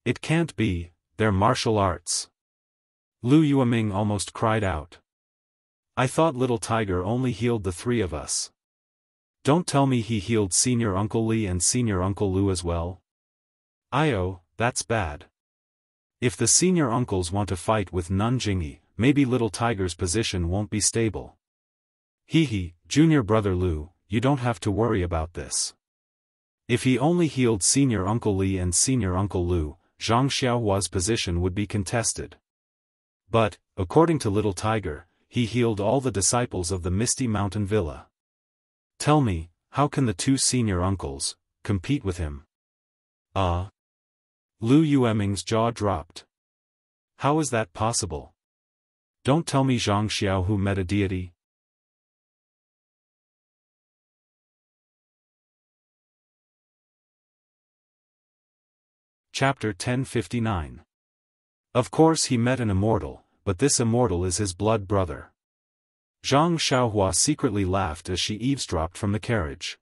It can't be, they're martial arts. Lu Yueming almost cried out. I thought little Tiger only healed the 3 of us. Don't tell me he healed Senior Uncle Li and Senior Uncle Lu as well? That's bad. If the senior uncles want to fight with Nanjingyi, maybe little Tiger's position won't be stable. Junior brother Lu, you don't have to worry about this. If he only healed Senior Uncle Li and Senior Uncle Lu, Zhang Xiaohua's position would be contested. But, according to little Tiger, he healed all the disciples of the Misty Mountain Villa. Tell me, how can the 2 senior uncles compete with him? Lu Yueming's jaw dropped. How is that possible? Don't tell me Zhang Xiaohu met a deity. Chapter 1059. Of course he met an immortal, but this immortal is his blood brother. Zhang Xiaohua secretly laughed as she eavesdropped from the carriage.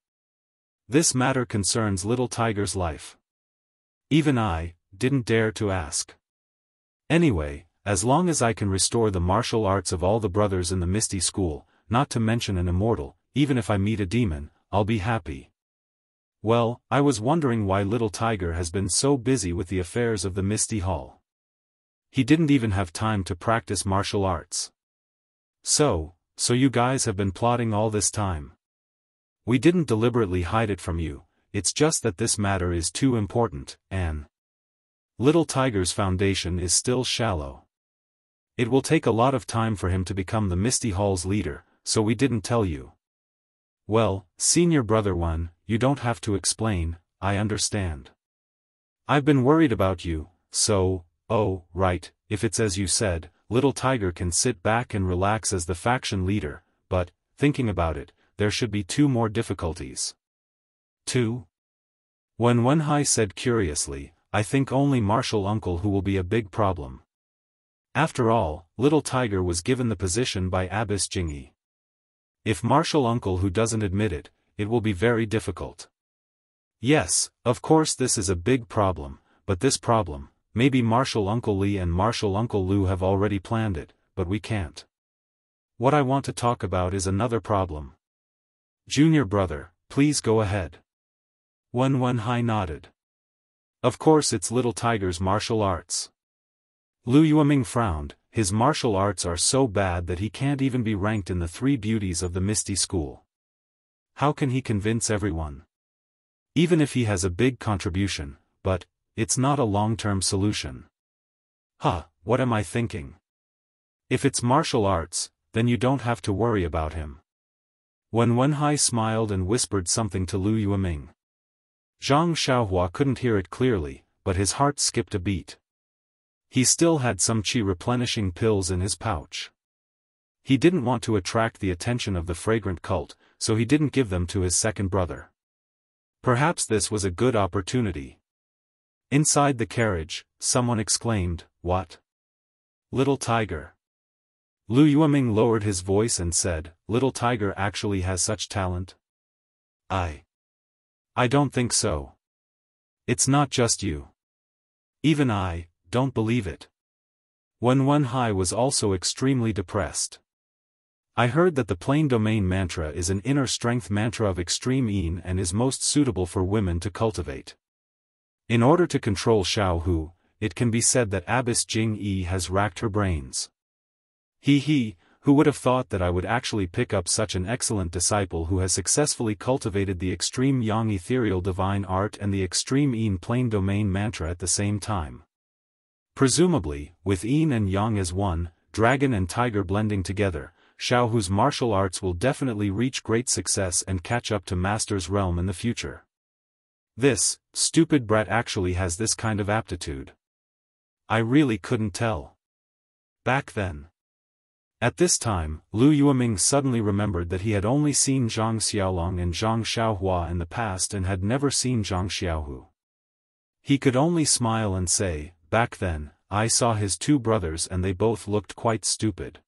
This matter concerns little Tiger's life. Even I didn't dare to ask. Anyway, as long as I can restore the martial arts of all the brothers in the Misty School, not to mention an immortal, even if I meet a demon, I'll be happy. Well, I was wondering why little Tiger has been so busy with the affairs of the Misty Hall. He didn't even have time to practice martial arts. So you guys have been plotting all this time. We didn't deliberately hide it from you, it's just that this matter is too important, and little Tiger's foundation is still shallow. It will take a lot of time for him to become the Misty Hall's leader, so we didn't tell you. Well, senior brother one, you don't have to explain, I understand. I've been worried about you, so, right, if it's as you said, little Tiger can sit back and relax as the faction leader, but, thinking about it, there should be 2 more difficulties. 2? Wen Wenhai said curiously, I think only martial uncle who will be a big problem. After all, little Tiger was given the position by Abbess Jingyi. If martial uncle who doesn't admit it, it will be very difficult. Yes, of course this is a big problem, but this problem, maybe martial uncle Li and martial uncle Lu have already planned it, but we can't. What I want to talk about is another problem. Junior brother, please go ahead. Wen Wenhai nodded. Of course it's little Tiger's martial arts. Lu Yueming frowned, his martial arts are so bad that he can't even be ranked in the 3 beauties of the Misty School. How can he convince everyone? Even if he has a big contribution, but it's not a long-term solution. What am I thinking? If it's martial arts, then you don't have to worry about him. When Wenhai smiled and whispered something to Lu Yueming. Zhang Xiaohua couldn't hear it clearly, but his heart skipped a beat. He still had some qi replenishing pills in his pouch. He didn't want to attract the attention of the fragrant cult, so he didn't give them to his second brother. Perhaps this was a good opportunity. Inside the carriage, someone exclaimed, "What? Little Tiger." Lu Yueming lowered his voice and said, "Little Tiger actually has such talent?" I don't think so. It's not just you. Even I don't believe it." When Wenhai was also extremely depressed. "I heard that the plain domain mantra is an inner strength mantra of extreme yin and is most suitable for women to cultivate. In order to control Xiaohu, it can be said that Abbess Jing Yi has racked her brains. Who would have thought that I would actually pick up such an excellent disciple who has successfully cultivated the extreme yang ethereal divine art and the extreme yin plain domain mantra at the same time. Presumably, with yin and yang as one, dragon and tiger blending together, Xiaohu's martial arts will definitely reach great success and catch up to Master's realm in the future. This stupid brat actually has this kind of aptitude. I really couldn't tell back then." At this time, Lu Yueming suddenly remembered that he had only seen Zhang Xiaolong and Zhang Xiaohua in the past and had never seen Zhang Xiaohu. He could only smile and say, "Back then, I saw his two brothers and they both looked quite stupid.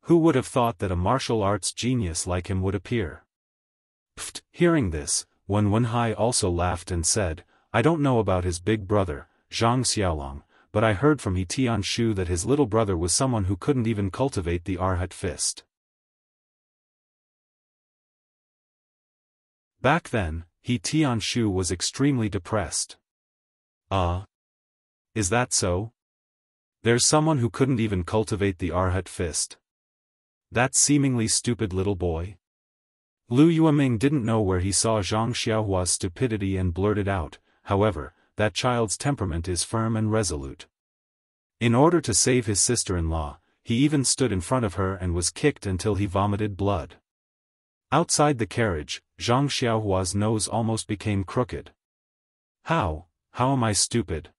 Who would have thought that a martial arts genius like him would appear?" Pfft. Hearing this, Wen Wenhai also laughed and said, "I don't know about his big brother, Zhang Xiaolong, but I heard from He Tianshu that his little brother was someone who couldn't even cultivate the Arhat fist." Back then, He Tianshu was extremely depressed. Is that so? There's someone who couldn't even cultivate the Arhat fist? That seemingly stupid little boy? Lu Yueming didn't know where he saw Zhang Xiaohua's stupidity and blurted out, "However, that child's temperament is firm and resolute." In order to save his sister-in-law, he even stood in front of her and was kicked until he vomited blood. Outside the carriage, Zhang Xiaohua's nose almost became crooked. How am I stupid?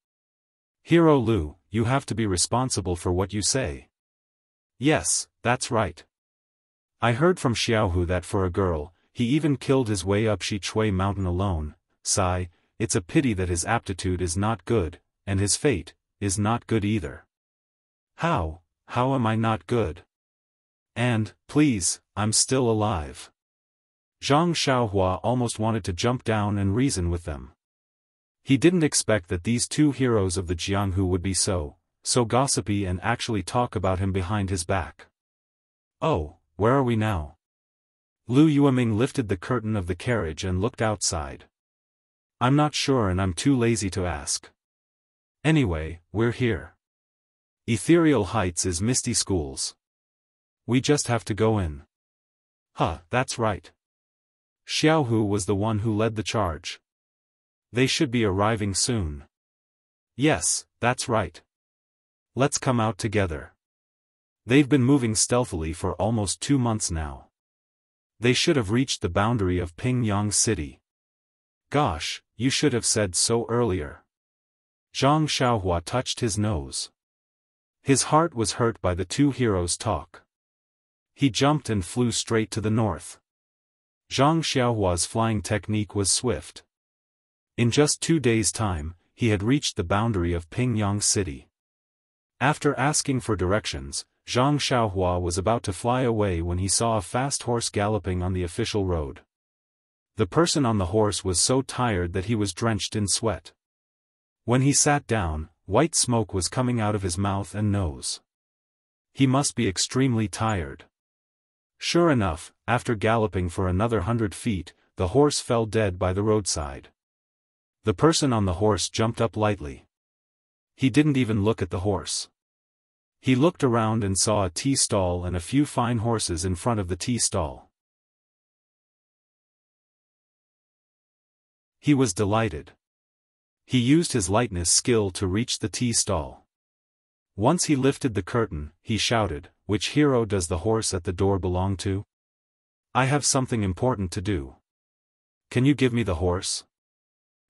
Hero Lu, you have to be responsible for what you say." "Yes, that's right. I heard from Xiaohu that for a girl, he even killed his way up Shichui mountain alone. Sigh, it's a pity that his aptitude is not good, and his fate is not good either." How am I not good? And, please, I'm still alive." Zhang Xiaohua almost wanted to jump down and reason with them. He didn't expect that these two heroes of the Jianghu would be so gossipy and actually talk about him behind his back. "Oh, where are we now?" Lu Yueming lifted the curtain of the carriage and looked outside. "I'm not sure and I'm too lazy to ask. Anyway, we're here. Ethereal Heights is Misty Schools. We just have to go in." That's right. Xiaohu was the one who led the charge. They should be arriving soon. Yes, that's right. Let's come out together. They've been moving stealthily for almost 2 months now. They should have reached the boundary of Pingyang City. Gosh, you should have said so earlier. Zhang Xiaohua touched his nose. His heart was hurt by the two heroes' talk. He jumped and flew straight to the north. Zhang Xiaohua's flying technique was swift. In just 2 days' time, he had reached the boundary of Pingyang City. After asking for directions, Zhang Xiaohua was about to fly away when he saw a fast horse galloping on the official road. The person on the horse was so tired that he was drenched in sweat. When he sat down, white smoke was coming out of his mouth and nose. He must be extremely tired. Sure enough, after galloping for another 100 feet, the horse fell dead by the roadside. The person on the horse jumped up lightly. He didn't even look at the horse. He looked around and saw a tea stall and a few fine horses in front of the tea stall. He was delighted. He used his lightness skill to reach the tea stall. Once he lifted the curtain, he shouted, "Which hero does the horse at the door belong to?" I have something important to do. Can you give me the horse?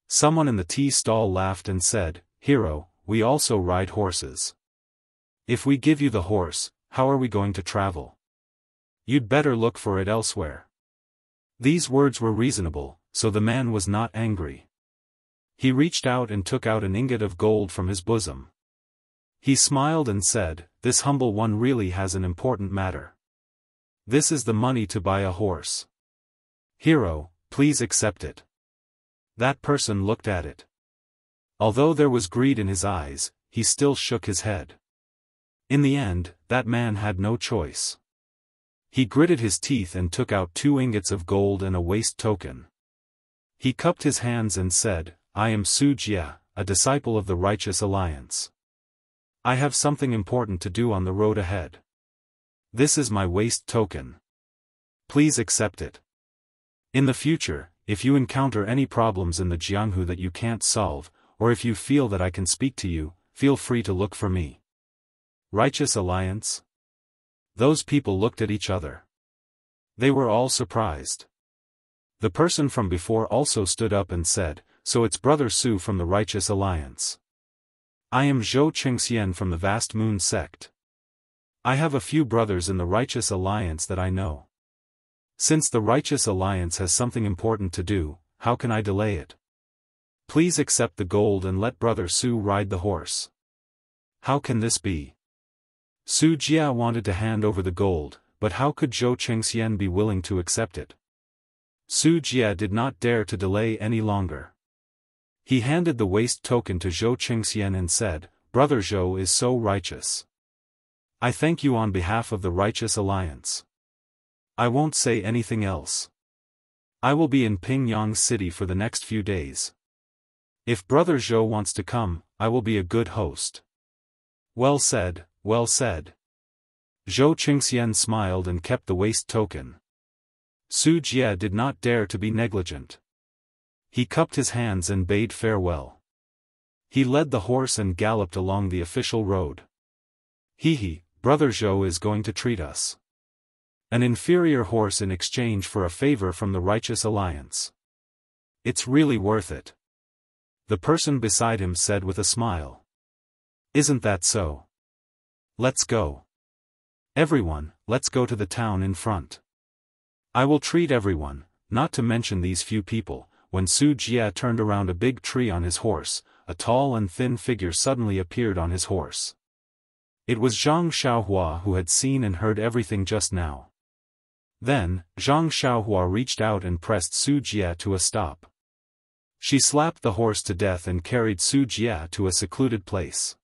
Someone in the tea stall laughed and said, Hero, we also ride horses. If we give you the horse, how are we going to travel? You'd better look for it elsewhere. These words were reasonable, so the man was not angry. He reached out and took out an ingot of gold from his bosom. He smiled and said, This humble one really has an important matter. This is the money to buy a horse. Hero, please accept it. That person looked at it. Although there was greed in his eyes, he still shook his head. In the end, that man had no choice. He gritted his teeth and took out 2 ingots of gold and a waist token. He cupped his hands and said, I am Su Jie, a disciple of the Righteous Alliance. I have something important to do on the road ahead. This is my waist token. Please accept it. In the future, if you encounter any problems in the Jianghu that you can't solve, or if you feel that I can speak to you, feel free to look for me. Righteous Alliance? Those people looked at each other. They were all surprised. The person from before also stood up and said, So it's Brother Su from the Righteous Alliance. I am Zhou Qingxian from the Vast Moon sect. I have a few brothers in the Righteous Alliance that I know. Since the Righteous Alliance has something important to do, how can I delay it? Please accept the gold and let Brother Su ride the horse. How can this be? Su Jia wanted to hand over the gold, but how could Zhou Qingxian be willing to accept it? Su Jia did not dare to delay any longer. He handed the waist token to Zhou Qingxian and said, Brother Zhou is so righteous. I thank you on behalf of the Righteous Alliance. I won't say anything else. I will be in Pingyang City for the next few days. If Brother Zhou wants to come, I will be a good host. Well said, well said. Zhou Qingxian smiled and kept the waist token. Su Jie did not dare to be negligent. He cupped his hands and bade farewell. He led the horse and galloped along the official road. He, Brother Zhou is going to treat us. An inferior horse in exchange for a favor from the Righteous Alliance. It's really worth it. The person beside him said with a smile. Isn't that so? Let's go. Everyone, let's go to the town in front. I will treat everyone, not to mention these few people. When Su Jie turned around a big tree on his horse, a tall and thin figure suddenly appeared on his horse. It was Zhang Xiaohua who had seen and heard everything just now. Then, Zhang Xiaohua reached out and pressed Su Jie to a stop. She slapped the horse to death and carried Su Jie to a secluded place.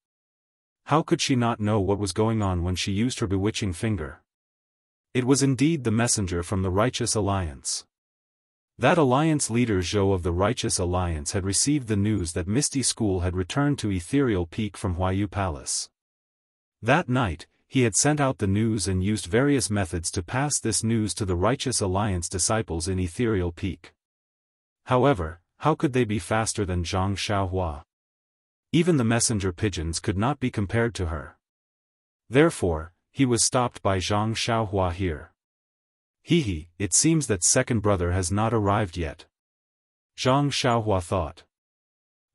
How could she not know what was going on when she used her bewitching finger? It was indeed the messenger from the Righteous Alliance. That alliance leader Zhou of the Righteous Alliance had received the news that Misty School had returned to Ethereal Peak from Huayu Palace. That night, he had sent out the news and used various methods to pass this news to the Righteous Alliance disciples in Ethereal Peak. However, how could they be faster than Zhang Xiaohua? Even the messenger pigeons could not be compared to her. Therefore, he was stopped by Zhang Xiaohua here. It seems that second brother has not arrived yet. Zhang Xiaohua thought.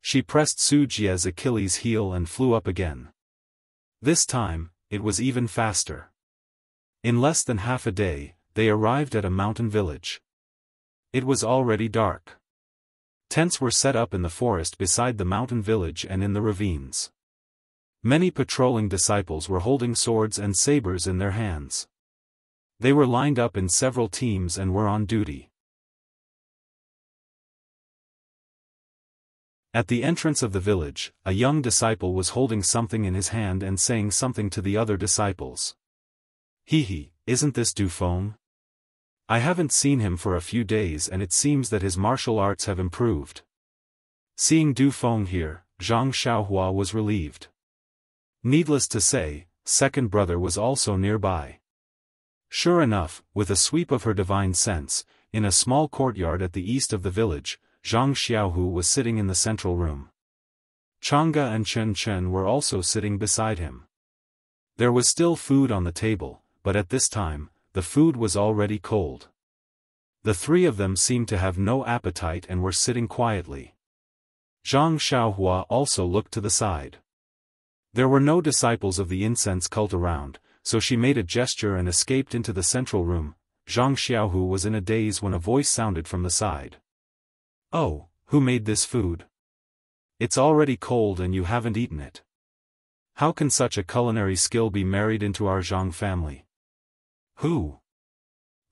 She pressed Su Jie's Achilles heel and flew up again. This time, it was even faster. In less than half a day, they arrived at a mountain village. It was already dark. Tents were set up in the forest beside the mountain village and in the ravines. Many patrolling disciples were holding swords and sabers in their hands. They were lined up in several teams and were on duty. At the entrance of the village, a young disciple was holding something in his hand and saying something to the other disciples. Isn't this Dufeng? I haven't seen him for a few days and it seems that his martial arts have improved. Seeing Dufeng here, Zhang Xiaohua was relieved. Needless to say, second brother was also nearby. Sure enough, with a sweep of her divine sense, in a small courtyard at the east of the village, Zhang Xiaohu was sitting in the central room. Chang'e and Chen Chen were also sitting beside him. There was still food on the table, but at this time, the food was already cold. The three of them seemed to have no appetite and were sitting quietly. Zhang Xiaohua also looked to the side. There were no disciples of the incense cult around, so she made a gesture and escaped into the central room. Zhang Xiaohu was in a daze when a voice sounded from the side. "Oh, who made this food? It's already cold and you haven't eaten it. How can such a culinary skill be married into our Zhang family? Who?"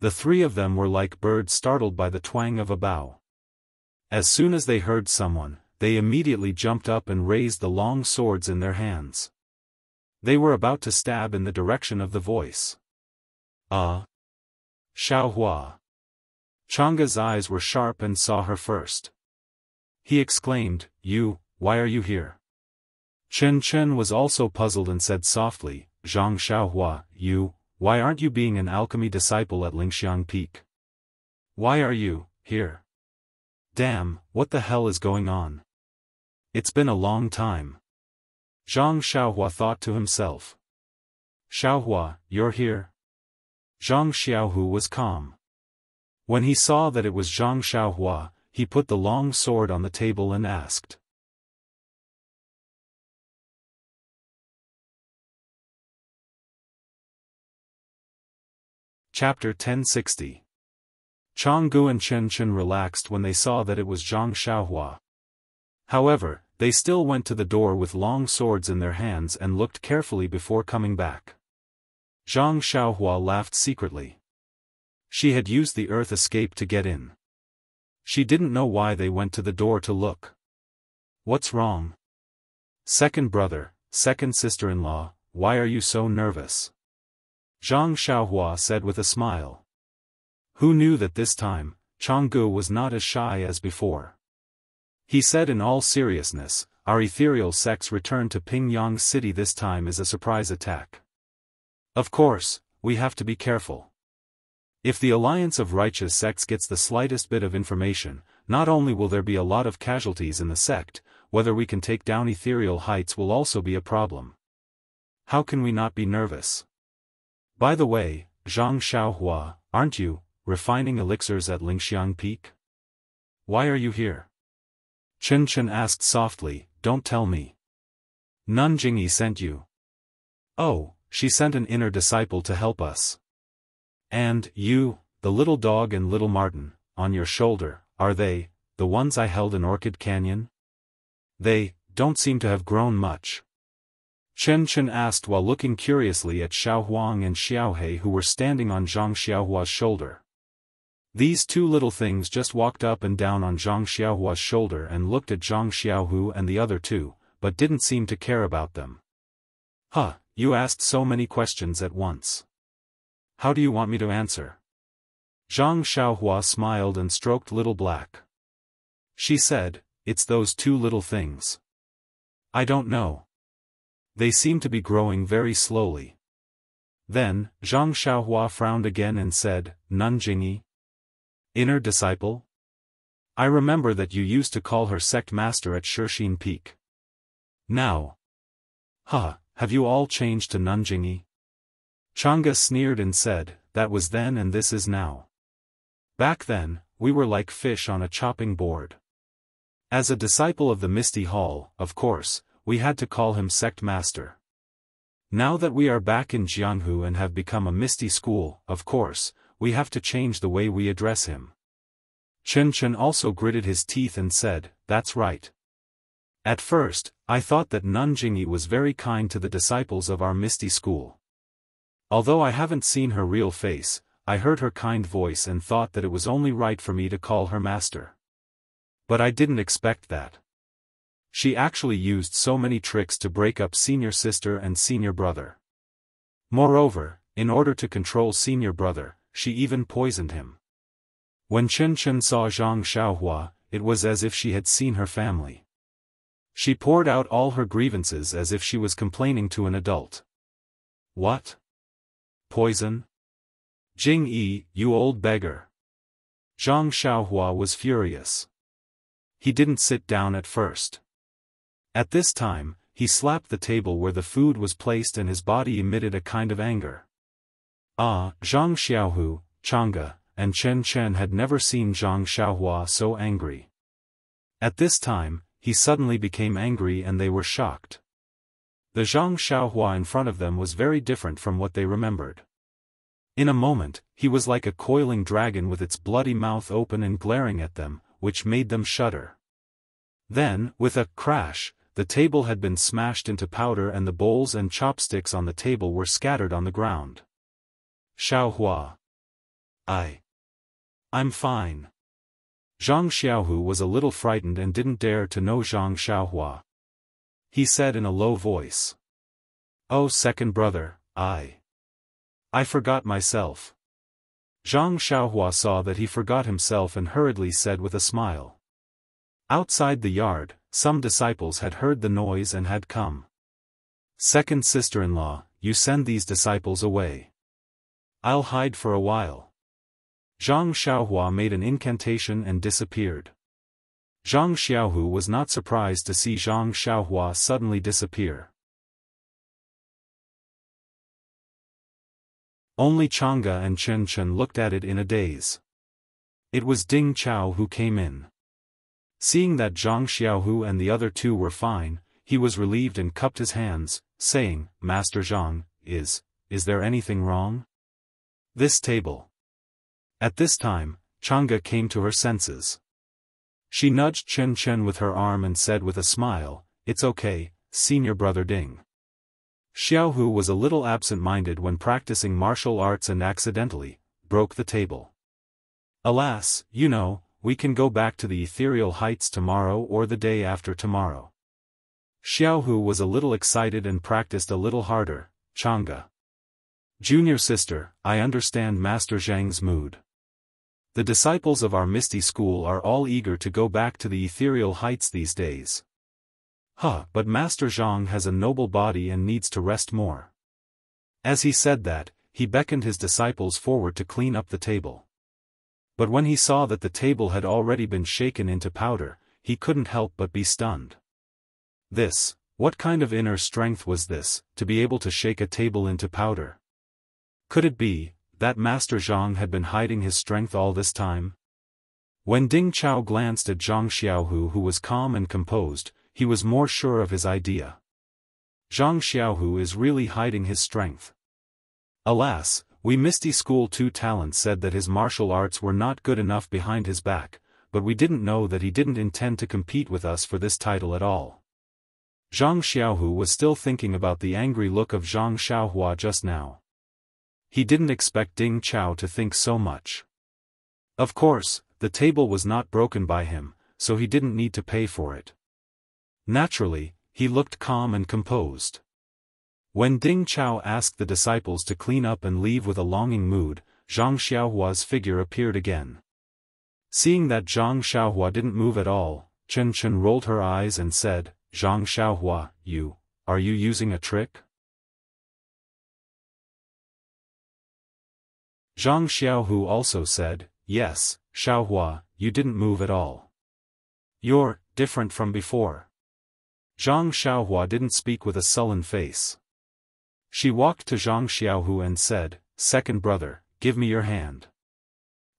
The three of them were like birds startled by the twang of a bow. As soon as they heard someone, they immediately jumped up and raised the long swords in their hands. They were about to stab in the direction of the voice. Xiaohua. Changa's eyes were sharp and saw her first. He exclaimed, Why are you here?" Chen Chen was also puzzled and said softly, "Zhang Xiaohua, why aren't you being an alchemy disciple at Lingxiang Peak? Why are you here? Damn, what the hell is going on? It's been a long time." Zhang Xiaohua thought to himself. "Xiaohua, you're here?" Zhang Xiaohu was calm. When he saw that it was Zhang Xiaohua, he put the long sword on the table and asked. Chapter 1060. Changgu and Chen Chen relaxed when they saw that it was Zhang Xiaohua. However, they still went to the door with long swords in their hands and looked carefully before coming back. Zhang Xiaohua laughed secretly. She had used the earth escape to get in. She didn't know why they went to the door to look. "What's wrong? Second brother, second sister-in-law, why are you so nervous?" Zhang Xiaohua said with a smile. Who knew that this time, Changgu was not as shy as before. He said in all seriousness, "Our ethereal sect's return to Pingyang City this time is a surprise attack. Of course, we have to be careful. If the alliance of righteous sects gets the slightest bit of information, not only will there be a lot of casualties in the sect, whether we can take down ethereal heights will also be a problem. How can we not be nervous? By the way, Zhang Xiaohua, aren't you refining elixirs at Lingxiang Peak? Why are you here?" Chen Chen asked softly, "Don't tell me. Nun Jingyi sent you." "Oh, she sent an inner disciple to help us. And you, the little dog and little Martin, on your shoulder, are they, the ones I held in Orchid Canyon? They don't seem to have grown much." Chen Chen asked while looking curiously at Xiao Huang and Xiaohe who were standing on Zhang Xiaohua's shoulder. These two little things just walked up and down on Zhang Xiaohua's shoulder and looked at Zhang Xiaohu and the other two, but didn't seem to care about them. "Huh, you asked so many questions at once. How do you want me to answer?" Zhang Xiaohua smiled and stroked Little Black. She said, "It's those two little things. I don't know. They seem to be growing very slowly." Then, Zhang Xiaohua frowned again and said, "Nun Jingyi? Inner disciple? I remember that you used to call her sect master at Shixin Peak. Now. Have you all changed to Nun Jingyi?" Chang'e sneered and said, "That was then and this is now. Back then, we were like fish on a chopping board. As a disciple of the Misty Hall, of course, we had to call him sect master. Now that we are back in Jianghu and have become a Misty school, of course, we have to change the way we address him." Chen Chen also gritted his teeth and said, "That's right. At first, I thought that Nun Jingyi was very kind to the disciples of our Misty school. Although I haven't seen her real face, I heard her kind voice and thought that it was only right for me to call her master. But I didn't expect that. She actually used so many tricks to break up senior sister and senior brother. Moreover, in order to control senior brother, she even poisoned him." When Chen Chen saw Zhang Xiaohua, it was as if she had seen her family. She poured out all her grievances as if she was complaining to an adult. "What? Poison? Jing-yi, you old beggar." Zhang Xiaohua was furious. He didn't sit down at first. At this time, he slapped the table where the food was placed and his body emitted a kind of anger. "Ah, Zhang Xiaohu, Chang'e, and Chen Chen had never seen Zhang Xiaohua so angry. At this time, he suddenly became angry and they were shocked. The Zhang Xiaohua in front of them was very different from what they remembered. In a moment, he was like a coiling dragon with its bloody mouth open and glaring at them, which made them shudder. Then, with a crash, the table had been smashed into powder and the bowls and chopsticks on the table were scattered on the ground. Xiaohua. I'm fine. Zhang Xiaohu was a little frightened and didn't dare to know Zhang Xiaohua. He said in a low voice. Oh, second brother, I forgot myself. Zhang Xiaohua saw that he forgot himself and hurriedly said with a smile. Outside the yard, some disciples had heard the noise and had come. Second sister-in-law, you send these disciples away. I'll hide for a while. Zhang Xiaohua made an incantation and disappeared. Zhang Xiaohu was not surprised to see Zhang Xiaohua suddenly disappear. Only Chang'e and Chen Chen looked at it in a daze. It was Ding Chao who came in. Seeing that Zhang Xiaohu and the other two were fine, he was relieved and cupped his hands, saying, Master Zhang, is there anything wrong? This table. At this time, Chang'e came to her senses. She nudged Chen Chen with her arm and said with a smile, It's okay, senior brother Ding. Xiaohu was a little absent-minded when practicing martial arts and accidentally broke the table. Alas, we can go back to the ethereal heights tomorrow or the day after tomorrow. Xiaohu was a little excited and practiced a little harder. Chang'e. Junior sister, I understand Master Zhang's mood. The disciples of our Misty School are all eager to go back to the ethereal heights these days. But Master Zhang has a noble body and needs to rest more. As he said that, he beckoned his disciples forward to clean up the table. But when he saw that the table had already been shaken into powder, he couldn't help but be stunned. What kind of inner strength was this, to be able to shake a table into powder? Could it be that Master Zhang had been hiding his strength all this time? When Ding Chao glanced at Zhang Xiaohu, who was calm and composed, he was more sure of his idea. Zhang Xiaohu is really hiding his strength. Alas, we Misty School 2 talents said that his martial arts were not good enough behind his back, but we didn't know that he didn't intend to compete with us for this title at all. Zhang Xiaohu was still thinking about the angry look of Zhang Xiaohua just now. He didn't expect Ding Chao to think so much. Of course, the table was not broken by him, so he didn't need to pay for it. Naturally, he looked calm and composed. When Ding Chao asked the disciples to clean up and leave with a longing mood, Zhang Xiaohua's figure appeared again. Seeing that Zhang Xiaohua didn't move at all, Chen Chen rolled her eyes and said, Zhang Xiaohua, are you using a trick? Zhang Xiaohu also said, Yes, Xiaohua, you didn't move at all. You're different from before. Zhang Xiaohua didn't speak with a sullen face. She walked to Zhang Xiaohu and said, Second brother, give me your hand.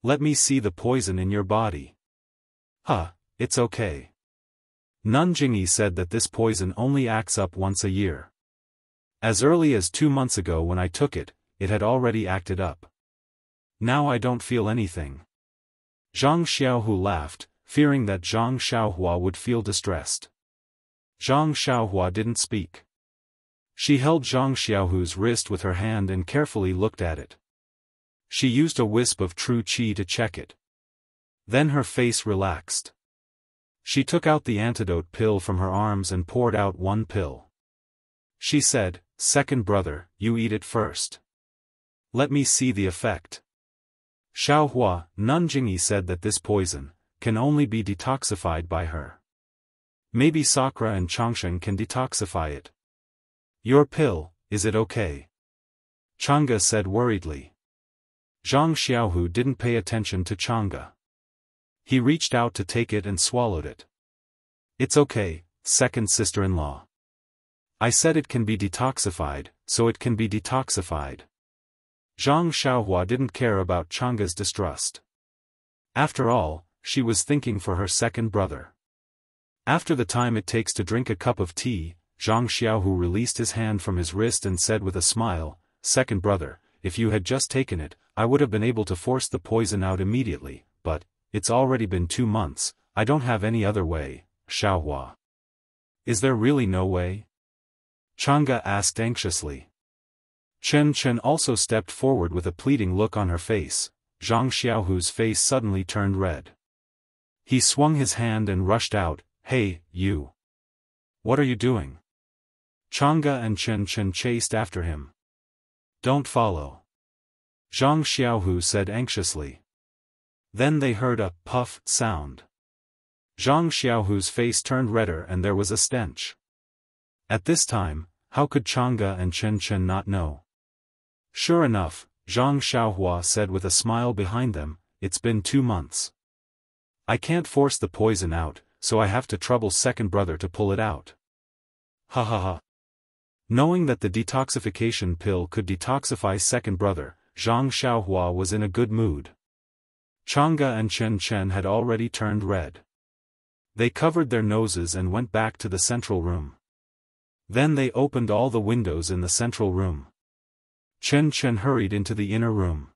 Let me see the poison in your body. It's okay. Nanjingyi said that this poison only acts up once a year. As early as 2 months ago when I took it, it had already acted up. Now I don't feel anything. Zhang Xiaohu laughed, fearing that Zhang Xiaohua would feel distressed. Zhang Xiaohua didn't speak. She held Zhang Xiaohu's wrist with her hand and carefully looked at it. She used a wisp of true qi to check it. Then her face relaxed. She took out the antidote pill from her arms and poured out one pill. She said, Second brother, you eat it first. Let me see the effect. Xiaohua, Nanjingyi said that this poison can only be detoxified by her. Maybe Sakura and Changsheng can detoxify it. Your pill, is it okay? Chang'e said worriedly. Zhang Xiaohu didn't pay attention to Chang'e. He reached out to take it and swallowed it. It's okay, second sister-in-law. I said it can be detoxified, so it can be detoxified. Zhang Xiaohua didn't care about Changa's distrust. After all, she was thinking for her second brother. After the time it takes to drink a cup of tea, Zhang Xiaohu released his hand from his wrist and said with a smile, "Second brother, if you had just taken it, I would have been able to force the poison out immediately, but, it's already been 2 months, I don't have any other way, Xiaohua." "Is there really no way?" Chang'e asked anxiously. Chen Chen also stepped forward with a pleading look on her face. Zhang Xiaohu's face suddenly turned red. He swung his hand and rushed out, "Hey, you! What are you doing?" Chang'e and Chen Chen chased after him. "Don't follow," Zhang Xiaohu said anxiously. Then they heard a puff sound. Zhang Xiaohu's face turned redder and there was a stench. At this time, how could Chang'e and Chen Chen not know? Sure enough, Zhang Xiaohua said with a smile behind them, "It's been 2 months. I can't force the poison out, so I have to trouble second brother to pull it out." Ha ha ha. Knowing that the detoxification pill could detoxify second brother, Zhang Xiaohua was in a good mood. Chang'e and Chen Chen had already turned red. They covered their noses and went back to the central room. Then they opened all the windows in the central room. Chen Chen hurried into the inner room.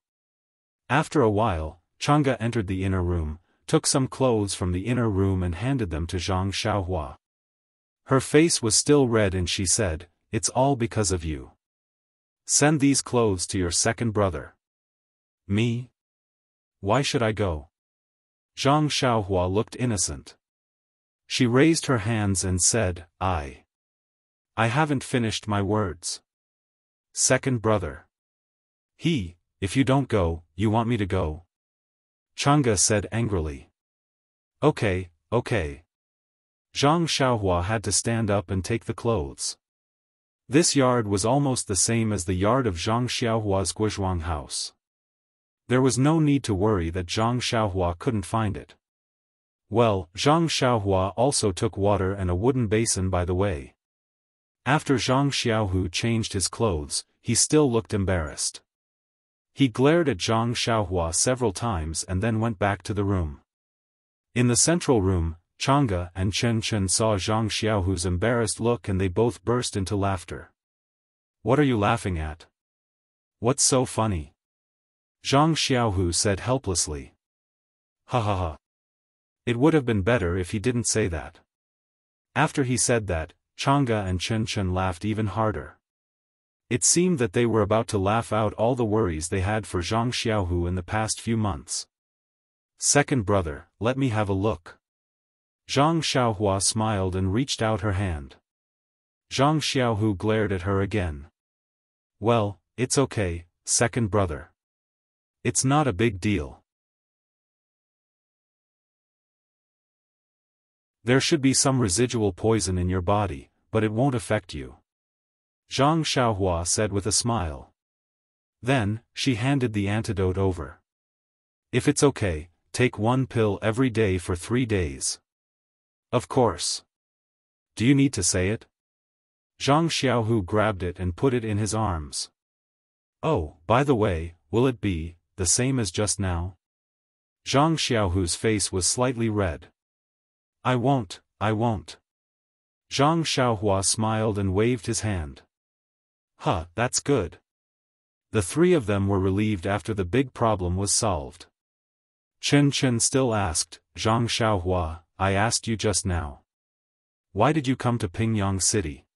After a while, Chang'e entered the inner room, took some clothes from the inner room and handed them to Zhang Xiaohua. Her face was still red and she said, "It's all because of you. Send these clothes to your second brother." "Me? Why should I go?" Zhang Xiaohua looked innocent. She raised her hands and said, I haven't finished my words. Second brother. If you don't go, you want me to go?" Chang'e said angrily. Okay. Zhang Xiaohua had to stand up and take the clothes. This yard was almost the same as the yard of Zhang Xiaohua's Guizhuang house. There was no need to worry that Zhang Xiaohua couldn't find it. Well, Zhang Xiaohua also took water and a wooden basin by the way. After Zhang Xiaohu changed his clothes, he still looked embarrassed. He glared at Zhang Xiaohua several times and then went back to the room. In the central room, Chang'e and Chen Chen saw Zhang Xiaohu's embarrassed look and they both burst into laughter. "What are you laughing at? What's so funny?" Zhang Xiaohu said helplessly. Ha ha ha. It would have been better if he didn't say that. After he said that, Chang'e and Chen Chen laughed even harder. It seemed that they were about to laugh out all the worries they had for Zhang Xiaohu in the past few months. "Second brother, let me have a look." Zhang Xiaohua smiled and reached out her hand. Zhang Xiaohu glared at her again. "Well, it's okay, second brother. It's not a big deal. There should be some residual poison in your body, but it won't affect you," Zhang Xiaohua said with a smile. Then, she handed the antidote over. "If it's okay, take 1 pill every day for 3 days. Of course. Do you need to say it?" Zhang Xiaohu grabbed it and put it in his arms. "Oh, by the way, will it be the same as just now?" Zhang Xiaohu's face was slightly red. I won't. Zhang Xiaohua smiled and waved his hand. Huh, that's good. The 3 of them were relieved after the big problem was solved. Chen Chen still asked, "Zhang Xiaohua, I asked you just now. Why did you come to Pingyang City?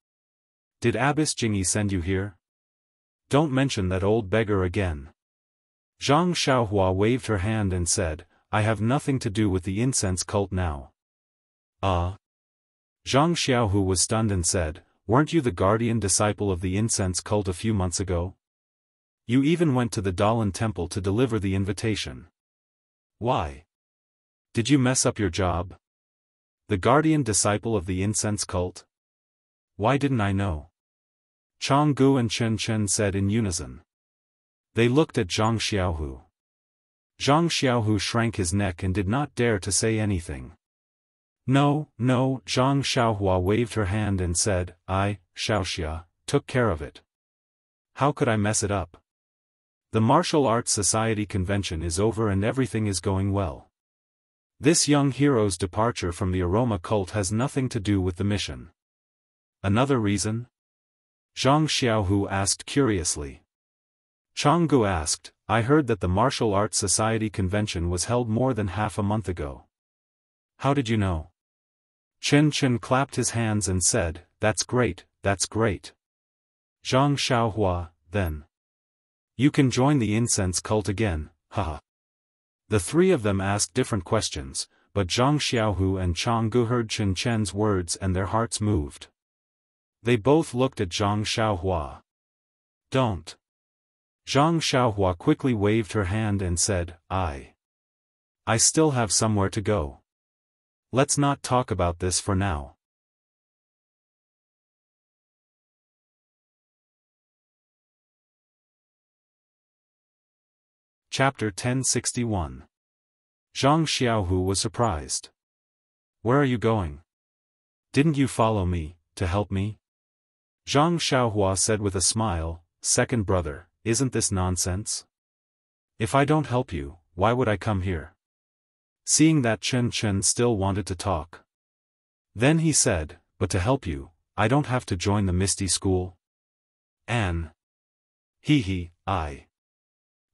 Did Abbess Jingyi send you here? Don't mention that old beggar again." Zhang Xiaohua waved her hand and said, "I have nothing to do with the incense cult now." Zhang Xiaohu was stunned and said, "Weren't you the guardian disciple of the incense cult a few months ago? You even went to the Dalan temple to deliver the invitation. Why? Did you mess up your job? The guardian disciple of the incense cult? Why didn't I know?" Chang'e and Chen Chen said in unison. They looked at Zhang Xiaohu. Zhang Xiaohu shrank his neck and did not dare to say anything. No, Zhang Xiaohua waved her hand and said, Xiaoxia, took care of it. How could I mess it up? The Martial Arts Society convention is over and everything is going well. This young hero's departure from the aroma cult has nothing to do with the mission. Another reason? Zhang Xiaohu asked curiously. Changgu asked, I heard that the Martial Arts Society convention was held more than half a month ago. How did you know? Chen Chen clapped his hands and said, that's great, that's great. Zhang Xiaohua, then. You can join the incense cult again, haha. The three of them asked different questions, but Zhang Xiaohu and Changgu heard Chen Chen's words and their hearts moved. They both looked at Zhang Xiaohua. Don't. Zhang Xiaohua quickly waved her hand and said, I still have somewhere to go. Let's not talk about this for now. Chapter 1061. Zhang Xiaohu was surprised. Where are you going? Didn't you follow me, to help me? Zhang Xiaohua said with a smile, second brother, isn't this nonsense? If I don't help you, why would I come here? Seeing that Chen Chen still wanted to talk. Then he said, but to help you, I don't have to join the Misty School? Anne.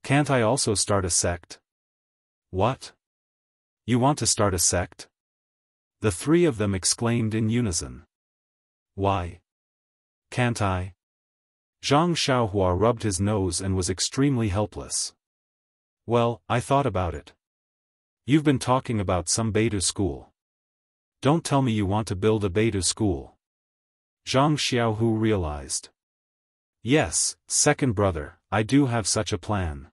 Can't I also start a sect? What? You want to start a sect? The three of them exclaimed in unison. Why? Can't I? Zhang Xiaohua rubbed his nose and was extremely helpless. Well, I thought about it. You've been talking about some Beidou school. Don't tell me you want to build a Beidou school. Zhang Xiaohu realized. Yes, second brother, I do have such a plan.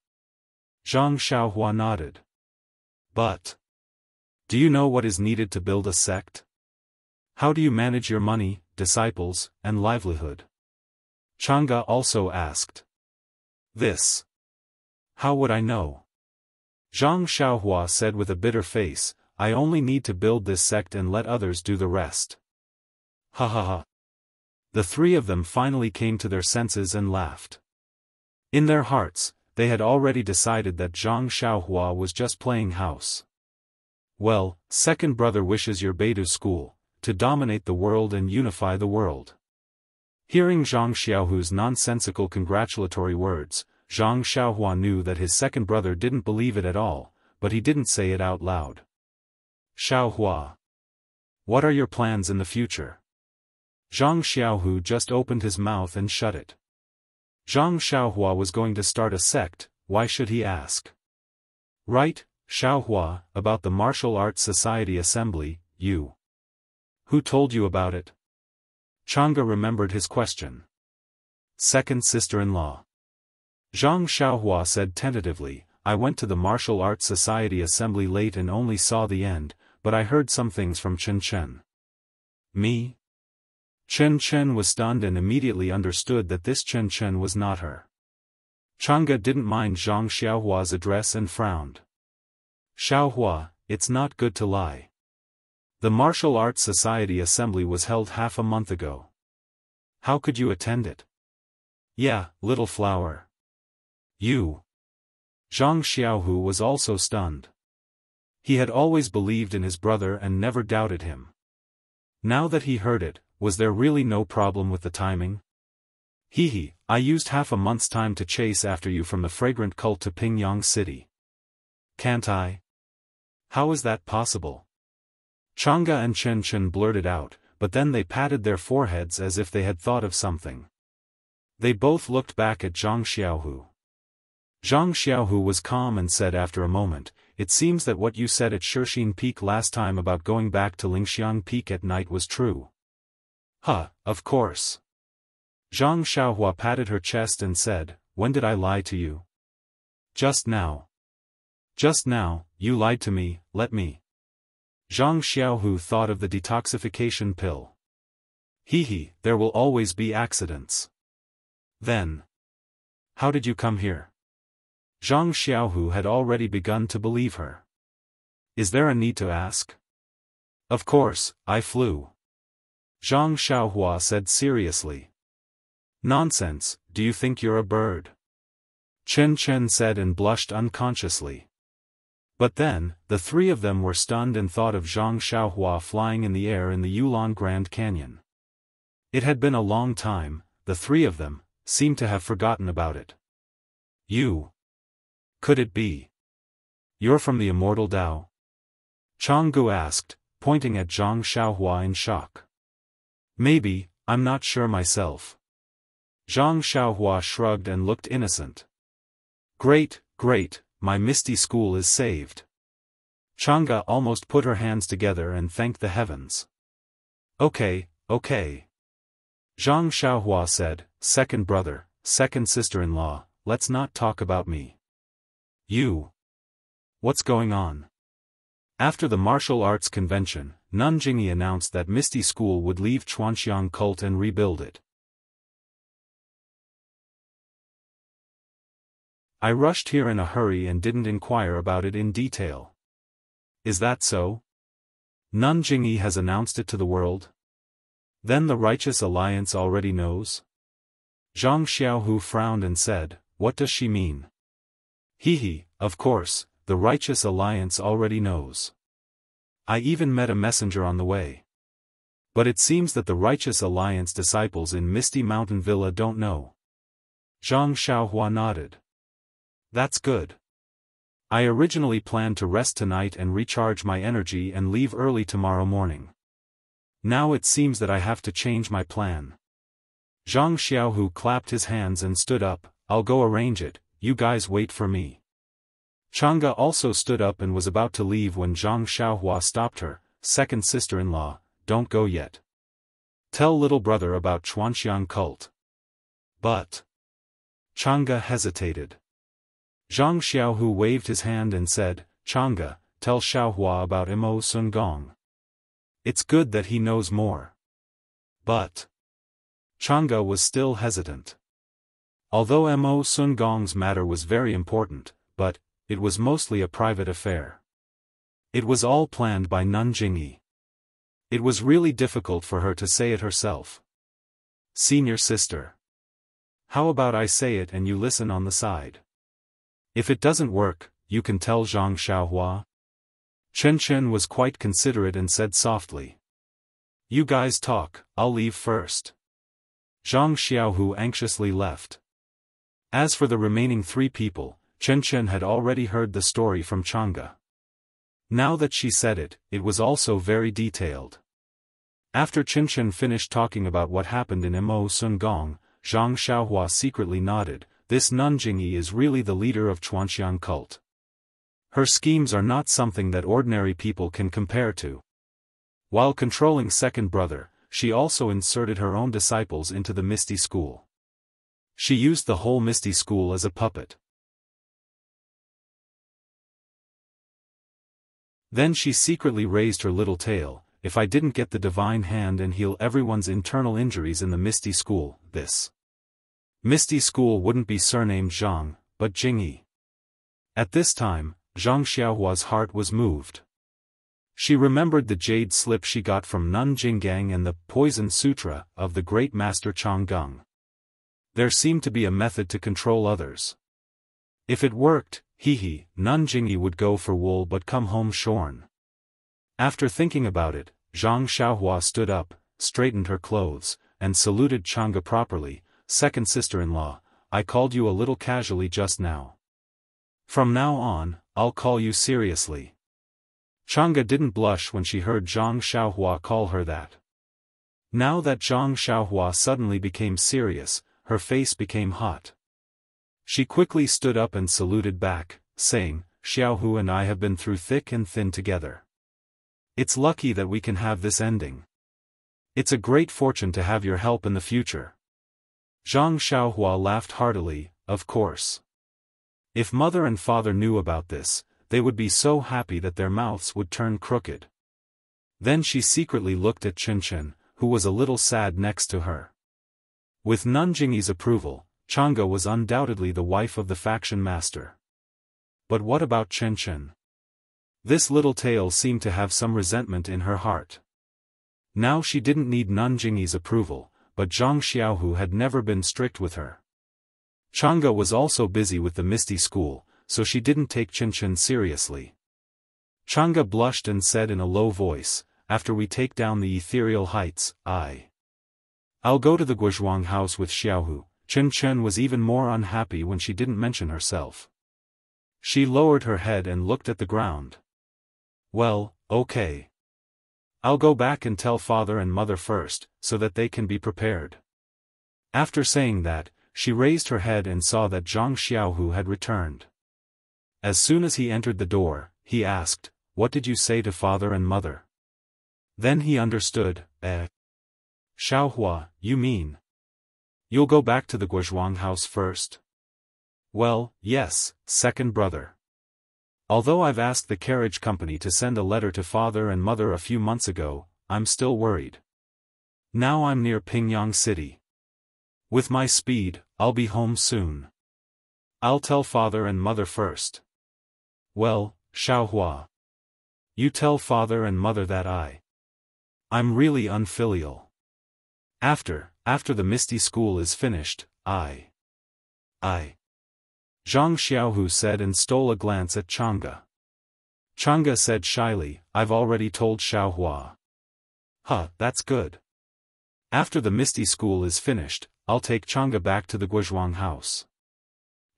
Zhang Xiaohua nodded. But do you know what is needed to build a sect? How do you manage your money, disciples, and livelihood? Changga also asked. This. How would I know? Zhang Xiaohua said with a bitter face, I only need to build this sect and let others do the rest. Ha ha ha. The three of them finally came to their senses and laughed. In their hearts, they had already decided that Zhang Xiaohua was just playing house. Well, second brother wishes your Beidou school to dominate the world and unify the world. Hearing Zhang Xiaohu's nonsensical congratulatory words, Zhang Xiaohua knew that his second brother didn't believe it at all, but he didn't say it out loud. Xiaohua. What are your plans in the future? Zhang Xiaohu just opened his mouth and shut it. Zhang Xiaohua was going to start a sect, why should he ask? Right, Xiaohua, about the Martial Arts Society Assembly, you. Who told you about it? Changga remembered his question. Second sister-in-law. Zhang Xiaohua said tentatively, I went to the Martial Arts Society Assembly late and only saw the end, but I heard some things from Chen Chen. Me? Chen Chen was stunned and immediately understood that this Chen Chen was not her. Changga didn't mind Zhang Xiaohua's address and frowned. Xiaohua, it's not good to lie. The Martial Arts Society Assembly was held half a month ago. How could you attend it? Yeah, little flower. You. Zhang Xiaohu was also stunned. He had always believed in his brother and never doubted him. Now that he heard it, was there really no problem with the timing? I used half a month's time to chase after you from the fragrant cult to Pingyang City. Can't I? How is that possible? Changga and Chen Chen blurted out, but then they patted their foreheads as if they had thought of something. They both looked back at Zhang Xiaohu. Zhang Xiaohu was calm and said after a moment, it seems that what you said at Shixin Peak last time about going back to Lingxiang Peak at night was true. Of course. Zhang Xiaohua patted her chest and said, when did I lie to you? Just now. Just now, you lied to me, let me. Zhang Xiaohu thought of the detoxification pill. There will always be accidents. Then. How did you come here? Zhang Xiaohu had already begun to believe her. Is there a need to ask? Of course, I flew. Zhang Xiaohua said seriously. Nonsense, do you think you're a bird? Chen Chen said and blushed unconsciously. But then, the three of them were stunned and thought of Zhang Xiaohua flying in the air in the Yulon Grand Canyon. It had been a long time, the three of them seemed to have forgotten about it. You. Could it be? You're from the immortal Tao? Changgu asked, pointing at Zhang Xiaohua in shock. Maybe, I'm not sure myself. Zhang Xiaohua shrugged and looked innocent. Great, great, my misty school is saved. Chang'e almost put her hands together and thanked the heavens. Okay, okay. Zhang Xiaohua said, second brother, second sister-in-law, let's not talk about me. You. What's going on? After the martial arts convention, Nanjingyi announced that Misty School would leave Chuanxiang cult and rebuild it. I rushed here in a hurry and didn't inquire about it in detail. Is that so? Nanjingyi has announced it to the world? Then the Righteous Alliance already knows? Zhang Xiaohu frowned and said, what does she mean? Hehe, of course, the Righteous Alliance already knows. I even met a messenger on the way. But it seems that the Righteous Alliance disciples in Misty Mountain Villa don't know. Zhang Xiaohua nodded. That's good. I originally planned to rest tonight and recharge my energy and leave early tomorrow morning. Now it seems that I have to change my plan. Zhang Xiaohu clapped his hands and stood up. I'll go arrange it, you guys wait for me. Chang'e also stood up and was about to leave when Zhang Xiaohua stopped her. Second sister-in-law, don't go yet. Tell little brother about Chuanxiang cult. But. Chang'e hesitated. Zhang Xiaohu waved his hand and said, Chang'e, tell Xiaohua about Mo Sun Gong. It's good that he knows more. But. Chang'e was still hesitant. Although Mo Sun Gong's matter was very important, but it was mostly a private affair. It was all planned by Nanjingyi. It was really difficult for her to say it herself. Senior sister. How about I say it and you listen on the side? If it doesn't work, you can tell Zhang Xiaohua. Chen Chen was quite considerate and said softly. You guys talk, I'll leave first. Zhang Xiaohu anxiously left. As for the remaining three people, Chen Chen had already heard the story from Chang'e. Now that she said it, it was also very detailed. After Chen Chen finished talking about what happened in Mo Sun Gong, Zhang Xiaohua secretly nodded. This Nanjingyi is really the leader of Chuanxiang cult. Her schemes are not something that ordinary people can compare to. While controlling second brother, she also inserted her own disciples into the Misty School. She used the whole Misty School as a puppet. Then she secretly raised her little tail. If I didn't get the divine hand and heal everyone's internal injuries in the Misty School, this Misty School wouldn't be surnamed Zhang, but Jingyi. At this time, Zhang Xiaohua's heart was moved. She remembered the jade slip she got from Nanjinggang and the Poison Sutra of the great master Chang'e. There seemed to be a method to control others. If it worked, Nanjingyi would go for wool but come home shorn. After thinking about it, Zhang Xiaohua stood up, straightened her clothes, and saluted Chang'e properly. Second sister-in-law, I called you a little casually just now. From now on, I'll call you seriously. Chang'e didn't blush when she heard Zhang Xiaohua call her that. Now that Zhang Xiaohua suddenly became serious, her face became hot. She quickly stood up and saluted back, saying, Xiaohu and I have been through thick and thin together. It's lucky that we can have this ending. It's a great fortune to have your help in the future. Zhang Xiaohua laughed heartily, of course. If mother and father knew about this, they would be so happy that their mouths would turn crooked. Then she secretly looked at Chen Chen, who was a little sad next to her. With Nanjingyi's approval, Chang'e was undoubtedly the wife of the faction master. But what about Chen Chen? This little tail seemed to have some resentment in her heart. Now she didn't need Nanjingyi's approval, but Zhang Xiaohu had never been strict with her. Chang'e was also busy with the Misty School, so she didn't take Chen seriously. Chang'e blushed and said in a low voice, "After we take down the ethereal heights, I'll go to the Guozhuang house with Xiaohu." Chen was even more unhappy when she didn't mention herself. She lowered her head and looked at the ground. "Well, okay. I'll go back and tell father and mother first, so that they can be prepared." After saying that, she raised her head and saw that Zhang Xiaohu had returned. As soon as he entered the door, he asked, "What did you say to father and mother?" Then he understood. Xiaohua, you mean you'll go back to the Guozhuang house first?" "Well, yes, second brother. Although I've asked the carriage company to send a letter to father and mother a few months ago, I'm still worried. Now I'm near Pingyang City. With my speed, I'll be home soon. I'll tell father and mother first." "Well, Xiaohua, you tell father and mother that I'm really unfilial. After the Misty School is finished, Zhang Xiaohu said and stole a glance at Chang'e. Chang'e said shyly, "I've already told Xiaohua." That's good. After the Misty School is finished, I'll take Chang'e back to the Guozhuang house."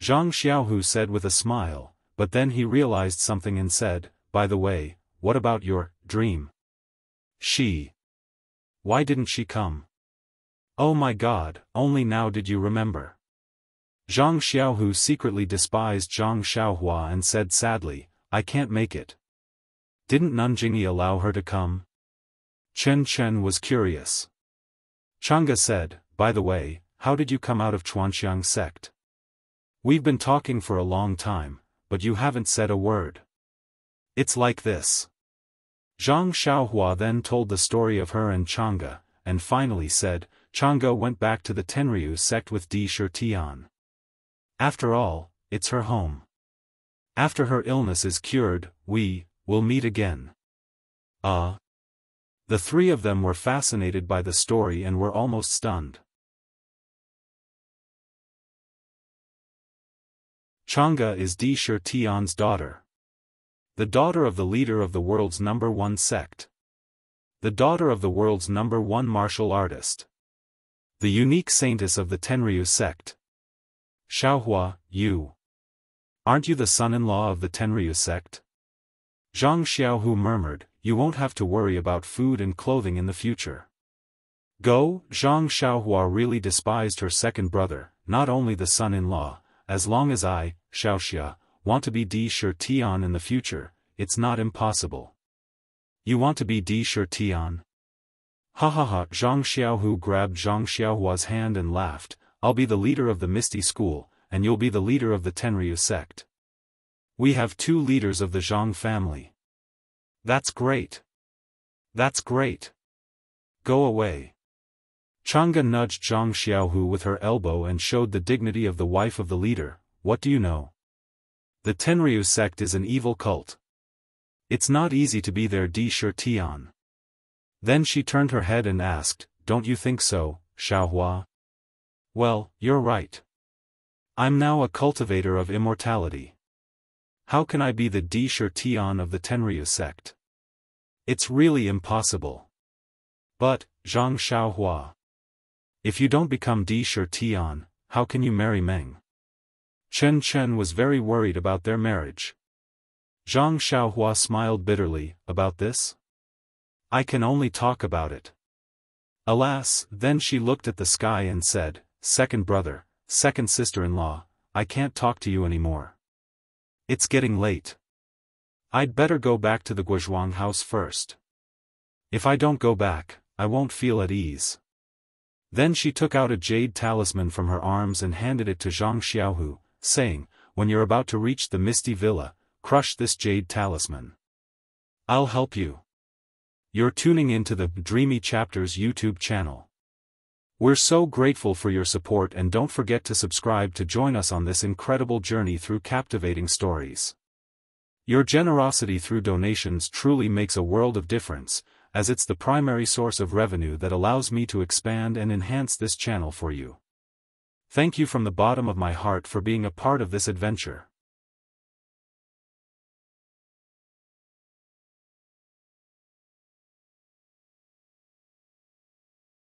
Zhang Xiaohu said with a smile, but then he realized something and said, "By the way, what about your dream? Why didn't she come?" "Oh my God, only now did you remember." Zhang Xiaohu secretly despised Zhang Xiaohua and said sadly, "I can't make it." "Didn't Nanjingyi allow her to come?" Chen was curious. Chang'e said, "By the way, how did you come out of Chuanxiang sect? We've been talking for a long time, but you haven't said a word." "It's like this." Zhang Xiaohua then told the story of her and Chang'e, and finally said, "Chang'e went back to the Tenryu sect with Di Shitian. After all, it's her home. After her illness is cured, we'll meet again." The three of them were fascinated by the story and were almost stunned. Chang'e is Di Shitian's daughter. The daughter of the leader of the world's #1 sect. The daughter of the world's #1 martial artist. The unique saintess of the Tenryu sect. "Xiaohua, aren't you the son-in-law of the Tenryu sect?" Zhang Xiaohu murmured, "You won't have to worry about food and clothing in the future." Zhang Xiaohua really despised her second brother, not only the son-in-law. "As long as I, Xiaoxia, want to be Di Shitian in the future, it's not impossible." "You want to be Di Shitian?" Zhang Xiaohu grabbed Zhang Xiaohua's hand and laughed, "I'll be the leader of the Misty School, and you'll be the leader of the Tenryu sect. We have two leaders of the Zhang family. That's great. That's great. Go away." Chang'e nudged Zhang Xiaohu with her elbow and showed the dignity of the wife of the leader. "What do you know? The Tenryu sect is an evil cult. It's not easy to be their Di Shitian." Then she turned her head and asked, "Don't you think so, Xiaohua?" "Well, you're right. I'm now a cultivator of immortality. How can I be the Di Shitian of the Tenryu sect? It's really impossible." "But, Zhang Xiaohua, if you don't become Di Shitian, how can you marry Meng?" Chen was very worried about their marriage. Zhang Xiaohua smiled bitterly, "About this? I can only talk about it." Alas, then she looked at the sky and said, "Second brother, second sister-in-law, I can't talk to you anymore. It's getting late. I'd better go back to the Guozhuang house first. If I don't go back, I won't feel at ease." Then she took out a jade talisman from her arms and handed it to Zhang Xiaohu, saying, "When you're about to reach the Misty Villa, crush this jade talisman. I'll help you." You're tuning into the Dreamy Chapters YouTube channel. We're so grateful for your support, and don't forget to subscribe to join us on this incredible journey through captivating stories. Your generosity through donations truly makes a world of difference, as it's the primary source of revenue that allows me to expand and enhance this channel for you. Thank you from the bottom of my heart for being a part of this adventure.